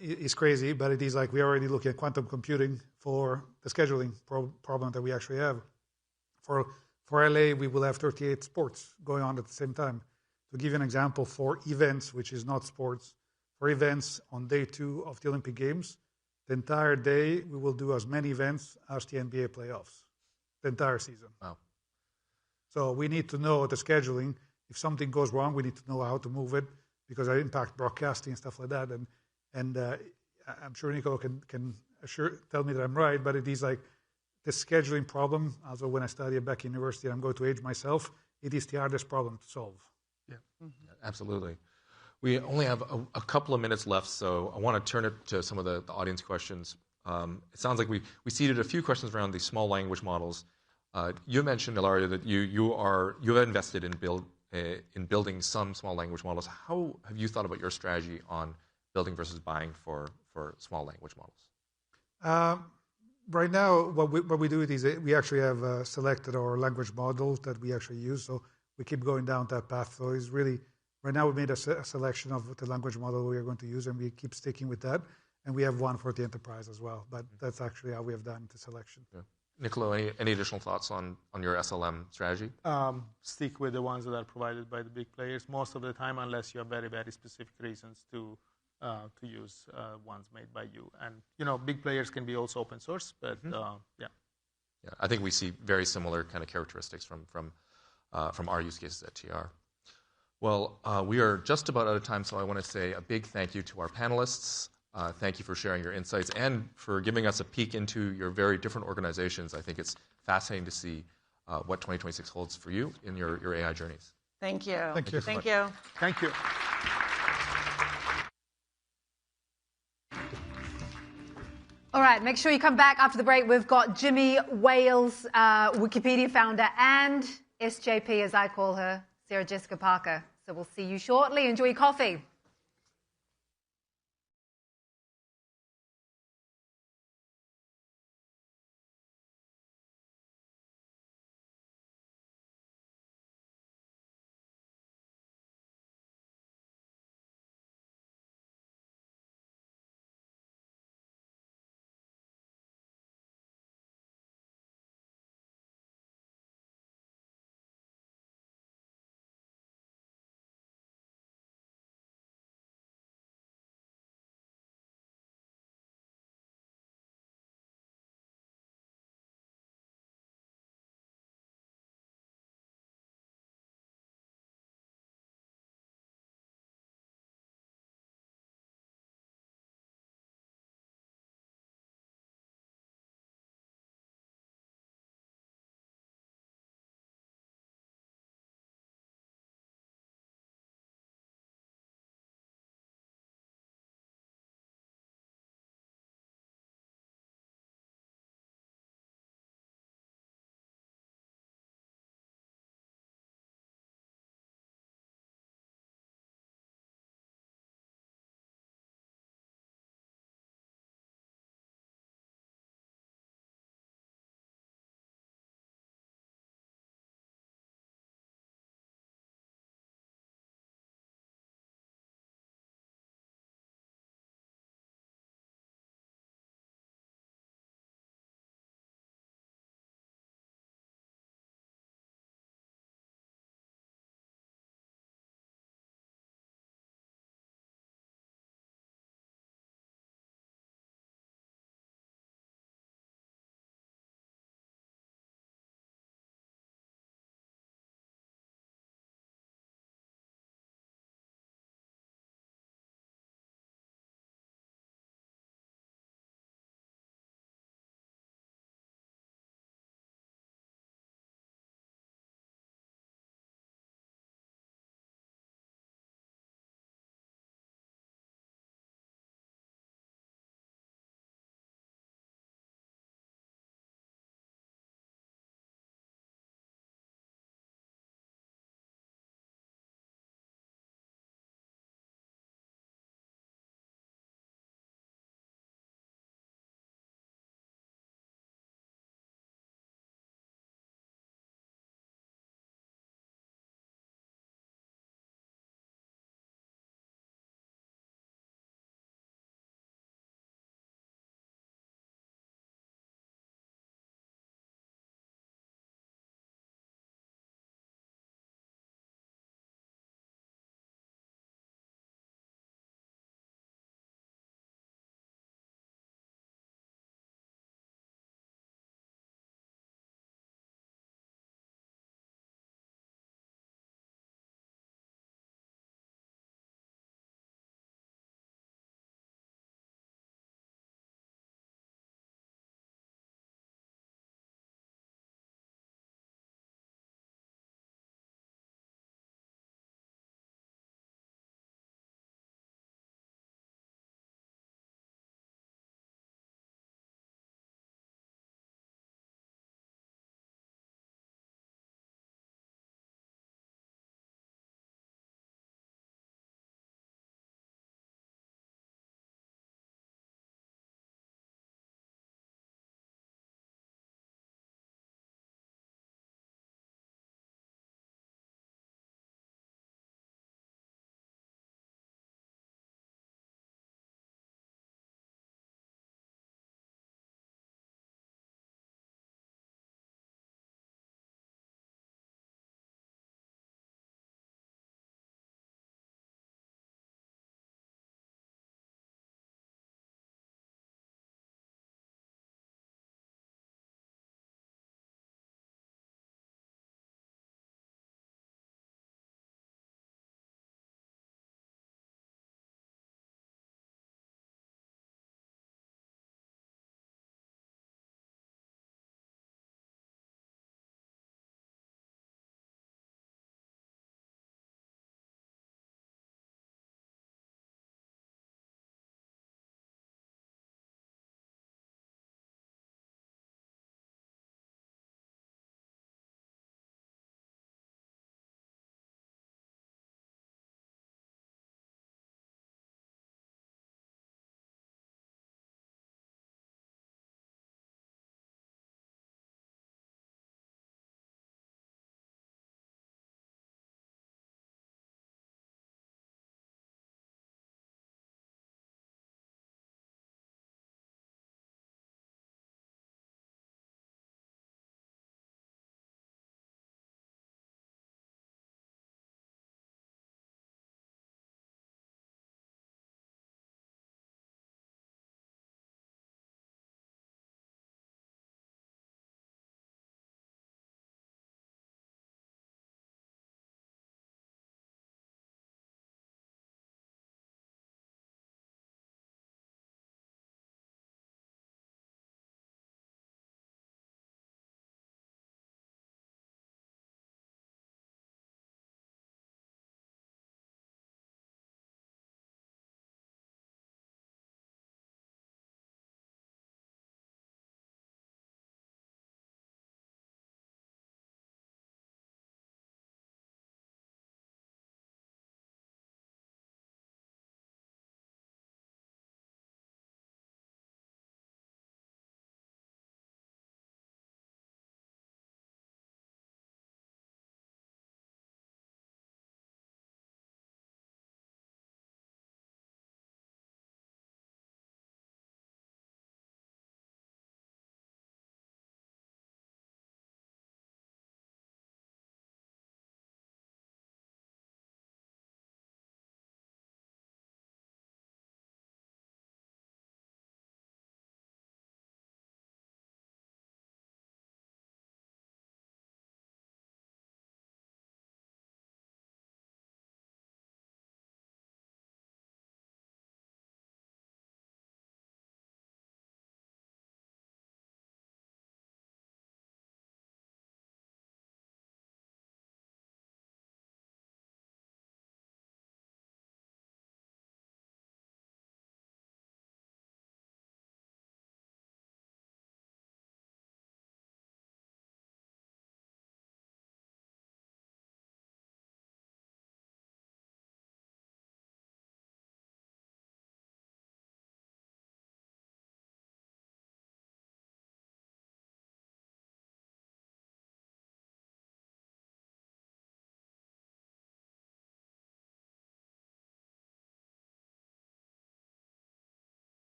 it's crazy, but it is like we're already looking at quantum computing for the scheduling problem that we actually have. For LA, we will have 38 sports going on at the same time. To give you an example, for events, which is not sports, for events on day 2 of the Olympic Games, the entire day we will do as many events as the NBA playoffs, the entire season. Wow. So we need to know the scheduling. If something goes wrong, we need to know how to move it because it impacts broadcasting and stuff like that. And I'm sure Niccolo can tell me that I'm right, but it is like the scheduling problem. Also, when I studied back in university, I'm going to age myself. It is the hardest problem to solve. Yeah, absolutely. We only have a couple of minutes left, so I want to turn it to some of the audience questions. It sounds like we seeded a few questions around these small language models. You mentioned, Ilario, that you have invested in building some small language models. How have you thought about your strategy on building versus buying for small language models? Right now, what we do is we actually have selected our language models that we actually use. So we keep going down that path. So it's really, right now we made a selection of the language model we are going to use, and we keep sticking with that. And we have one for the enterprise as well. But that's actually how we have done the selection. Yeah. Niccolo, any additional thoughts on your SLM strategy? Stick with the ones that are provided by the big players most of the time, unless you have very, very specific reasons to use ones made by you. And big players can be also open source, but yeah. Yeah, I think we see very similar kind of characteristics from our use cases at TR. Well, we are just about out of time, so I want to say a big thank you to our panelists. Thank you for sharing your insights and for giving us a peek into your very different organizations. I think it's fascinating to see what 2026 holds for you in your AI journeys. Thank you. Thank you. Thank you. Thank you. All right, make sure you come back after the break. We've got Jimmy Wales, Wikipedia founder, and SJP, as I call her, Sarah Jessica Parker. So we'll see you shortly. Enjoy your coffee.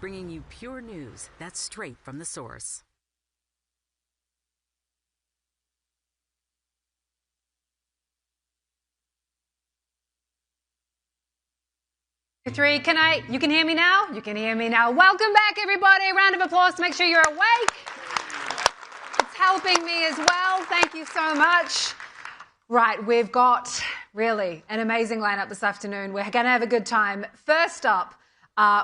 bringing you pure news that's straight from the source. Three, you can hear me now? You can hear me now. Welcome back, everybody. A round of applause to make sure you're awake. It's helping me as well. Thank you so much. Right, we've got really an amazing lineup this afternoon. We're going to have a good time. First up,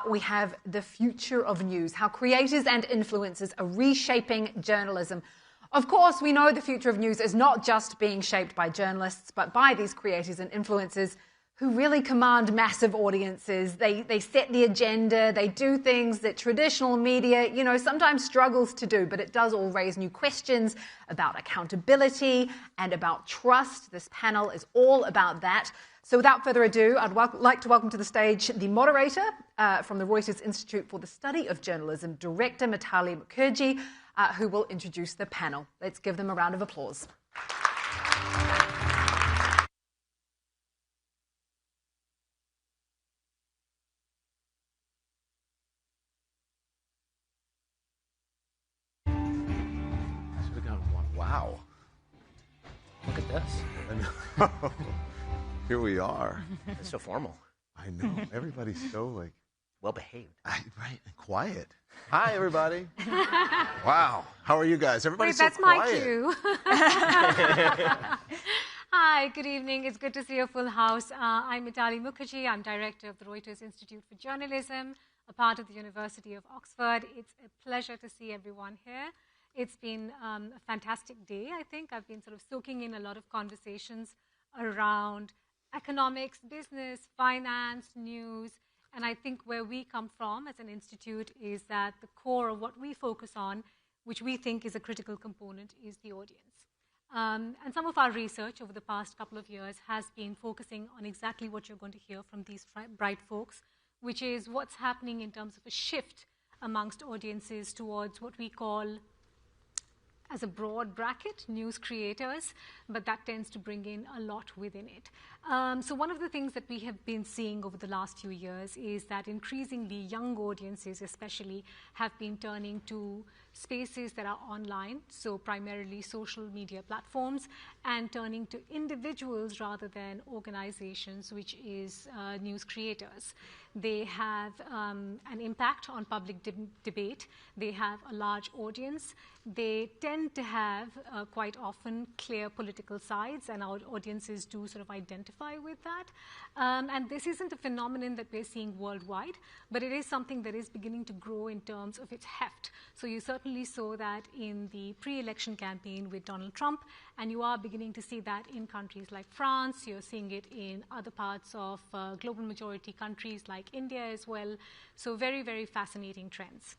we have the future of news, how creators and influencers are reshaping journalism. Of course, we know the future of news is not just being shaped by journalists, but by these creators and influencers who really command massive audiences. They set the agenda, they do things that traditional media, sometimes struggles to do, but it does all raise new questions about accountability and about trust. This panel is all about that. So without further ado, I'd like to welcome to the stage the moderator from the Reuters Institute for the Study of Journalism, Director Mitali Mukherjee, who will introduce the panel. Let's give them a round of applause. Wow. Look at this. I know. Here we are. It's so formal. I know. Everybody's so well behaved. Right. And quiet. Hi, everybody. Wow. How are you guys? Everybody's Wait, so quiet. that's my cue. Hi, good evening. It's good to see a full house. I'm Mitali Mukherjee. I'm director of the Reuters Institute for Journalism, a part of the University of Oxford. It's a pleasure to see everyone here. It's been a fantastic day, I think. I've been sort of soaking in a lot of conversations around economics, business, finance, news, and I think where we come from as an institute is that the core of what we focus on, which we think is a critical component, is the audience. And some of our research over the past couple of years has been focusing on exactly what you're going to hear from these bright folks, which is what's happening in terms of a shift amongst audiences towards what we call, as a broad bracket, news creators, but that tends to bring in a lot within it. So one of the things that we have been seeing over the last few years is that increasingly young audiences especially have been turning to spaces that are online, so primarily social media platforms, and turning to individuals rather than organizations, which is news creators. They have an impact on public debate. They have a large audience. They tend to have quite often clear political sides, and our audiences do sort of identify with that. And this isn't a phenomenon that we're seeing worldwide, but it is something that is beginning to grow in terms of its heft. So you certainly saw that in the pre-election campaign with Donald Trump, and you are beginning to see that in countries like France. You're seeing it in other parts of global majority countries like India as well. So very, very fascinating trends.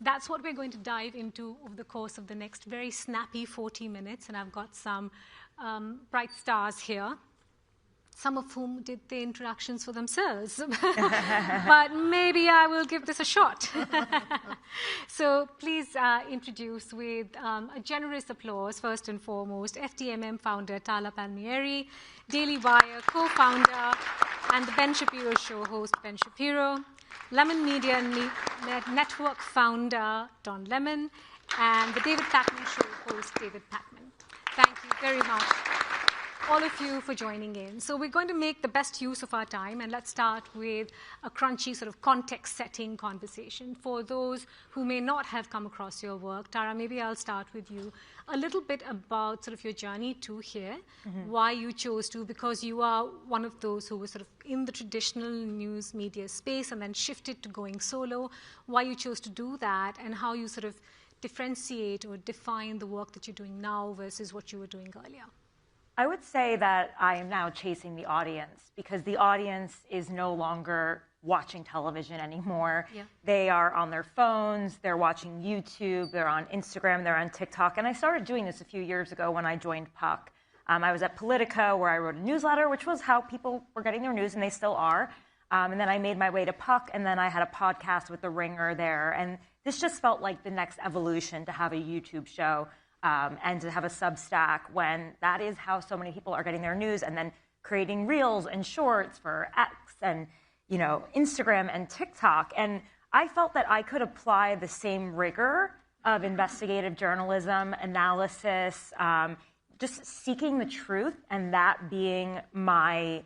That's what we're going to dive into over the course of the next very snappy 40 minutes, and I've got some bright stars here, some of whom did the introductions for themselves. But maybe I will give this a shot. So please introduce with a generous applause, first and foremost, FTMM founder Tala Palmieri, Daily Wire co-founder, and the Ben Shapiro Show host Ben Shapiro, Lemon Media Network founder Don Lemon, and the David Pakman Show host David Pakman. Thank you very much, all of you, for joining in. So we're going to make the best use of our time, and let's start with a crunchy sort of context-setting conversation. For those who may not have come across your work, Tara, maybe I'll start with you. A little bit about sort of your journey to here, why you chose to, because you are one of those who was sort of in the traditional news media space and then shifted to going solo, why you chose to do that, and how you sort of differentiate or define the work that you're doing now versus what you were doing earlier. I would say that I am now chasing the audience, because the audience is no longer watching television anymore. Yeah. They are on their phones, they're watching YouTube, they're on Instagram, they're on TikTok. And I started doing this a few years ago when I joined Puck. I was at Politica, where I wrote a newsletter, which was how people were getting their news, and they still are. And then I made my way to Puck, and then I had a podcast with The Ringer there. And this just felt like the next evolution, to have a YouTube show and to have a Substack, when that is how so many people are getting their news, and then creating reels and shorts for X and Instagram and TikTok. And I felt that I could apply the same rigor of investigative journalism, analysis, just seeking the truth, and that being my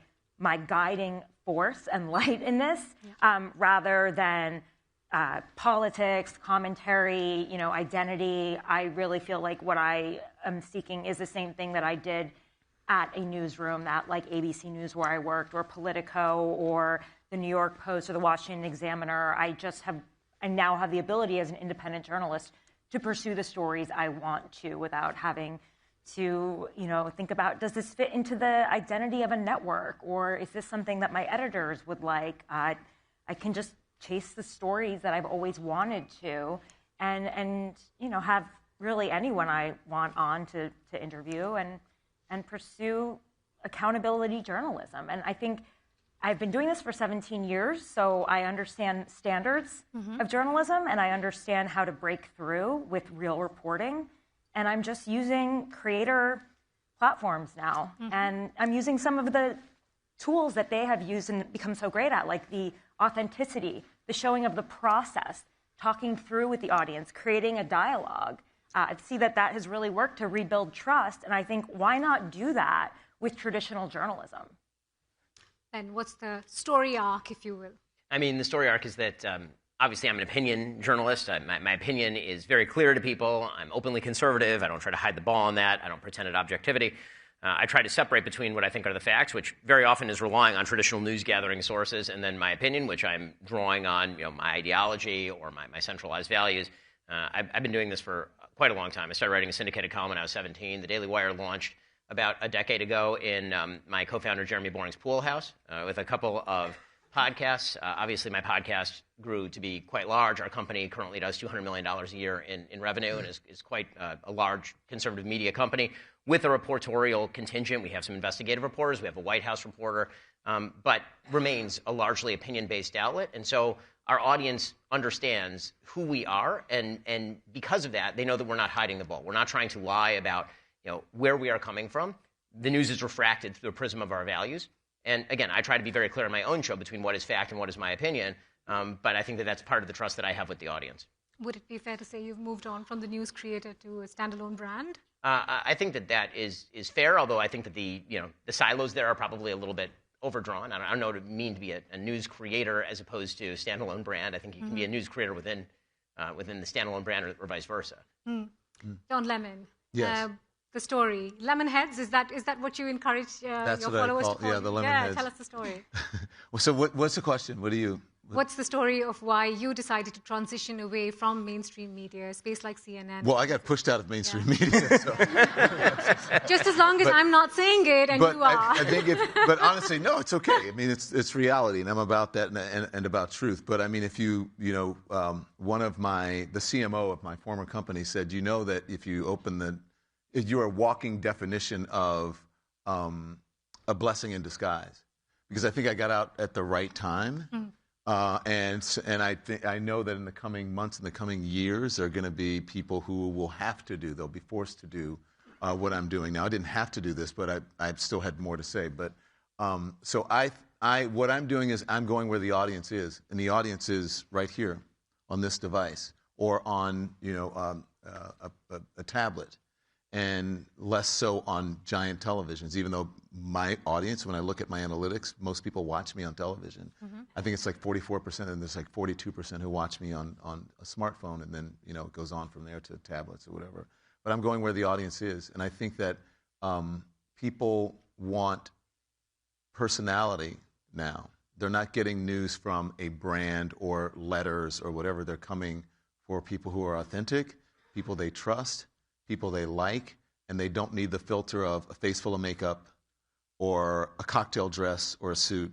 guiding force and light in this, rather than politics, commentary, identity. I really feel like what I am seeking is the same thing that I did at a newsroom, that like ABC News where I worked, or Politico, or the New York Post, or the Washington Examiner. I now have the ability as an independent journalist to pursue the stories I want to without having to, think about, does this fit into the identity of a network, or is this something that my editors would like? I can just chase the stories that I've always wanted to, and have really anyone I want on to interview and pursue accountability journalism. And I think I've been doing this for 17 years, so I understand standards of journalism, and I understand how to break through with real reporting. And I'm just using creator platforms now. And I'm using some of the tools that they have used and become so great at, like the authenticity, the showing of the process, talking through with the audience, creating a dialogue. I see that has really worked to rebuild trust, and I think, why not do that with traditional journalism? And what's the story arc, if you will? I mean, the story arc is that obviously I'm an opinion journalist. My opinion is very clear to people. I'm openly conservative. I don't try to hide the ball on that. I don't pretend at objectivity. I try to separate between what I think are the facts, which very often is relying on traditional news gathering sources, and then my opinion, which I'm drawing on my ideology or my centralized values. I've been doing this for quite a long time. I started writing a syndicated column when I was 17. The Daily Wire launched about a decade ago in my co-founder Jeremy Boring's pool house with a couple of podcasts. Obviously, my podcast grew to be quite large. Our company currently does $200 million a year in revenue and is quite a large conservative media company with a reportorial contingent. We have some investigative reporters. We have a White House reporter, but remains a largely opinion-based outlet. And so our audience understands who we are, and because of that, they know that we're not hiding the ball. We're not trying to lie about where we are coming from. The news is refracted through the prism of our values. And again, I try to be very clear on my own show between what is fact and what is my opinion, but I think that that's part of the trust that I have with the audience. Would it be fair to say you've moved on from the news creator to a standalone brand? I think that is fair, although I think that the silos there are probably a little bit overdrawn. I don't know what it means to be a news creator as opposed to a standalone brand. I think you can be a news creator within the standalone brand, or vice versa. John Lemon. Yes. The story. Lemon heads, is that what you encourage your followers to call? Yeah, the lemon heads. Tell us the story. Well, so what's the question? What's the story of why you decided to transition away from mainstream media, a space like CNN? Well, I got pushed out of mainstream media. So. Just as long as I'm not saying it and you are. I think but honestly, no, it's okay. I mean, it's reality, and I'm about that and about truth. But I mean, if one of the CMO of my former company said, that if you open you're a walking definition of a blessing in disguise, because I think I got out at the right time. And I know that in the coming months, in the coming years, there are going to be people who will have to they'll be forced to do what I'm doing now. I didn't have to do this, but I still had more to say. But so what I'm doing is I'm going where the audience is, and the audience is right here on this device or on a tablet, and less so on giant televisions, even though my audience, when I look at my analytics, most people watch me on television. I think it's like 44%, and there's like 42% who watch me on a smartphone, and then it goes on from there to tablets or whatever. But I'm going where the audience is, and I think that people want personality now. They're not getting news from a brand or letters or whatever. They're coming for people who are authentic, people they trust, people they like, and they don't need the filter of a face full of makeup or a cocktail dress or a suit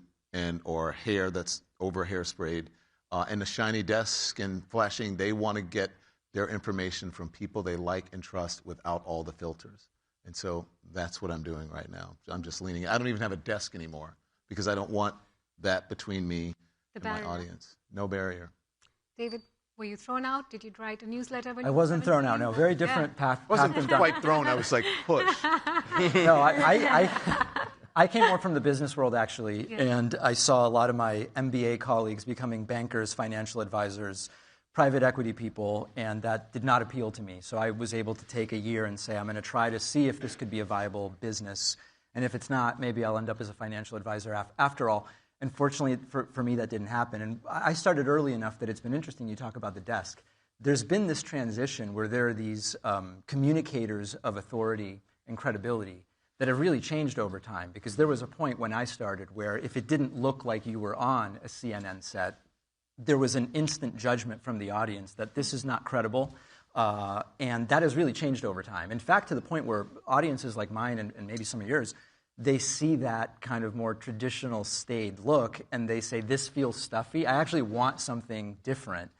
or hair that's over hairsprayed and a shiny desk and flashing. They want to get their information from people they like and trust without all the filters. And so that's what I'm doing right now. I'm just leaning. I don't even have a desk anymore because I don't want that between me and my audience. No barrier. David, were you thrown out? Did you write a newsletter when I you wasn't were 17? thrown out, no. Very different path. I wasn't quite thrown. I was like, push. No, I came more from the business world, actually, Yeah. and I saw a lot of my MBA colleagues becoming bankers, financial advisors, private equity people, and that did not appeal to me. So I was able to take a year and say, I'm going to try to see if this could be a viable business, and if it's not, maybe I'll end up as a financial advisor after all. And fortunately, for me, that didn't happen. And I started early enough that it's been interesting. You talk about the desk. There's been this transition where there are these communicators of authority and credibility that have really changed over time, because there was a point when I started where if it didn't look like you were on a CNN set, there was an instant judgment from the audience that this is not credible, and that has really changed over time. In fact, to the point where audiences like mine and maybe some of yours, they see that kind of more traditional staid look, and they say, this feels stuffy. I actually want something different.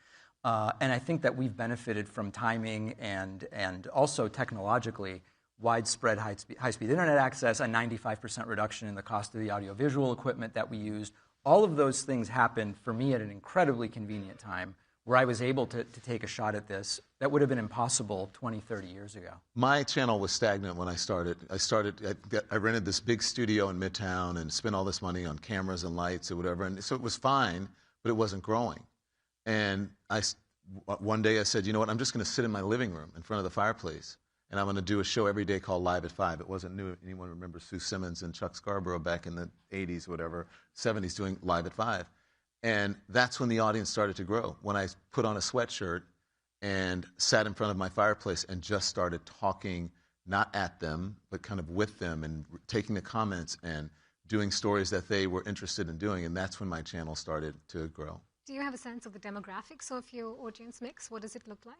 And I think that we've benefited from timing and also technologically widespread high-speed internet access, a 95% reduction in the cost of the audiovisual equipment that we used. All of those things happened for me at an incredibly convenient time where I was able to take a shot at this that would have been impossible 20, 30 years ago. My channel was stagnant when I started. I rented this big studio in Midtown and spent all this money on cameras and lights or whatever, and so it was fine, but it wasn't growing. And one day I said, you know what, I'm just going to sit in my living room in front of the fireplace, and I'm going to do a show every day called Live at 5. It wasn't new. Anyone remember Sue Simmons and Chuck Scarborough back in the 80s, whatever, 70s, doing Live at 5. And that's when the audience started to grow, when I put on a sweatshirt and sat in front of my fireplace and just started talking, not at them, but kind of with them, and taking the comments and doing stories that they were interested in doing. And that's when my channel started to grow. Do you have a sense of the demographics of your audience mix? What does it look like?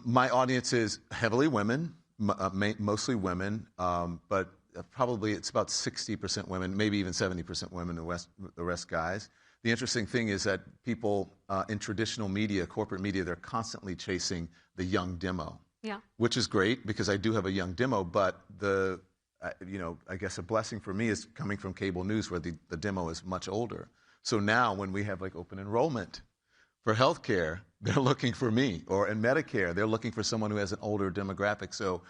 My audience is heavily women, mostly women, but probably it's about 60% women, maybe even 70% women, the rest guys. The interesting thing is that people in traditional media, corporate media, they're constantly chasing the young demo, which is great because I do have a young demo, but I guess a blessing for me is coming from cable news where the demo is much older. So now when we have like open enrollment for healthcare, they're looking for me, or in Medicare, they're looking for someone who has an older demographic. So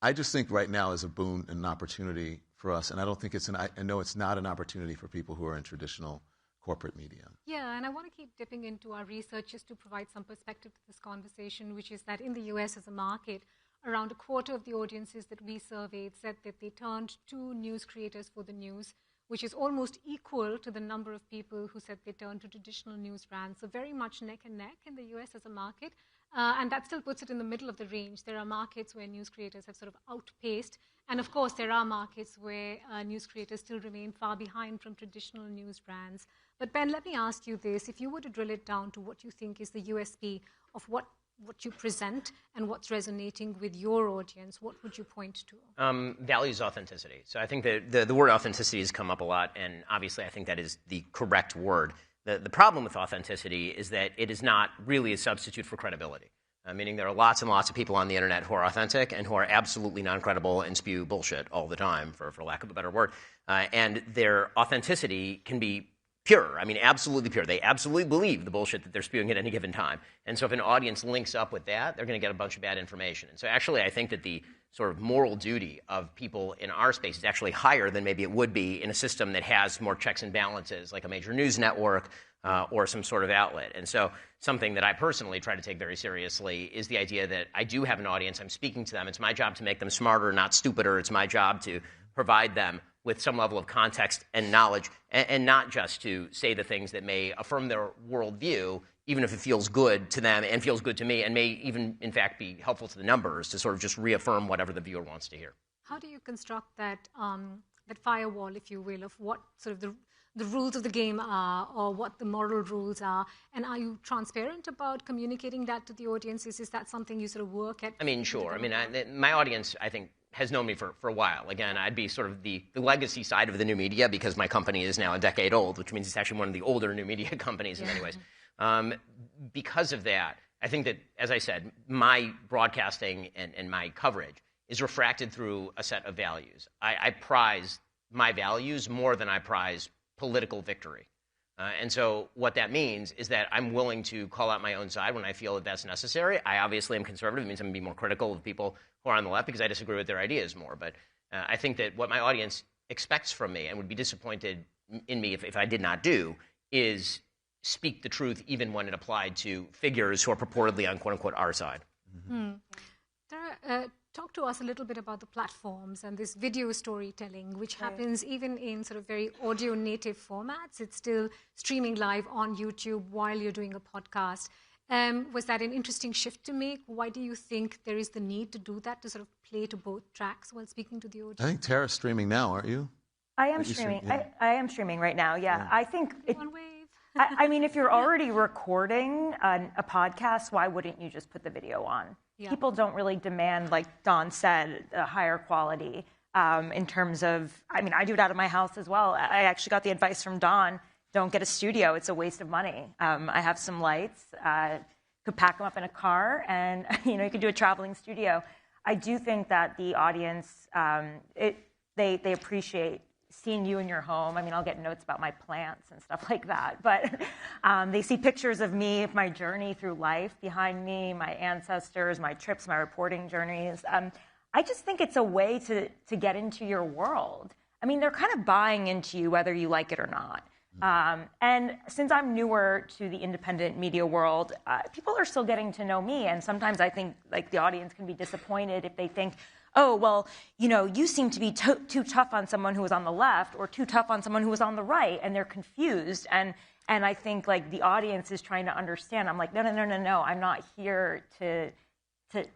I just think right now is a boon and an opportunity for us, and I don't think I know it's not an opportunity for people who are in traditional corporate media. Yeah, and I want to keep dipping into our research just to provide some perspective to this conversation, which is that in the US as a market, around a quarter of the audiences that we surveyed said that they turned to news creators for the news, which is almost equal to the number of people who said they turned to traditional news brands. So very much neck and neck in the US as a market. And that still puts it in the middle of the range. There are markets where news creators have sort of outpaced. And of course, there are markets where news creators still remain far behind from traditional news brands. But Ben, let me ask you this. If you were to drill it down to what you think is the USP of what you present and what's resonating with your audience, what would you point to? Values authenticity. So I think that the word authenticity has come up a lot, and obviously I think that is the correct word. The problem with authenticity is that it is not really a substitute for credibility, meaning there are lots and lots of people on the internet who are authentic and who are absolutely non-credible and spew bullshit all the time, for lack of a better word. And their authenticity can be pure. I mean, absolutely pure. They absolutely believe the bullshit that they're spewing at any given time. And so if an audience links up with that, they're going to get a bunch of bad information. And so actually, I think that the sort of moral duty of people in our space is actually higher than maybe it would be in a system that has more checks and balances, like a major news network or some sort of outlet. And so something that I personally try to take very seriously is the idea that I do have an audience. I'm speaking to them. It's my job to make them smarter, not stupider. It's my job to provide them with some level of context and knowledge, and not just to say the things that may affirm their worldview, even if it feels good to them and feels good to me, and may even, in fact, be helpful to the numbers to sort of just reaffirm whatever the viewer wants to hear. How do you construct that firewall, if you will, of what sort of the rules of the game are, or what the moral rules are? And are you transparent about communicating that to the audiences? Is that something you sort of work at? I mean, sure. I mean, my audience, I think, has known me for a while. Again, I'd be sort of the legacy side of the new media because my company is now a decade old, which means it's actually one of the older new media companies in many ways. Because of that, I think that, as I said, my broadcasting and my coverage is refracted through a set of values. I prize my values more than I prize political victory. And so what that means is that I'm willing to call out my own side when I feel that that's necessary. I obviously am conservative. It means I'm going to be more critical of people who are on the left because I disagree with their ideas more. But I think that what my audience expects from me and would be disappointed in me if I did not do is speak the truth even when it applied to figures who are purportedly on quote-unquote our side. Tara, talk to us a little bit about the platforms and this video storytelling, which happens even in sort of very audio native formats. It's still streaming live on YouTube while you're doing a podcast. Was that an interesting shift to make? Why do you think there is the need to do that, to sort of play to both tracks while speaking to the audience? I think Tara's streaming now, aren't you? I am streaming. I am streaming right now, yeah. I think... One wave. I mean, if you're already recording a podcast, why wouldn't you just put the video on? Yeah. People don't really demand, like Don said, a higher quality in terms of... I mean, I do it out of my house as well. I actually got the advice from Don, don't get a studio. It's a waste of money. I have some lights. Could pack them up in a car, and you could do a traveling studio. I do think that the audience, they appreciate seeing you in your home. I mean, I'll get notes about my plants and stuff like that. But they see pictures of me, my journey through life behind me, my ancestors, my trips, my reporting journeys. I just think it's a way to get into your world. I mean, they're kind of buying into you whether you like it or not. And since I'm newer to the independent media world, people are still getting to know me. And sometimes I think like the audience can be disappointed if they think, oh, well, you seem to be too tough on someone who was on the left or too tough on someone who was on the right, and they're confused. And I think like the audience is trying to understand. I'm like, no. I'm not here to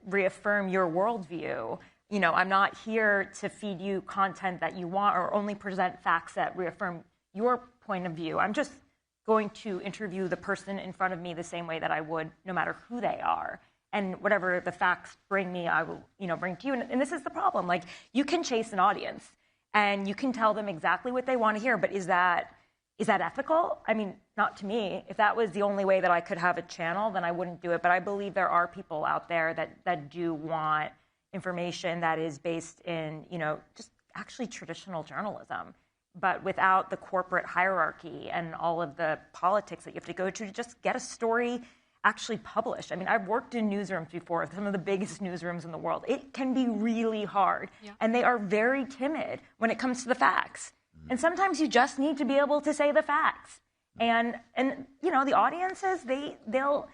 reaffirm your worldview. I'm not here to feed you content that you want or only present facts that reaffirm your point of view. I'm just going to interview the person in front of me the same way that I would no matter who they are. And whatever the facts bring me, I will, bring to you. And this is the problem. Like, you can chase an audience, and you can tell them exactly what they want to hear. But is that ethical? I mean, not to me. If that was the only way that I could have a channel, then I wouldn't do it. But I believe there are people out there that do want information that is based in, just actually traditional journalism, but without the corporate hierarchy and all of the politics that you have to go to just get a story actually published. I mean, I've worked in newsrooms before, some of the biggest newsrooms in the world. It can be really hard, and they are very timid when it comes to the facts. And sometimes you just need to be able to say the facts. And the audiences, they'll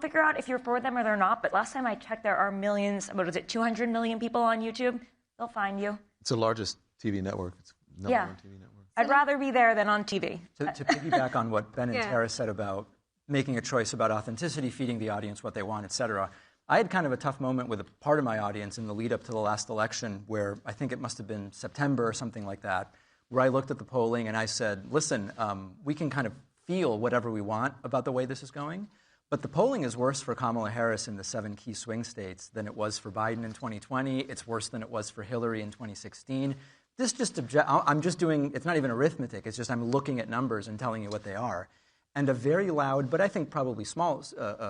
figure out if you're for them or they're not. But last time I checked, there are millions, 200 million people on YouTube. They'll find you. It's the largest TV network. It's number one TV network. I'd rather be there than on TV. To piggyback on what Ben and Tara said about making a choice about authenticity, feeding the audience what they want, et cetera. I had kind of a tough moment with a part of my audience in the lead up to the last election where I think it must have been September or something like that, where I looked at the polling and I said, listen, we can kind of feel whatever we want about the way this is going, but the polling is worse for Kamala Harris in the 7 key swing states than it was for Biden in 2020. It's worse than it was for Hillary in 2016. I'm just doing, it's not even arithmetic, it's just I'm looking at numbers and telling you what they are. And a very loud, but I think probably small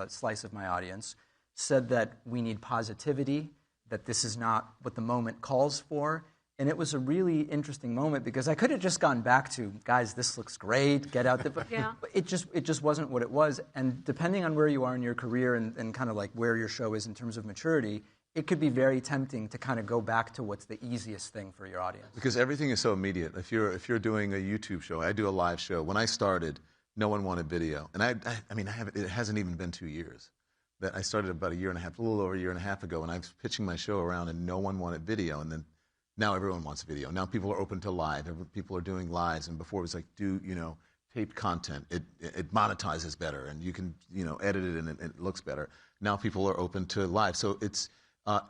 slice of my audience said that we need positivity, that this is not what the moment calls for. And it was a really interesting moment because I could have just gone back to, guys, this looks great, get out there. But it just wasn't what it was. And depending on where you are in your career and kind of like where your show is in terms of maturity, it could be very tempting to kind of go back to what's the easiest thing for your audience. Because everything is so immediate. If you're doing a YouTube show, I do a live show. When I started, no one wanted video. And it hasn't even been 2 years. That I started about a little over a year and a half ago, and I was pitching my show around, and no one wanted video. And then now everyone wants video. Now people are open to live. People are doing lives. And before it was like, taped content. It monetizes better, and you can, edit it, and it looks better. Now people are open to live. So it's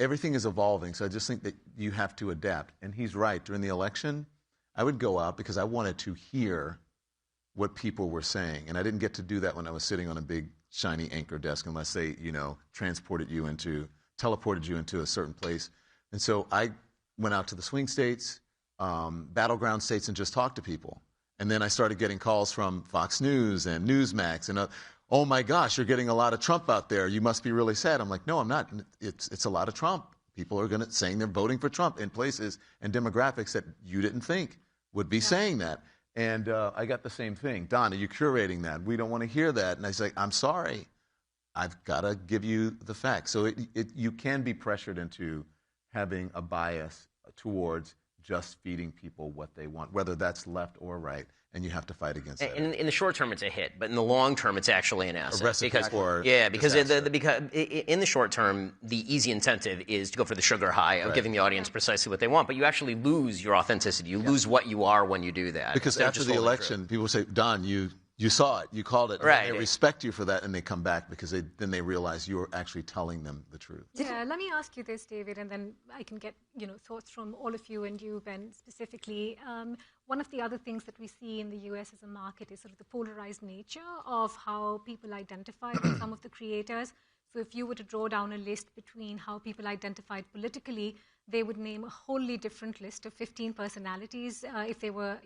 everything is evolving. So I just think that you have to adapt. And he's right. During the election, I would go out because I wanted to hear what people were saying. And I didn't get to do that when I was sitting on a big, shiny anchor desk unless they, teleported you into a certain place. And so I went out to the swing states, battleground states, and just talked to people. And then I started getting calls from Fox News and Newsmax and, oh my gosh, you're getting a lot of Trump out there. You must be really sad. I'm like, no, I'm not. It's a lot of Trump. People are saying they're voting for Trump in places and demographics that you didn't think would be saying that. And I got the same thing. Don, are you curating that? We don't want to hear that. And I say, I'm sorry. I've got to give you the facts. So you can be pressured into having a bias towards just feeding people what they want, whether that's left or right, and you have to fight against that. In the short term, it's a hit, but in the long term, it's actually an asset. A recipe for because in the short term, the easy incentive is to go for the sugar high of giving the audience precisely what they want, but you actually lose your authenticity. You lose what you are when you do that. Because after the election, people say, Don, you saw it, you called it, right. and they respect you for that, and they come back because then they realize you're actually telling them the truth. Yeah, let me ask you this, David, and then I can get thoughts from all of you and you, Ben, specifically. One of the other things that we see in the US as a market is sort of the polarized nature of how people identify with some of the creators. So if you were to draw down a list between how people identified politically, they would name a wholly different list of 15 personalities if they were,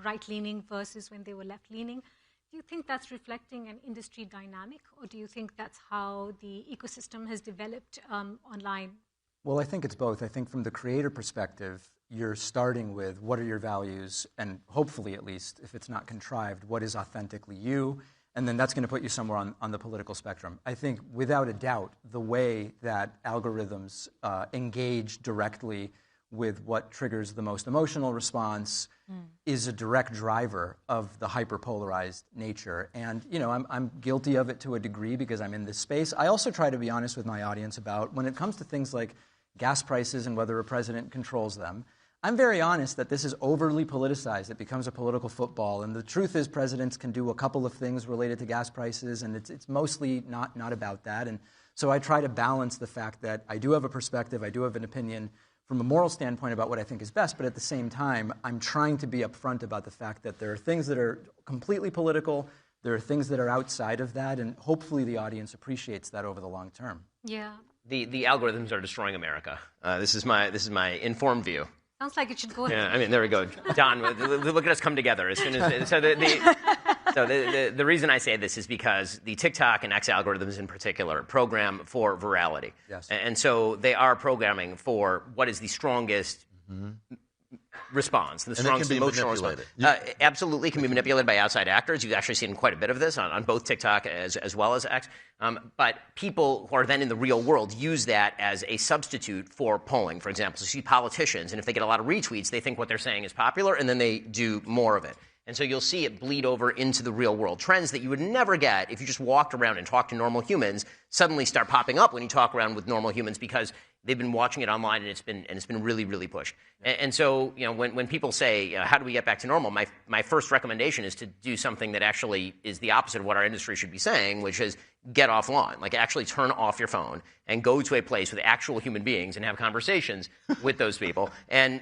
right-leaning versus when they were left-leaning. Do you think that's reflecting an industry dynamic, or do you think that's how the ecosystem has developed online? Well, I think it's both. I think from the creator perspective, you're starting with what are your values, and hopefully at least, if it's not contrived, what is authentically you, and then that's going to put you somewhere on the political spectrum. I think without a doubt, the way that algorithms engage directly with what triggers the most emotional response is a direct driver of the hyperpolarized nature. And, I'm guilty of it to a degree because I'm in this space. I also try to be honest with my audience about when it comes to things like gas prices and whether a president controls them. I'm very honest that this is overly politicized. It becomes a political football. And the truth is presidents can do a couple of things related to gas prices, and it's mostly not about that. And so I try to balance the fact that I do have a perspective, I do have an opinion, from a moral standpoint about what I think is best, but at the same time, I'm trying to be upfront about the fact that there are things that are completely political, there are things that are outside of that, and hopefully the audience appreciates that over the long term. Yeah. The algorithms are destroying America. This is my informed view. Sounds like it should go ahead. Yeah, I mean, there we go. Don, look at us come together as soon as the reason I say this is because the TikTok and X algorithms in particular program for virality. Yes. And so they are programming for what is the strongest response, the strongest emotional response. Absolutely can be manipulated by outside actors. You've actually seen quite a bit of this on both TikTok as well as X. But people who are then in the real world use that as a substitute for polling. For example, so you see politicians, and if they get a lot of retweets, they think what they're saying is popular, and then they do more of it. And so you'll see it bleed over into the real world. Trends that you would never get if you just walked around and talked to normal humans suddenly start popping up when you talk around with normal humans because they've been watching it online and it's been really, really pushed. And so when people say, how do we get back to normal, my first recommendation is to do something that actually is the opposite of what our industry should be saying, which is get offline. Like actually turn off your phone and go to a place with actual human beings and have conversations with those people. And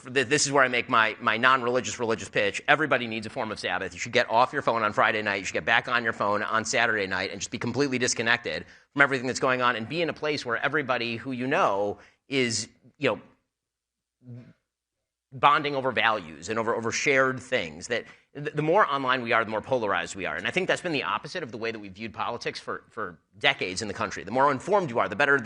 this is where I make my non-religious religious pitch. Everybody needs a form of Sabbath. You should get off your phone on Friday night. You should get back on your phone on Saturday night and just be completely disconnected from everything that's going on and be in a place where everybody who you know is bonding over values and over shared things. That the more online we are, the more polarized we are. And I think that's been the opposite of the way that we've viewed politics for decades in the country. The more informed you are, the better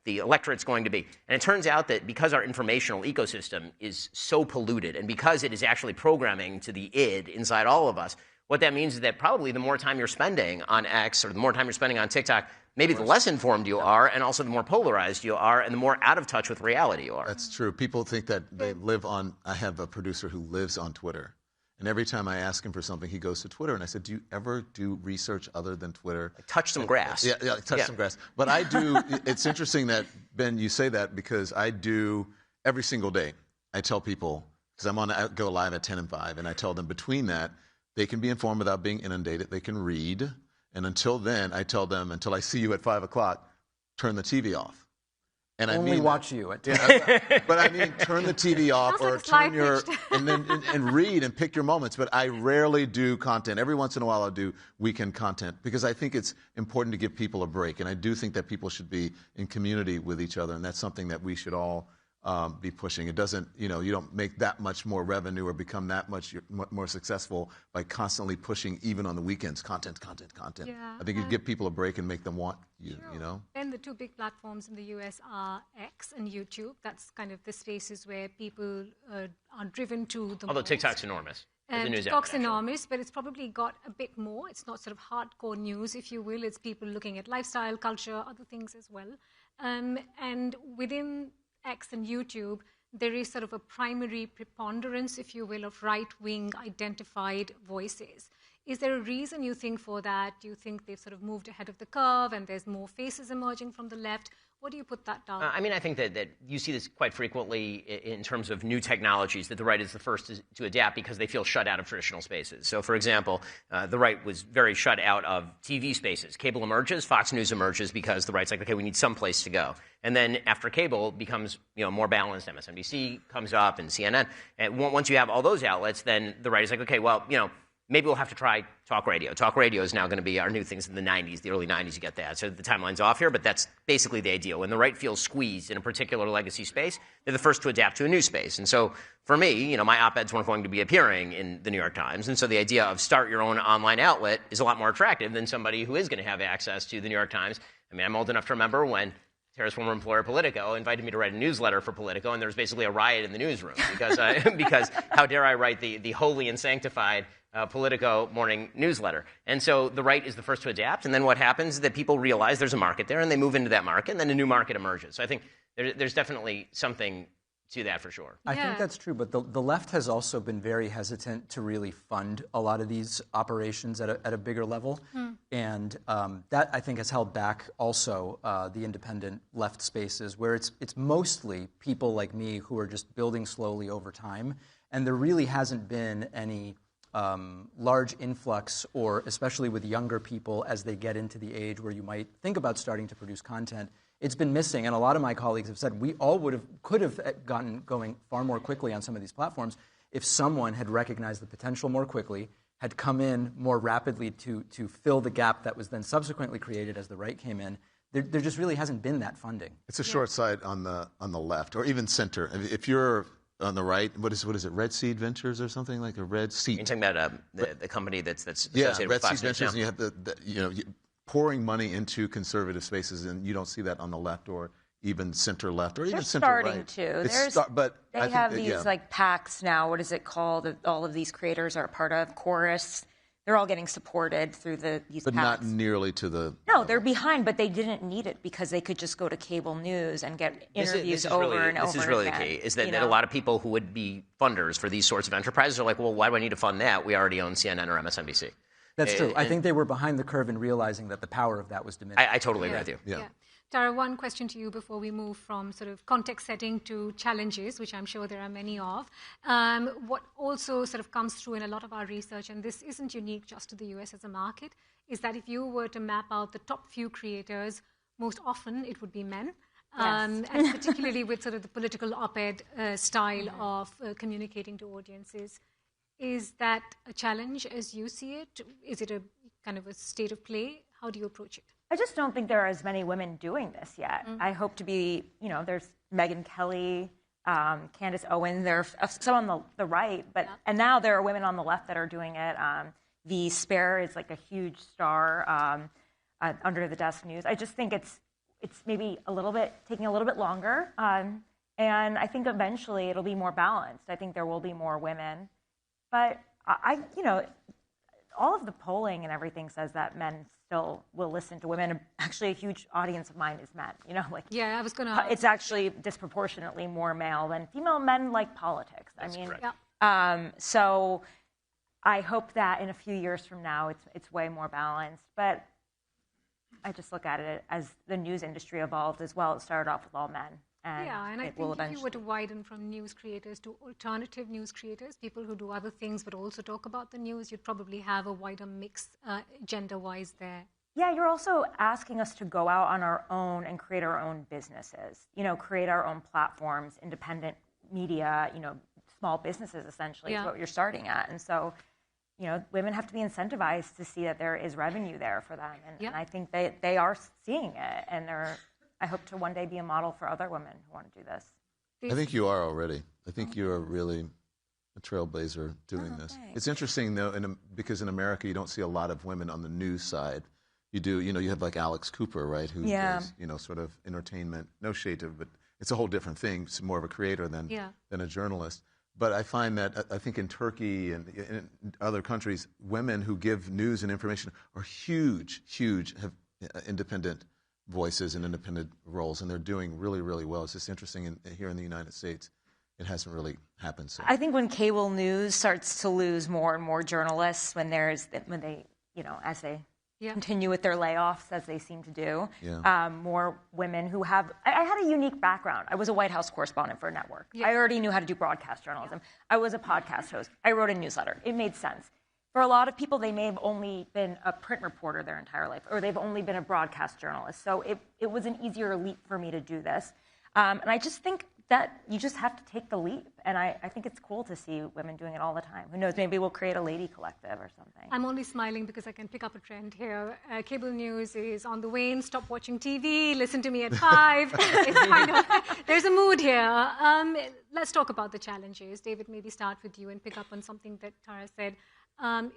the electorate's going to be. And it turns out that because our informational ecosystem is so polluted and because it is actually programming to the id inside all of us, what that means is that probably the more time you're spending on X or the more time you're spending on TikTok, maybe the less informed you are, and also the more polarized you are, and the more out of touch with reality you are. That's true. People think that they live on. I have a producer who lives on Twitter. And every time I ask him for something, he goes to Twitter. And I said, do you ever do research other than Twitter? Touch some grass. Yeah, touch some grass. But I do. It's interesting that, Ben, you say that because I do every single day. I tell people, because I go live at 10 and 5, and I tell them between that, they can be informed without being inundated. They can read. And until then, I tell them, until I see you at 5 o'clock, turn the TV off. And only I mean watch you at 10. But I mean, turn the TV off or turn your and read and pick your moments. But I rarely do content. Every once in a while, I'll do weekend content because I think it's important to give people a break. And I do think that people should be in community with each other, and that's something that we should all be pushing. It doesn't, you don't make that much more revenue or become that much more successful by constantly pushing, even on the weekends, content. Yeah, I think you give people a break and make them want you, And the two big platforms in the US are X and YouTube. That's kind of the spaces where people are driven to the Although most. TikTok's enormous. TikTok's enormous, but it's probably got a bit more. It's not sort of hardcore news, if you will. It's people looking at lifestyle, culture, other things as well. And within X and YouTube, there is sort of a primary preponderance, if you will, of right-wing identified voices. Is there a reason you think for that? Do you think they've sort of moved ahead of the curve and there's more faces emerging from the left? What do you put that down? I mean, I think that you see this quite frequently in terms of new technologies, that the right is the first to adapt because they feel shut out of traditional spaces. So, for example, the right was very shut out of TV spaces. Cable emerges, Fox News emerges because the right's like, okay, we need some place to go. And then after cable becomes more balanced, MSNBC comes up and CNN. And once you have all those outlets, then the right is like, okay, well, maybe we'll have to try talk radio. Talk radio is now going to be our new things in the 90s, the early 90s, you get that. So the timeline's off here, but that's basically the idea. When the right feels squeezed in a particular legacy space, they're the first to adapt to a new space. And so for me, my op-eds weren't going to be appearing in the New York Times. And so the idea of start your own online outlet is a lot more attractive than somebody who is going to have access to the New York Times. I mean, I'm old enough to remember when Tara's former employer, Politico, invited me to write a newsletter for Politico, and there was basically a riot in the newsroom because how dare I write the holy and sanctified Politico morning newsletter. And so the right is the first to adapt, and then what happens is that people realize there's a market there, and they move into that market, and then a new market emerges. So I think there's definitely something to that for sure. I think that's true, but the left has also been very hesitant to really fund a lot of these operations at a bigger level. And that, I think, has held back also the independent left spaces, where it's mostly people like me who are just building slowly over time. And there really hasn't been any large influx, or especially with younger people as they get into the age where you might think about starting to produce content. It's been missing, and a lot of my colleagues have said we all could have gotten going far more quickly on some of these platforms if someone had recognized the potential more quickly, had come in more rapidly to fill the gap that was then subsequently created as the right came in. There just really hasn't been that funding. It's a short side on the left, or even center. If you're on the right, what is it? Red Seed Ventures or something like a Red Seed. You're talking about the company that's associated with Fox News Red Seed Ventures, and you have pouring money into conservative spaces, and you don't see that on the left or even center left or even center right. They're starting to. They have these like PACs now. What is it called? All of these creators are a part of Chorus. They're all getting supported through these But PACs. not nearly to the... No, they're behind, but they didn't need it because they could just go to cable news and get interviews over and over again. This is really the key, is that a lot of people who would be funders for these sorts of enterprises are like, well, why do I need to fund that? We already own CNN or MSNBC. That's true. I think they were behind the curve in realizing that the power of that was diminished. I totally agree with you. Yeah. Tara, one question to you before we move from sort of context setting to challenges, which I'm sure there are many of. What also sort of comes through in a lot of our research, and this isn't unique just to the US as a market, is that if you were to map out the top few creators, most often it would be men. And particularly with sort of the political op-ed style of communicating to audiences. Is that a challenge as you see it? Is it a kind of a state of play? How do you approach it? I just don't think there are as many women doing this yet. I hope to be, there's Megyn Kelly, Candace Owens, there are some on the right, and now there are women on the left that are doing it. The Spare is like a huge star under the desk news. I just think it's maybe taking a little bit longer, and I think eventually it'll be more balanced. I think there will be more women. But all of the polling and everything says that men still will listen to women. Actually, a huge audience of mine is men. I was going to. It's actually disproportionately more male than female. Men like politics. So I hope that in a few years from now, it's way more balanced. But I just look at it as the news industry evolved as well. It started off with all men. And I think if you were to widen from news creators to alternative news creators, people who do other things but also talk about the news, you'd probably have a wider mix gender-wise there. Yeah, you're also asking us to go out on our own and create our own businesses, create our own platforms, independent media, small businesses essentially is what you're starting at. And so, women have to be incentivized to see that there is revenue there for them. And I think they are seeing it, and I hope to one day be a model for other women who want to do this. I think you are already. I think you are really a trailblazer doing this. Thanks. It's interesting, though, because in America you don't see a lot of women on the news side. You do, you have like Alex Cooper, right, who does, sort of entertainment. No shade to, but it's a whole different thing. It's more of a creator than a journalist. But I find that, I think in Turkey and in other countries, women who give news and information are huge, have independent voices and independent roles, and they're doing really, really well. It's just interesting here in the United States. it hasn't really happened. So I think when cable news starts to lose more and more journalists, when they, as they continue with their layoffs, as they seem to do, more women who have. I had a unique background. I was a White House correspondent for a network. I already knew how to do broadcast journalism. I was a podcast host. I wrote a newsletter. It made sense. For a lot of people, they may have only been a print reporter their entire life, or they've only been a broadcast journalist. So it was an easier leap for me to do this. And I just think that you just have to take the leap. And I think it's cool to see women doing it all the time. Who knows, maybe we'll create a lady collective or something. I'm only smiling because I can pick up a trend here. Cable news is on the wane. Stop watching TV. Listen to me at 5. It's kind of, there's a mood here. Let's talk about the challenges. David, maybe start with you and pick up on something that Tara said.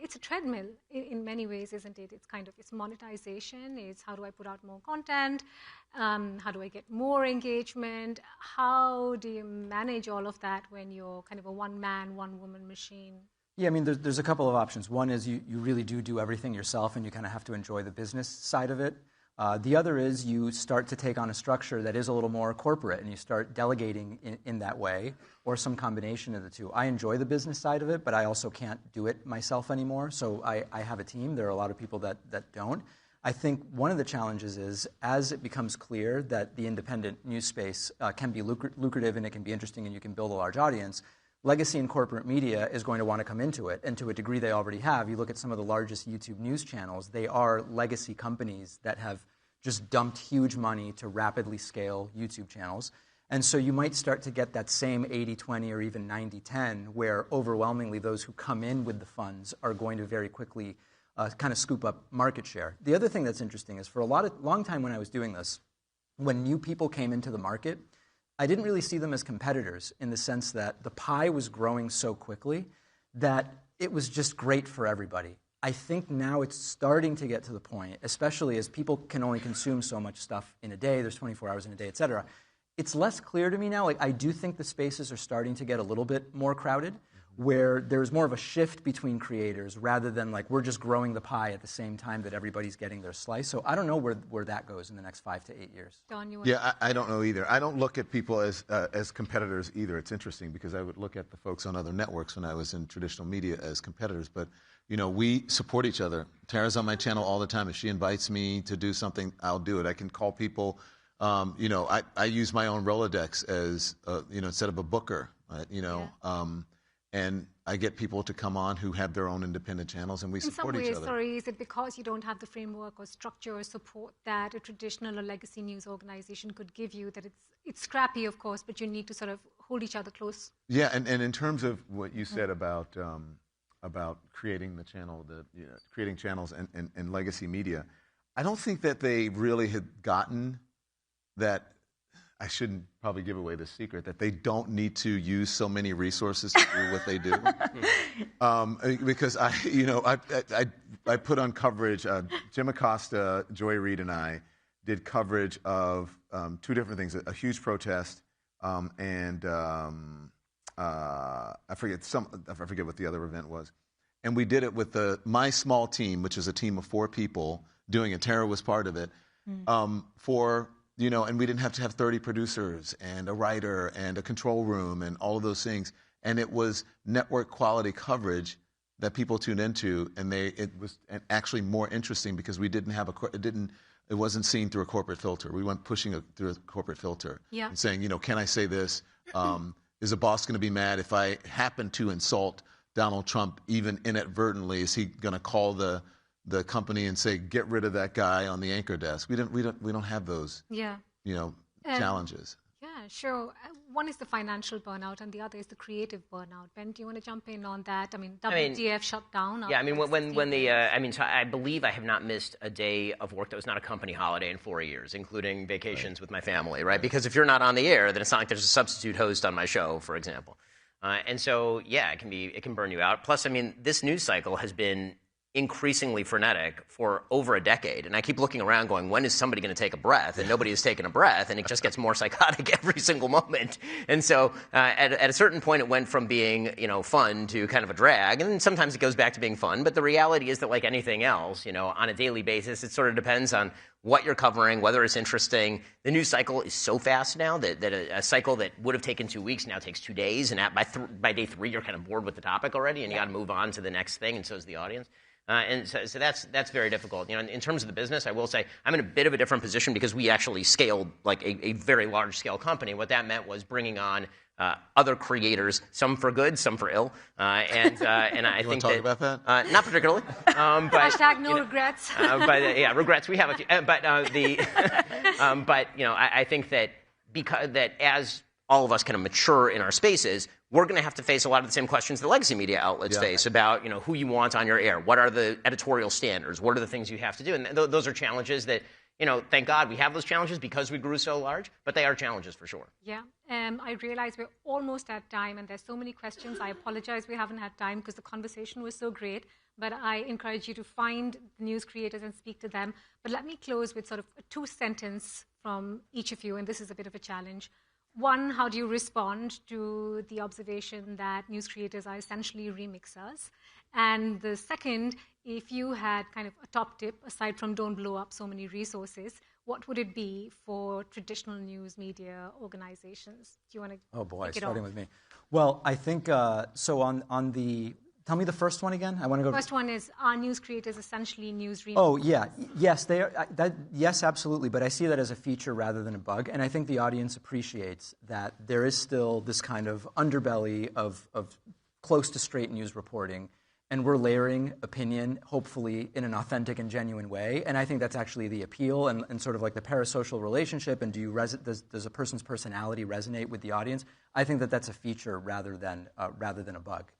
It's a treadmill in many ways, isn't it? It's monetization. It's how do I put out more content? How do I get more engagement? How do you manage all of that when you're kind of a one-man, one-woman machine? Yeah, I mean, there's a couple of options. One is you really do everything yourself, and you kind of have to enjoy the business side of it. The other is you start to take on a structure that is a little more corporate, and you start delegating in that way, or some combination of the two. I enjoy the business side of it, but I also can't do it myself anymore, so I have a team. There are a lot of people that don't. I think one of the challenges is, as it becomes clear that the independent news space can be lucrative and it can be interesting and you can build a large audience, legacy and corporate media is going to want to come into it, and to a degree they already have. You look at some of the largest YouTube news channels, they are legacy companies that have just dumped huge money to rapidly scale YouTube channels. And so you might start to get that same 80-20 or even 90-10, where overwhelmingly those who come in with the funds are going to very quickly kind of scoop up market share. The other thing that's interesting is for a long time when I was doing this, when new people came into the market, I didn't really see them as competitors in the sense that the pie was growing so quickly that it was just great for everybody. I think now it's starting to get to the point, especially as people can only consume so much stuff in a day, there's 24 hours in a day, et cetera. It's less clear to me now. I do think the spaces are starting to get a little bit more crowded, where there's more of a shift between creators rather than we're just growing the pie at the same time that everybody's getting their slice. So I don't know where that goes in the next 5 to 8 years. Don, you yeah, I don't know either. I don't look at people as competitors either. It's interesting because I would look at the folks on other networks when I was in traditional media as competitors. But, we support each other. Tara's on my channel all the time. If she invites me to do something, I'll do it. I can call people. I use my own Rolodex as, instead of a booker, and I get people to come on who have their own independent channels, and we support each other. In some ways, is it because you don't have the framework or structure or support that a traditional or legacy news organization could give you, that it's scrappy, of course, but you need to sort of hold each other close? Yeah, and in terms of what you said about creating the channel, creating channels and legacy media, I don't think that they really had gotten that. I shouldn't probably give away the secret that they don't need to use so many resources to do what they do, because I put on coverage. Jim Acosta, Joy Reid, and I did coverage of 2 different things: a huge protest and I forget what the other event was, and we did it with my small team, which is a team of 4 people doing it. Tara was part of it and we didn't have to have 30 producers and a writer and a control room and all of those things. And it was network quality coverage that people tuned into, and it was actually more interesting because we didn't have it wasn't seen through a corporate filter. We went pushing through a corporate filter and saying, can I say this? Is a boss going to be mad if I happen to insult Donald Trump even inadvertently? Is he going to call the company and say, get rid of that guy on the anchor desk? We don't have those challenges. Yeah, sure. One is the financial burnout, and the other is the creative burnout. Ben, do you want to jump in on that? WTF shut down. Yeah, so I believe I have not missed a day of work that was not a company holiday in 4 years, including vacations with my family, right? Because if you're not on the air, then it's not like there's a substitute host on my show, for example. And so, yeah, it can burn you out. Plus, this news cycle has been increasingly frenetic for over a decade. And I keep looking around going, when is somebody going to take a breath? And nobody has taken a breath, and it just gets more psychotic every single moment. And so at a certain point, it went from being, fun to kind of a drag. And sometimes it goes back to being fun. But the reality is that like anything else, on a daily basis, it sort of depends on what you're covering, whether it's interesting. The news cycle is so fast now that a cycle that would have taken 2 weeks now takes 2 days. And by day 3, you're kind of bored with the topic already, and you got to move on to the next thing, and so is the audience. And so that's very difficult. In terms of the business, I will say I'm in a bit of a different position because we actually scaled like a very large scale company. What that meant was bringing on other creators, some for good, some for ill. And I think talk about that? Not particularly. Hashtag no regrets. Yeah, regrets. We have a few. But I think that because as all of us kind of mature in our spaces, we're going to have to face a lot of the same questions the legacy media outlets face about, who you want on your air. What are the editorial standards? What are the things you have to do? And those are challenges that, thank God we have those challenges because we grew so large, but they are challenges for sure. Yeah, I realize we're almost at time, and there's so many questions. I apologize we haven't had time because the conversation was so great, but I encourage you to find the news creators and speak to them. But let me close with sort of a 2-sentence from each of you, and this is a bit of a challenge. One, how do you respond to the observation that news creators are essentially remixers? And the second, if you had kind of a top tip, aside from don't blow up so many resources, what would it be for traditional news media organizations? Do you want to kick it starting off? with me. Well, I think, so on the... Tell me the first one again. I want to go. The first one is, are news creators essentially news remixers? Oh, yeah. Yes, they are. Yes, absolutely. But I see that as a feature rather than a bug. And I think the audience appreciates that there is still this kind of underbelly of close to straight news reporting. And we're layering opinion, hopefully, in an authentic and genuine way. And I think that's actually the appeal and sort of like the parasocial relationship. And does a person's personality resonate with the audience? I think that that's a feature rather than a bug.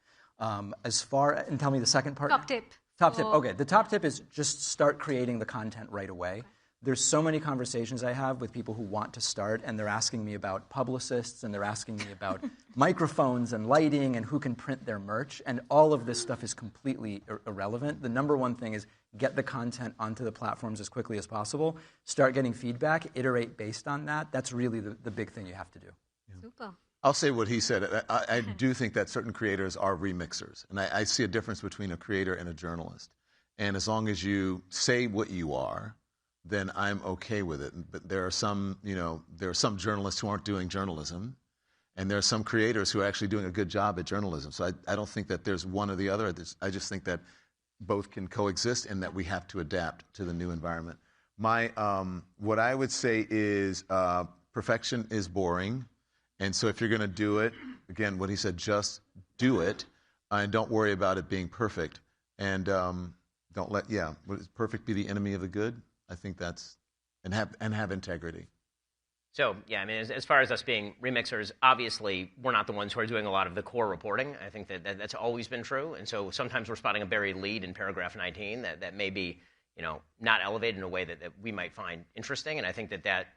And tell me the second part. Top tip. Top tip. Okay, the top tip is just start creating the content right away. Okay. There's so many conversations I have with people who want to start, and they're asking me about publicists, and they're asking me about microphones and lighting and who can print their merch, and all of this stuff is completely irrelevant. The number one thing is get the content onto the platforms as quickly as possible, start getting feedback, iterate based on that. That's really the big thing you have to do. Yeah. Super. I'll say what he said. I do think that certain creators are remixers. And I see a difference between a creator and a journalist. And as long as you say what you are, then I'm okay with it. But there are some journalists who aren't doing journalism. And there are some creators who are actually doing a good job at journalism. So I don't think that there's one or the other. I just think that both can coexist and that we have to adapt to the new environment. What I would say is perfection is boring. And so if you're going to do it, again, what he said, just do it, and don't worry about it being perfect. And don't let, perfect be the enemy of the good? I think that's, and have integrity. So, yeah, I mean, as far as us being remixers, obviously, we're not the ones who are doing a lot of the core reporting. I think that's always been true. And so sometimes we're spotting a buried lead in paragraph 19 that may be, not elevated in a way that we might find interesting. And I think that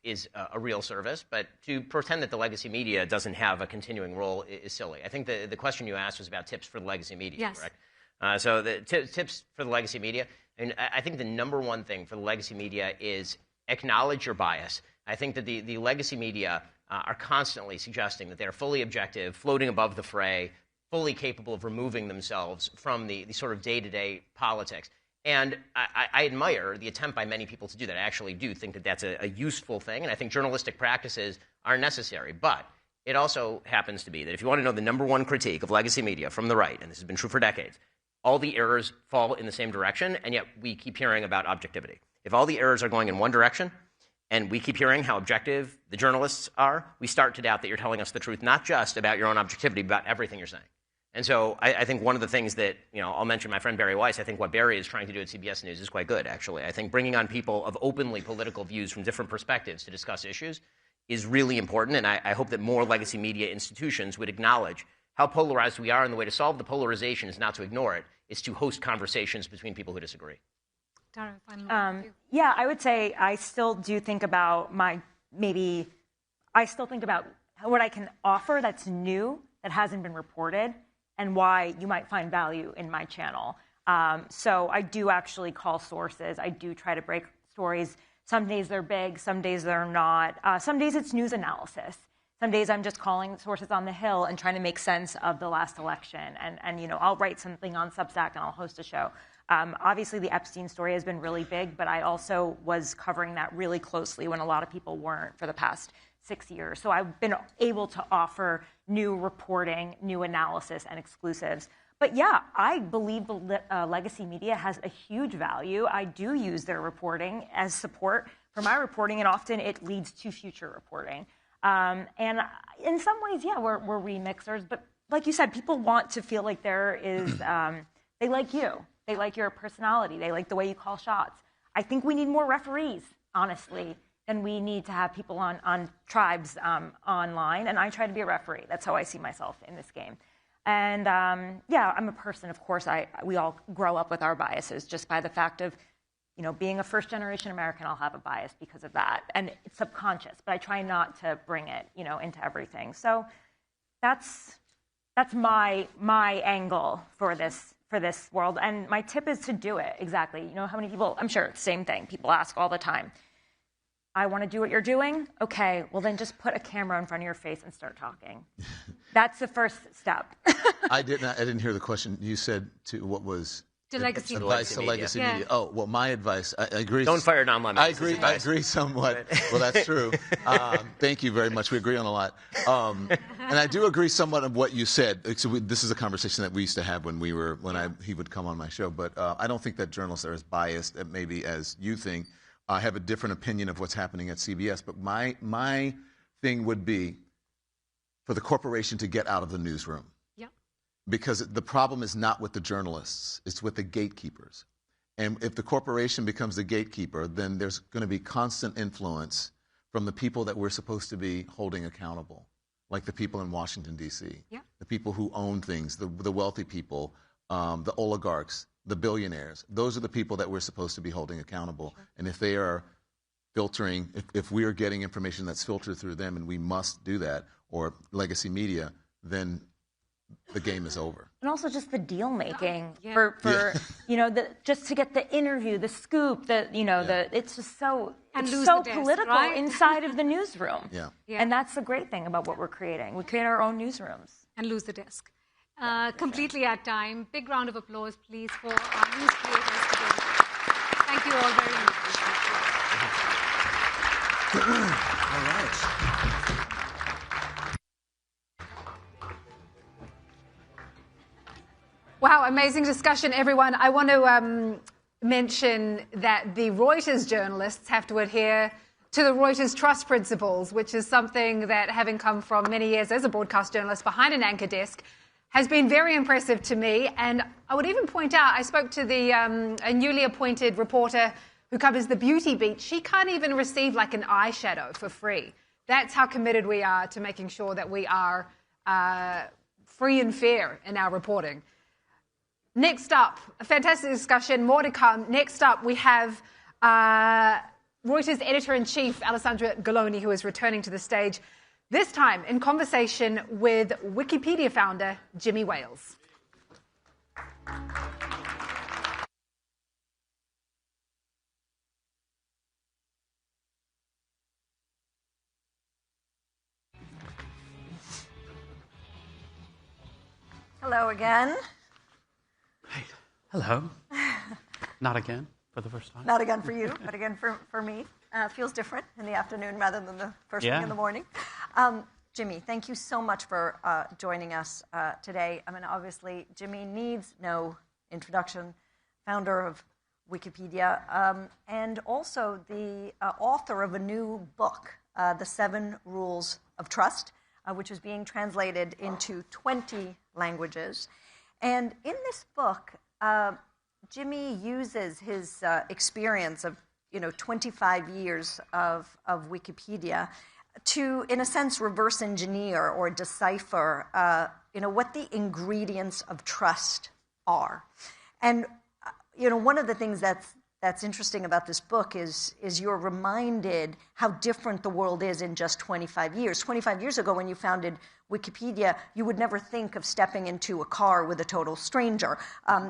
is a real service, but to pretend that the legacy media doesn't have a continuing role is silly. I think the question you asked was about tips for the legacy media, correct? So the tips for the legacy media, and I think the number one thing for the legacy media is acknowledge your bias. I think that the legacy media are constantly suggesting that they're fully objective, floating above the fray, fully capable of removing themselves from the sort of day-to-day politics. And I admire the attempt by many people to do that. I actually do think that that's a useful thing, and I think journalistic practices are necessary. But it also happens to be that if you want to know the number one critique of legacy media from the right, and this has been true for decades, all the errors fall in the same direction, and yet we keep hearing about objectivity. If all the errors are going in one direction, and we keep hearing how objective the journalists are, we start to doubt that you're telling us the truth, not just about your own objectivity, but about everything you're saying. And so I think one of the things that, I'll mention my friend Barry Weiss, I think what Barry is trying to do at CBS News is quite good, actually. I think bringing on people of openly political views from different perspectives to discuss issues is really important, and I hope that more legacy media institutions would acknowledge how polarized we are, and the way to solve the polarization is not to ignore it, is to host conversations between people who disagree. Tara, final yeah, I would say I still do think about I still think about what I can offer that's new, that hasn't been reported, and why you might find value in my channel. So I do actually call sources. I do try to break stories. Some days they're big, some days they're not. Some days it's news analysis. Some days I'm just calling sources on the Hill and trying to make sense of the last election. And you know, I'll write something on Substack and I'll host a show. Obviously, the Epstein story has been really big, but I also was covering that really closely when a lot of people weren't for the past 6 years. So I've been able to offer new reporting, new analysis, and exclusives. But yeah, I believe the legacy media has a huge value. I do use their reporting as support for my reporting, and often it leads to future reporting. And in some ways, yeah, we're remixers. But like you said, people want to feel like there is, they like you. They like your personality. They like the way you call shots. I think we need more referees, honestly, than we need to have people on tribes online. And I try to be a referee. That's how I see myself in this game. And yeah, I'm a person. Of course, we all grow up with our biases just by the fact of, you know, being a first-generation American. I'll have a bias because of that, and it's subconscious. But I try not to bring it, you know, into everything. So that's my angle for this world. And my tip is to do it. Exactly. You know how many people? I'm sure same thing. People ask all the time. I want to do what you're doing. Okay, well then just put a camera in front of your face and start talking. That's the first step. I didn't hear the question. You said to what was to legacy advice to legacy media. Oh, well, my advice. I agree. Don't fire non-lemons. I agree somewhat. Well, that's true. Thank you very much. We agree on a lot. And I do agree somewhat of what you said. This is a conversation that we used to have when he would come on my show. But I don't think that journalists are as biased, maybe as you think. I have a different opinion of what's happening at CBS. But my thing would be for the corporation to get out of the newsroom. Yeah. Because the problem is not with the journalists, it's with the gatekeepers. And if the corporation becomes the gatekeeper, then there's going to be constant influence from the people that we're supposed to be holding accountable, like the people in Washington, D.C., yeah. The people who own things, the wealthy people, the oligarchs, the billionaires. Those are the people that we're supposed to be holding accountable. Sure. And if they are filtering, if we are getting information that's filtered through them, and we must do that, or legacy media, then the game is over. And also just the deal making for you know, just to get the interview, the scoop, it's just so political, right? Inside of the newsroom. Yeah. And that's the great thing about what we're creating. We create our own newsrooms. And lose the desk. Completely at time. Big round of applause, please, for our news creators today. Thank you all very much. All right. Wow, amazing discussion, everyone. I want to mention that the Reuters journalists have to adhere to the Reuters trust principles, which is something that, having come from many years as a broadcast journalist behind an anchor desk, has been very impressive to me. And I would even point out, I spoke to a newly appointed reporter who covers the beauty beat. She can't even receive like an eyeshadow for free. That's how committed we are to making sure that we are free and fair in our reporting. Next up, a fantastic discussion, more to come. Next up, we have Reuters editor-in-chief, Alessandra Galloni, who is returning to the stage, this time in conversation with Wikipedia founder Jimmy Wales. Hello again. Hello. Not again for the first time. Not again for you, but again for me. Feels different in the afternoon rather than the first thing in the morning. Jimmy, thank you so much for joining us today. I mean, obviously, Jimmy needs no introduction, founder of Wikipedia, and also the author of a new book, The 7 Rules of Trust, which is being translated into 20 languages. And in this book, Jimmy uses his experience of 25 years of Wikipedia to, in a sense, reverse engineer or decipher, what the ingredients of trust are. And, one of the things that's that's interesting about this book is you're reminded how different the world is in just 25 years. 25 years ago, when you founded Wikipedia, you would never think of stepping into a car with a total stranger.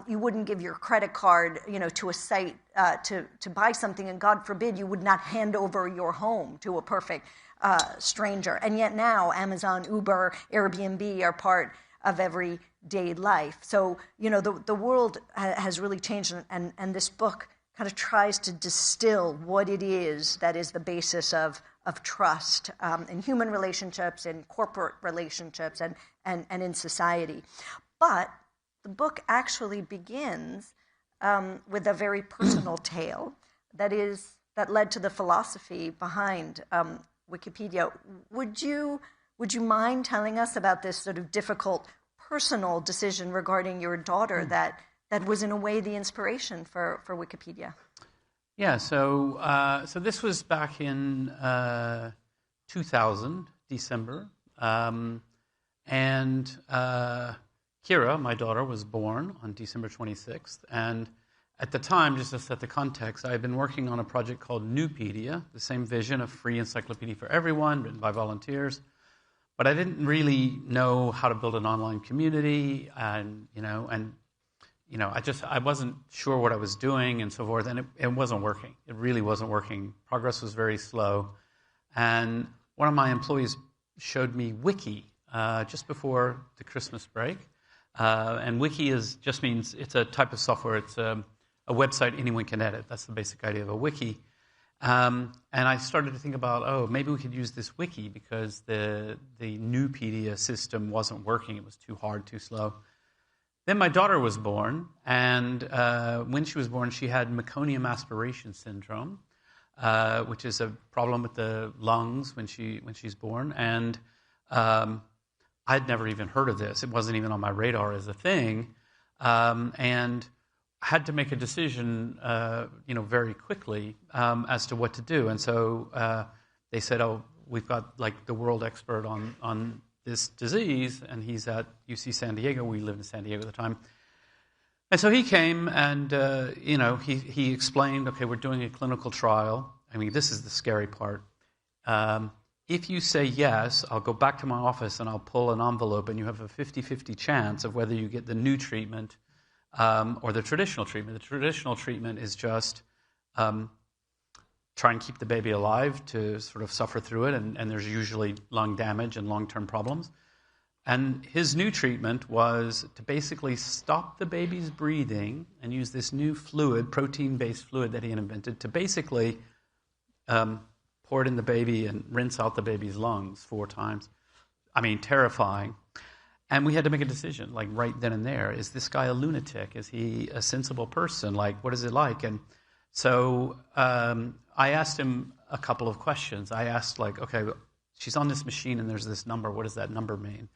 You wouldn't give your credit card, to a site to buy something, and God forbid you would not hand over your home to a perfect stranger. And yet now, Amazon, Uber, Airbnb are part of everyday life. So, the world has really changed, and this book kind of tries to distill what it is that is the basis of trust in human relationships, in corporate relationships, and in society. But the book actually begins with a very personal tale that led to the philosophy behind Wikipedia. Would you mind telling us about this sort of difficult personal decision regarding your daughter that was in a way the inspiration for Wikipedia? Yeah, so this was back in 2000, December, and Kira, my daughter, was born on December 26th, and at the time, just to set the context, I had been working on a project called Newpedia, the same vision of free encyclopedia for everyone, written by volunteers, but I didn't really know how to build an online community, and I wasn't sure what I was doing and so forth, and it wasn't working. It really wasn't working. Progress was very slow. And one of my employees showed me Wiki just before the Christmas break. And Wiki just means it's a type of software. It's a website anyone can edit. That's the basic idea of a wiki. And I started to think about, maybe we could use this wiki because the Newpedia system wasn't working. It was too hard, too slow. Then my daughter was born, and when she was born, she had meconium aspiration syndrome, which is a problem with the lungs when she's born. And I'd never even heard of this. It wasn't even on my radar as a thing, and I had to make a decision, very quickly as to what to do. And so they said, we've got like the world expert on this disease, and he's at UC San Diego. We lived in San Diego at the time. And so he came and, he explained, okay, we're doing a clinical trial. I mean, this is the scary part. If you say yes, I'll go back to my office and I'll pull an envelope, and you have a 50-50 chance of whether you get the new treatment or the traditional treatment. The traditional treatment is just try and keep the baby alive to sort of suffer through it, and there's usually lung damage and long-term problems. And his new treatment was to basically stop the baby's breathing and use this new fluid, protein-based fluid that he had invented, to basically pour it in the baby and rinse out the baby's lungs 4 times. I mean, terrifying. And we had to make a decision, like right then and there. Is this guy a lunatic? Is he a sensible person? Like, what is it like? And so I asked him a couple of questions. I asked, like, okay, she's on this machine and there's this number. What does that number mean?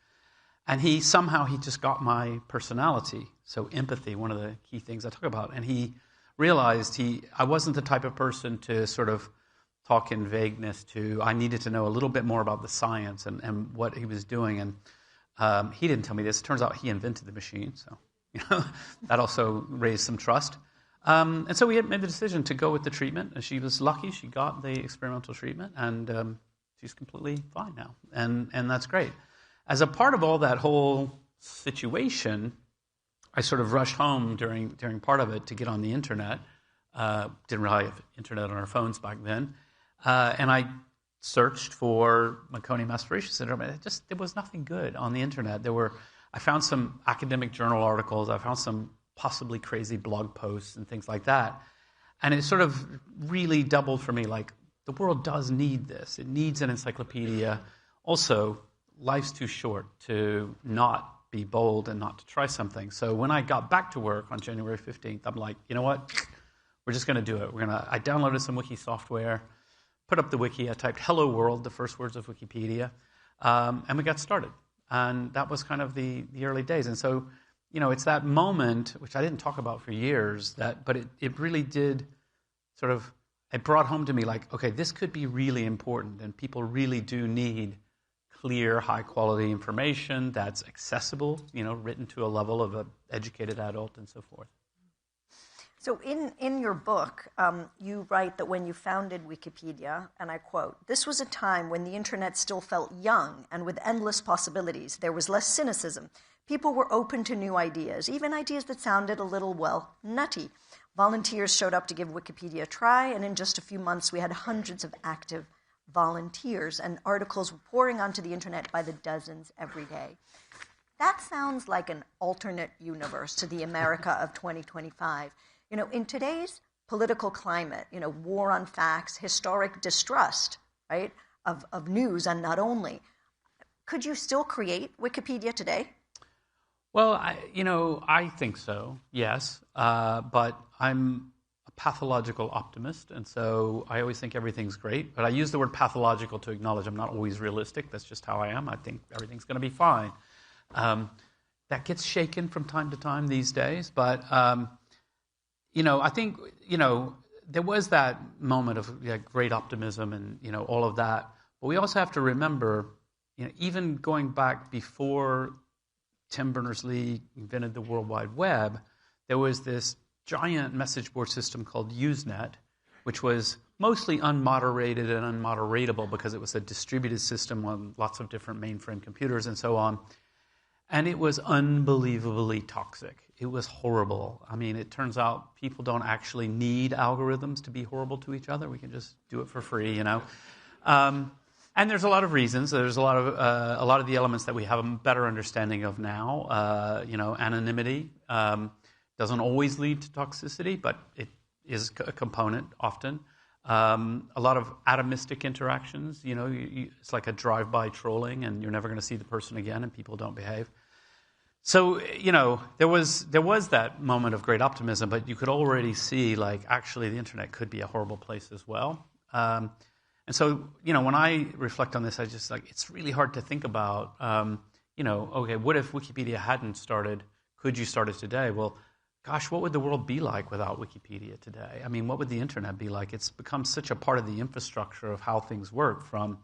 And he just got my personality. So empathy, one of the key things I talk about. And he realized I wasn't the type of person to sort of talk in vagueness to. I needed to know a little bit more about the science and what he was doing. And he didn't tell me this. It turns out he invented the machine. So that also raised some trust. And so we had made the decision to go with the treatment. And she was lucky. She got the experimental treatment, and she's completely fine now. And that's great. As a part of all that whole situation, I sort of rushed home during part of it to get on the internet. Didn't really have internet on our phones back then. And I searched for meconium aspiration syndrome, and there was nothing good on the internet. I found some academic journal articles. I found some possibly crazy blog posts and things like that. And it sort of really doubled for me, like, the world does need this. It needs an encyclopedia. Also, life's too short to not be bold and not to try something. So when I got back to work on January 15th, I'm like, you know what? We're just going to do it. I downloaded some wiki software, put up the wiki. I typed "Hello World," the first words of Wikipedia, and we got started. And that was kind of the early days. And so, it's that moment, which I didn't talk about for years, but it really did sort of, it brought home to me, like, okay, this could be really important, and people really do need clear, high-quality information that's accessible, written to a level of an educated adult and so forth. So in your book, you write that when you founded Wikipedia, and I quote, "This was a time when the internet still felt young and with endless possibilities. There was less cynicism. People were open to new ideas, even ideas that sounded a little, well, nutty. Volunteers showed up to give Wikipedia a try, and in just a few months we had hundreds of active volunteers, and articles were pouring onto the internet by the dozens every day." That sounds like an alternate universe to the America of 2025. In today's political climate, war on facts, historic distrust, right, of news and not only, could you still create Wikipedia today? Well, I think so, yes. But I'm a pathological optimist, and so I always think everything's great. But I use the word pathological to acknowledge I'm not always realistic. That's just how I am. I think everything's going to be fine. That gets shaken from time to time these days. But, I think, there was that moment of great optimism and, all of that. But we also have to remember, even going back before Tim Berners-Lee invented the World Wide Web, there was this giant message board system called Usenet, which was mostly unmoderated and unmoderatable because it was a distributed system on lots of different mainframe computers and so on. And it was unbelievably toxic. It was horrible. I mean, it turns out people don't actually need algorithms to be horrible to each other. We can just do it for free, And there's a lot of reasons. There's a lot of the elements that we have a better understanding of now. Anonymity doesn't always lead to toxicity, but it is a component often. A lot of atomistic interactions. It's like a drive-by trolling, and you're never going to see the person again, and people don't behave. So there was that moment of great optimism, but you could already see actually the internet could be a horrible place as well. And so, when I reflect on this, I just it's really hard to think about, okay, what if Wikipedia hadn't started? Could you start it today? Well, gosh, what would the world be like without Wikipedia today? I mean, what would the internet be like? It's become such a part of the infrastructure of how things work from,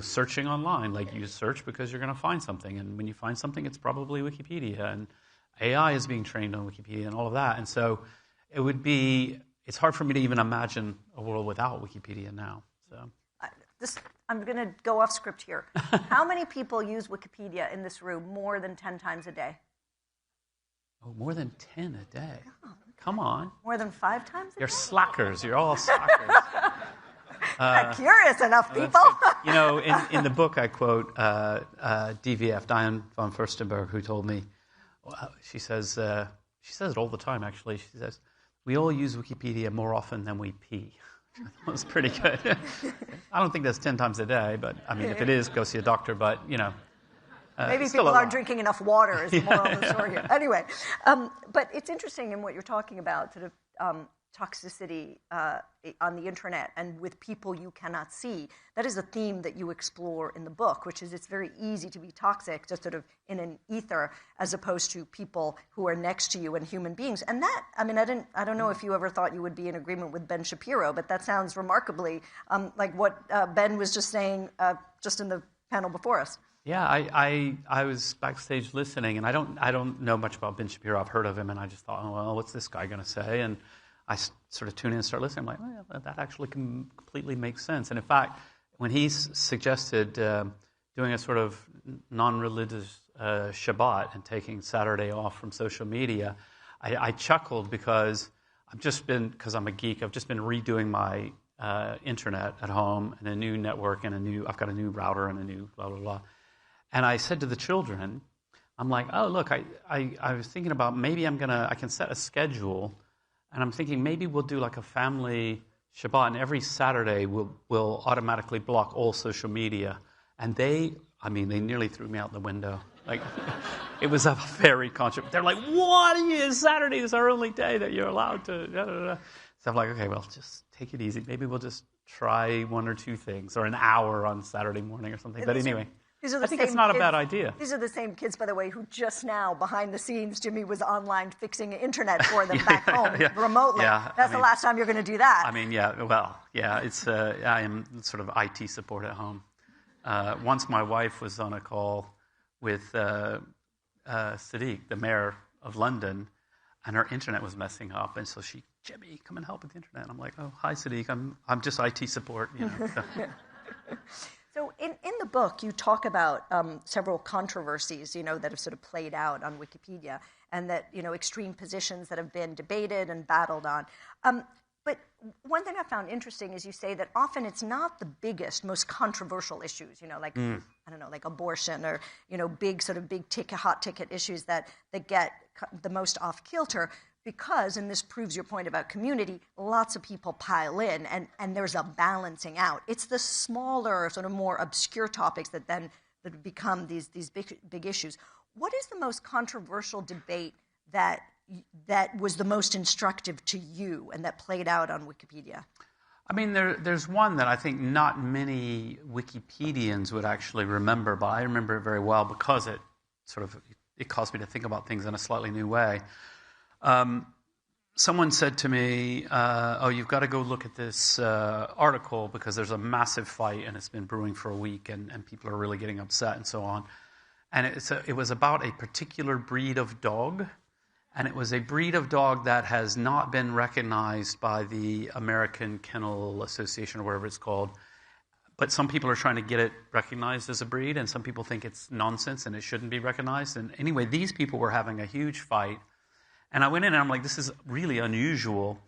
searching online. You search because you're going to find something. And when you find something, it's probably Wikipedia. And AI is being trained on Wikipedia and all of that. And so it's hard for me to even imagine a world without Wikipedia now. So. I'm going to go off script here. How many people use Wikipedia in this room more than 10 times a day? Oh, more than 10 a day? Come on. More than 5 times a day? You're slackers. You're all slackers. Not curious enough, people. In the book I quote DVF, Diane von Furstenberg, who told me, she says it all the time, actually. She says, we all use Wikipedia more often than we pee. That was pretty good. I don't think that's 10 times a day, but I mean, if it is, go see a doctor. But maybe people aren't drinking enough water is the moral of the story here. Anyway, but it's interesting in what you're talking about, sort of toxicity on the internet and with people you cannot see. That is a theme that you explore in the book, which is it's very easy to be toxic, just sort of in an ether, as opposed to people who are next to you and human beings. And that, I mean, I don't know if you ever thought you would be in agreement with Ben Shapiro, but that sounds remarkably like what Ben was just saying just in the panel before us. Yeah, I was backstage listening, and I don't know much about Ben Shapiro. I've heard of him, and I just thought, oh, well, what's this guy going to say? And I sort of tune in and start listening. I'm like, oh, yeah, that actually completely makes sense. And in fact, when he suggested doing a sort of non-religious Shabbat and taking Saturday off from social media, I chuckled because because I'm a geek, I've just been redoing my internet at home and a new network and I've got a new router and a new blah, blah, blah. And I said to the children, I'm like, oh, look, I was thinking about maybe I can set a schedule. And I'm thinking maybe we'll do like a family Shabbat, and every Saturday we'll automatically block all social media. And they nearly threw me out the window. Like, it was a very controversial. They're like, what? Saturday is our only day that you're allowed to. Da, da, da. So I'm like, okay, well, just take it easy. Maybe we'll just try 1 or 2 things, or an hour on Saturday morning or something. But anyway. I think it's not a bad idea. These are the same kids, by the way, who just now, behind the scenes, Jimmy was online fixing internet for them back home remotely. Yeah, That's the last time you're going to do that. I mean, it's I am sort of IT support at home. Once my wife was on a call with Sadiq, the mayor of London, and her internet was messing up. And so Jimmy, come and help with the internet. And I'm like, oh, hi, Sadiq. I'm just IT support, you know. So. So in the book, you talk about several controversies, that have sort of played out on Wikipedia, and that, extreme positions that have been debated and battled on. But one thing I found interesting is you say that often it's not the biggest, most controversial issues, like, I don't know, like abortion or, big hot ticket issues that get the most off kilter. Because, and this proves your point about community, lots of people pile in, and there's a balancing out. It's the smaller, sort of more obscure topics that become these big issues. What is the most controversial debate that was the most instructive to you and that played out on Wikipedia? I mean, there's one that I think not many Wikipedians would actually remember, but I remember it very well because it caused me to think about things in a slightly new way. Someone said to me, oh, you've got to go look at this article because there's a massive fight and it's been brewing for a week and people are really getting upset and so on. And it was about a particular breed of dog. And it was a breed of dog that has not been recognized by the American Kennel Association or whatever it's called. But some people are trying to get it recognized as a breed, and some people think it's nonsense and it shouldn't be recognized. And anyway, these people were having a huge fight. And I went in and I'm like, this is really unusual.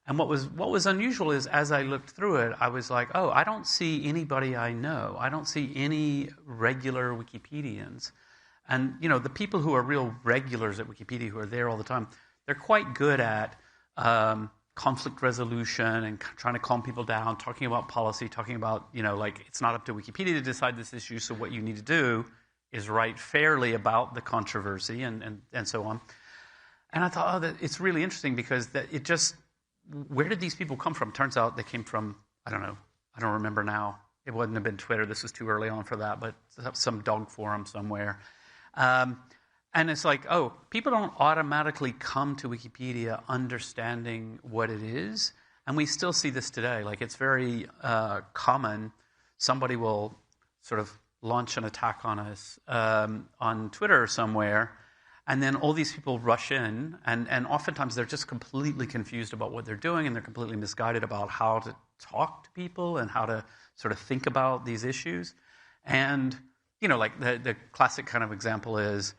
And what was unusual is as I looked through it, I was like, oh, I don't see anybody I know. I don't see any regular Wikipedians. And, the people who are real regulars at Wikipedia, who are there all the time, they're quite good at conflict resolution and trying to calm people down, talking about policy, talking about, it's not up to Wikipedia to decide this issue, so what you need to do is write fairly about the controversy and so on. And I thought, that it's really interesting because where did these people come from? Turns out they came from, I don't know, I don't remember now. It wouldn't have been Twitter. This was too early on for that, but some dog forum somewhere. And it's like, oh, people don't automatically come to Wikipedia understanding what it is. And we still see this today. Like, it's very common. Somebody will sort of launch an attack on us on Twitter or somewhere. And then all these people rush in, and oftentimes they're just completely confused about what they're doing, and they're completely misguided about how to talk to people and how to sort of think about these issues. And, like the classic kind of example is,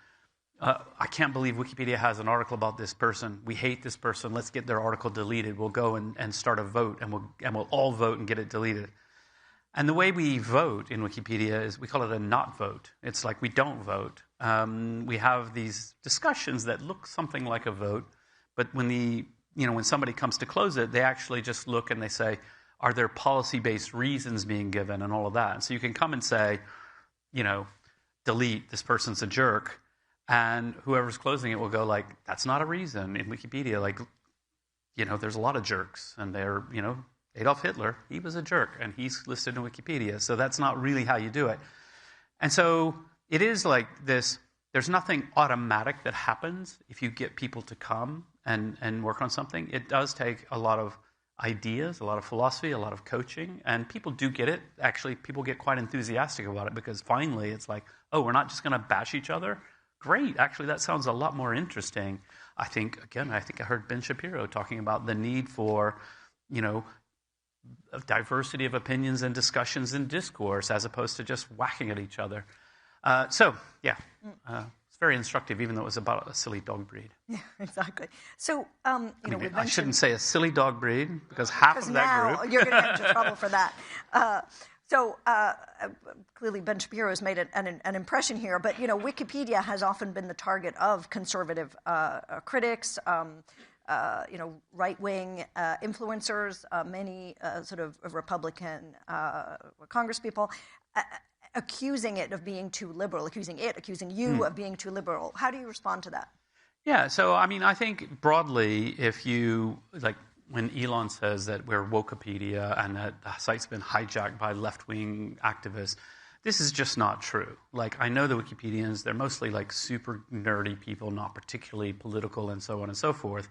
I can't believe Wikipedia has an article about this person. We hate this person. Let's get their article deleted. We'll go and start a vote, and we'll all vote and get it deleted. And the way we vote in Wikipedia is we call it a not vote. It's like we don't vote. We have these discussions that look something like a vote, but when somebody comes to close it, they actually just look and they say, are there policy-based reasons being given and all of that? And so you can come and say, delete, this person's a jerk, and whoever's closing it will go like, that's not a reason in Wikipedia. Like, there's a lot of jerks, and they're, Adolf Hitler, he was a jerk, and he's listed in Wikipedia, so that's not really how you do it. And so it is like this, there's nothing automatic that happens if you get people to come and work on something. It does take a lot of ideas, a lot of philosophy, a lot of coaching, and people do get it. Actually, people get quite enthusiastic about it because finally it's like, oh, we're not just going to bash each other? Great, actually that sounds a lot more interesting. I think I heard Ben Shapiro talking about the need for, of diversity of opinions and discussions and discourse as opposed to just whacking at each other. It's very instructive, even though it was about a silly dog breed. Yeah, exactly. So, I shouldn't say a silly dog breed because half of that group. You're going to get into trouble for that. Clearly Ben Shapiro has made an impression here, but Wikipedia has often been the target of conservative critics. Right-wing influencers, many sort of Republican congresspeople, accusing it of being too liberal, accusing you of being too liberal. How do you respond to that? Yeah, so I think broadly, if you, like when Elon says that we're Wokepedia and that the site's been hijacked by left-wing activists, this is just not true. Like, I know the Wikipedians, they're mostly like super nerdy people, not particularly political and so on and so forth.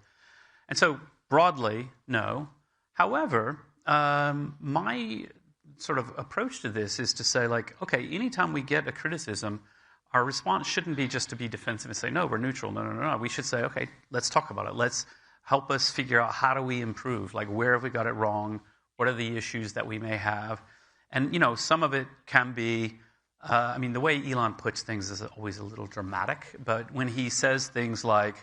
And so, broadly, no. However, my sort of approach to this is to say, like, okay, anytime we get a criticism, our response shouldn't be just to be defensive and say, no, we're neutral. No. We should say, okay, let's talk about it. Let's help us figure out how do we improve? Like, where have we got it wrong? What are the issues that we may have? And, some of it can be, the way Elon puts things is always a little dramatic. But when he says things like,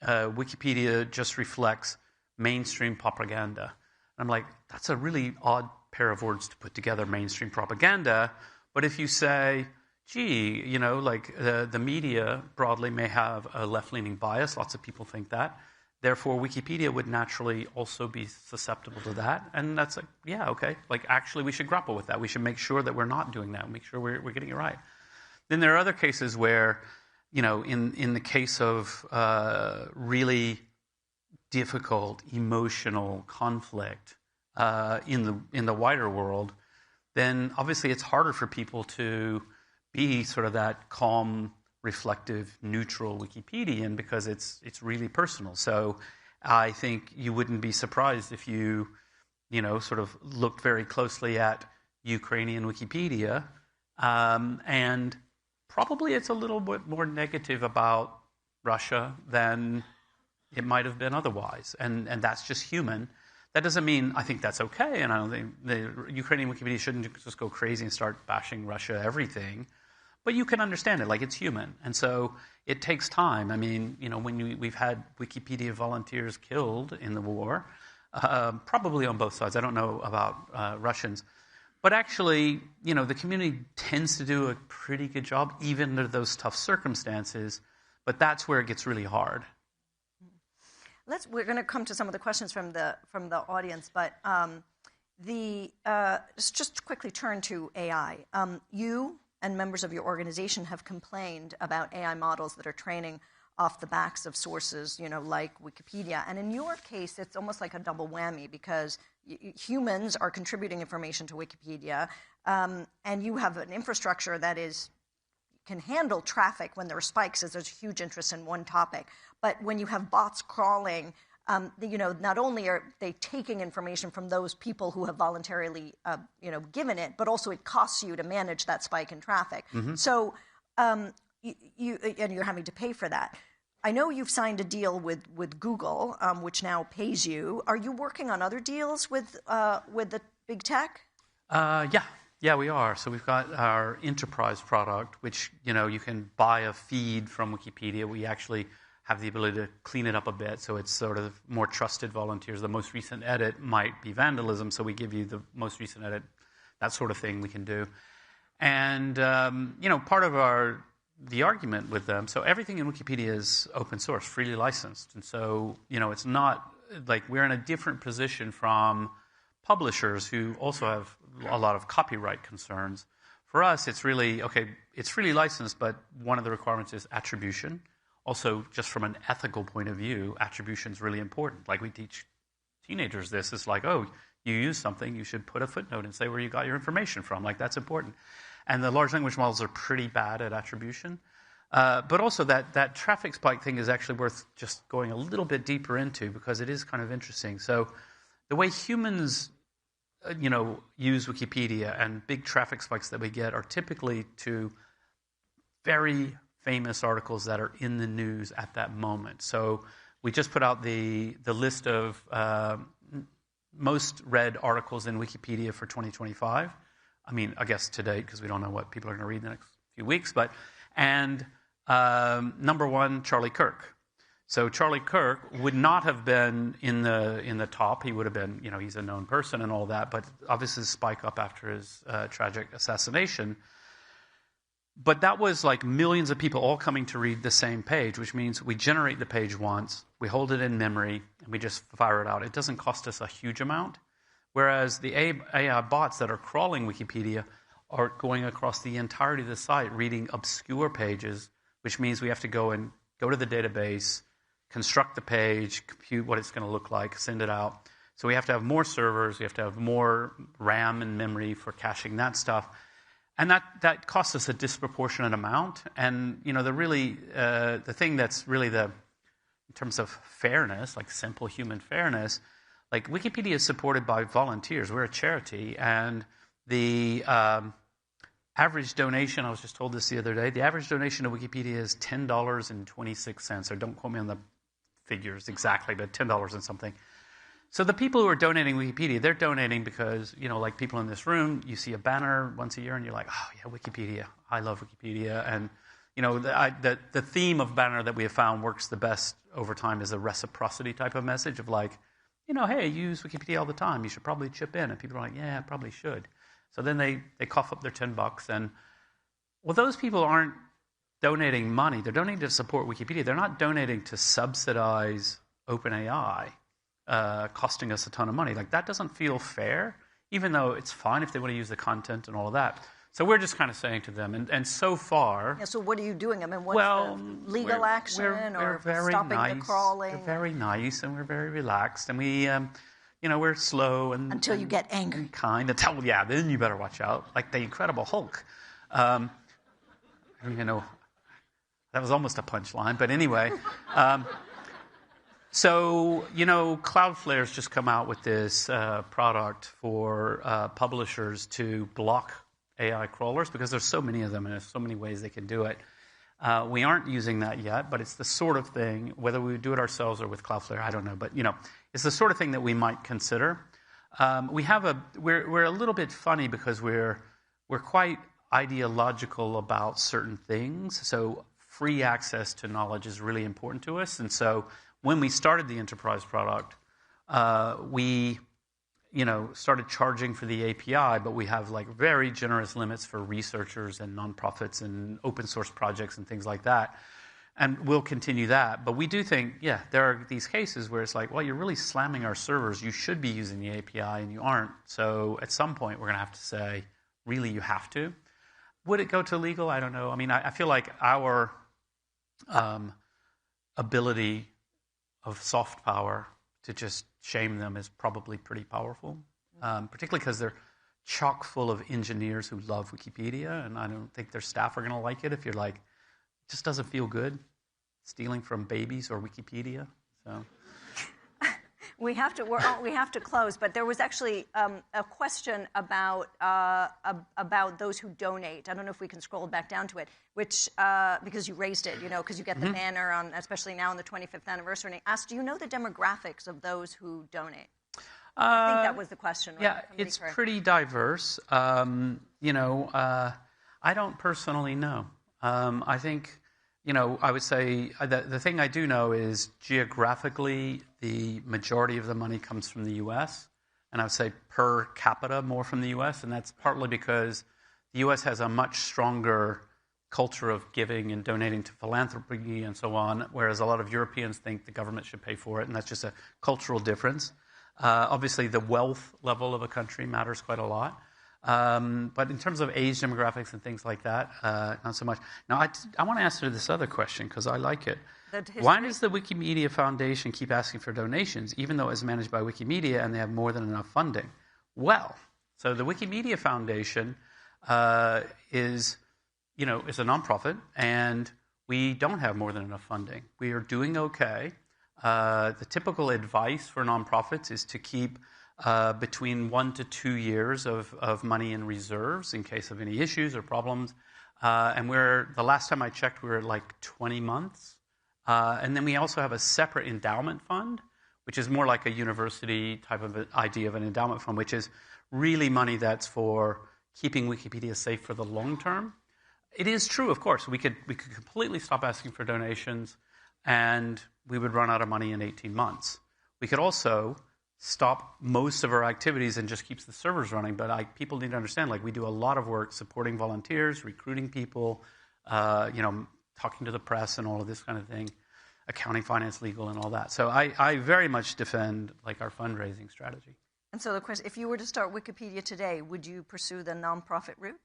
Wikipedia just reflects mainstream propaganda, I'm like, that's a really odd pair of words to put together, mainstream propaganda. But if you say, gee, the media broadly may have a left-leaning bias, lots of people think that, therefore Wikipedia would naturally also be susceptible to that. And that's like, yeah, okay. Like, actually, we should grapple with that. We should make sure that we're not doing that, make sure we're getting it right. Then there are other cases where, in the case of really difficult emotional conflict in the wider world, then obviously it's harder for people to be sort of that calm, reflective, neutral Wikipedian because it's really personal. So I think you wouldn't be surprised if you sort of looked very closely at Ukrainian Wikipedia, and probably it's a little bit more negative about Russia than it might have been otherwise, and that's just human. That doesn't mean I think that's okay, and I don't think the Ukrainian Wikipedia shouldn't just go crazy and start bashing Russia everything. But you can understand it, like it's human. And so it takes time. I mean, when we've had Wikipedia volunteers killed in the war, probably on both sides. I don't know about Russians. But actually, the community tends to do a pretty good job, even under those tough circumstances. But that's where it gets really hard. We're going to come to some of the questions from the audience, but just quickly turn to AI. You and members of your organization have complained about AI models that are training off the backs of sources, like Wikipedia. And in your case, it's almost like a double whammy because humans are contributing information to Wikipedia, and you have an infrastructure that can handle traffic when there are spikes, as there's huge interest in one topic. But when you have bots crawling, not only are they taking information from those people who have voluntarily, given it, but also it costs you to manage that spike in traffic. Mm-hmm. So, and you're having to pay for that. I know you've signed a deal with Google, which now pays you. Are you working on other deals with the big tech? Yeah, we are. So we've got our enterprise product, which you can buy a feed from Wikipedia. We actually have the ability to clean it up a bit, so it's sort of more trusted volunteers. The most recent edit might be vandalism, so we give you the most recent edit, that sort of thing we can do. And part of the argument with them, so everything in Wikipedia is open source, freely licensed, and so it's not like we're in a different position from publishers who also have a lot of copyright concerns. For us, it's really it's freely licensed, but one of the requirements is attribution. Also, just from an ethical point of view, attribution is really important. Like we teach teenagers this. It's like, oh, you use something, you should put a footnote and say where you got your information from. Like, that's important. And the large language models are pretty bad at attribution. But also that traffic spike thing is actually worth just going a little bit deeper into because it is kind of interesting. So the way humans, use Wikipedia and big traffic spikes that we get are typically to very famous articles that are in the news at that moment. So we just put out the list of most read articles in Wikipedia for 2025. I mean, I guess to date, because we don't know what people are going to read in the next few weeks. And number one, Charlie Kirk. So Charlie Kirk would not have been in the top. He would have been, he's a known person and all that, but obviously spike up after his tragic assassination. But that was like millions of people all coming to read the same page, which means we generate the page once, we hold it in memory, and we just fire it out. It doesn't cost us a huge amount. Whereas the AI bots that are crawling Wikipedia are going across the entirety of the site, reading obscure pages, which means we have to go to the database, construct the page, compute what it's going to look like, send it out. So we have to have more servers, we have to have more RAM and memory for caching that stuff. And that costs us a disproportionate amount. And the thing that's really in terms of fairness, like simple human fairness, like Wikipedia is supported by volunteers. We're a charity, and the average donation, I was just told this the other day, the average donation to Wikipedia is $10.26. So don't quote me on the figures exactly, but $10 and something. So the people who are donating Wikipedia, they're donating because, like people in this room, you see a banner once a year and you're like, oh yeah, Wikipedia. I love Wikipedia. And, the theme of banner that we have found works the best over time is a reciprocity type of message of like, hey, I use Wikipedia all the time. You should probably chip in. And people are like, yeah, I probably should. So then they cough up their $10 and, well, those people aren't donating money. They're donating to support Wikipedia. They're not donating to subsidize OpenAI, costing us a ton of money. Like, that doesn't feel fair, even though it's fine if they want to use the content and all of that. So we're just kind of saying to them, and so far... Yeah, so what are you doing? I mean, what's the legal action or stopping the crawling? We're very nice, and we're very relaxed, and we... we're slow and... Until you get angry. Kind. Then you better watch out. Like the Incredible Hulk. I don't even know... That was almost a punchline, but anyway. So, Cloudflare's just come out with this product for publishers to block AI crawlers because there's so many of them and there's so many ways they can do it. We aren't using that yet, but it's the sort of thing, whether we do it ourselves or with Cloudflare, I don't know, but it's the sort of thing that we might consider. We're a little bit funny because we're quite ideological about certain things. So free access to knowledge is really important to us. And so when we started the enterprise product, we started charging for the API, but we have like very generous limits for researchers and nonprofits and open source projects and things like that. And we'll continue that. But we do think, there are these cases where it's like, well, you're really slamming our servers. You should be using the API and you aren't. So at some point, we're going to have to say, really, you have to. Would it go to legal? I don't know. I mean, I feel like our ability of soft power to just shame them is probably pretty powerful, particularly because they're chock full of engineers who love Wikipedia, and I don't think their staff are going to like it if you're like, it just doesn't feel good stealing from babies or Wikipedia. So we have to close, but there was actually a question about those who donate. I don't know if we can scroll back down to it, which because you raised it, because you get the banner on, especially now on the 25th anniversary. And asked, do you know the demographics of those who donate? I think that was the question. Right? Yeah, it's pretty diverse. I don't personally know. I think. I would say the thing I do know is geographically, the majority of the money comes from the U.S., and I would say per capita more from the U.S., and that's partly because the U.S. has a much stronger culture of giving and donating to philanthropy and so on, whereas a lot of Europeans think the government should pay for it, and that's just a cultural difference. Obviously, the wealth level of a country matters quite a lot. But in terms of age demographics and things like that, not so much. Now, I want to answer this other question because I like it. Why does the Wikimedia Foundation keep asking for donations, even though it's managed by Wikimedia and they have more than enough funding? Well, so the Wikimedia Foundation is a nonprofit, and we don't have more than enough funding. We are doing okay. The typical advice for nonprofits is to keep between 1 to 2 years of money in reserves in case of any issues or problems. And the last time I checked, we were at like 20 months. And then we also have a separate endowment fund, which is more like a university type of idea of an endowment fund, which is really money that's for keeping Wikipedia safe for the long term. It is true, of course. We could completely stop asking for donations, and we would run out of money in 18 months. We could also stop most of our activities and just keeps the servers running. But people need to understand, we do a lot of work supporting volunteers, recruiting people, talking to the press and all of this kind of thing, accounting, finance, legal, and all that. So I very much defend our fundraising strategy. And so the question, if you were to start Wikipedia today, would you pursue the nonprofit route?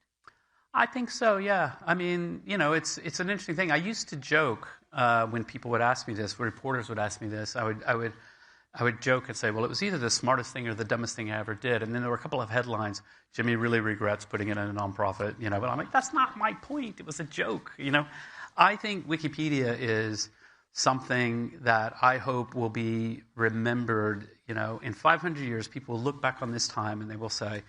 I think so, yeah. I mean, it's an interesting thing. I used to joke when people would ask me this, reporters would ask me this, I would joke and say, well, it was either the smartest thing or the dumbest thing I ever did. And then there were a couple of headlines, Jimmy really regrets putting it in a nonprofit, but I'm like, that's not my point. It was a joke, I think Wikipedia is something that I hope will be remembered, in 500 years, people will look back on this time and they will say,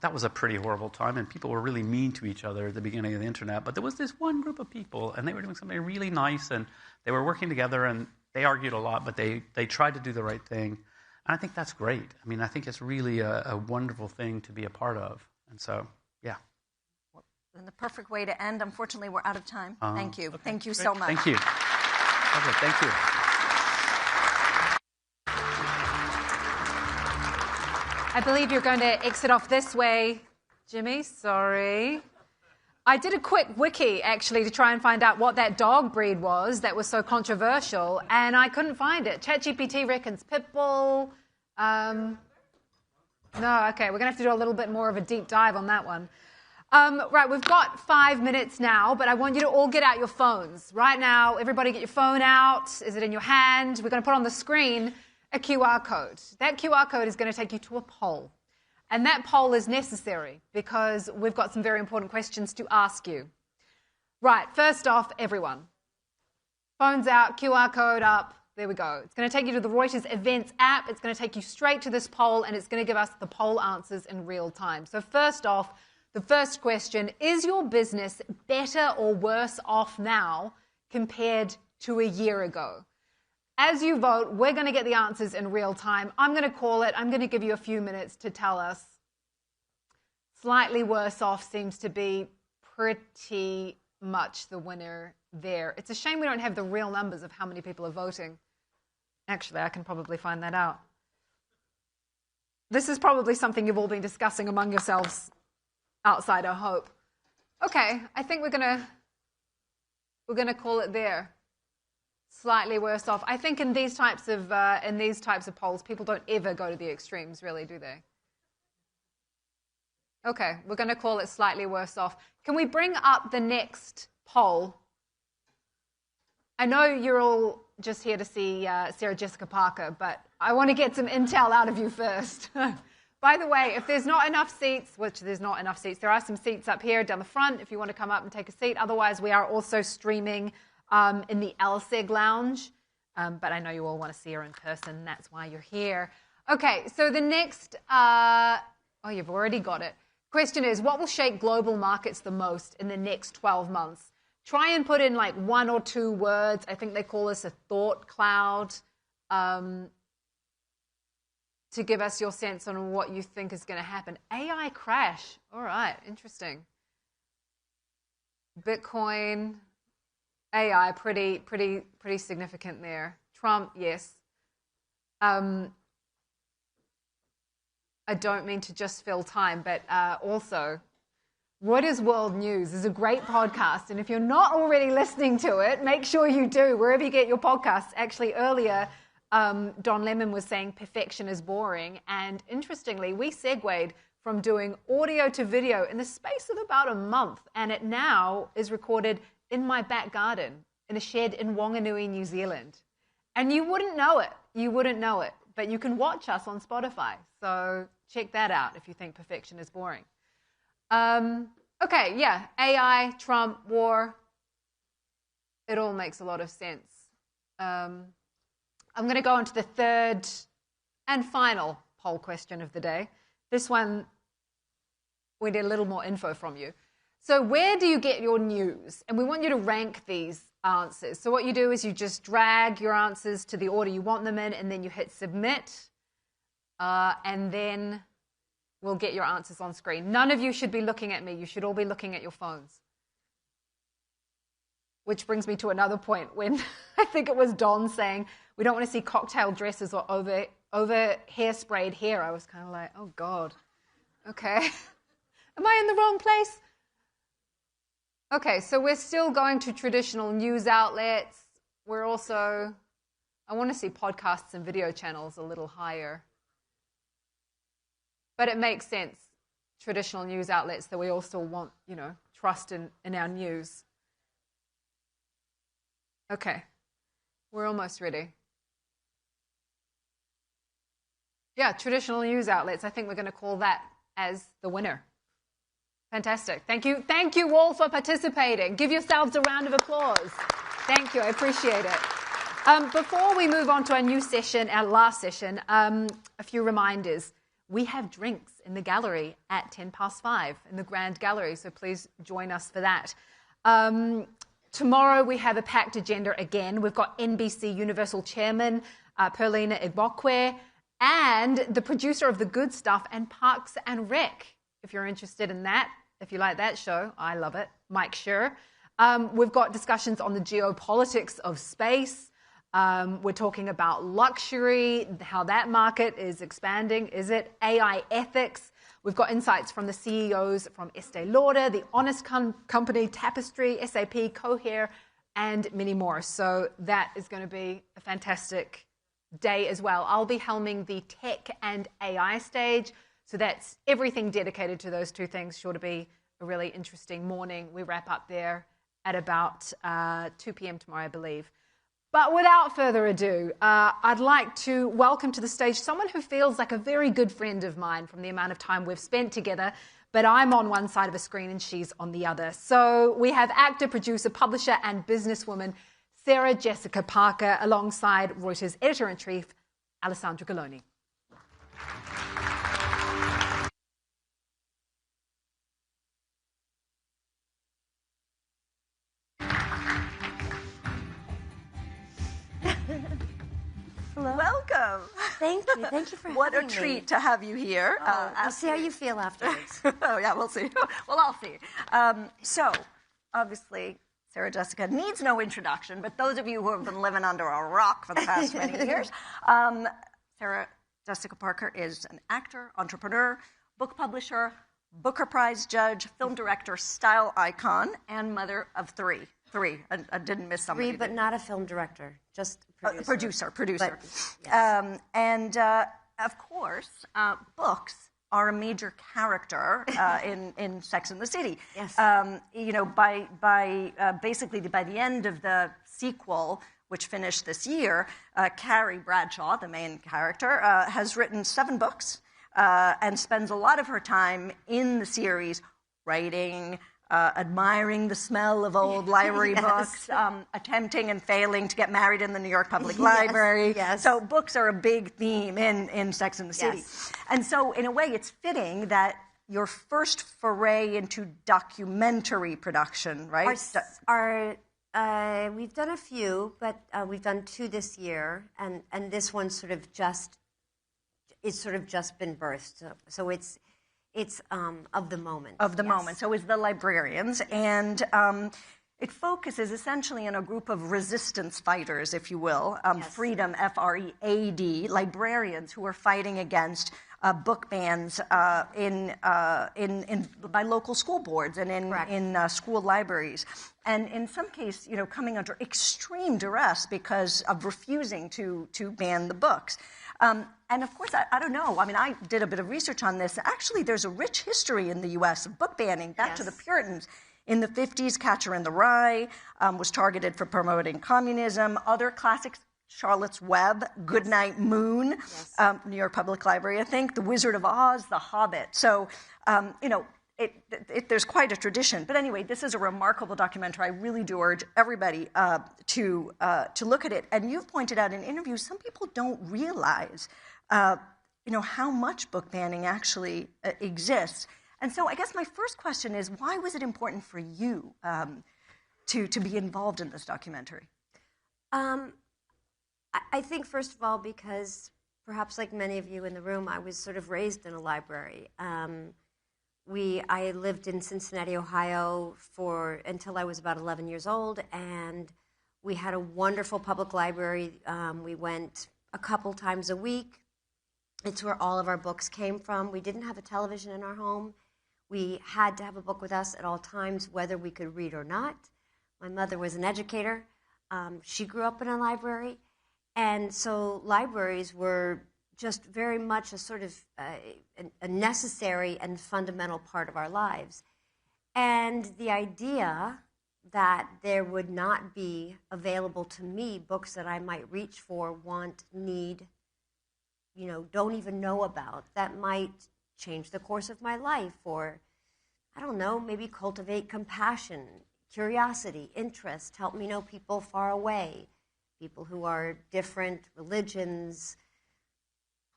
that was a pretty horrible time, and people were really mean to each other at the beginning of the internet. But there was this one group of people, and they were doing something really nice, and they were working together, and they argued a lot, but they tried to do the right thing. And I think that's great. I mean, I think it's really a wonderful thing to be a part of. And so, yeah. And the perfect way to end. Unfortunately, we're out of time. Thank you. Okay, Thank you great. so much. Thank you. Okay, thank you. I believe you're going to exit off this way, Jimmy. Sorry. I did a quick wiki, actually, to try and find out what that dog breed was that was so controversial, and I couldn't find it. ChatGPT reckons Pitbull. No, okay, we're going to have to do a little bit more of a deep dive on that one. Right, we've got 5 minutes now, but I want you to all get out your phones. Right now, everybody get your phone out. Is it in your hand? We're going to put on the screen a QR code. That QR code is going to take you to a poll. And that poll is necessary because we've got some very important questions to ask you. Right, first off, everyone. Phones out, QR code up. There we go. It's going to take you to the Reuters Events app. It's going to take you straight to this poll, and it's going to give us the poll answers in real time. So first off, the first question, is your business better or worse off now compared to a year ago? As you vote, we're going to get the answers in real time. I'm going to call it. I'm going to give you a few minutes to tell us. Slightly worse off seems to be pretty much the winner there. It's a shame we don't have the real numbers of how many people are voting. Actually, I can probably find that out. This is probably something you've all been discussing among yourselves outside our hope. Okay, I think we're going to call it there. Slightly worse off. I think in these types of polls, people don't ever go to the extremes, really, do they? Okay, we're going to call it slightly worse off. Can we bring up the next poll? I know you're all just here to see Sarah Jessica Parker, but I want to get some intel out of you first. By the way, if there's not enough seats, which there's not enough seats, there are some seats up here down the front if you want to come up and take a seat. Otherwise, we are also streaming in the LSEG lounge, but I know you all want to see her in person. That's why you're here. Okay, so the next, you've already got it. Question is, what will shake global markets the most in the next 12 months? Try and put in like 1 or 2 words. I think they call this a thought cloud, to give us your sense on what you think is going to happen. AI crash. All right, interesting. Bitcoin. AI, pretty significant there. Trump, yes. I don't mean to just fill time, but also, Reuters World News is a great podcast, and if you're not already listening to it, make sure you do, wherever you get your podcasts. Actually, earlier, Don Lemon was saying perfection is boring, and interestingly, we segued from doing audio to video in the space of about a month, and it now is recorded in my back garden, in a shed in Wanganui, New Zealand. And you wouldn't know it. You wouldn't know it. But you can watch us on Spotify. So check that out if you think perfection is boring. Okay, yeah. AI, Trump, war. It all makes a lot of sense. I'm going to go on to the third and final poll question of the day. This one, we need a little more info from you. So where do you get your news? And we want you to rank these answers. So what you do is you just drag your answers to the order you want them in, and then you hit submit, and then we'll get your answers on screen. None of you should be looking at me. You should all be looking at your phones. Which brings me to another point when I think it was Don saying, we don't want to see cocktail dresses or over hairsprayed hair. I was kind of like, oh, God. Okay. Am I in the wrong place? Okay, so we're still going to traditional news outlets. We're also, I want to see podcasts and video channels a little higher. But it makes sense, traditional news outlets, that we also want, trust in our news. Okay, we're almost ready. Yeah, traditional news outlets. I think we're going to call that as the winner. Fantastic. Thank you. Thank you all for participating. Give yourselves a round of applause. Thank you. I appreciate it. Before we move on to our new session, our last session, a few reminders. we have drinks in the gallery at 5:10 in the Grand Gallery, so please join us for that. Tomorrow we have a packed agenda again. We've got NBC Universal Chairman Perlina Igbokwe and the producer of The Good Stuff and Parks and Rec. If you're interested in that, if you like that show, I love it, Mike Schur. We've got discussions on the geopolitics of space. We're talking about luxury, how that market is expanding. Is it AI ethics? We've got insights from the CEOs from Estee Lauder, The Honest Company, Tapestry, SAP, Cohere, and many more. So that is going to be a fantastic day as well. I'll be helming the tech and AI stage. So that's everything dedicated to those two things. Sure to be a really interesting morning. We wrap up there at about 2 p.m. tomorrow, I believe. But without further ado, I'd like to welcome to the stage someone who feels like a very good friend of mine from the amount of time we've spent together, but I'm on one side of a screen and she's on the other. So we have actor, producer, publisher, and businesswoman Sarah Jessica Parker alongside Reuters editor-in-chief Alessandra Galloni. Hello. Welcome. Thank you. Thank you for having me. What a treat to have you here. We'll see how you feel afterwards. Oh, yeah, we'll see. Well, I'll see. So, obviously, Sarah Jessica needs no introduction, but those of you who have been living under a rock for the past many years, Sarah Jessica Parker is an actor, entrepreneur, book publisher, Booker Prize judge, film director, style icon, and mother of three. I didn't miss somebody. Three, but not a film director, just a producer. But, yes. And of course, books are a major character in Sex and the City. Yes. You know, basically by the end of the sequel, which finished this year, Carrie Bradshaw, the main character, has written 7 books and spends a lot of her time in the series writing, admiring the smell of old library books, attempting and failing to get married in the New York Public Library. Yes. So books are a big theme in Sex and the City. Yes. And so in a way, it's fitting that your first foray into documentary production, right? We've done a few, but we've done 2 this year, and this one's sort of just been birthed. So it's of the moment. Of the moment. So is The Librarians. And it focuses essentially on a group of resistance fighters, if you will, freedom, F-R-E-A-D, librarians who are fighting against book bans by local school boards and in school libraries. And in some case, you know, coming under extreme duress because of refusing to ban the books. And of course, I don't know. I mean, I did a bit of research on this. Actually, there's a rich history in the U.S. of book banning back to the Puritans. In the 50s, Catcher in the Rye was targeted for promoting communism. Other classics, Charlotte's Web, Goodnight Moon, New York Public Library, I think, The Wizard of Oz, The Hobbit. So, you know, there's quite a tradition. But anyway, this is a remarkable documentary. I really do urge everybody to look at it. And you've pointed out in interviews, some people don't realize, you know, how much book banning actually exists. And so I guess my first question is, why was it important for you to be involved in this documentary? I think, first of all, because perhaps like many of you in the room, I was sort of raised in a library. I lived in Cincinnati, Ohio until I was about 11 years old, and we had a wonderful public library. We went a couple times a week. It's where all of our books came from. We didn't have a television in our home. We had to have a book with us at all times, whether we could read or not. My mother was an educator. She grew up in a library, and so libraries were just very much a sort of a necessary and fundamental part of our lives. And the idea that there would not be available to me books that I might reach for, want, need, you know, don't even know about, that might change the course of my life, or, I don't know, maybe cultivate compassion, curiosity, interest, help me know people far away, people who are different religions,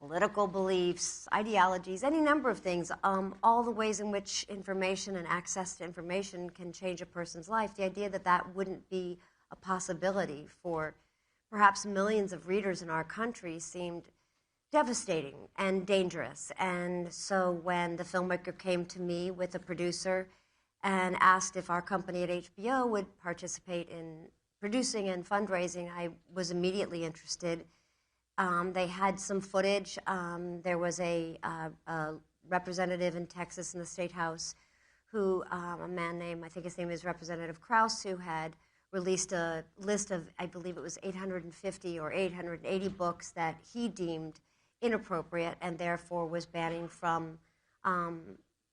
political beliefs, ideologies, any number of things, all the ways in which information and access to information can change a person's life, the idea that that wouldn't be a possibility for perhaps millions of readers in our country seemed devastating and dangerous. And so when the filmmaker came to me with a producer and asked if our company at HBO would participate in producing and fundraising, I was immediately interested. They had some footage. There was a representative in Texas in the State House who, a man named, I think his name is Representative Krause, who had released a list of, I believe it was 850 or 880 books that he deemed inappropriate and therefore was banning from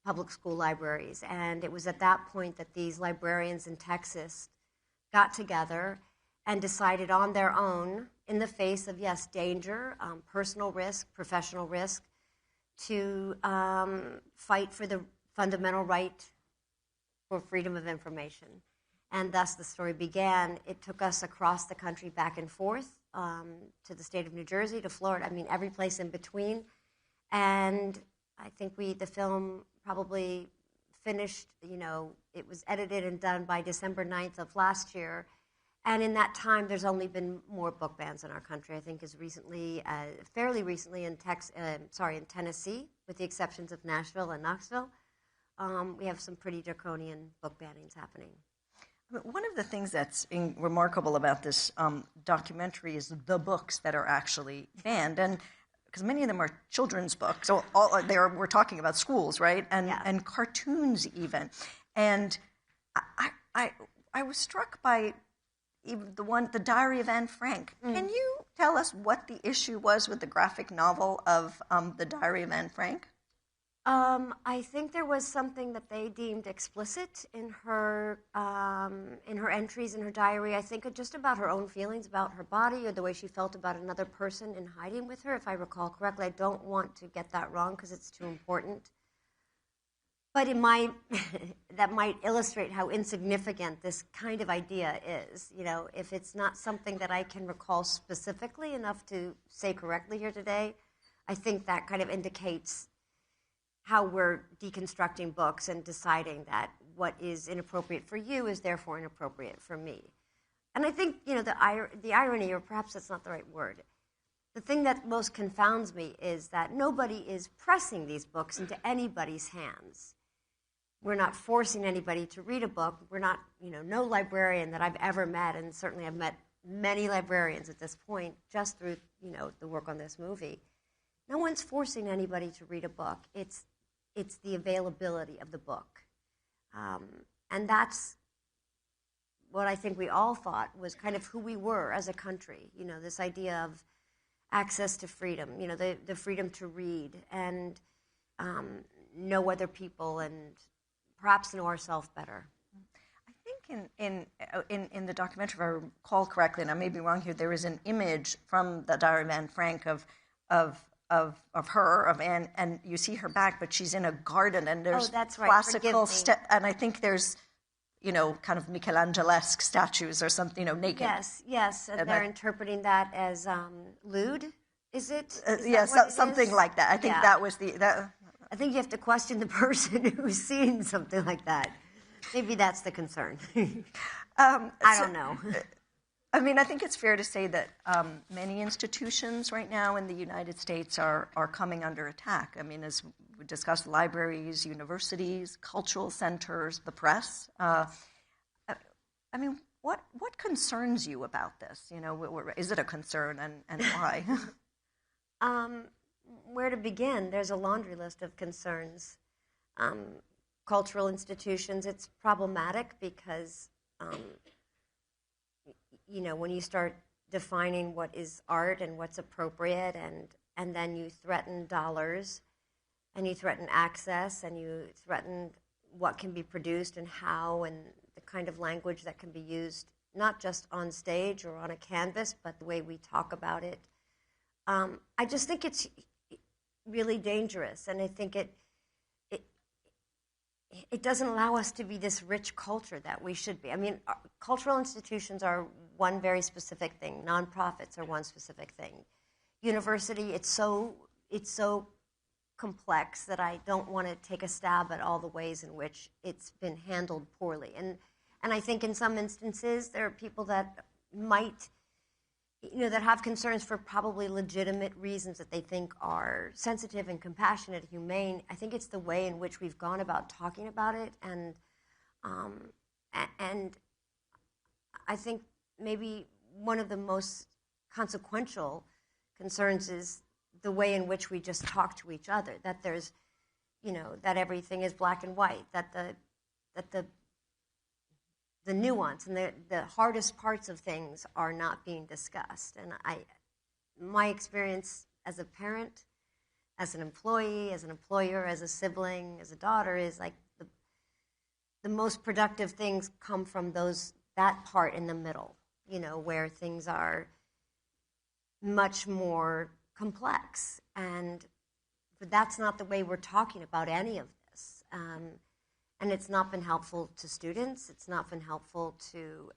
public school libraries. And it was at that point that these librarians in Texas got together and decided on their own, in the face of, yes, danger, personal risk, professional risk, to fight for the fundamental right for freedom of information. And thus the story began. It took us across the country back and forth to the state of New Jersey, to Florida, I mean, every place in between. And I think the film probably finished, it was edited and done by December 9th of last year. And in that time, there's only been more book bans in our country. I think as recently, fairly recently in Tennessee, with the exceptions of Nashville and Knoxville, we have some pretty draconian book bannings happening. One of the things that's remarkable about this documentary is the books that are actually banned, and because many of them are children's books, so we're talking about schools, right? And cartoons even. And I was struck by even the Diary of Anne Frank. Can you tell us what the issue was with the graphic novel of the Diary of Anne Frank? I think there was something that they deemed explicit in her entries in her diary. I think just about her own feelings about her body or the way she felt about another person in hiding with her, if I recall correctly. I don't want to get that wrong because it's too important. But that might illustrate how insignificant this kind of idea is. If it's not something that I can recall specifically enough to say correctly here today, I think that kind of indicates how we're deconstructing books and deciding that what is inappropriate for you is therefore inappropriate for me. And I think, the irony, or perhaps that's not the right word, the thing that most confounds me is that nobody is pressing these books into anybody's hands. We're not forcing anybody to read a book. We're not, no librarian that I've ever met, and certainly I've met many librarians at this point just through, the work on this movie. No one's forcing anybody to read a book. It's the availability of the book. And that's what I think we all thought was kind of who we were as a country. This idea of access to freedom, the freedom to read and know other people and perhaps know ourselves better. I think in the documentary, if I recall correctly, and I may be wrong here, there is an image from the Diary of Anne Frank of Anne, and you see her back, but she's in a garden, and there's classical and I think there's, kind of Michelangelesque statues or something, naked. Yes, and they're interpreting that as lewd. Is it? Yes, something like that. I think that was I think you have to question the person who's seeing something like that. Maybe that's the concern. I don't know. I think it's fair to say that many institutions right now in the United States are coming under attack. As we discussed, libraries, universities, cultural centers, the press. What concerns you about this? Is it a concern, and why? Where to begin? There's a laundry list of concerns. Cultural institutions, it's problematic because when you start defining what is art and what's appropriate, and then you threaten dollars, and you threaten access, and you threaten what can be produced and how, and the kind of language that can be used, not just on stage or on a canvas, but the way we talk about it. I just think it's really dangerous, and I think it doesn't allow us to be this rich culture that we should be. Cultural institutions are one very specific thing. Nonprofits are one specific thing. University, it's so it's so complex that I don't want to take a stab at all the ways in which it's been handled poorly. And I think in some instances there are people that might, that have concerns for probably legitimate reasons that they think are sensitive and compassionate, humane. I think it's the way in which we've gone about talking about it, and I think maybe one of the most consequential concerns is the way in which we just talk to each other, that there's, that everything is black and white, that the nuance and the hardest parts of things are not being discussed. And my experience as a parent, as an employee, as an employer, as a sibling, as a daughter is like the most productive things come from that part in the middle, where things are much more complex. But that's not the way we're talking about any of this. And it's not been helpful to students. It's not been helpful to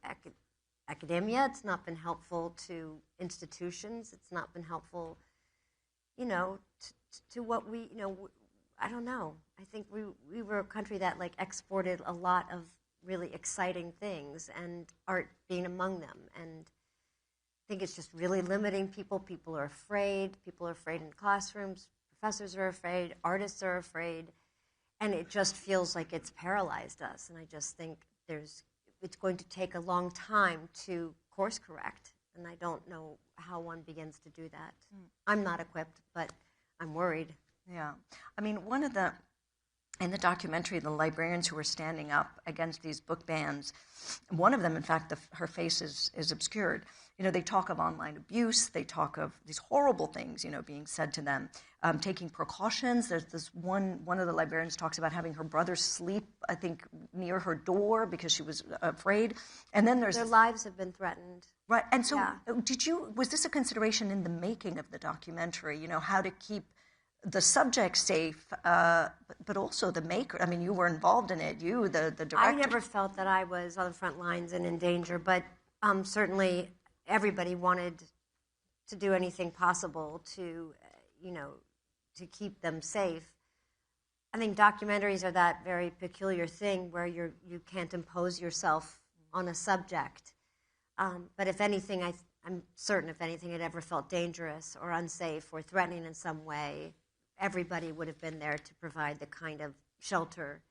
academia. It's not been helpful to institutions. It's not been helpful, to what we, I don't know. I think we were a country that exported a lot of really exciting things, and art being among them. And I think it's just really limiting people. People are afraid. People are afraid in classrooms. Professors are afraid. Artists are afraid. And it just feels like it's paralyzed us. And I just think it's going to take a long time to course correct. And I don't know how one begins to do that. I'm not equipped, but I'm worried. Yeah. I mean, in the documentary, the librarians who were standing up against these book bans, one of them, in fact, her face is obscured. They talk of online abuse. They talk of these horrible things, being said to them. Taking precautions. There's this one of the librarians talks about having her brother sleep, I think, near her door because she was afraid. And then their lives have been threatened. Right. And so was this a consideration in the making of the documentary, how to keep the subject safe, but also the maker? I mean, you were involved in it, the director. I never felt that I was on the front lines and in danger, but certainly everybody wanted to do anything possible to keep them safe. I think documentaries are that very peculiar thing where you can't impose yourself on a subject. But if anything, I'm certain if anything had ever felt dangerous or unsafe or threatening in some way, everybody would have been there to provide the kind of shelter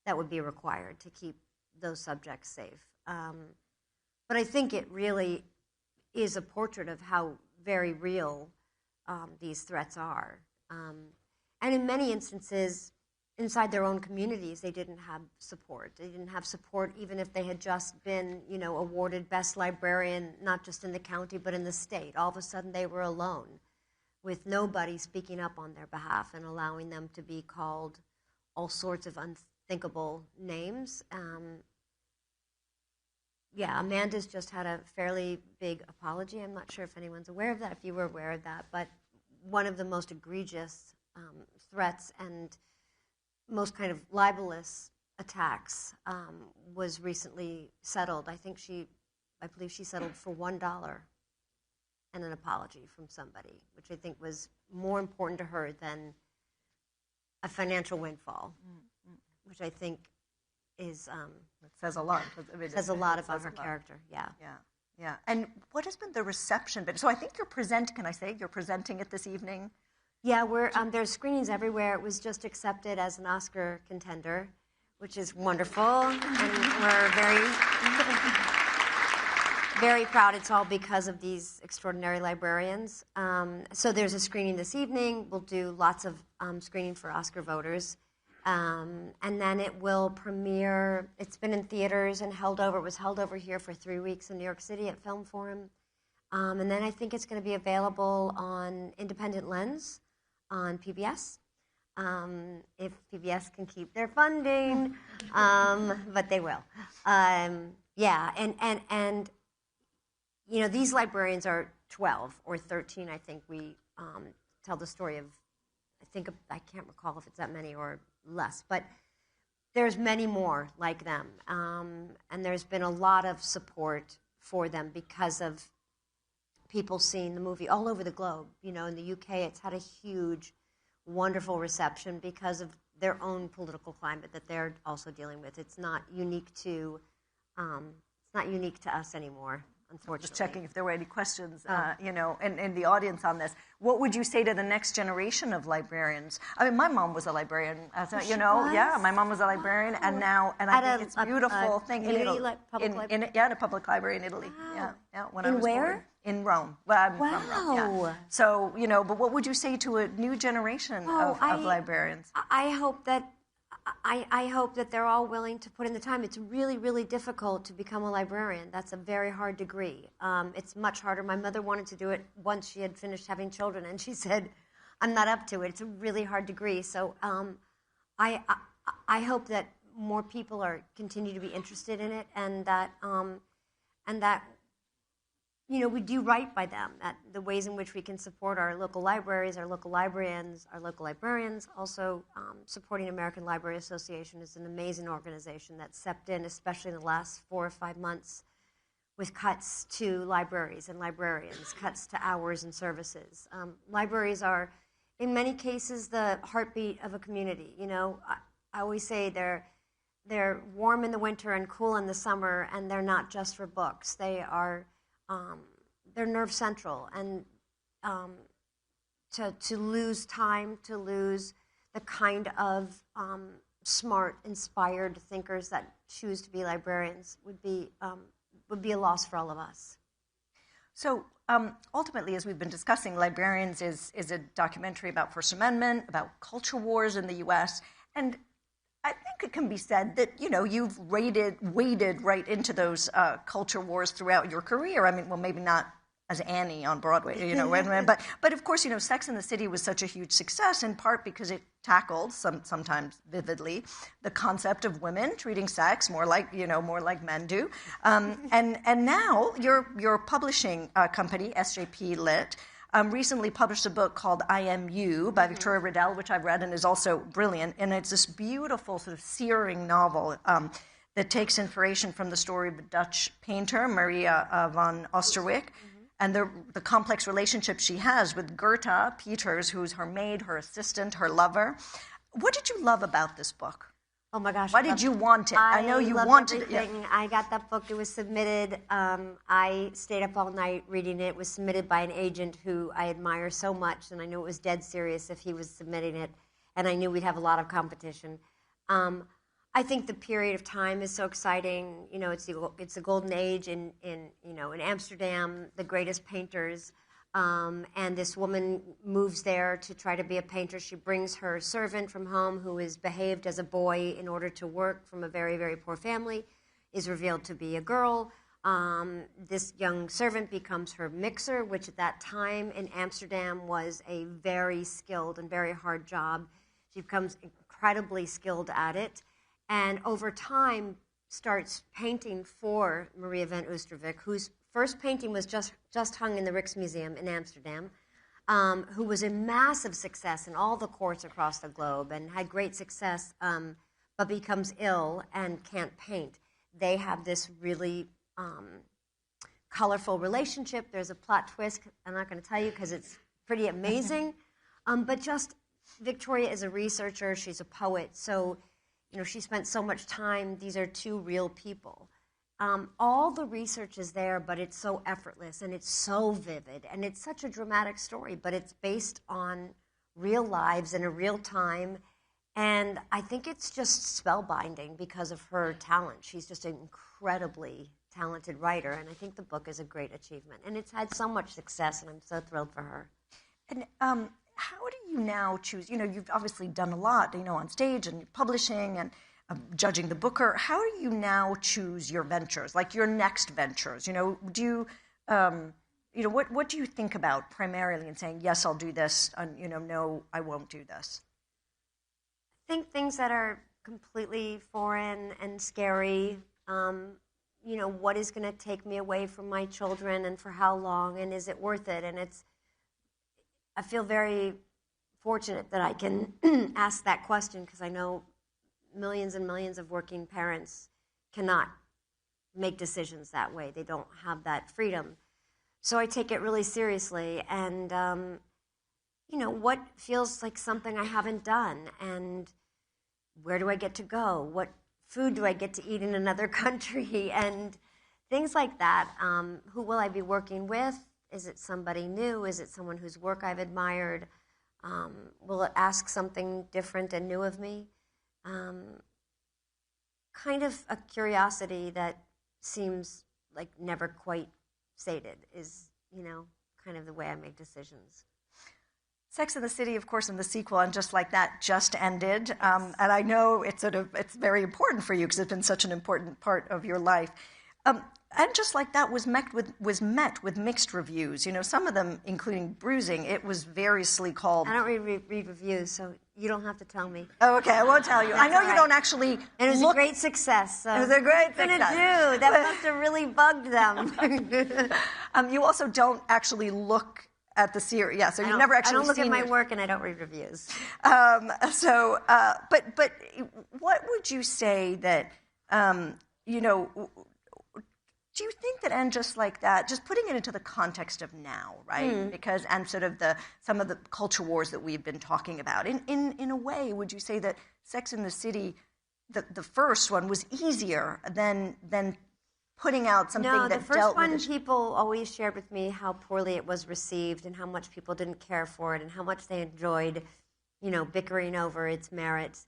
that would be required to keep those subjects safe. But I think it really is a portrait of how very real these threats are. And in many instances, inside their own communities, they didn't have support. They didn't have support even if they had just been, awarded best librarian, not just in the county, but in the state. All of a sudden, they were alone with nobody speaking up on their behalf and allowing them to be called all sorts of unthinkable names. Amanda's just had a fairly big apology. I'm not sure if anyone's aware of that, if you were aware of that, but one of the most egregious threats and most kind of libelous attacks was recently settled. I believe she settled for $1 and an apology from somebody, which I think was more important to her than a financial windfall, which I think is it says a lot. Says a lot about her character. Yeah. Yeah. And what has been the reception been? So I think you're presenting it this evening? Yeah, there's screenings everywhere. It was just accepted as an Oscar contender, which is wonderful, and we're very, very proud. It's all because of these extraordinary librarians. So there's a screening this evening. We'll do lots of screening for Oscar voters. And then it will premiere. It's been in theaters and it was held over here for 3 weeks in New York City at Film Forum. And then I think it's going to be available on Independent Lens on PBS, if PBS can keep their funding, but they will. And these librarians are 12 or 13, I think. We tell the story of, I can't recall if it's that many or less, but there's many more like them. And there's been a lot of support for them because of people seeing the movie all over the globe. In the UK, it's had a huge, wonderful reception because of their own political climate that they're also dealing with. It's not unique to us anymore. Unfortunately. Just checking if there were any questions, in the audience on this. What would you say to the next generation of librarians? I mean, my mom was a librarian. Yeah, my mom was a librarian, and I think it's a beautiful thing in Italy. In a public library in Italy. Wow. Yeah. When I was born. In Rome. Well, I'm from Rome. Yeah. So, but what would you say to a new generation of librarians? I hope that they're all willing to put in the time. It's really, really difficult to become a librarian. That's a very hard degree. It's much harder. My mother wanted to do it once she had finished having children, and she said, I'm not up to it. It's a really hard degree. So I hope that more people continue to be interested in it, and that we do right by them, at the ways in which we can support our local libraries, our local librarians, also supporting American Library Association is an amazing organization that stepped in, especially in the last 4 or 5 months, with cuts to libraries and librarians, cuts to hours and services. Libraries are, in many cases, the heartbeat of a community. I always say they're warm in the winter and cool in the summer, and they're not just for books. They're nerve central, and to lose time, to lose the kind of smart, inspired thinkers that choose to be librarians would be a loss for all of us. So ultimately, as we've been discussing, Librarians is a documentary about First Amendment, about culture wars in the U.S., and I think it can be said that, you've waded right into those culture wars throughout your career. I mean, well, maybe not as Annie on Broadway, but of course, Sex and the City was such a huge success, in part because it tackled, sometimes vividly, the concept of women treating sex more like men do. And now your publishing company, SJP Lit, recently published a book called I Am You by Victoria Riddell, which I've read and is also brilliant. And it's this beautiful sort of searing novel that takes inspiration from the story of a Dutch painter, Maria van Oosterwijk, and the complex relationship she has with Gerta Peters, who's her maid, her assistant, her lover. What did you love about this book? Oh my gosh. Why did you want it? I know you wanted it. Yeah. I got that book. It was submitted. I stayed up all night reading it. It was submitted by an agent who I admire so much, and I knew it was dead serious if he was submitting it, and I knew we'd have a lot of competition. I think the period of time is so exciting. It's a golden age in Amsterdam, the greatest painters. And this woman moves there to try to be a painter. She brings her servant from home who is behaved as a boy in order to work from a very, very poor family, is revealed to be a girl. This young servant becomes her mixer, which at that time in Amsterdam was a very skilled and very hard job. She becomes incredibly skilled at it. And over time starts painting for Maria van Oosterwijk, whose first painting was just hung in the Rijksmuseum in Amsterdam, who was a massive success in all the courts across the globe and had great success, but becomes ill and can't paint. They have this really colorful relationship. There's a plot twist I'm not going to tell you because it's pretty amazing. But just Victoria is a researcher. She's a poet. So, she spent so much time. These are two real people. All the research is there, but it's so effortless and it's so vivid and it's such a dramatic story, but it's based on real lives in a real time. And I think it's just spellbinding because of her talent. She's just an incredibly talented writer, and I think the book is a great achievement. And it's had so much success, and I'm so thrilled for her. And how do you now choose? You've obviously done a lot, on stage and publishing and judging the booker. How do you now choose your ventures, like your next ventures? Do you, what do you think about primarily in saying, yes, I'll do this, and, no, I won't do this? I think things that are completely foreign and scary, what is going to take me away from my children and for how long, and is it worth it? And I feel very fortunate that I can ask that question because I know millions and millions of working parents cannot make decisions that way. They don't have that freedom. So I take it really seriously. And, what feels like something I haven't done? And where do I get to go? What food do I get to eat in another country? And things like that. Who will I be working with? Is it somebody new? Is it someone whose work I've admired? Will it ask something different and new of me? Kind of a curiosity that seems like never quite sated is, kind of the way I make decisions. Sex and the City, of course, in the sequel, and Just Like That, just ended. And I know it's very important for you because it's been such an important part of your life. And Just Like That was met with mixed reviews. Some of them, including bruising, it was variously called. I don't read reviews, so you don't have to tell me. Oh, okay, I won't tell you. I know you don't actually. And it was a great success. So it was a great success. What are you gonna do? That must have really bugged them. You also don't actually look at the series. Yeah, so you've never actually. I don't look seen at my work, and I don't read reviews. But what would you say that do you think that And Just Like That, just putting it into the context of now, right? Because and sort of some of the culture wars that we've been talking about, in a way, would you say that Sex and the City, the first one, was easier than putting out something that dealt with it? No, the first one, people always shared with me how poorly it was received and how much people didn't care for it and how much they enjoyed, bickering over its merits.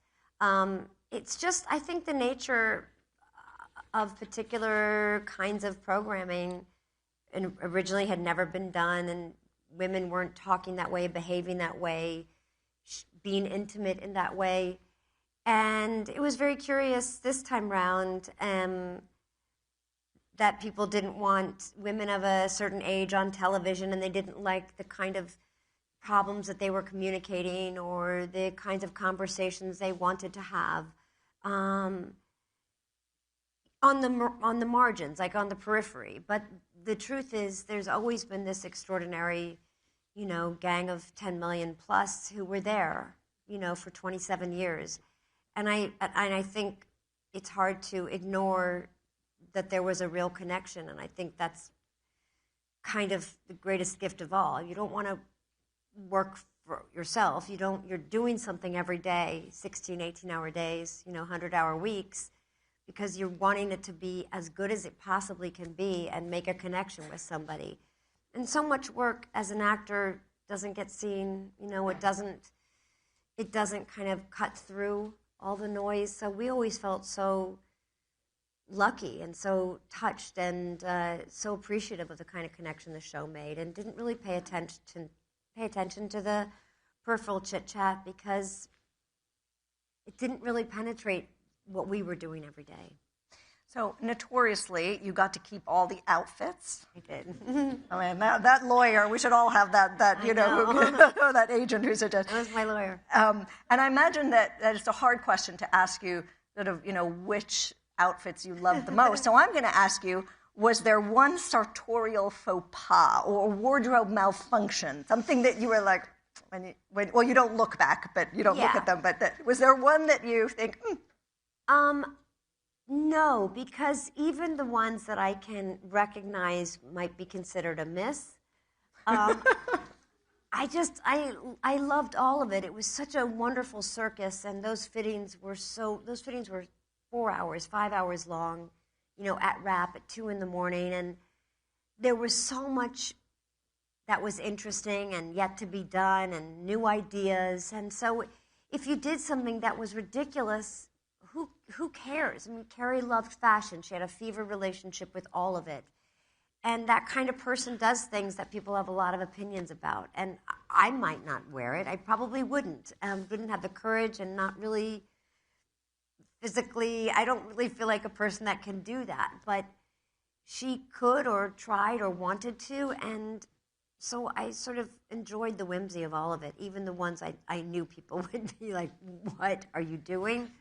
It's just, I think, the nature of particular kinds of programming and originally had never been done, and women weren't talking that way, behaving that way, being intimate in that way. And it was very curious this time round that people didn't want women of a certain age on television, and they didn't like the kind of problems that they were communicating or the kinds of conversations they wanted to have. On the margins, like on the periphery. But the truth is there's always been this extraordinary, gang of 10 million plus who were there, for 27 years. And I think it's hard to ignore that there was a real connection, and I think that's kind of the greatest gift of all. You don't want to work for yourself. You're doing something every day, 16, 18-hour days, 100-hour weeks, because you're wanting it to be as good as it possibly can be and make a connection with somebody. And so much work as an actor doesn't get seen, it doesn't kind of cut through all the noise. So we always felt so lucky and so touched and so appreciative of the kind of connection the show made, and didn't really pay attention to the peripheral chit-chat because it didn't really penetrate what we were doing every day. So notoriously, you got to keep all the outfits. I did. I mean, that lawyer, we should all have that that agent who suggested. That was my lawyer. And I imagine that it's a hard question to ask you, sort of, which outfits you loved the most. So I'm going to ask you, was there one sartorial faux pas or wardrobe malfunction, something that you were like, well, you don't look back, but you don't look at them, but was there one that you think, No, because even the ones that I can recognize might be considered a miss, I loved all of it. It was such a wonderful circus, and those fittings were 4 hours, 5 hours long, at wrap at 2 a.m, and there was so much that was interesting and yet to be done and new ideas. And so if you did something that was ridiculous, who cares? I mean, Carrie loved fashion. She had a fever relationship with all of it. And that kind of person does things that people have a lot of opinions about. And I might not wear it. I probably wouldn't have the courage, and not really physically, I don't really feel like a person that can do that. But she could, or tried, or wanted to, and so I sort of enjoyed the whimsy of all of it, even the ones I knew people would be like, what are you doing?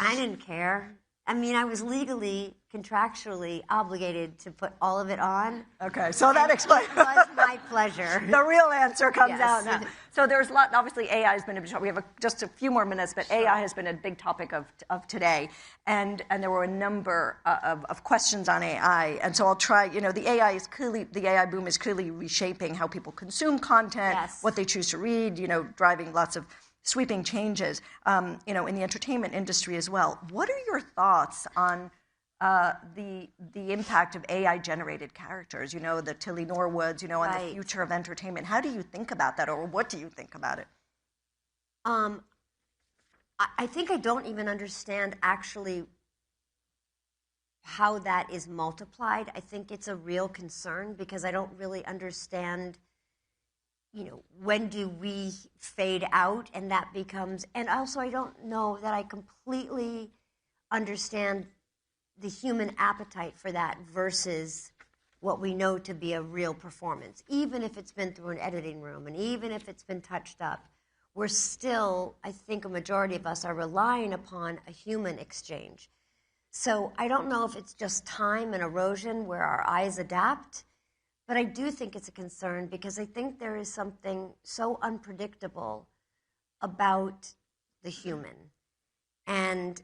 I didn't care. I mean, I was legally, contractually obligated to put all of it on. Okay, so that explains. It was my pleasure. The real answer comes Yes. out now. So there's a lot. Obviously, AI has been a big topic. We have just a few more minutes, but AI has been a big topic of today, and there were a number of questions on AI. And so I'll try. The AI boom is clearly reshaping how people consume content, what they choose to read. Driving lots of sweeping changes, in the entertainment industry as well. What are your thoughts on the impact of AI-generated characters? The Tilly Norwoods, on the future of entertainment. How do you think about that, or what do you think about it? I think I don't even understand actually how that is multiplied. I think it's a real concern because I don't really understand. When do we fade out and that becomes, and also I don't know that I completely understand the human appetite for that versus what we know to be a real performance. Even if it's been through an editing room and even if it's been touched up, we're still, I think a majority of us are relying upon a human exchange. So I don't know if it's just time and erosion where our eyes adapt. But I do think it's a concern because I think there is something so unpredictable about the human and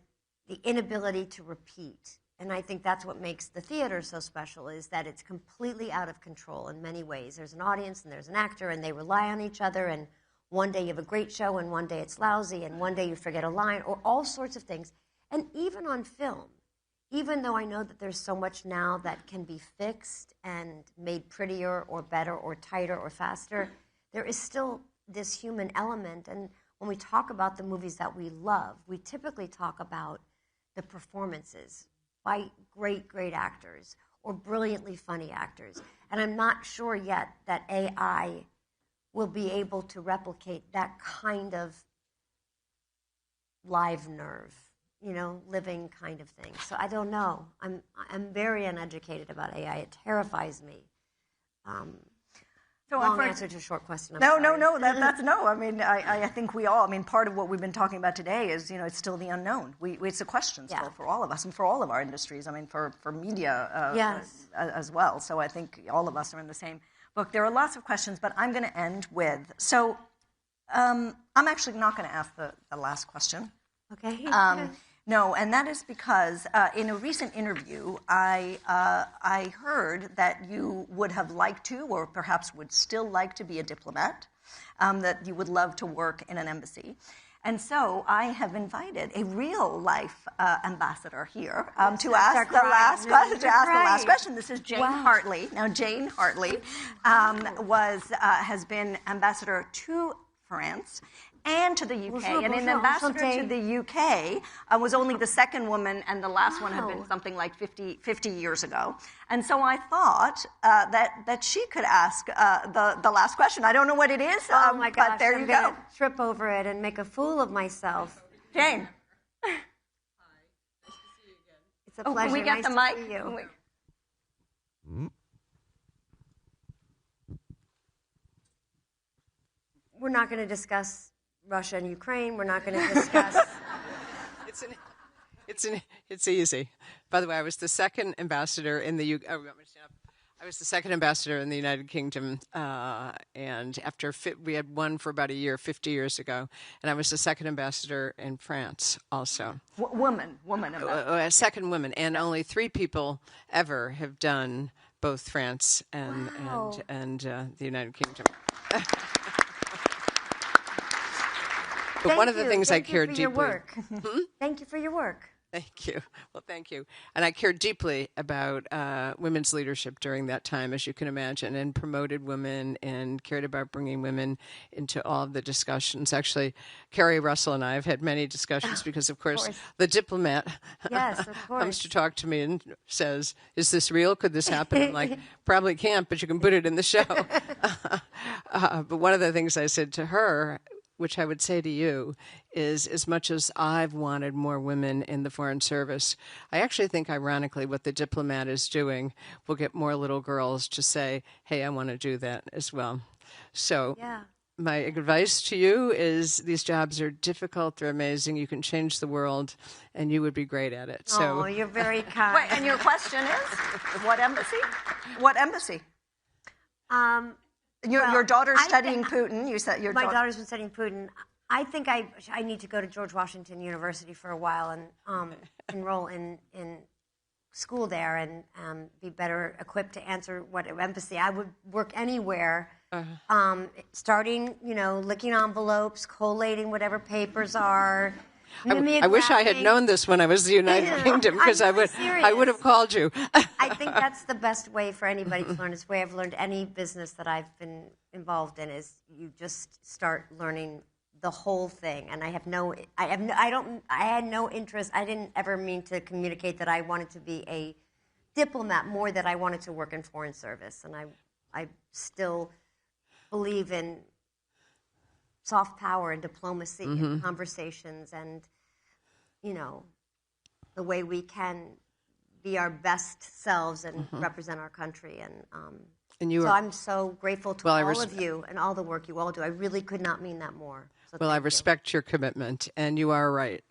the inability to repeat. And I think that's what makes the theater so special, is that it's completely out of control in many ways. There's an audience and there's an actor and they rely on each other, and one day you have a great show and one day it's lousy and one day you forget a line, or all sorts of things. And even on film, even though I know that there's so much now that can be fixed and made prettier or better or tighter or faster, there is still this human element. And when we talk about the movies that we love, we typically talk about the performances by great, great actors or brilliantly funny actors. And I'm not sure yet that AI will be able to replicate that kind of live nerve. Living kind of thing. So I don't know. I'm very uneducated about AI. It terrifies me. Long answer to a short question. No. That's no. I mean, I think we all. I mean, part of what we've been talking about today is, it's still the unknown. It's a question still for all of us and for all of our industries. I mean, for media as well. So I think all of us are in the same book. There are lots of questions, but I'm going to end with. So I'm actually not going to ask the last question. Okay. No, and that is because in a recent interview, I heard that you would have liked to, or perhaps would still like to be a diplomat, that you would love to work in an embassy. And so I have invited a real-life ambassador here to ask the last question. This is Jane Hartley. Now, Jane Hartley has been ambassador to France and to the UK. And an ambassador to the UK was only the second woman, and the last one had been something like 50 years ago. And so I thought that she could ask the last question. I don't know what it is, oh my gosh, but there I'm you go. Trip over it and make a fool of myself. Jane. Hi. Nice to see you again. It's a pleasure. Can we get the mic? To see you. We're not going to discuss Russia and Ukraine. We're not going to discuss. It's easy. By the way, I was the second ambassador in the UK. Oh, I was the second ambassador in the United Kingdom, and after we had one for about a year, 50 years ago, and I was the second ambassador in France also. Woman ambassador. Second woman, and only 3 people ever have done both France and the United Kingdom. But one of the things I cared deeply. Thank you for your work. Thank you. Well, thank you. And I cared deeply about women's leadership during that time, as you can imagine, and promoted women and cared about bringing women into all of the discussions. Actually, Carrie Russell and I have had many discussions because, of course, the diplomat comes to talk to me and says, "Is this real? Could this happen?" I'm like, "Probably can't, but you can put it in the show." But one of the things I said to her, which I would say to you, is as much as I've wanted more women in the Foreign Service, I actually think, ironically, what the diplomat is doing will get more little girls to say, hey, I want to do that as well. So my advice to you is these jobs are difficult. They're amazing. You can change the world, and you would be great at it. So, oh, you're very kind. Wait, and your question is, what embassy? What embassy? Your daughter's studying Putin. You said my daughter's been studying Putin. I think I need to go to George Washington University for a while and enroll in school there and be better equipped to answer what embassy. I would work anywhere, starting, licking envelopes, collating whatever papers are. I wish I had known this when I was in the United Kingdom, because I would have called you. I think that's the best way for anybody to learn. It's the way I've learned any business that I've been involved in is you just start learning the whole thing. And I had no interest. I didn't ever mean to communicate that I wanted to be a diplomat, more that I wanted to work in foreign service. And I still believe in soft power and diplomacy and conversations and, the way we can be our best selves and represent our country. And I'm so grateful to all of you and all the work you all do. I really could not mean that more. So well, I respect your commitment, and you are right.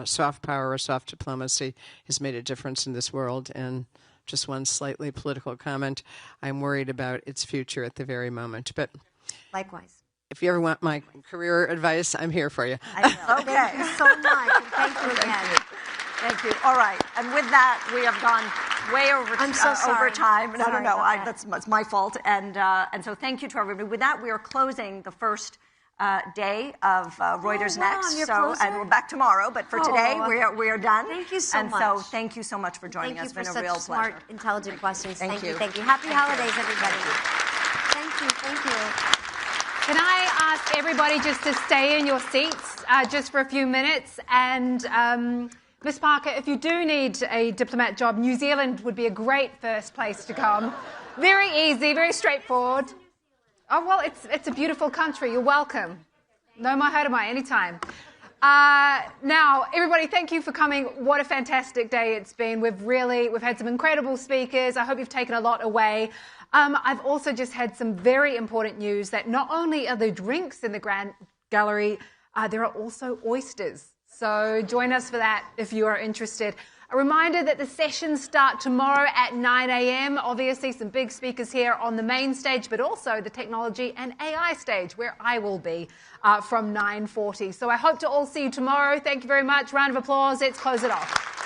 Soft power or soft diplomacy has made a difference in this world. And just one slightly political comment, I'm worried about its future at the very moment. But likewise. If you ever want my career advice, I'm here for you. I will. Okay. Thank you so much. And thank you again. Thank you. All right. And with that, we have gone way over over time. No. That's my fault. And so thank you to everybody. With that, we are closing the first day of Reuters Next. And we're back tomorrow. But for today, we are done. Thank you so much. And so thank you so much for joining us. It's been a real pleasure. Smart, intelligent questions. Thank you. Thank you. Happy holidays, everybody. Thank you. Can I ask everybody just to stay in your seats just for a few minutes? And Ms. Parker, if you do need a diplomat job, New Zealand would be a great first place to come. Very easy, very straightforward. Oh, well, it's a beautiful country. You're welcome. No more hurt am I, anytime. Now, everybody, thank you for coming. What a fantastic day it's been. We've had some incredible speakers. I hope you've taken a lot away. I've also just had some very important news that not only are there drinks in the Grand Gallery, there are also oysters. So join us for that if you are interested. A reminder that the sessions start tomorrow at 9 a.m. Obviously, some big speakers here on the main stage, but also the technology and AI stage, where I will be from 9:40. So I hope to all see you tomorrow. Thank you very much. Round of applause. Let's close it off.